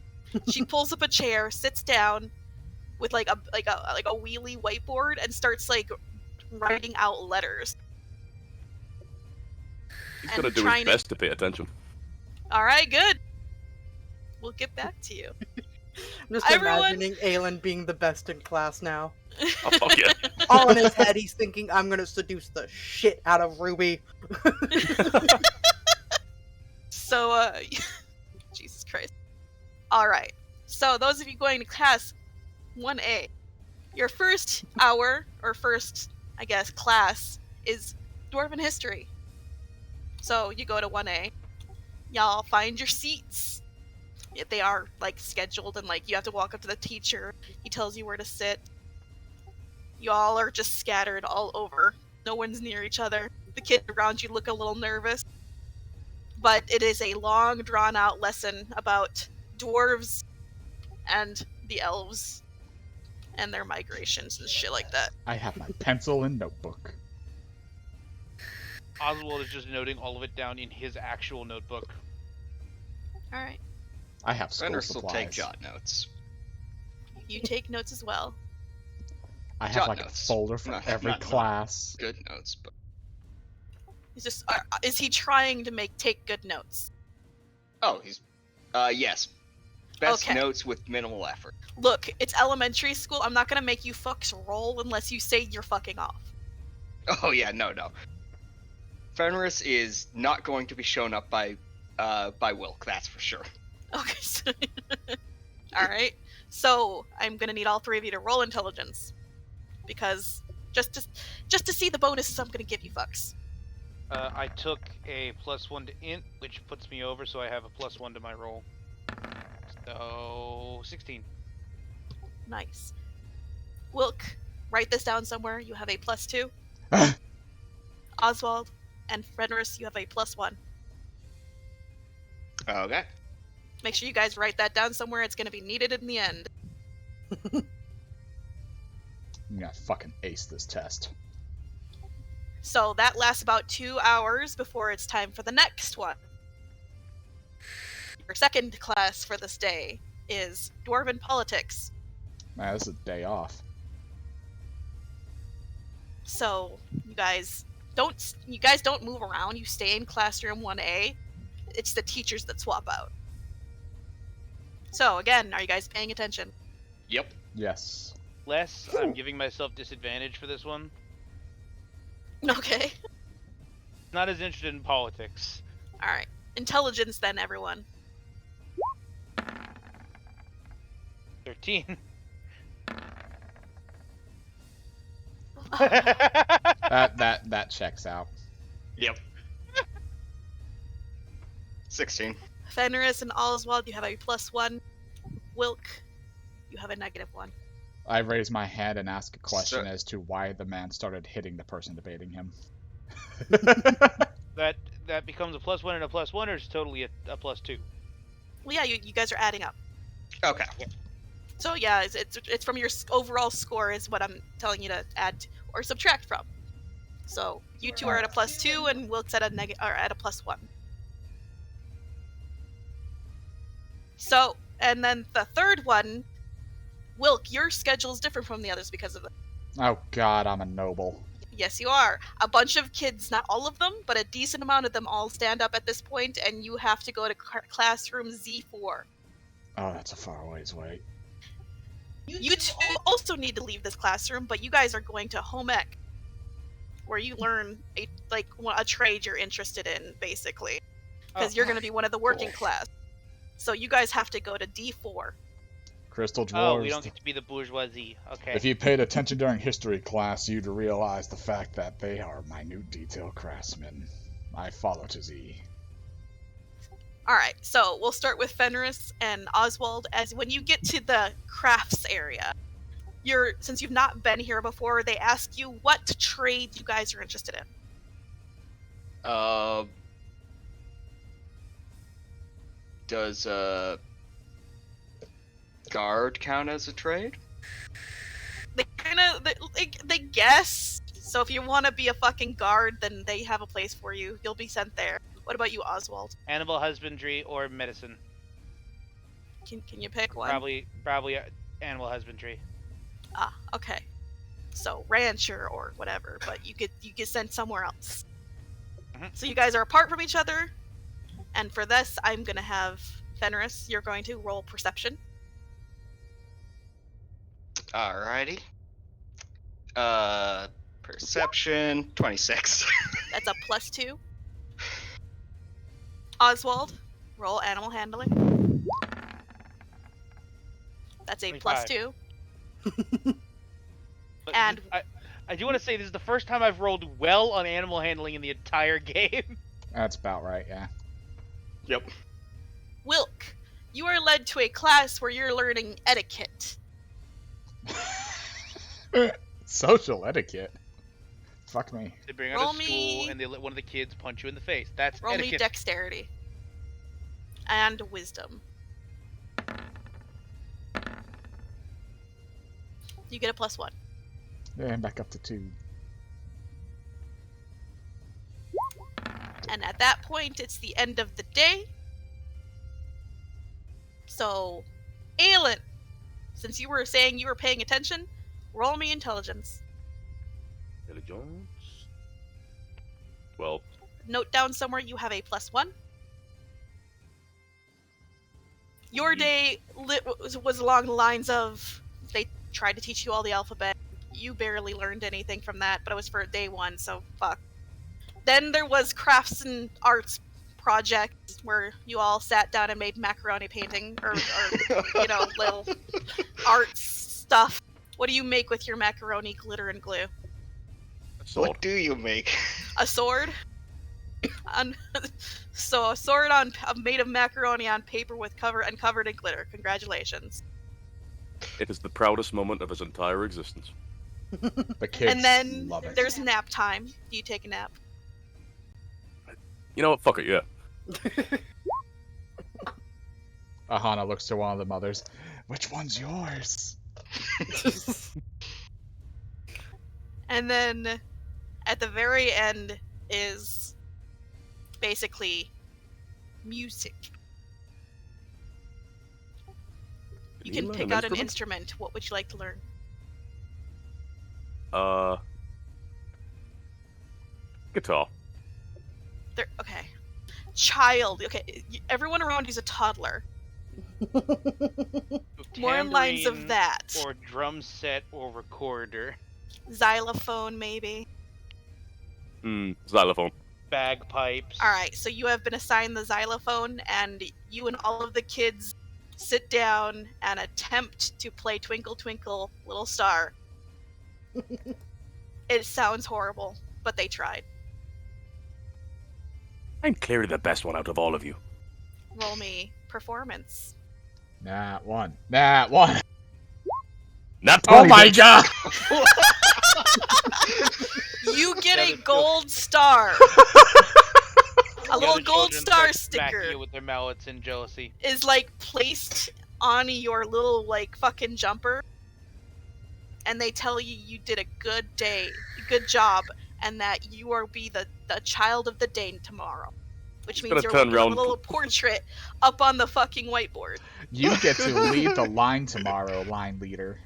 Speaker 3: She pulls up a chair, sits down with like a wheelie whiteboard, and starts like writing out letters.
Speaker 7: He's
Speaker 3: and
Speaker 7: gonna do
Speaker 3: trying
Speaker 7: his
Speaker 3: to-
Speaker 7: best to pay attention.
Speaker 3: All right, good. We'll get back to you.
Speaker 4: I'm just
Speaker 3: Everyone-
Speaker 4: imagining Aelin being the best in class now.
Speaker 7: Oh, fuck yeah.
Speaker 4: All in his head, he's thinking, I'm gonna seduce the shit out of Ruby.
Speaker 3: So, Jesus Christ. Alright. So, those of you going to class 1A, your first hour, or first, I guess, class, is Dwarven History. So, you go to 1A. Y'all find your seats. They are, like, scheduled, and, like, you have to walk up to the teacher. He tells you where to sit. Y'all are just scattered all over. No one's near each other. The kids around you look a little nervous. But it is a long, drawn-out lesson about dwarves and the elves and their migrations and shit like that.
Speaker 1: I have my pencil and notebook.
Speaker 2: Oswald is just noting all of it down in his actual notebook.
Speaker 3: Alright.
Speaker 1: I have school
Speaker 6: Fenris will
Speaker 1: supplies.
Speaker 6: take jot notes.
Speaker 3: You take notes as well.
Speaker 1: I have
Speaker 6: Jot
Speaker 1: like
Speaker 6: notes.
Speaker 1: a folder for
Speaker 6: Not-
Speaker 1: every
Speaker 6: not- not-
Speaker 1: class.
Speaker 6: Good notes, but
Speaker 3: He's just, is he trying to take good notes?
Speaker 6: he's yes. Best
Speaker 3: Okay.
Speaker 6: notes with minimal effort.
Speaker 3: Look, it's elementary school. I'm not gonna make you fucks roll unless you say you're fucking off.
Speaker 6: Oh yeah, no. Fenris is not going to be shown up by Wilk, that's for sure.
Speaker 3: Okay. So Alright. So, I'm gonna need all three of you to roll intelligence. Because, just to see the bonuses I'm gonna give you fucks.
Speaker 2: I took a +1 to int, which puts me over, so I have a +1 to my roll. So 16.
Speaker 3: Nice. Wilk, write this down somewhere. You have a +2. Oswald and Fenris, you have a +1.
Speaker 6: Okay.
Speaker 3: Make sure you guys write that down somewhere. It's going to be needed in the end.
Speaker 1: I'm gonna fucking ace this test.
Speaker 3: So that lasts about 2 hours before it's time for the next one. Your second class for this day is Dwarven Politics.
Speaker 1: Man, this is a day off.
Speaker 3: So you guys don't move around. You stay in classroom 1A. It's the teachers that swap out. So again, are you guys paying attention?
Speaker 6: Yep.
Speaker 1: Yes.
Speaker 2: Less, I'm giving myself disadvantage for this one.
Speaker 3: Okay.
Speaker 2: Not as interested in politics.
Speaker 3: All right. Intelligence then, everyone.
Speaker 2: 13.
Speaker 1: That checks out.
Speaker 6: Yep. 16.
Speaker 3: Fenris and Oswald, you have a +1. Wilk, you have a -1.
Speaker 1: I raise my hand and ask a question
Speaker 6: So-
Speaker 1: as to why the man started hitting the person debating him.
Speaker 2: that becomes a +1 and a +1, or is it totally a +2?
Speaker 3: Well, yeah, you guys are adding up.
Speaker 6: Okay.
Speaker 3: So yeah, it's from your overall score is what I'm telling you to add or subtract from. So you two are at a +2, and Wilk's at a +1. So, and then the third one, Wilk, your schedule is different from the others because of that.
Speaker 1: Oh god, I'm a noble.
Speaker 3: Yes, you are. A bunch of kids, not all of them, but a decent amount of them all stand up at this point, and you have to go to classroom Z4.
Speaker 1: Oh, that's a far ways away.
Speaker 3: You two also need to leave this classroom, but you guys are going to home ec, where you learn a trade you're interested in, basically, because you're going to be one of the working class. So you guys have to go to D4.
Speaker 1: Crystal dwarves.
Speaker 2: Oh, we don't get to be the bourgeoisie. Okay.
Speaker 1: If you paid attention during history class, you'd realize the fact that they are minute detail craftsmen. I follow to Z.
Speaker 3: Alright, so we'll start with Fenris and Oswald. As when you get to the crafts area, since you've not been here before, they ask you what trades you guys are interested in.
Speaker 6: Does guard count as a trade?
Speaker 3: They guess. So if you want to be a fucking guard, then they have a place for you. You'll be sent there. What about you, Oswald?
Speaker 2: Animal husbandry or medicine?
Speaker 3: Can you pick one?
Speaker 2: Probably animal husbandry.
Speaker 3: Ah, okay. So rancher or whatever, but you get sent somewhere else.
Speaker 2: Mm-hmm.
Speaker 3: So you guys are apart from each other, and for this, I'm gonna have Fenris. You're going to roll perception.
Speaker 6: Alrighty. Perception 26.
Speaker 3: That's a +2. Oswald, roll animal handling. That's a
Speaker 2: 25.
Speaker 3: +2.
Speaker 2: But
Speaker 3: And
Speaker 2: I do want to say this is the first time I've rolled well on animal handling in the entire game.
Speaker 1: That's about right, yeah.
Speaker 6: Yep.
Speaker 3: Wilk, you are led to a class where you're learning etiquette.
Speaker 1: Social etiquette. Fuck me.
Speaker 2: They bring out
Speaker 3: Roll
Speaker 2: a stool
Speaker 3: me-
Speaker 2: and they let one of the kids punch you in the face. That's
Speaker 3: Roll me
Speaker 2: etiquette.
Speaker 3: dexterity. And wisdom. You get a +1.
Speaker 1: Yeah, I'm back up to 2.
Speaker 3: And at that point, it's the end of the day. So, Aelin, since you were saying you were paying attention, roll me intelligence.
Speaker 7: Intelligence. 12.
Speaker 3: Note down somewhere you have a +1. Your day was along the lines of they tried to teach you all the alphabet. You barely learned anything from that, but it was for day 1, so fuck. Then there was crafts and arts projects where you all sat down and made macaroni painting or little art stuff. What do you make with your macaroni glitter and glue?
Speaker 6: What do you make?
Speaker 3: A sword. So a sword made of macaroni on paper with covered in glitter. Congratulations.
Speaker 7: It is the proudest moment of his entire existence.
Speaker 1: The kids
Speaker 3: And then
Speaker 1: love it.
Speaker 3: there's nap time. Do you take a nap?
Speaker 7: You know what? Fuck it, yeah.
Speaker 1: Aahana looks to one of the mothers. Which one's yours?
Speaker 3: And then at the very end is basically music. You can pick out an instrument. What would you like to learn?
Speaker 7: Guitar.
Speaker 3: Okay. Child. Okay. Everyone around you's a toddler. More in lines of
Speaker 2: Tambourine
Speaker 3: that.
Speaker 2: Or drum set or recorder.
Speaker 3: Xylophone, maybe.
Speaker 7: Xylophone.
Speaker 2: Bagpipes.
Speaker 3: Alright, so you have been assigned the xylophone, and you and all of the kids sit down and attempt to play Twinkle Twinkle Little Star. It sounds horrible, but they tried.
Speaker 5: I'm clearly the best one out of all of you.
Speaker 3: Roll me performance.
Speaker 1: Nat 1. Nat 1.
Speaker 5: Not
Speaker 1: Oh my god!
Speaker 3: You get a gold star. A little
Speaker 2: other
Speaker 3: gold
Speaker 2: children
Speaker 3: star
Speaker 2: start smacking
Speaker 3: sticker
Speaker 2: you with their mallets in jealousy.
Speaker 3: is like placed on your little like fucking jumper, and they tell you you did a good job, and that you are be the child of the day tomorrow, which
Speaker 7: He's
Speaker 3: means
Speaker 7: gonna
Speaker 3: you're
Speaker 7: turn
Speaker 3: looking at a
Speaker 7: around.
Speaker 3: little portrait up on the fucking whiteboard.
Speaker 1: You get to lead the line tomorrow, line leader.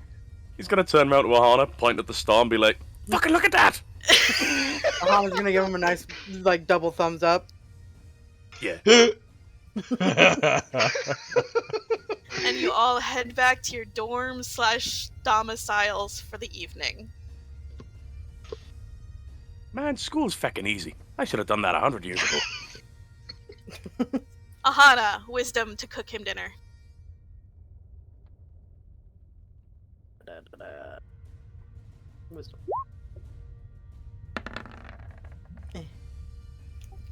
Speaker 7: He's gonna turn around to Aahana, point at the star, and be like, "Fucking look at that!"
Speaker 4: Ahana's gonna give him a nice, like, double thumbs up.
Speaker 7: Yeah.
Speaker 3: And you all head back to your dorms / domiciles for the evening.
Speaker 5: Man, school's feckin' easy. I should have done that 100 years ago.
Speaker 3: Aahana, wisdom to cook him dinner.
Speaker 4: Wisdom.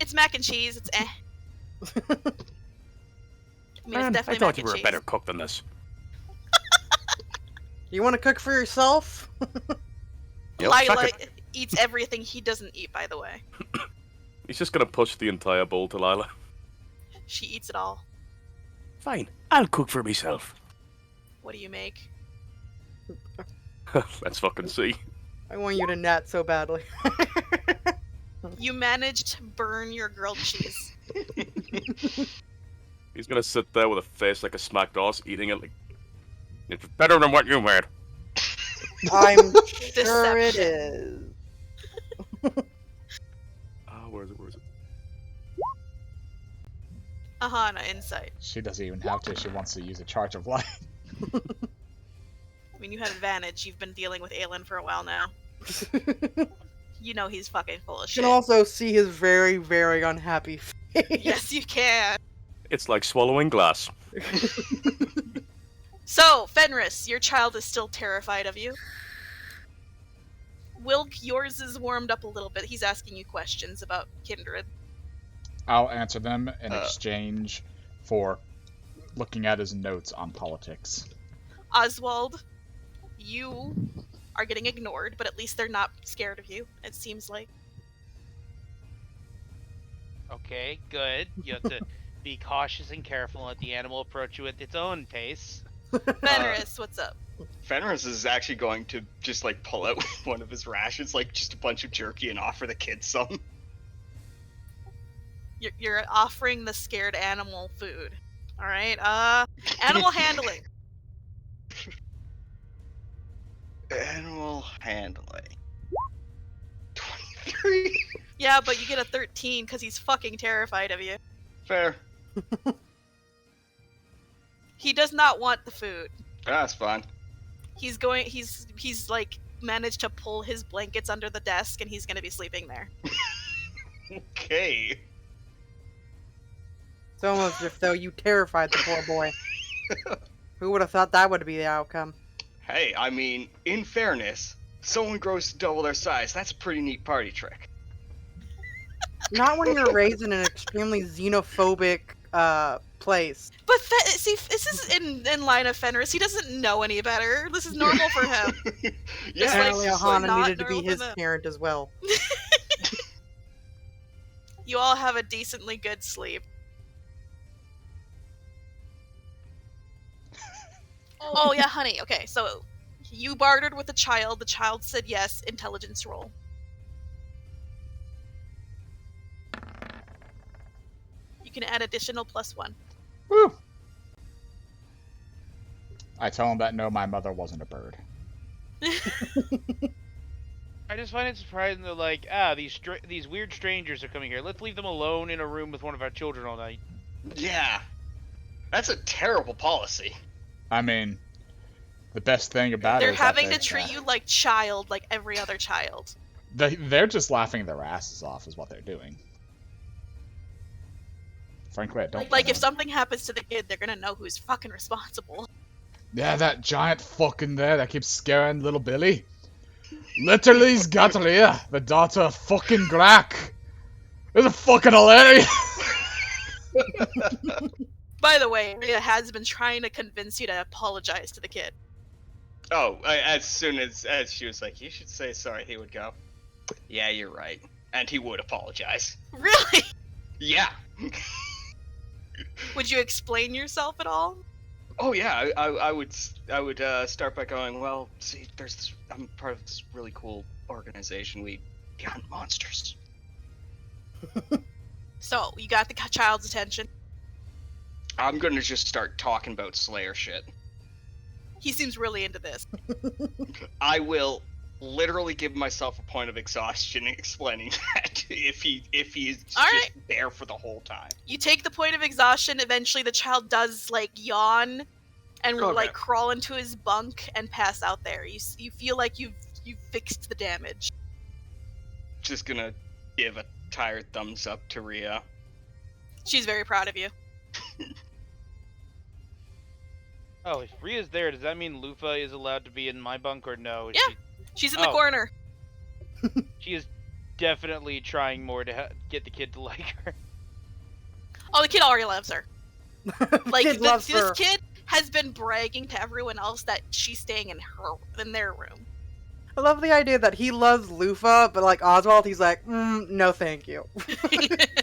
Speaker 3: It's mac and cheese. It's eh. I mean,
Speaker 5: Man,
Speaker 3: it's
Speaker 5: I
Speaker 3: definitely
Speaker 5: thought
Speaker 3: mac
Speaker 5: you
Speaker 3: and
Speaker 5: were a
Speaker 3: cheese.
Speaker 5: better cook than this.
Speaker 4: You want to cook for yourself?
Speaker 5: Yep,
Speaker 3: Lila
Speaker 5: fuck it.
Speaker 3: eats everything he doesn't eat, by the way.
Speaker 7: He's just gonna push the entire bowl to Lila.
Speaker 3: She eats it all.
Speaker 5: Fine, I'll cook for myself.
Speaker 3: What do you make?
Speaker 7: Let's fucking see.
Speaker 4: I want you to nat so badly.
Speaker 3: You managed to burn your grilled cheese.
Speaker 7: He's gonna sit there with a face like a smacked horse, eating it like, "It's better than what you made."
Speaker 4: I'm sure it is.
Speaker 7: Where is it? Where is it?
Speaker 3: Aahana, insight.
Speaker 1: She doesn't even have to. She wants to use a charge of light.
Speaker 3: I mean, you have advantage. You've been dealing with Aelin for a while now. You know he's fucking full of
Speaker 4: You
Speaker 3: shit.
Speaker 4: can also see his very, very unhappy face.
Speaker 3: Yes, you can.
Speaker 7: It's like swallowing glass.
Speaker 3: So, Fenris, your child is still terrified of you. Wilk, yours is warmed up a little bit. He's asking you questions about Kindred.
Speaker 1: I'll answer them in exchange for looking at his notes on politics.
Speaker 3: Oswald, you are getting ignored, but at least they're not scared of you, it seems like.
Speaker 2: Okay, good. You have to be cautious and careful and let the animal approach you at its own pace.
Speaker 3: Fenris, what's up?
Speaker 6: Fenris is actually going to just like pull out one of his rations, like just a bunch of jerky, and offer the kids some.
Speaker 3: You're offering the scared animal food. Alright, animal handling.
Speaker 6: Animal handling. 23.
Speaker 3: Yeah, but you get a 13 because he's fucking terrified of you.
Speaker 6: Fair.
Speaker 3: He does not want the food.
Speaker 6: That's fine.
Speaker 3: He's like managed to pull his blankets under the desk and he's gonna be sleeping there.
Speaker 6: Okay.
Speaker 4: It's almost as though you terrified the poor boy. Who would have thought that would be the outcome?
Speaker 6: Hey, I mean, in fairness, someone grows to double their size. That's a pretty neat party trick.
Speaker 4: Not when you're raised in an extremely xenophobic place.
Speaker 3: But see, this is in line of Fenris. He doesn't know any better. This is normal for him.
Speaker 6: Yeah,
Speaker 4: Apparently,
Speaker 3: it's
Speaker 4: Aahana
Speaker 3: not
Speaker 4: needed to be
Speaker 3: normal
Speaker 4: his
Speaker 3: for them.
Speaker 4: parent as well.
Speaker 3: You all have a decently good sleep. Oh yeah, honey. Okay, so you bartered with the child. The child said yes. Intelligence roll. You can add additional +1.
Speaker 1: Woo! I tell him that no, my mother wasn't a bird.
Speaker 2: I just find it surprising that, like, these weird strangers are coming here. Let's leave them alone in a room with one of our children all night.
Speaker 6: Yeah. That's a terrible policy.
Speaker 1: I mean, the best thing about
Speaker 3: They're
Speaker 1: it is that
Speaker 3: having to
Speaker 1: they-
Speaker 3: treat you like child, like every other child.
Speaker 1: They're just laughing their asses off, is what they're doing. Frankly, I don't.
Speaker 3: Like if
Speaker 1: know.
Speaker 3: something happens to the kid, they're gonna know who's fucking responsible.
Speaker 1: Yeah, that giant fucking there that keeps scaring little Billy. Literally, he's got Leah, the daughter of fucking Grack. It's a fucking hilarious.
Speaker 3: By the way, Rhea has been trying to convince you to apologize to the kid.
Speaker 6: Oh, as soon as she was like, you should say sorry, he would go, yeah, you're right. And he would apologize.
Speaker 3: Really?
Speaker 6: Yeah.
Speaker 3: Would you explain yourself at all?
Speaker 6: Oh yeah, I would start by going, well, see, I'm part of this really cool organization. We hunt monsters.
Speaker 3: So, you got the child's attention.
Speaker 6: I'm gonna just start talking about Slayer shit.
Speaker 3: He seems really into this.
Speaker 6: I will literally give myself a point of exhaustion explaining that if he's
Speaker 3: All
Speaker 6: just
Speaker 3: right.
Speaker 6: there for the whole time.
Speaker 3: You take the point of exhaustion, eventually the child does, like, yawn and,
Speaker 6: Okay.
Speaker 3: like, crawl into his bunk and pass out there. You feel like you've fixed the damage.
Speaker 6: Just gonna give a tired thumbs up to Rhea.
Speaker 3: She's very proud of you.
Speaker 2: Oh, if Rhea's there, does that mean Lufa is allowed to be in my bunk or no?
Speaker 3: Yeah. She's in the
Speaker 2: Oh.
Speaker 3: corner.
Speaker 2: She is definitely trying more to get the kid to like her.
Speaker 3: Oh, the kid already loves her. Like,
Speaker 4: Kid loves
Speaker 3: this
Speaker 4: her.
Speaker 3: kid has been bragging to everyone else that she's staying in their room.
Speaker 4: I love the idea that he loves Lufa, but like Oswald, he's like, no thank you.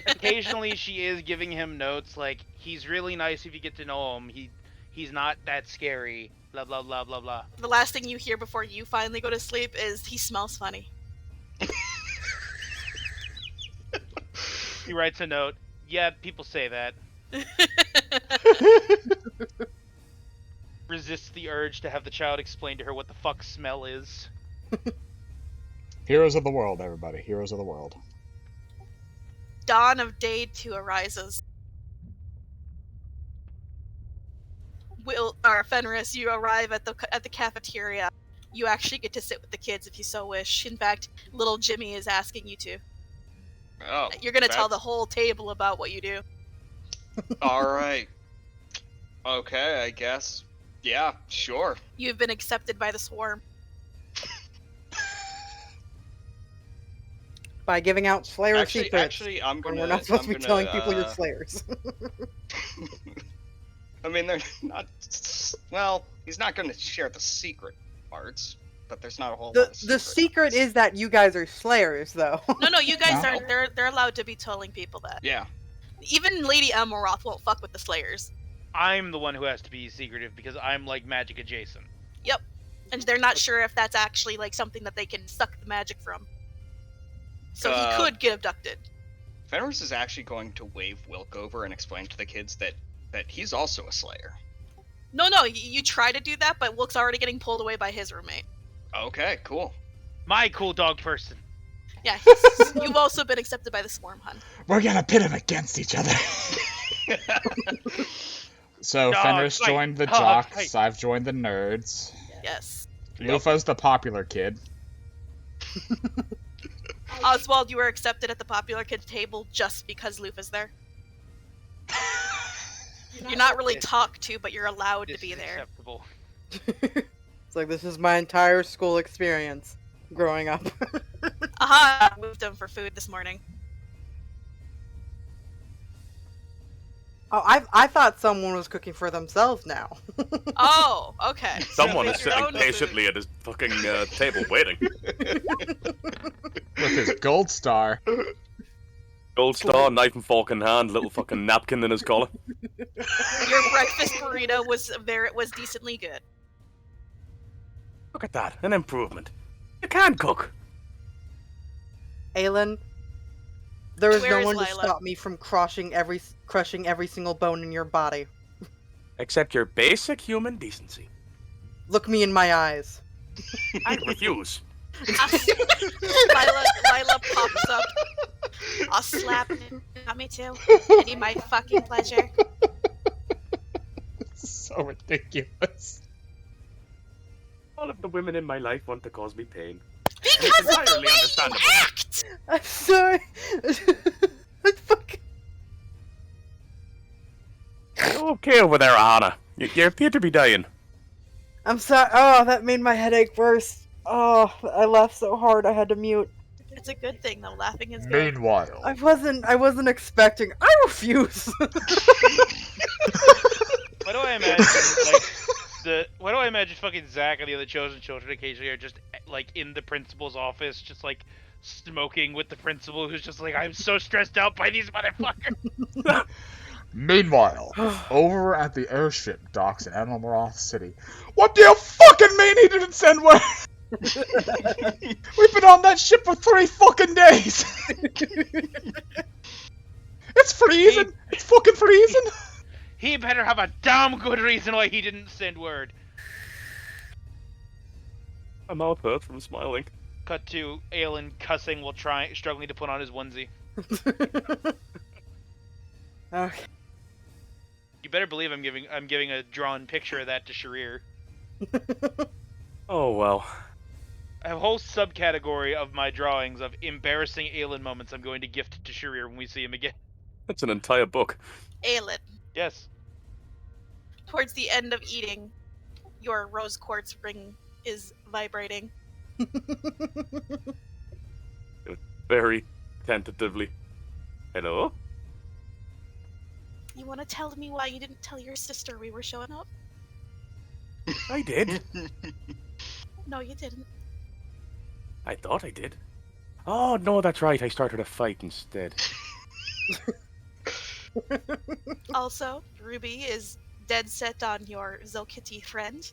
Speaker 2: Occasionally, she is giving him notes like, he's really nice if you get to know him. He's not that scary. Blah blah blah blah blah.
Speaker 3: The last thing you hear before you finally go to sleep is, he smells funny.
Speaker 2: He writes a note. Yeah, people say that. Resists the urge to have the child explain to her what the fuck smell is.
Speaker 1: Heroes of the world, everybody. Heroes of the world.
Speaker 3: Dawn of Day 2 arises. Fenris, you arrive at the cafeteria. You actually get to sit with the kids if you so wish. In fact, little Jimmy is asking you to.
Speaker 6: Oh,
Speaker 3: You're gonna tell the
Speaker 6: that's-
Speaker 3: whole table about what you do.
Speaker 6: All right. Okay, I guess. Yeah, sure.
Speaker 3: You've been accepted by the swarm.
Speaker 4: By giving out Slayer secrets.
Speaker 6: Actually, I'm
Speaker 4: when
Speaker 6: gonna.
Speaker 4: we're not supposed
Speaker 6: I'm
Speaker 4: to be
Speaker 6: gonna,
Speaker 4: telling people you're Slayers.
Speaker 6: I mean, they're not. Well, he's not going to share the secret parts, but there's not a whole lot of
Speaker 4: The secret is that you guys are Slayers, though.
Speaker 3: No, you guys
Speaker 1: No.
Speaker 3: aren't. They're allowed to be telling people that.
Speaker 6: Yeah.
Speaker 3: Even Lady Elmoroth won't fuck with the Slayers.
Speaker 2: I'm the one who has to be secretive because I'm like magic adjacent.
Speaker 3: And they're not sure if that's actually like something that they can suck the magic from. So he could get abducted.
Speaker 6: Fenris is actually going to wave Wilk over and explain to the kids that he's also a Slayer.
Speaker 3: No, you try to do that, but Wilk's already getting pulled away by his roommate.
Speaker 6: Okay, cool.
Speaker 2: My cool dog person.
Speaker 3: Yeah, you've also been accepted by the swarm, hun.
Speaker 1: We're gonna pit them against each other. So
Speaker 2: Dog
Speaker 1: Fenris
Speaker 2: fight,
Speaker 1: joined the
Speaker 2: dog
Speaker 1: jocks.
Speaker 2: fight.
Speaker 1: I've joined the nerds.
Speaker 3: Yes.
Speaker 1: Lufa's the popular kid.
Speaker 3: Oswald, you were accepted at the popular kids table just because Lufa's there. You're not really talked to, but you're allowed to
Speaker 2: This
Speaker 3: be
Speaker 2: is
Speaker 3: there.
Speaker 2: acceptable.
Speaker 4: It's like, this is my entire school experience growing up.
Speaker 3: Aahana moved him for food this morning.
Speaker 4: Oh, I thought someone was cooking for themselves now.
Speaker 3: Oh, okay.
Speaker 7: Someone
Speaker 3: You
Speaker 7: is
Speaker 3: made your
Speaker 7: sitting
Speaker 3: own food.
Speaker 7: patiently at his fucking table waiting.
Speaker 1: With his gold star.
Speaker 7: Gold star, knife and fork in hand, little fucking napkin in his collar.
Speaker 3: Your breakfast burrito was decently good.
Speaker 5: Look at that, an improvement. You can cook.
Speaker 4: Aelin, there is
Speaker 3: Where
Speaker 4: no
Speaker 3: is
Speaker 4: one to
Speaker 3: Lila?
Speaker 4: stop me from crushing every single bone in your body.
Speaker 5: Except your basic human decency.
Speaker 4: Look me in my eyes.
Speaker 5: I refuse.
Speaker 3: Lila pops up. I'll slap him. Not me too. Any my fucking pleasure.
Speaker 1: So ridiculous.
Speaker 5: All of the women in my life want to cause me pain.
Speaker 3: Because of the
Speaker 5: entirely
Speaker 3: way you
Speaker 5: understandable.
Speaker 3: act!
Speaker 4: I'm sorry. I fucking...
Speaker 5: You okay over there, Aahana? You appear to be dying.
Speaker 4: I'm sorry. Oh, that made my headache worse. Oh, I laughed so hard I had to mute.
Speaker 3: It's a good thing though. Laughing is good.
Speaker 1: Meanwhile,
Speaker 4: I wasn't expecting. I refuse.
Speaker 2: Why do I imagine why do I imagine fucking Zach and the other chosen children occasionally are just like in the principal's office, just like smoking with the principal, who's just like, I'm so stressed out by these motherfuckers.
Speaker 1: Meanwhile, over at the airship docks in Animal City, what do you fucking mean he didn't send word? We've been on that ship for 3 fucking days. It's freezing. It's fucking freezing.
Speaker 2: He better have a damn good reason why he didn't send word.
Speaker 7: My mouth hurts from smiling.
Speaker 2: Cut to Aelin cussing while struggling to put on his onesie.
Speaker 4: Okay.
Speaker 2: You better believe I'm giving a drawn picture of that to Sharir.
Speaker 5: Oh, well.
Speaker 2: I have a whole subcategory of my drawings of embarrassing Aelin moments I'm going to gift to Sharir when we see him again.
Speaker 7: That's an entire book.
Speaker 3: Aelin,
Speaker 2: Yes.
Speaker 3: towards the end of eating, your rose quartz ring is vibrating.
Speaker 7: Very tentatively. Hello?
Speaker 3: You want to tell me why you didn't tell your sister we were showing up?
Speaker 5: I did.
Speaker 3: No, you didn't.
Speaker 5: I thought I did. Oh, no, that's right. I started a fight instead.
Speaker 3: Also, Ruby is dead set on your Zolkitty friend.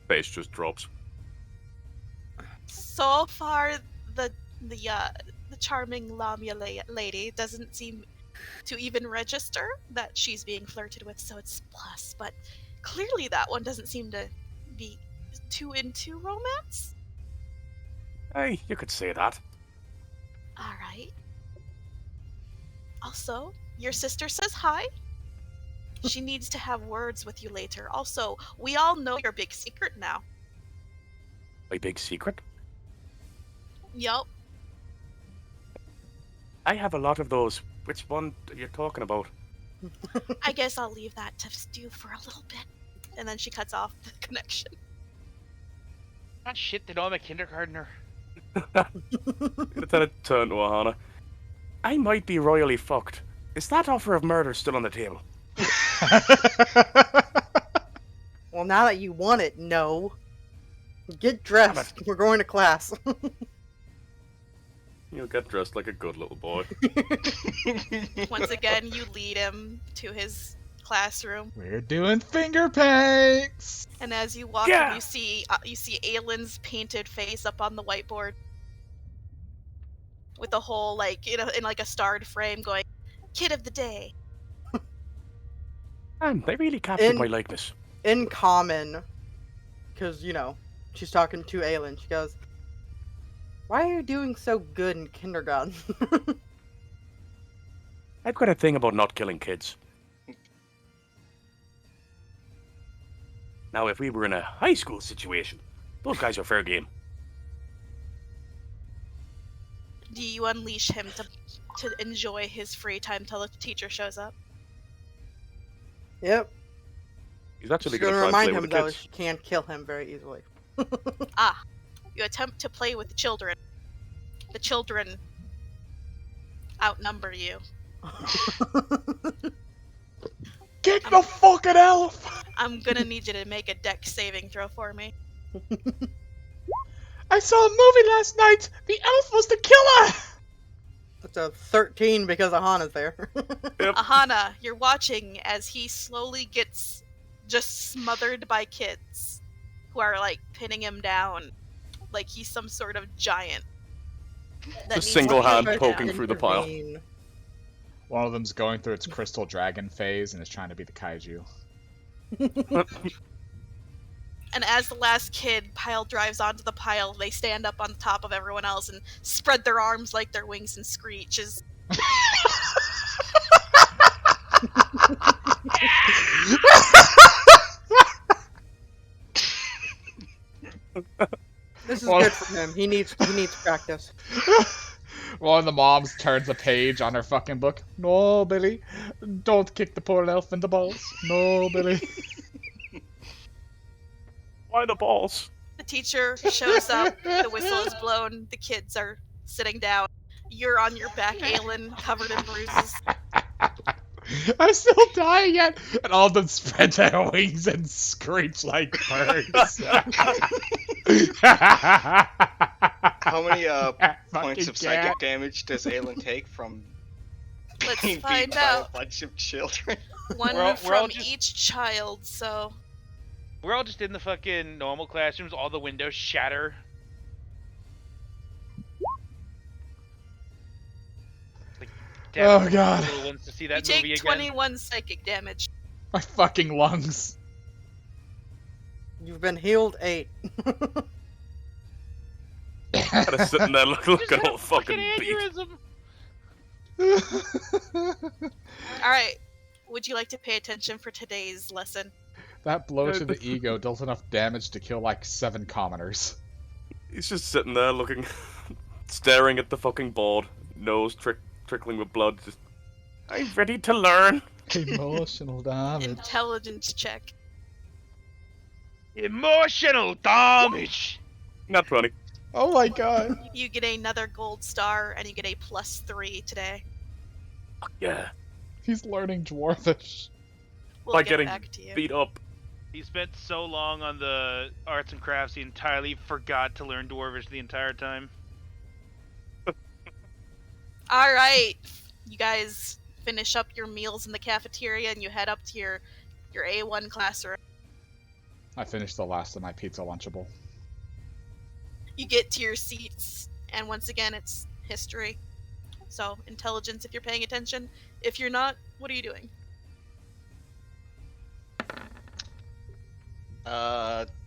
Speaker 7: Face just drops.
Speaker 3: So far, the charming Lamia lady doesn't seem to even register that she's being flirted with, so it's plus. But clearly, that one doesn't seem to be too into romance.
Speaker 5: Hey, you could say that.
Speaker 3: All right. Also, your sister says hi. She needs to have words with you later. Also, we all know your big secret now.
Speaker 5: My big secret?
Speaker 3: Yup.
Speaker 5: I have a lot of those. Which one are you talking about?
Speaker 3: I guess I'll leave that to stew for a little bit. And then she cuts off the connection.
Speaker 2: Ah, shit, they know I'm a kindergartner.
Speaker 5: Gonna tell it turn to Aahana. I might be royally fucked. Is that offer of murder still on the table?
Speaker 4: Well, now that you want it, no. Get dressed. We're going to class.
Speaker 7: You'll get dressed like a good little boy.
Speaker 3: Once again, you lead him to his classroom,
Speaker 1: We're doing finger paints.
Speaker 3: and as you walk
Speaker 5: Yeah.
Speaker 3: in, you see Aelin's painted face up on the whiteboard, with a whole in like a starred frame going, "Kid of the day."
Speaker 5: Man, they really captured
Speaker 4: In-
Speaker 5: my likeness.
Speaker 4: In common, because, she's talking to Aelin. She goes, "Why are you doing so good in kindergarten?"
Speaker 5: I've got a thing about not killing kids. Now, if we were in a high school situation, those guys are fair game.
Speaker 3: Do you unleash him to enjoy his free time till the teacher shows up?
Speaker 4: Yep.
Speaker 7: He's actually
Speaker 4: She's
Speaker 7: going
Speaker 4: gonna
Speaker 7: to try and
Speaker 4: remind
Speaker 7: play
Speaker 4: him,
Speaker 7: with the
Speaker 4: though,
Speaker 7: kids.
Speaker 4: she can't kill him very easily.
Speaker 3: You attempt to play with the children. The children outnumber you.
Speaker 1: Kick the fucking elf.
Speaker 3: I'm gonna need you to make a dex saving throw for me.
Speaker 1: I saw a movie last night. The elf was the killer.
Speaker 4: That's a 13 because Ahana's there.
Speaker 3: Aahana, you're watching as he slowly gets just smothered by kids who are pinning him down like he's some sort of giant. that
Speaker 7: Just
Speaker 3: needs
Speaker 7: single
Speaker 3: to be
Speaker 7: hand
Speaker 3: put
Speaker 7: poking
Speaker 3: down.
Speaker 7: through the pile.
Speaker 4: Intervene.
Speaker 1: One of them's going through its crystal dragon phase and is trying to be the kaiju.
Speaker 3: And as the last kid pile drives onto the pile, they stand up on top of everyone else and spread their arms like their wings and screeches.
Speaker 4: This is
Speaker 1: Well-
Speaker 4: good for him. He needs practice.
Speaker 1: One of the moms turns a page on her fucking book. No, Billy. Don't kick the poor elf in the balls. No, Billy.
Speaker 7: Why the balls?
Speaker 3: The teacher shows up, the whistle is blown, the kids are sitting down. You're on your back, Aelin, covered in bruises.
Speaker 1: I'm still dying yet. And all of them spread their wings and screech like birds.
Speaker 6: How many points
Speaker 1: Fucking
Speaker 6: of psychic
Speaker 1: cat.
Speaker 6: damage does Aelin take from
Speaker 3: Let's
Speaker 6: being
Speaker 3: find
Speaker 6: beat by a
Speaker 3: out.
Speaker 6: bunch of children?
Speaker 3: One
Speaker 2: We're all
Speaker 3: from
Speaker 2: just-
Speaker 3: each child, so
Speaker 2: We're all just in the fucking normal classrooms. All the windows shatter. Like,
Speaker 1: Oh,
Speaker 2: damn,
Speaker 1: God.
Speaker 2: Little ones to see
Speaker 3: you
Speaker 2: that
Speaker 3: take
Speaker 2: movie again.
Speaker 3: 21 psychic damage.
Speaker 1: My fucking lungs.
Speaker 4: You've been healed 8.
Speaker 7: Kind of sitting there
Speaker 2: Just
Speaker 7: looking
Speaker 2: had a
Speaker 7: all fucking beat.
Speaker 2: aneurysm.
Speaker 3: All right. Would you like to pay attention for today's lesson?
Speaker 1: That blow to the ego dealt enough damage to kill like 7 commoners.
Speaker 7: He's just sitting there looking, staring at the fucking board, nose trickling with blood. Just, I'm ready to learn.
Speaker 1: Emotional damage.
Speaker 3: Intelligence check.
Speaker 2: Emotional damage.
Speaker 7: Not 20.
Speaker 1: Oh my god.
Speaker 3: You get another gold star, and you get a +3 today.
Speaker 7: Yeah.
Speaker 1: He's learning Dwarvish.
Speaker 3: We'll
Speaker 7: By
Speaker 3: get
Speaker 7: getting
Speaker 3: back to you.
Speaker 7: beat up.
Speaker 2: He spent so long on the arts and crafts, he entirely forgot to learn Dwarvish the entire time.
Speaker 3: All right, you guys finish up your meals in the cafeteria, and you head up to your A1 classroom.
Speaker 1: I finished the last of my pizza Lunchable.
Speaker 3: You get to your seats, and once again, it's history. So, intelligence if you're paying attention. If you're not, what are you doing?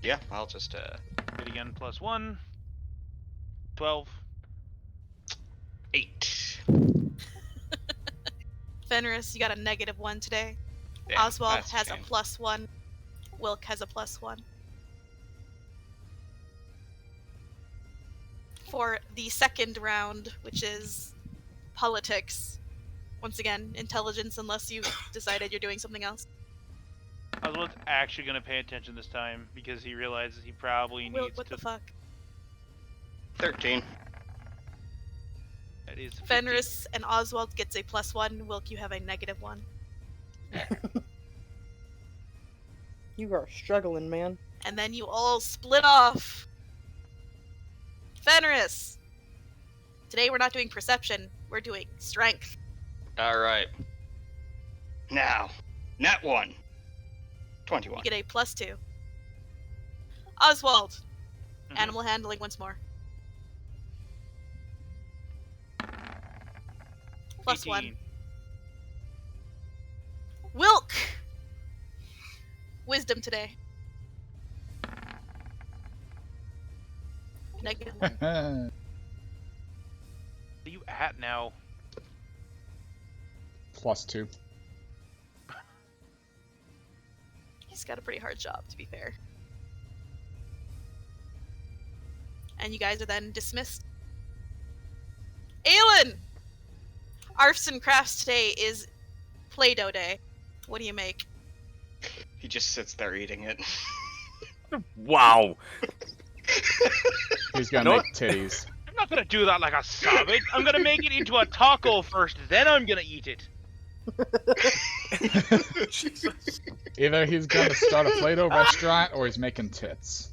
Speaker 6: Yeah, I'll just,
Speaker 2: Hit again, +1. 12.
Speaker 6: 8.
Speaker 3: Fenris, you got a -1 today.
Speaker 6: Yeah,
Speaker 3: Oswald
Speaker 6: that's
Speaker 3: has a
Speaker 6: shame.
Speaker 3: +1. Wilk has a +1. For the second round, which is politics, once again, intelligence unless you decided you're doing something else.
Speaker 2: Oswald's actually going to pay attention this time because he realizes he probably
Speaker 3: Wilk,
Speaker 2: needs
Speaker 3: what
Speaker 2: to.
Speaker 3: the fuck?
Speaker 6: 13.
Speaker 2: That is 15.
Speaker 3: Fenris and Oswald gets a +1. Wilk, you have a -1.
Speaker 4: You are struggling, man.
Speaker 3: And then you all split off. Fenris! Today we're not doing perception, we're doing strength.
Speaker 6: Alright. Now, nat 1. 21.
Speaker 3: You get a +2. Oswald!
Speaker 2: Mhm.
Speaker 3: Animal handling once more. +1.
Speaker 2: 18.
Speaker 3: Wilk! Wisdom today. -1.
Speaker 2: Where are you at now?
Speaker 1: +2.
Speaker 3: He's got a pretty hard job, to be fair. And you guys are then dismissed. Aelin! Arts and Crafts today is Play-Doh Day. What do you make?
Speaker 6: He just sits there eating it.
Speaker 7: Wow.
Speaker 1: He's gonna
Speaker 7: No.
Speaker 1: make titties.
Speaker 2: I'm not gonna do that like a savage. I'm gonna make it into a taco first, then I'm gonna eat it.
Speaker 7: Jesus.
Speaker 1: Either he's gonna start a Play-Doh restaurant or he's making tits.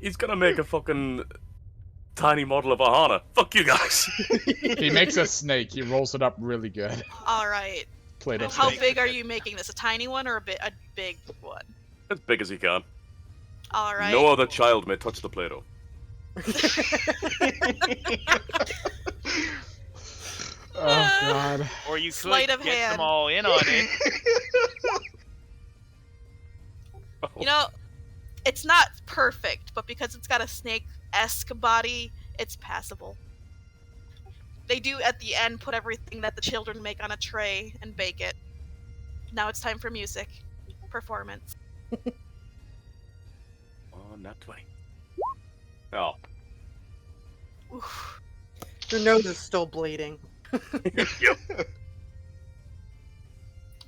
Speaker 7: He's gonna make a fucking tiny model of Aahana. Fuck you guys.
Speaker 1: He makes a snake, he rolls it up really good.
Speaker 3: Alright.
Speaker 1: Play-Doh
Speaker 3: How
Speaker 1: snake.
Speaker 3: big are you making this? A tiny one or a big one?
Speaker 7: As big as he can.
Speaker 3: Alright.
Speaker 7: No other child may touch the Play-Doh.
Speaker 1: Oh god.
Speaker 2: Or you
Speaker 3: Sleight
Speaker 2: could
Speaker 3: of
Speaker 2: get
Speaker 3: hand.
Speaker 2: them all in on it.
Speaker 3: You know, it's not perfect, but because it's got a snake-esque body, it's passable. They do, at the end, put everything that the children make on a tray and bake it. Now it's time for music. Performance.
Speaker 7: Oh, not 20. Oh.
Speaker 3: Oof.
Speaker 4: Your nose is still bleeding.
Speaker 7: Yep.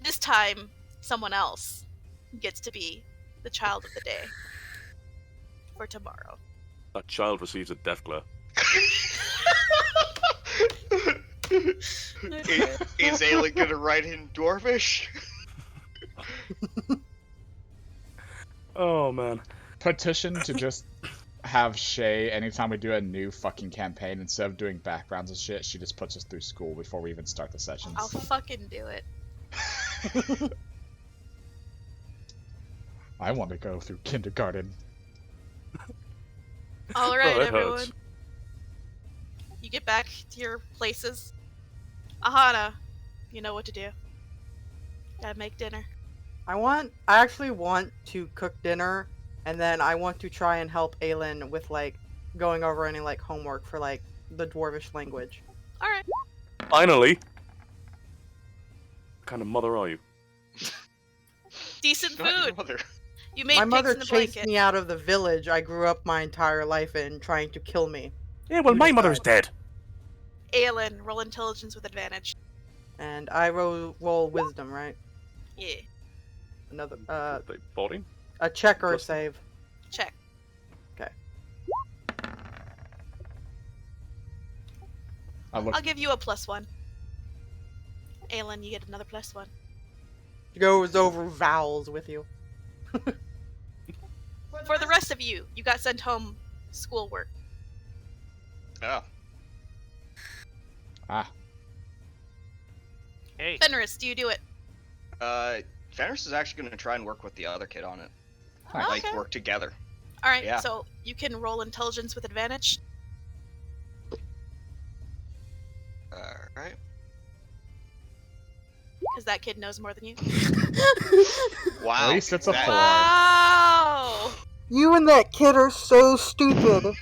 Speaker 3: This time, someone else gets to be the child of the day. For tomorrow.
Speaker 7: That child receives a death glare.
Speaker 6: Is Aelin gonna write in Dwarvish?
Speaker 7: Oh, man.
Speaker 1: Petition to just have Shay, anytime we do a new fucking campaign, instead of doing backgrounds and shit, she just puts us through school before we even start the sessions.
Speaker 3: I'll fucking do it.
Speaker 1: I want to go through kindergarten.
Speaker 3: All right,
Speaker 7: that
Speaker 3: everyone.
Speaker 7: hurts.
Speaker 3: You get back to your places. Aahana, you know what to do. Gotta make dinner.
Speaker 4: I actually want to cook dinner, and then I want to try and help Aelin with, like, going over any, like, homework for, like, the Dwarvish language.
Speaker 3: Alright.
Speaker 7: Finally! What kind of mother are you?
Speaker 3: Decent
Speaker 6: Not your
Speaker 3: food.
Speaker 6: mother.
Speaker 3: You made
Speaker 4: My
Speaker 3: pigs
Speaker 4: mother
Speaker 3: in the
Speaker 4: chased
Speaker 3: blanket.
Speaker 4: me out of the village I grew up my entire life in, trying to kill me.
Speaker 5: Yeah, well,
Speaker 4: Who
Speaker 5: my
Speaker 4: did
Speaker 5: mother's
Speaker 4: that?
Speaker 5: dead.
Speaker 3: Aelin, roll intelligence with advantage.
Speaker 4: And I roll wisdom, right?
Speaker 3: Yeah.
Speaker 4: Another,
Speaker 7: They 14?
Speaker 4: a check or a
Speaker 7: Plus-
Speaker 4: save.
Speaker 3: Check.
Speaker 1: I
Speaker 3: I'll give you a +1. Aelin, you get another +1.
Speaker 4: She goes over vowels with you.
Speaker 3: For the rest of you, you got sent home schoolwork.
Speaker 6: Oh.
Speaker 2: Hey,
Speaker 3: Fenris, do you do it?
Speaker 6: Fenris is actually going to try and work with the other kid on it.
Speaker 1: Nice.
Speaker 6: Like,
Speaker 3: Okay.
Speaker 6: work together.
Speaker 3: Alright,
Speaker 6: Yeah.
Speaker 3: so you can roll intelligence with advantage.
Speaker 6: Alright.
Speaker 3: Because that kid knows more than you.
Speaker 6: Wow.
Speaker 1: At least it's a
Speaker 6: that-
Speaker 1: 4.
Speaker 3: Wow!
Speaker 4: You and that kid are so stupid.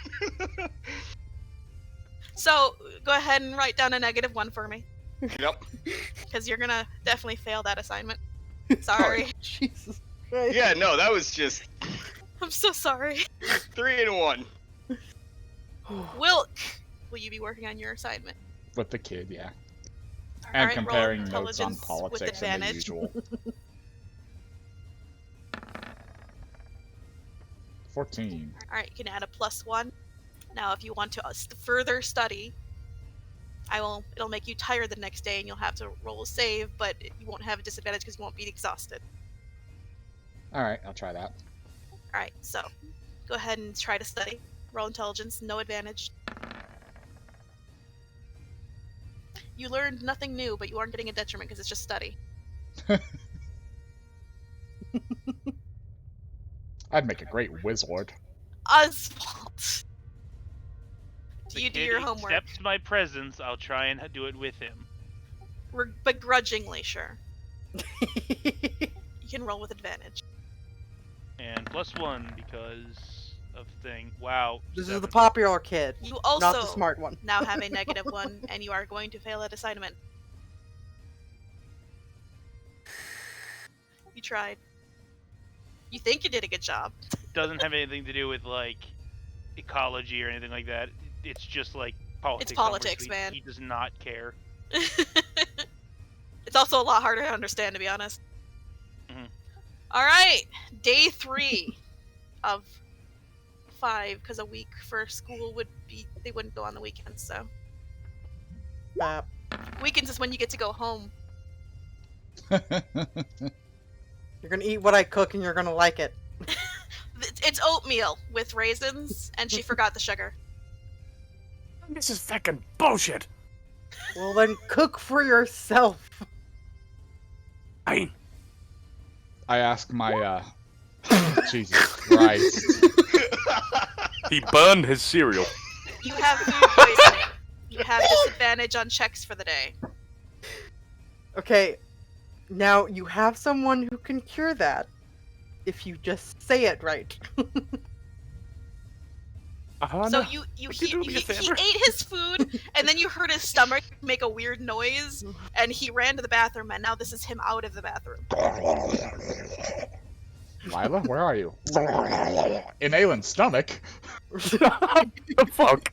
Speaker 3: So, go ahead and write down a -1 for me.
Speaker 6: Yep.
Speaker 3: Because you're gonna definitely fail that assignment. Sorry.
Speaker 4: Jesus Christ.
Speaker 6: Yeah, no, that was just
Speaker 3: I'm so sorry.
Speaker 6: 3 in 1.
Speaker 3: Wilk, will you be working on your assignment?
Speaker 1: With the kid, yeah. And
Speaker 3: Alright, roll
Speaker 1: comparing notes on
Speaker 3: intelligence with
Speaker 1: politics and the
Speaker 3: advantage.
Speaker 1: usual. 14.
Speaker 3: Alright, you can add a +1. Now, if you want to further study, it'll make you tired the next day and you'll have to roll a save, but you won't have a disadvantage because you won't be exhausted.
Speaker 1: Alright, I'll try that.
Speaker 3: Alright, so go ahead and try to study. Roll intelligence, no advantage. You learned nothing new, but you aren't getting a detriment because it's just study.
Speaker 1: I'd make a great wizard.
Speaker 3: Oswald! Do
Speaker 2: the
Speaker 3: you do
Speaker 2: kid
Speaker 3: your homework?
Speaker 2: accepts my presence. I'll try and do it with him.
Speaker 3: Begrudgingly, sure. You can roll with advantage.
Speaker 2: And +1 because of thing. Wow.
Speaker 4: This is
Speaker 2: 7.
Speaker 4: the popular kid,
Speaker 3: You
Speaker 4: not the
Speaker 3: also
Speaker 4: smart one.
Speaker 3: now have a -1, and you are going to fail that assignment. You tried. You think you did a good job.
Speaker 2: Doesn't have anything to do with like ecology or anything like that. It's just like politics.
Speaker 3: politics,
Speaker 2: Obviously,
Speaker 3: man.
Speaker 2: He does not care.
Speaker 3: It's also a lot harder to understand, to be honest.
Speaker 2: Mhm.
Speaker 3: All right, day 3 of 5, because a week for school they wouldn't go on the weekends. So weekends is when you get to go home.
Speaker 4: You're gonna eat what I cook and you're gonna like it.
Speaker 3: It's oatmeal with raisins, and she forgot the sugar.
Speaker 5: This is fucking bullshit.
Speaker 4: Well then cook for yourself.
Speaker 5: Fine.
Speaker 1: I ask my, Jesus Christ.
Speaker 7: He burned his cereal.
Speaker 3: You have food poisoning. You have disadvantage on checks for the day.
Speaker 4: Okay, now you have someone who can cure that. If you just say it right.
Speaker 5: Aahana,
Speaker 3: So
Speaker 5: would
Speaker 3: he
Speaker 5: do me a favor?
Speaker 3: ate his food, and then you heard his stomach make a weird noise, and he ran to the bathroom, and now this is him out of the bathroom.
Speaker 1: Lila, where are you? In Aelin's stomach.
Speaker 5: the fuck?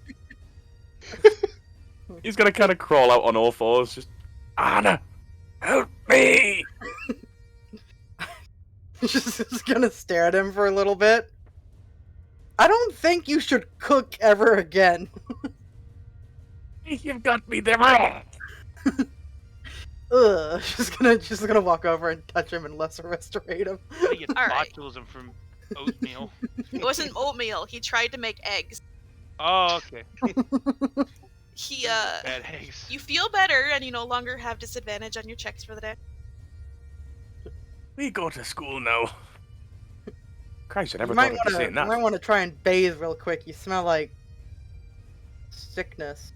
Speaker 5: He's gonna kind of crawl out on all fours, just Aahana, help me!
Speaker 4: Just gonna stare at him for a little bit. I don't think you should cook ever again.
Speaker 5: You've got me there. Ugh.
Speaker 4: Ugh. Just gonna walk over and touch him and lesser restorate him.
Speaker 2: I get
Speaker 3: All right.
Speaker 2: botulism from Oatmeal.
Speaker 3: It wasn't oatmeal. He tried to make eggs.
Speaker 2: Oh, okay.
Speaker 3: He
Speaker 2: Bad eggs.
Speaker 3: You feel better, and you no longer have disadvantage on your checks for the day.
Speaker 5: We go to school now. Christ, I never
Speaker 4: You
Speaker 5: thought
Speaker 4: might
Speaker 5: I'd be saying that.
Speaker 4: want to try and bathe real quick. You smell like sickness.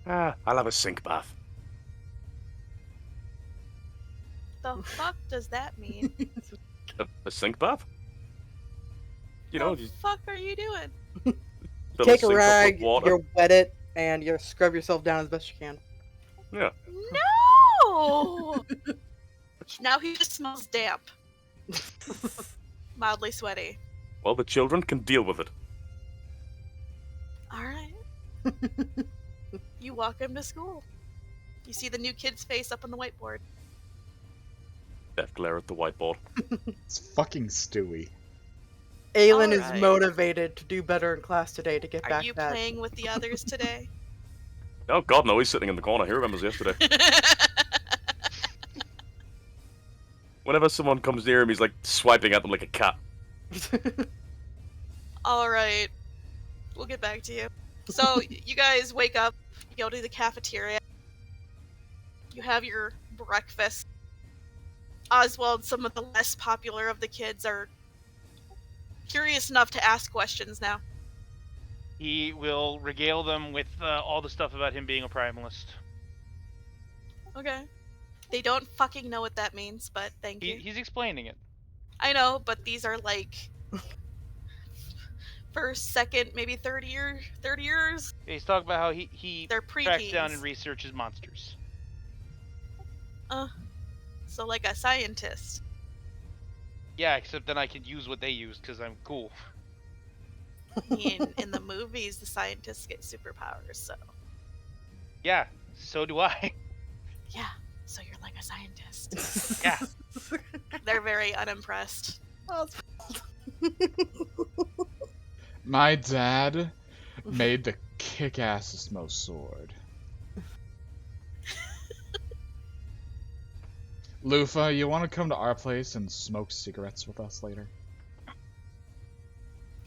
Speaker 5: I'll have a sink bath.
Speaker 3: The fuck does that mean?
Speaker 5: A sink bath? You know,
Speaker 3: the fuck are you doing?
Speaker 5: fill
Speaker 4: Take a
Speaker 5: sink up with
Speaker 4: rag,
Speaker 5: water.
Speaker 4: you wet it, and you scrub yourself down as best you can.
Speaker 5: Yeah.
Speaker 3: No! Now he just smells damp. Mildly sweaty.
Speaker 5: Well, the children can deal with it.
Speaker 3: Alright. You walk him to school. You see the new kid's face up on the whiteboard.
Speaker 5: Death glare at the whiteboard.
Speaker 1: It's fucking Stewie.
Speaker 4: Aelin
Speaker 3: Alright.
Speaker 4: is motivated to do better in class today to get
Speaker 3: Are
Speaker 4: back
Speaker 3: you
Speaker 4: that.
Speaker 3: playing with the others today?
Speaker 5: Oh God, no! He's sitting in the corner. He remembers yesterday. Whenever someone comes near him, he's like swiping at them like a cat.
Speaker 3: Alright. We'll get back to you. So, you guys wake up, you go to the cafeteria. You have your breakfast. Oswald, some of the less popular of the kids, are curious enough to ask questions now.
Speaker 2: He will regale them with all the stuff about him being a primalist.
Speaker 3: Okay. They don't fucking know what that means, but thank you.
Speaker 2: He's explaining it.
Speaker 3: I know, but these are like first, second, maybe third years.
Speaker 2: He's talking about how he
Speaker 3: They're
Speaker 2: tracks down
Speaker 3: preteens.
Speaker 2: and researches monsters.
Speaker 3: So like a scientist.
Speaker 2: Yeah, except then I can use what they use because I'm cool.
Speaker 3: I mean, in the movies, the scientists get superpowers, so
Speaker 2: Yeah, so do I.
Speaker 3: yeah. So you're like a scientist.
Speaker 2: Yeah.
Speaker 3: They're very unimpressed.
Speaker 1: My dad made the kick-assest most sword. Lufa, you want to come to our place and smoke cigarettes with us later?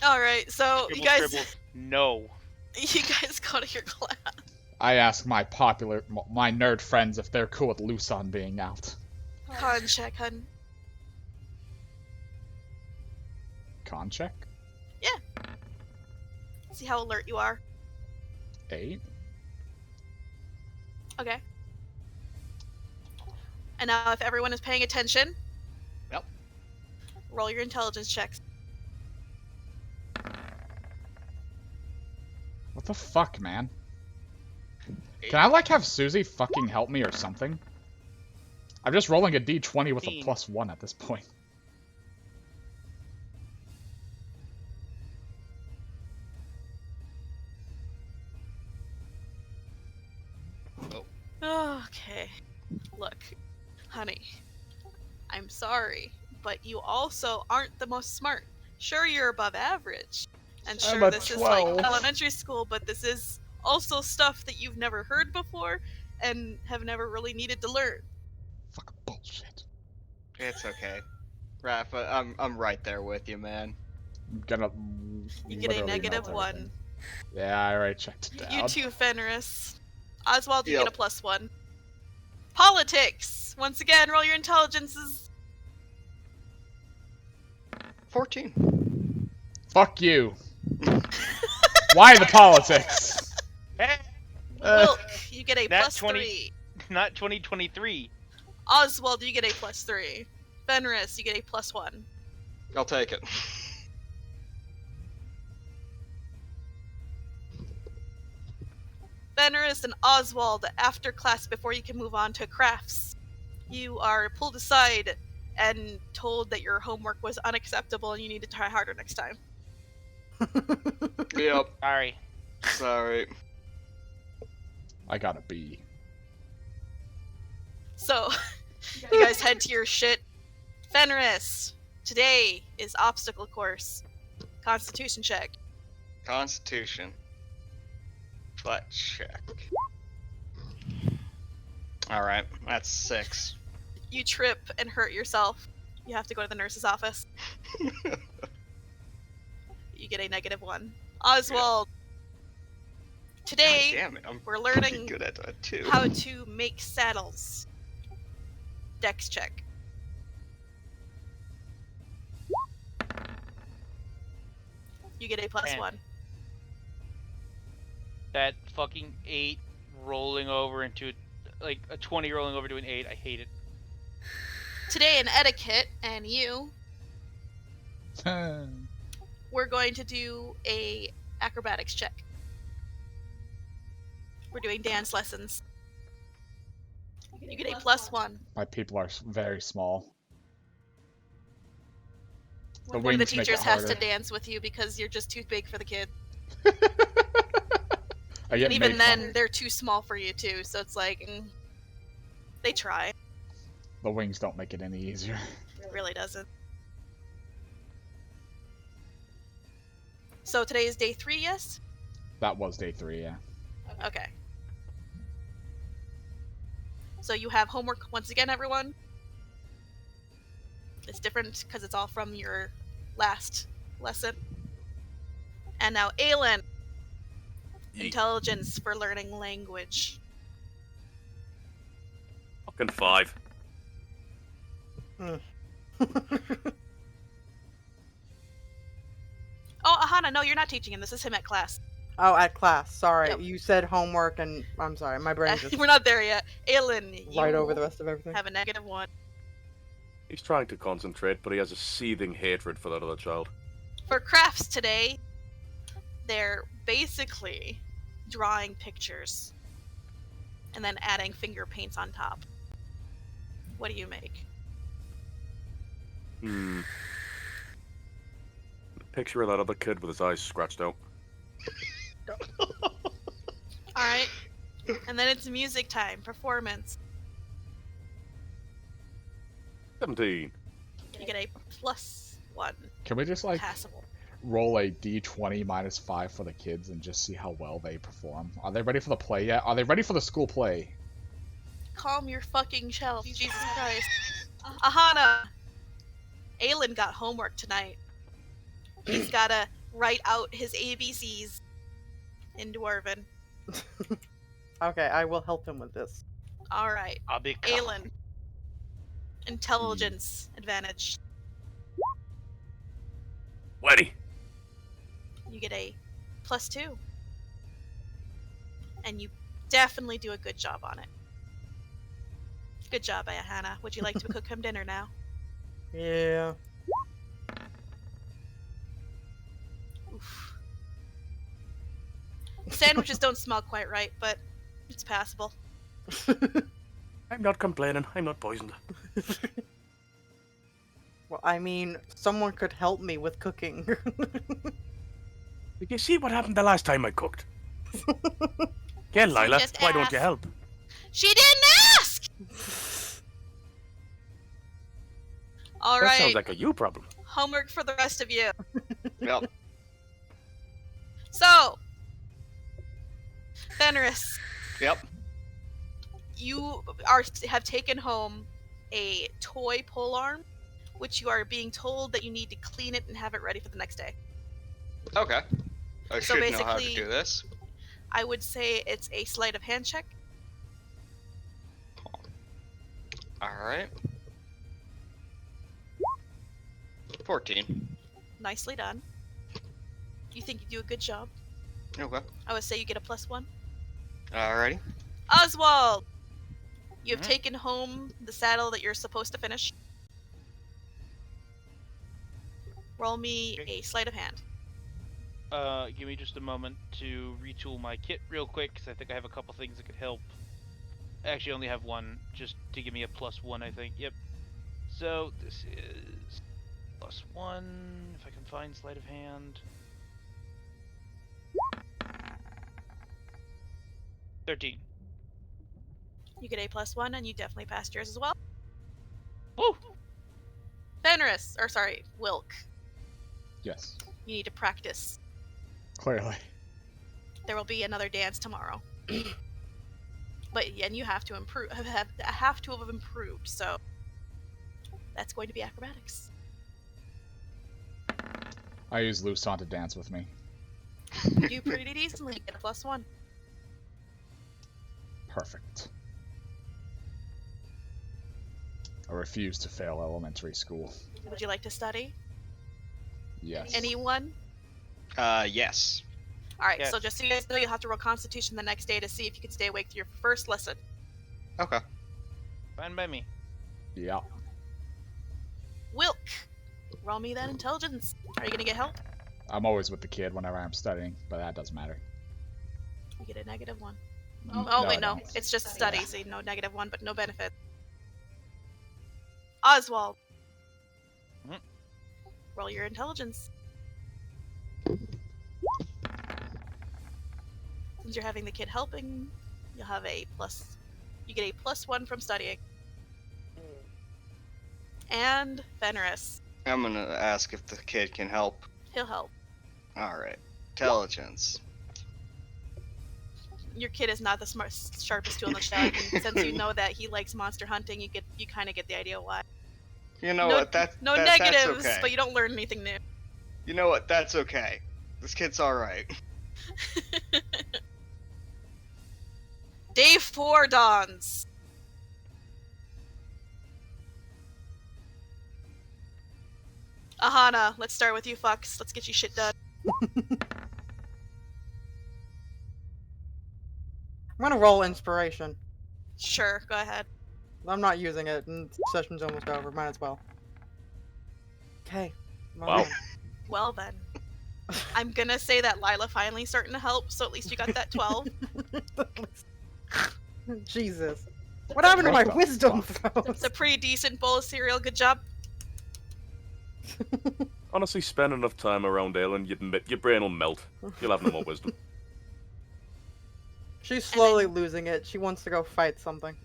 Speaker 3: All right, so you
Speaker 2: Scribble,
Speaker 3: guys,
Speaker 2: scribble. No.
Speaker 3: you guys go to your class.
Speaker 1: I ask my nerd friends if they're cool with Lusan being out.
Speaker 3: Con check, hun.
Speaker 1: Con check?
Speaker 3: See how alert you are.
Speaker 1: 8.
Speaker 3: Okay. And now, if everyone is paying attention,
Speaker 6: Yep.
Speaker 3: roll your intelligence checks.
Speaker 1: What the fuck, man? Can I, like, have Susie fucking help me or something? I'm just rolling a d20 with a
Speaker 2: 15.
Speaker 1: +1 at this point.
Speaker 3: Okay. Look, honey, I'm sorry, but you also aren't the most smart. Sure, you're above average. And
Speaker 1: I'm
Speaker 3: sure,
Speaker 1: a
Speaker 3: this
Speaker 1: 12.
Speaker 3: is like elementary school, but this is also stuff that you've never heard before and have never really needed to learn.
Speaker 1: Fucking bullshit.
Speaker 6: It's okay. Rafa, I'm right there with you, man.
Speaker 1: I'm gonna
Speaker 3: You get a
Speaker 1: literally
Speaker 3: negative
Speaker 1: melt
Speaker 3: 1.
Speaker 1: everything. Yeah, I already checked it down.
Speaker 3: You too, Fenris. Oswald, you
Speaker 6: Yep.
Speaker 3: get a +1. Politics! Once again, roll your intelligences.
Speaker 6: 14.
Speaker 1: Fuck you. Why the politics?
Speaker 2: Hey,
Speaker 3: Wilk, you get a
Speaker 2: Nat
Speaker 3: +3.
Speaker 2: 20. Not 2023.
Speaker 3: Oswald, you get a +3. Fenris, you get a +1.
Speaker 6: I'll take it.
Speaker 3: Fenris and Oswald, after class, before you can move on to crafts, you are pulled aside and told that your homework was unacceptable and you need to try harder next time.
Speaker 6: Yep.
Speaker 2: Sorry.
Speaker 6: Sorry.
Speaker 1: I got a B.
Speaker 3: So, you guys head to your shit. Fenris, today is obstacle course. Constitution check.
Speaker 6: Constitution. Butt check. Alright, that's 6.
Speaker 3: You trip and hurt yourself. You have to go to the nurse's office. You get a -1. Oswald. Today,
Speaker 6: God damn it, I'm
Speaker 3: we're
Speaker 6: pretty
Speaker 3: learning
Speaker 6: good at that too.
Speaker 3: how to make saddles. Dex check. You get a +1.
Speaker 2: That fucking 8 rolling over into like a 20 rolling over to an 8. I hate it.
Speaker 3: Today in etiquette, and you, we're going to do a acrobatics check. We're doing dance lessons. You get a +1.
Speaker 1: My people are very small. The
Speaker 3: One of the
Speaker 1: wings make it
Speaker 3: teachers has to
Speaker 1: harder.
Speaker 3: dance with you because you're just too big for the kid.
Speaker 1: I get
Speaker 3: And even
Speaker 1: made
Speaker 3: then,
Speaker 1: fun of.
Speaker 3: they're too small for you too. So it's like, they try.
Speaker 1: The wings don't make it any easier.
Speaker 3: It really doesn't. So today is day 3, yes?
Speaker 1: That was day 3, yeah.
Speaker 3: Okay. So you have homework once again, everyone. It's different because it's all from your last lesson. And now Aelin. Intelligence for learning language.
Speaker 7: Fucking 5.
Speaker 3: Oh, Aahana, no, you're not teaching him. This is him at class.
Speaker 4: Oh, at class. Sorry.
Speaker 3: Yep.
Speaker 4: You said homework, and I'm sorry. My brain just
Speaker 3: We're not there yet. Aelin, you
Speaker 4: right over the rest of everything.
Speaker 3: have a -1.
Speaker 7: He's trying to concentrate, but he has a seething hatred for that other child.
Speaker 3: For crafts today, they're basically drawing pictures and then adding finger paints on top. What do you make?
Speaker 7: Picture of that other kid with his eyes scratched out.
Speaker 3: Alright. And then it's music time, performance.
Speaker 7: 17.
Speaker 3: You get a +1.
Speaker 1: Can we just, like,
Speaker 3: Passable.
Speaker 1: roll a d20 -5 for the kids and just see how well they perform? Are they ready for the play yet? Are they ready for the school play?
Speaker 3: Calm your fucking shelf, Jesus Christ. Aahana! Aelin got homework tonight. He's gotta write out his ABCs in Dwarven.
Speaker 4: Okay, I will help him with this.
Speaker 3: Alright.
Speaker 2: I'll be
Speaker 3: Aelin. Intelligence advantage.
Speaker 7: Ready.
Speaker 3: You get a +2. And you definitely do a good job on it. Good job, Aahana. Would you like to cook him dinner now?
Speaker 4: Yeah.
Speaker 3: Oof. Sandwiches don't smell quite right, but it's passable.
Speaker 5: I'm not complaining. I'm not poisoned.
Speaker 4: Well, I mean, someone could help me with cooking.
Speaker 5: Did you see what happened the last time I cooked? Yeah, Lila,
Speaker 3: just
Speaker 5: why don't you
Speaker 3: asked.
Speaker 5: help?
Speaker 3: She didn't ask!
Speaker 5: That
Speaker 3: Alright,
Speaker 5: sounds like a you problem.
Speaker 3: homework for the rest of you.
Speaker 6: Yep.
Speaker 3: So, Fenris,
Speaker 6: Yep.
Speaker 3: you have taken home a toy polearm, which you are being told that you need to clean it and have it ready for the next day.
Speaker 6: Okay. I
Speaker 3: So
Speaker 6: should know how to
Speaker 3: basically-
Speaker 6: do this.
Speaker 3: I would say it's a sleight of hand check.
Speaker 6: Alright. 14.
Speaker 3: Nicely done. You think you do a good job.
Speaker 6: Okay.
Speaker 3: I would say you get a +1.
Speaker 6: Alrighty.
Speaker 3: Oswald! You have
Speaker 2: Mhm.
Speaker 3: taken home the saddle that you're supposed to finish. Roll me
Speaker 2: Okay.
Speaker 3: a sleight of hand.
Speaker 2: Give me just a moment to retool my kit real quick, because I think I have a couple things that could help. I actually only have one, just to give me a +1, I think. Yep. So, this is +1, if I can find sleight of hand. 13.
Speaker 3: You get a +1, and you definitely passed yours as well.
Speaker 2: Woo!
Speaker 3: Fenris, or sorry, Wilk.
Speaker 1: Yes.
Speaker 3: You need to practice.
Speaker 1: Clearly.
Speaker 3: There will be another dance tomorrow. But and you have to improve. Have to have improved. So that's going to be acrobatics.
Speaker 1: I use Luson to dance with me.
Speaker 3: You do pretty decently. Get a +1.
Speaker 1: Perfect. I refuse to fail elementary school.
Speaker 3: Would you like to study?
Speaker 1: Yes.
Speaker 3: Anyone?
Speaker 6: Yes.
Speaker 3: Alright,
Speaker 2: Yes.
Speaker 3: so just so you guys know, you'll have to roll Constitution the next day to see if you can stay awake through your first lesson.
Speaker 6: Okay.
Speaker 2: Fine by me.
Speaker 1: Yeah.
Speaker 3: Wilk! Roll me that intelligence. Are you gonna get help?
Speaker 1: I'm always with the kid whenever I'm studying, but that doesn't matter.
Speaker 3: You get a -1.
Speaker 1: No,
Speaker 3: Oh,
Speaker 1: I
Speaker 3: wait, no.
Speaker 1: don't.
Speaker 3: It's just study, so no -1, but no benefit. Oswald!
Speaker 2: Mhm.
Speaker 3: Roll your intelligence. Since you're having the kid helping, you'll have a plus. You get a +1 from studying. And Fenris.
Speaker 6: I'm gonna ask if the kid can help.
Speaker 3: He'll help.
Speaker 6: Alright. Intelligence.
Speaker 3: Your kid is not the sharpest tool in the shed, and since you know that he likes monster hunting, you kind of get the idea why.
Speaker 6: You know
Speaker 3: No-
Speaker 6: what?
Speaker 3: No
Speaker 6: that's
Speaker 3: negatives,
Speaker 6: okay.
Speaker 3: but you don't learn anything new.
Speaker 6: You know what? That's okay. This kid's alright.
Speaker 3: Day 4 dawns. Aahana, let's start with you, fucks. Let's get you shit done.
Speaker 4: I'm gonna roll inspiration.
Speaker 3: Sure, go ahead.
Speaker 4: I'm not using it, and session's almost over. Might as well. Okay.
Speaker 7: Wow.
Speaker 3: Well then. I'm gonna say that Lila finally starting to help, so at least you got that 12.
Speaker 4: Jesus. What happened to my
Speaker 1: What the
Speaker 4: wisdom
Speaker 1: fuck?
Speaker 4: throws?
Speaker 3: It's a pretty decent bowl of cereal, good job.
Speaker 7: Honestly, spend enough time around Aelin, your brain will melt. You'll have no more wisdom.
Speaker 4: She's slowly losing it. She wants to go fight something.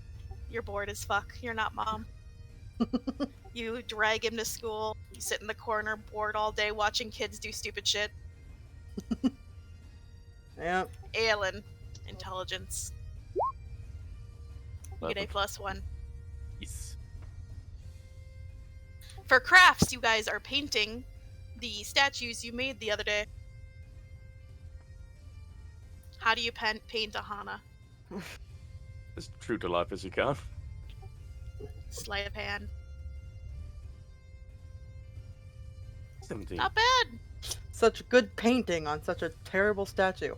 Speaker 3: You're bored as fuck. You're not mom. You drag him to school. You sit in the corner, bored all day, watching kids do stupid shit.
Speaker 4: Yeah.
Speaker 3: Aelin, intelligence. You get a +1.
Speaker 7: Yes.
Speaker 3: For crafts, you guys are painting the statues you made the other day. How do you paint Aahana?
Speaker 7: As true to life as you can.
Speaker 3: Sleight of hand.
Speaker 7: 17.
Speaker 3: Not bad.
Speaker 4: Such good painting on such a terrible statue.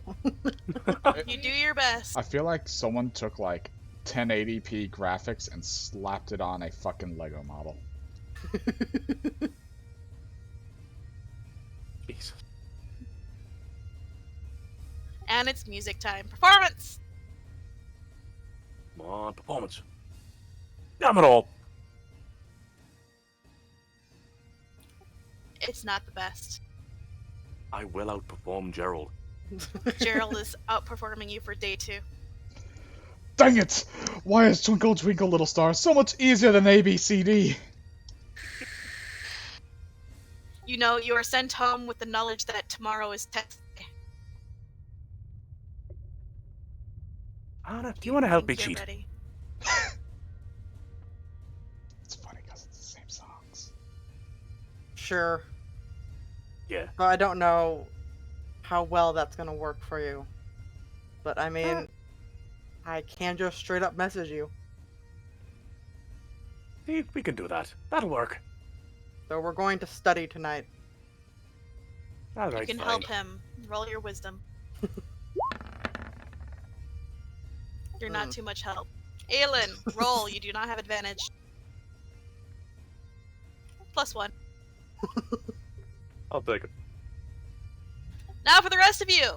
Speaker 3: You do your best.
Speaker 1: I feel like someone took like 1080p graphics and slapped it on a fucking Lego model.
Speaker 7: Jesus.
Speaker 3: And it's music time. Performance!
Speaker 7: Come on, performance. Damn it all.
Speaker 3: It's not the best.
Speaker 7: I will outperform Gerald.
Speaker 3: Gerald is outperforming you for day 2.
Speaker 1: Dang it! Why is Twinkle Twinkle Little Star so much easier than ABCD?
Speaker 3: You know, you are sent home with the knowledge that tomorrow is test day.
Speaker 7: Aahana, do you want to help me
Speaker 3: Get
Speaker 7: cheat?
Speaker 3: ready.
Speaker 1: It's funny because it's the same songs.
Speaker 4: Sure.
Speaker 7: Yeah.
Speaker 4: But I don't know how well that's gonna work for you. But I mean, I can just straight up message you.
Speaker 7: See, we can do that. That'll work.
Speaker 4: So we're going to study tonight.
Speaker 7: All
Speaker 3: You
Speaker 7: right,
Speaker 3: can
Speaker 7: fine.
Speaker 3: help him. Roll your wisdom. You're not too much help. Aelin, roll. You do not have advantage. +1.
Speaker 7: I'll take it.
Speaker 3: Now for the rest of you!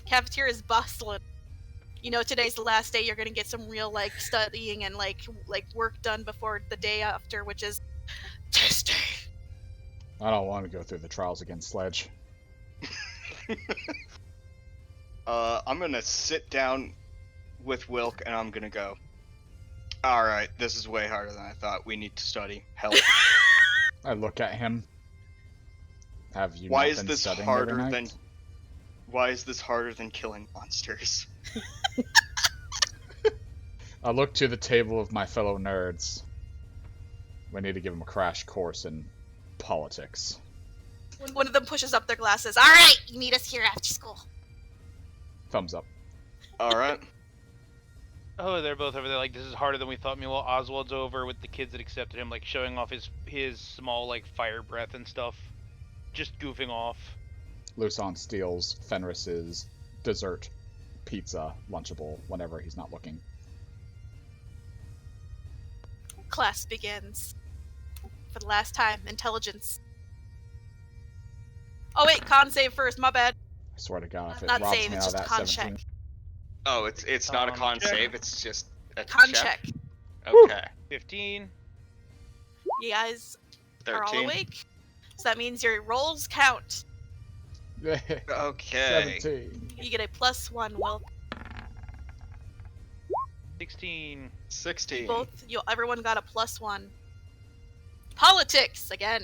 Speaker 3: Cafeteria is bustling. You know, today's the last day you're gonna get some real, like, studying and, like work done before the day after, which is testing.
Speaker 1: I don't want to go through the trials against Sledge.
Speaker 6: I'm gonna sit down with Wilk and I'm gonna go. Alright, this is way harder than I thought. We need to study. Help.
Speaker 1: I look at him. Have you
Speaker 6: Why
Speaker 1: not
Speaker 6: is
Speaker 1: been
Speaker 6: this
Speaker 1: studying
Speaker 6: harder
Speaker 1: every
Speaker 6: than
Speaker 1: night?
Speaker 6: why is this harder than killing monsters?
Speaker 1: I look to the table of my fellow nerds. We need to give them a crash course in politics.
Speaker 3: One of them pushes up their glasses. All right, you meet us here after school.
Speaker 1: Thumbs up.
Speaker 6: All right.
Speaker 2: Oh, they're both over there. Like, this is harder than we thought. Meanwhile, Oswald's over with the kids that accepted him, like showing off his small like fire breath and stuff, just goofing off.
Speaker 1: Luson steals Fenris's dessert, pizza, Lunchable, whenever he's not looking.
Speaker 3: Class begins. For the last time, intelligence. Oh wait, con save first. My bad.
Speaker 1: I swear to God, if it
Speaker 3: Not
Speaker 1: robs
Speaker 3: save,
Speaker 1: me
Speaker 3: it's
Speaker 1: out of
Speaker 3: just
Speaker 1: that
Speaker 3: con
Speaker 1: 17.
Speaker 3: check.
Speaker 6: Oh, it's not a con
Speaker 2: check.
Speaker 6: save. It's just a
Speaker 3: Con check.
Speaker 6: Okay.
Speaker 2: 15.
Speaker 3: You guys are all
Speaker 6: 13.
Speaker 3: awake. So that means your rolls count.
Speaker 6: Okay.
Speaker 1: 17.
Speaker 3: You get a +1, Wilk.
Speaker 2: 16.
Speaker 6: 16.
Speaker 3: Everyone got a +1. Politics again.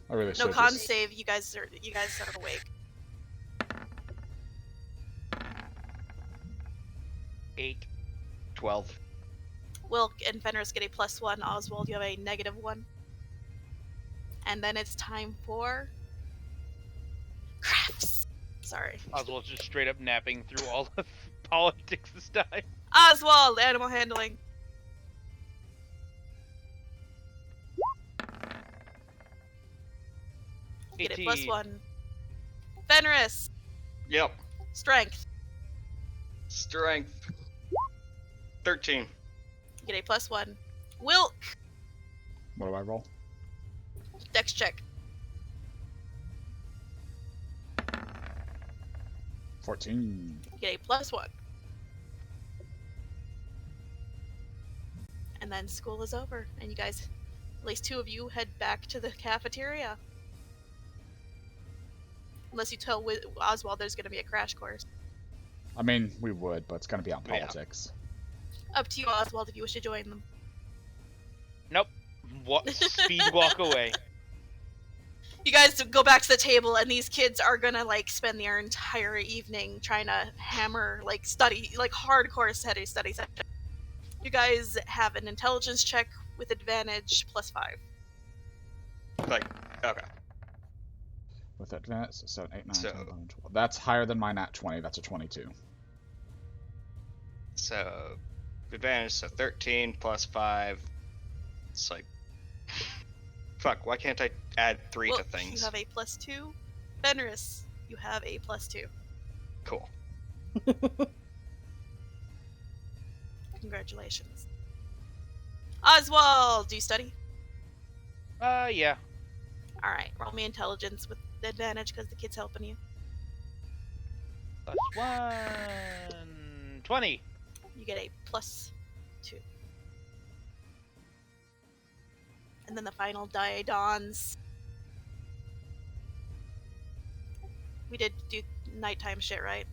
Speaker 1: I really
Speaker 3: No
Speaker 1: should
Speaker 3: con
Speaker 1: just...
Speaker 3: save. You guys are awake.
Speaker 2: 8.
Speaker 6: 12.
Speaker 3: Wilk and Fenris get a +1. Oswald, you have a -1. And then it's time for crafts. Sorry.
Speaker 2: Oswald's just straight up napping through all of politics this time.
Speaker 3: Oswald, animal handling. You get a
Speaker 2: 18.
Speaker 3: +1. Fenris,
Speaker 6: Yep.
Speaker 3: strength.
Speaker 6: Strength. 13.
Speaker 3: You get a +1. Wilk,
Speaker 1: What do I roll?
Speaker 3: dex check.
Speaker 1: 14.
Speaker 3: You get a +1. And then school is over, and you guys, at least 2 of you, head back to the cafeteria. Unless you tell Oswald there's going to be a crash course.
Speaker 1: I mean, we would, but it's going to be on
Speaker 6: Yeah.
Speaker 1: politics.
Speaker 3: Up to you, Oswald, if you wish to join them.
Speaker 2: Nope. Speed walk away.
Speaker 3: You guys go back to the table, and these kids are gonna spend their entire evening trying to hammer study hardcore study session. You guys have an intelligence check with advantage +5.
Speaker 6: Okay.
Speaker 1: With advantage, 7, 8, 9,
Speaker 6: So-
Speaker 1: 10, 11, 12. That's higher than my nat 20. That's a 22.
Speaker 6: So, advantage, so 13 plus 5. It's like, fuck, why can't I add 3 to
Speaker 3: Wilk,
Speaker 6: things?
Speaker 3: you have a +2. Fenris, you have a +2.
Speaker 6: Cool.
Speaker 3: Congratulations. Oswald, do you study?
Speaker 2: Yeah.
Speaker 3: Alright, roll me intelligence with advantage because the kid's helping you.
Speaker 2: +1. 20.
Speaker 3: You get a +2. And then the final die dawns. We did do nighttime shit, right?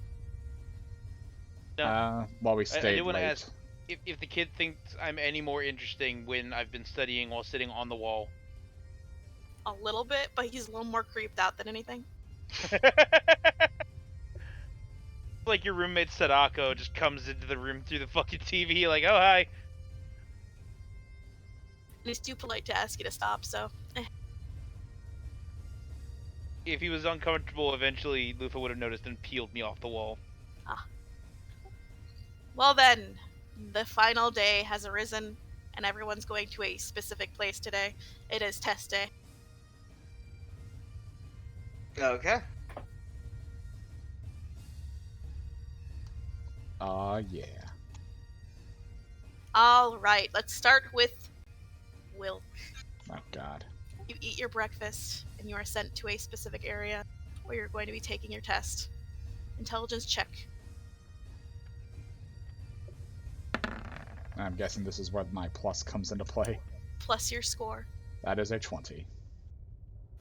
Speaker 2: No.
Speaker 1: Well, we
Speaker 2: I
Speaker 1: stayed
Speaker 2: do want to
Speaker 1: late.
Speaker 2: ask if the kid thinks I'm any more interesting when I've been studying while sitting on the wall.
Speaker 3: A little bit, but he's a little more creeped out than anything.
Speaker 2: Like your roommate Sadako just comes into the room through the fucking TV, like, oh hi.
Speaker 3: And he's too polite to ask you to stop, so.
Speaker 2: If he was uncomfortable, eventually Lufa would have noticed and peeled me off the wall.
Speaker 3: Well then, the final day has arisen, and everyone's going to a specific place today. It is test day.
Speaker 6: Okay.
Speaker 1: Yeah.
Speaker 3: Alright, let's start with Wilk.
Speaker 1: Oh, God.
Speaker 3: You eat your breakfast, and you are sent to a specific area where you're going to be taking your test. Intelligence check.
Speaker 1: I'm guessing this is where my plus comes into play.
Speaker 3: Plus your score.
Speaker 1: That is a 20.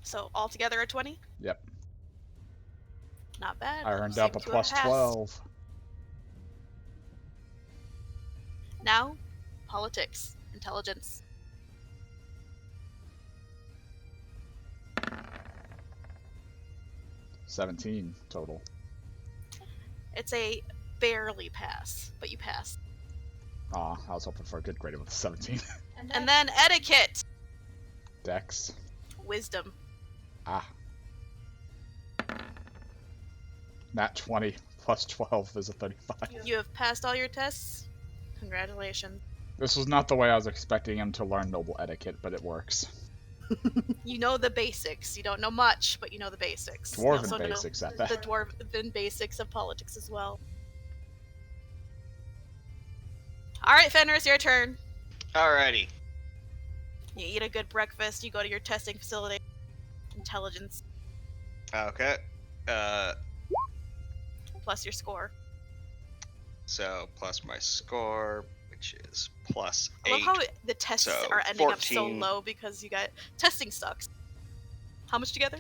Speaker 3: So altogether a 20?
Speaker 1: Yep.
Speaker 3: Not bad.
Speaker 1: I earned
Speaker 3: Seem
Speaker 1: up a
Speaker 3: to have
Speaker 1: plus
Speaker 3: passed.
Speaker 1: 12.
Speaker 3: Now, politics. Intelligence.
Speaker 1: $17 total.
Speaker 3: It's a barely pass, but you pass.
Speaker 1: I was hoping for a good grade with a 17.
Speaker 3: And then etiquette.
Speaker 1: Dex.
Speaker 3: wisdom.
Speaker 1: Ah. Nat 20 plus 12 is a 35.
Speaker 3: You have passed all your tests. Congratulations.
Speaker 1: This was not the way I was expecting him to learn noble etiquette, but it works.
Speaker 3: You know the basics. You don't know much, but you know the basics. You
Speaker 1: Dwarven
Speaker 3: also know
Speaker 1: basics at that.
Speaker 3: the dwarven basics of politics as well. Alright, Fenris, your turn.
Speaker 6: Alrighty.
Speaker 3: You eat a good breakfast, you go to your testing facility. Intelligence,
Speaker 6: Okay.
Speaker 3: plus your score.
Speaker 6: So plus my score, which is plus
Speaker 3: I love
Speaker 6: 8.
Speaker 3: how the tests
Speaker 6: so
Speaker 3: are ending up so
Speaker 6: 14.
Speaker 3: low because you got... Testing sucks. How much together?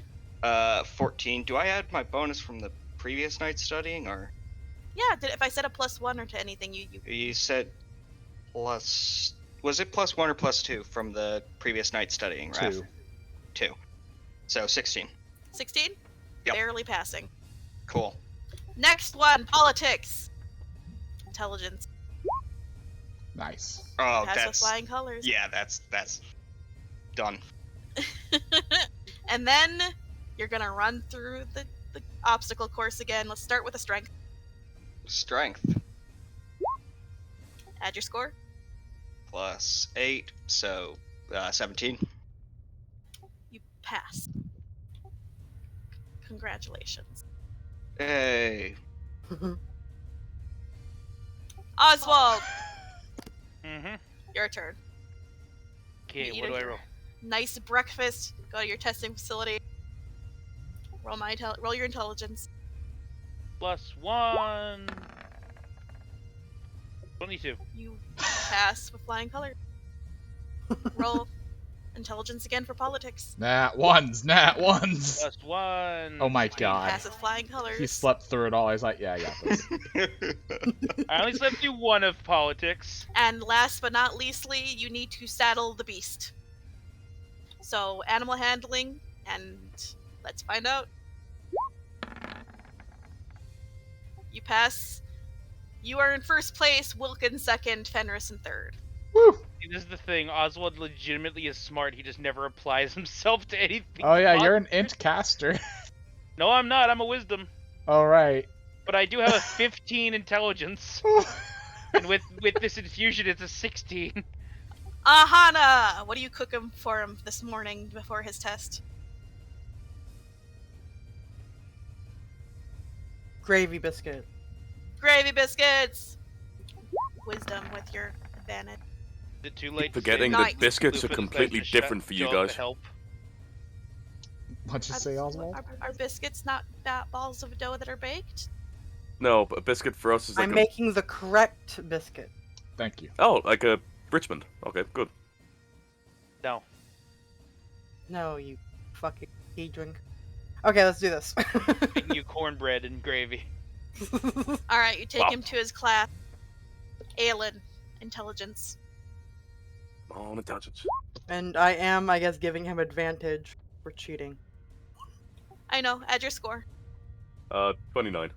Speaker 6: 14. Do I add my bonus from the previous night studying, or
Speaker 3: Yeah, if I said a +1 or to anything, you
Speaker 6: you said plus? Was it plus 1 or plus 2 from the previous night studying, Raph?
Speaker 1: 2.
Speaker 6: 2. So 16.
Speaker 3: 16?
Speaker 6: Yep.
Speaker 3: Barely passing.
Speaker 6: Cool.
Speaker 3: Next one, politics. Intelligence.
Speaker 1: Nice.
Speaker 6: Oh,
Speaker 3: Pass with
Speaker 6: that's
Speaker 3: flying colors.
Speaker 6: yeah. That's done.
Speaker 3: And then you're gonna run through the obstacle course again. Let's start with a strength.
Speaker 6: Strength
Speaker 3: Add your score.
Speaker 6: plus 8, so 17.
Speaker 3: You pass. Congratulations.
Speaker 6: Hey.
Speaker 3: Oswald,
Speaker 2: Mm-hmm.
Speaker 3: your turn.
Speaker 2: Okay,
Speaker 3: You
Speaker 2: what
Speaker 3: eat
Speaker 2: do
Speaker 3: a
Speaker 2: I roll?
Speaker 3: Nice breakfast. Go to your testing facility. Roll your intelligence.
Speaker 2: +1. 22.
Speaker 3: You pass with flying colors. Roll intelligence again for politics.
Speaker 1: Nat ones.
Speaker 2: +1.
Speaker 1: Oh my
Speaker 3: You
Speaker 1: god.
Speaker 3: pass with flying colors.
Speaker 1: He slept through it all. He's like, yeah, I got this.
Speaker 2: I only slept through one of politics.
Speaker 3: And last but not leastly, you need to saddle the beast. So, animal handling, and let's find out. You pass. You are in first place, Wilk in second, Fenris in third.
Speaker 1: Woo!
Speaker 2: See, this is the thing. Oswald legitimately is smart. He just never applies himself to anything.
Speaker 1: Oh yeah, you're an
Speaker 2: positive.
Speaker 1: int caster.
Speaker 2: No, I'm not. I'm a wisdom.
Speaker 1: Alright.
Speaker 2: But I do have a 15 intelligence. And with this infusion, it's a 16.
Speaker 3: Aahana! What are you cooking for him this morning before his test?
Speaker 4: Gravy biscuit.
Speaker 3: Gravy biscuits! Wisdom with your advantage.
Speaker 2: Is it too late?
Speaker 5: Forgetting
Speaker 3: Nice.
Speaker 5: that biscuits are
Speaker 2: Lupus
Speaker 5: completely
Speaker 2: decides to
Speaker 5: different for you
Speaker 2: show up to
Speaker 5: guys.
Speaker 2: help.
Speaker 1: What'd you say, Oswald?
Speaker 3: Are biscuits not balls of dough that are baked?
Speaker 5: No, but a biscuit for us is like
Speaker 4: I'm
Speaker 5: a...
Speaker 4: making the correct biscuit.
Speaker 1: Thank you.
Speaker 5: Oh, like a Richmond. Okay, good.
Speaker 2: No.
Speaker 4: No, you fucking tea drink. Okay, let's do this.
Speaker 2: Making you cornbread and gravy.
Speaker 3: Alright, you take
Speaker 5: Wow.
Speaker 3: him to his class. Aelin, intelligence.
Speaker 5: On intelligence.
Speaker 4: And I am, I guess, giving him advantage for cheating.
Speaker 3: I know, add your score.
Speaker 5: 29.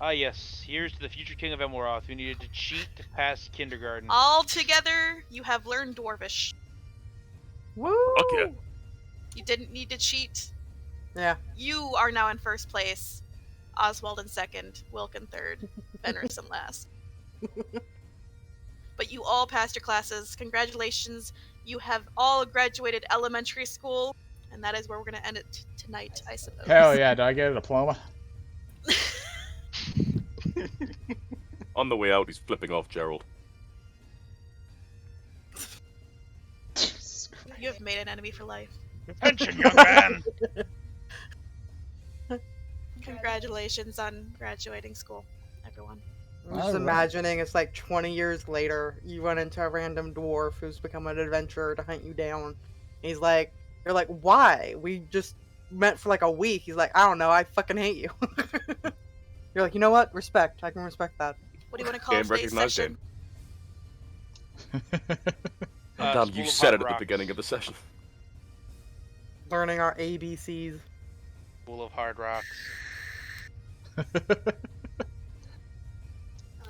Speaker 2: Ah, yes. Here's to the future king of Emilroth who needed to cheat to pass kindergarten.
Speaker 3: All together, you have learned Dwarvish.
Speaker 4: Woo!
Speaker 5: Fuck yeah.
Speaker 3: You didn't need to cheat.
Speaker 4: Yeah.
Speaker 3: You are now in first place. Oswald in second, Wilk in third, Fenris in last. But you all passed your classes. Congratulations. You have all graduated elementary school, and that is where we're going to end it tonight, I suppose.
Speaker 1: Hell yeah, do I get a diploma?
Speaker 5: On the way out, he's flipping off Gerald.
Speaker 3: You have made an enemy for life.
Speaker 2: Attention, young man!
Speaker 3: Congratulations on graduating school, everyone.
Speaker 4: I'm just
Speaker 1: Alright.
Speaker 4: imagining it's like 20 years later, you run into a random dwarf who's become an adventurer to hunt you down. He's like, you're like, why? We just met for like a week. He's like, I don't know, I fucking hate you. You're like, you know what? Respect. I can respect that.
Speaker 3: What do you want to call
Speaker 5: Game
Speaker 3: today's
Speaker 5: recognized
Speaker 3: session?
Speaker 5: Damn,
Speaker 2: School
Speaker 5: you
Speaker 2: of
Speaker 5: said
Speaker 2: Hard
Speaker 5: it at the
Speaker 2: Rocks.
Speaker 5: beginning of the session.
Speaker 4: Learning our ABCs.
Speaker 2: School of Hard Rocks.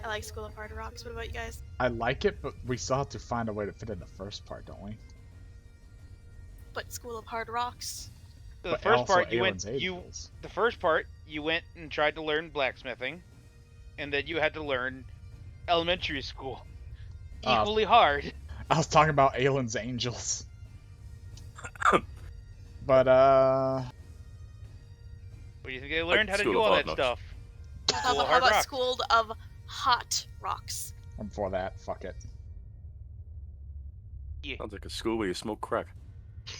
Speaker 3: I like School of Hard Rocks. What about you guys?
Speaker 1: I like it, but we still have to find a way to fit in the first part, don't we?
Speaker 3: But School of Hard Rocks.
Speaker 2: So the
Speaker 1: But
Speaker 2: first
Speaker 1: also
Speaker 2: part
Speaker 1: Aelin's angels.
Speaker 2: the first part you went and tried to learn blacksmithing, and then you had to learn elementary school. Equally hard.
Speaker 1: I was talking about Aelin's angels. But
Speaker 2: What do you think they learned how to
Speaker 7: School
Speaker 2: do
Speaker 7: of
Speaker 2: all
Speaker 7: Hard
Speaker 2: that
Speaker 7: Knocks.
Speaker 2: stuff?
Speaker 3: How about,
Speaker 2: Hard Rocks.
Speaker 3: School of Hot Rocks?
Speaker 1: I'm for that. Fuck it.
Speaker 7: Sounds like a school where you smoke crack.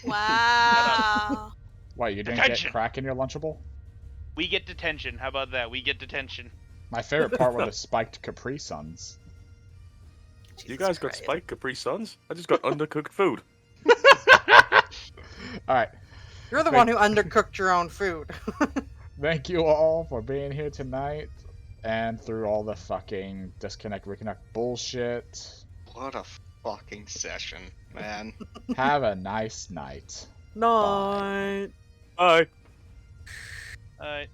Speaker 3: Wow.
Speaker 1: Why, you didn't
Speaker 2: Attention.
Speaker 1: get crack in your Lunchable?
Speaker 2: We get detention. How about that? We get detention.
Speaker 1: My favorite part were the spiked Capri Suns.
Speaker 7: You
Speaker 3: Jesus
Speaker 7: guys got
Speaker 3: Christ.
Speaker 7: spiked Capri Suns? I just got undercooked food.
Speaker 1: Alright.
Speaker 4: You're the
Speaker 1: Thank-
Speaker 4: one who undercooked your own food.
Speaker 1: Thank you all for being here tonight. And through all the fucking disconnect, reconnect bullshit.
Speaker 6: What a fucking session, man.
Speaker 1: Have a nice night.
Speaker 4: Night.
Speaker 7: Bye.
Speaker 2: Alright.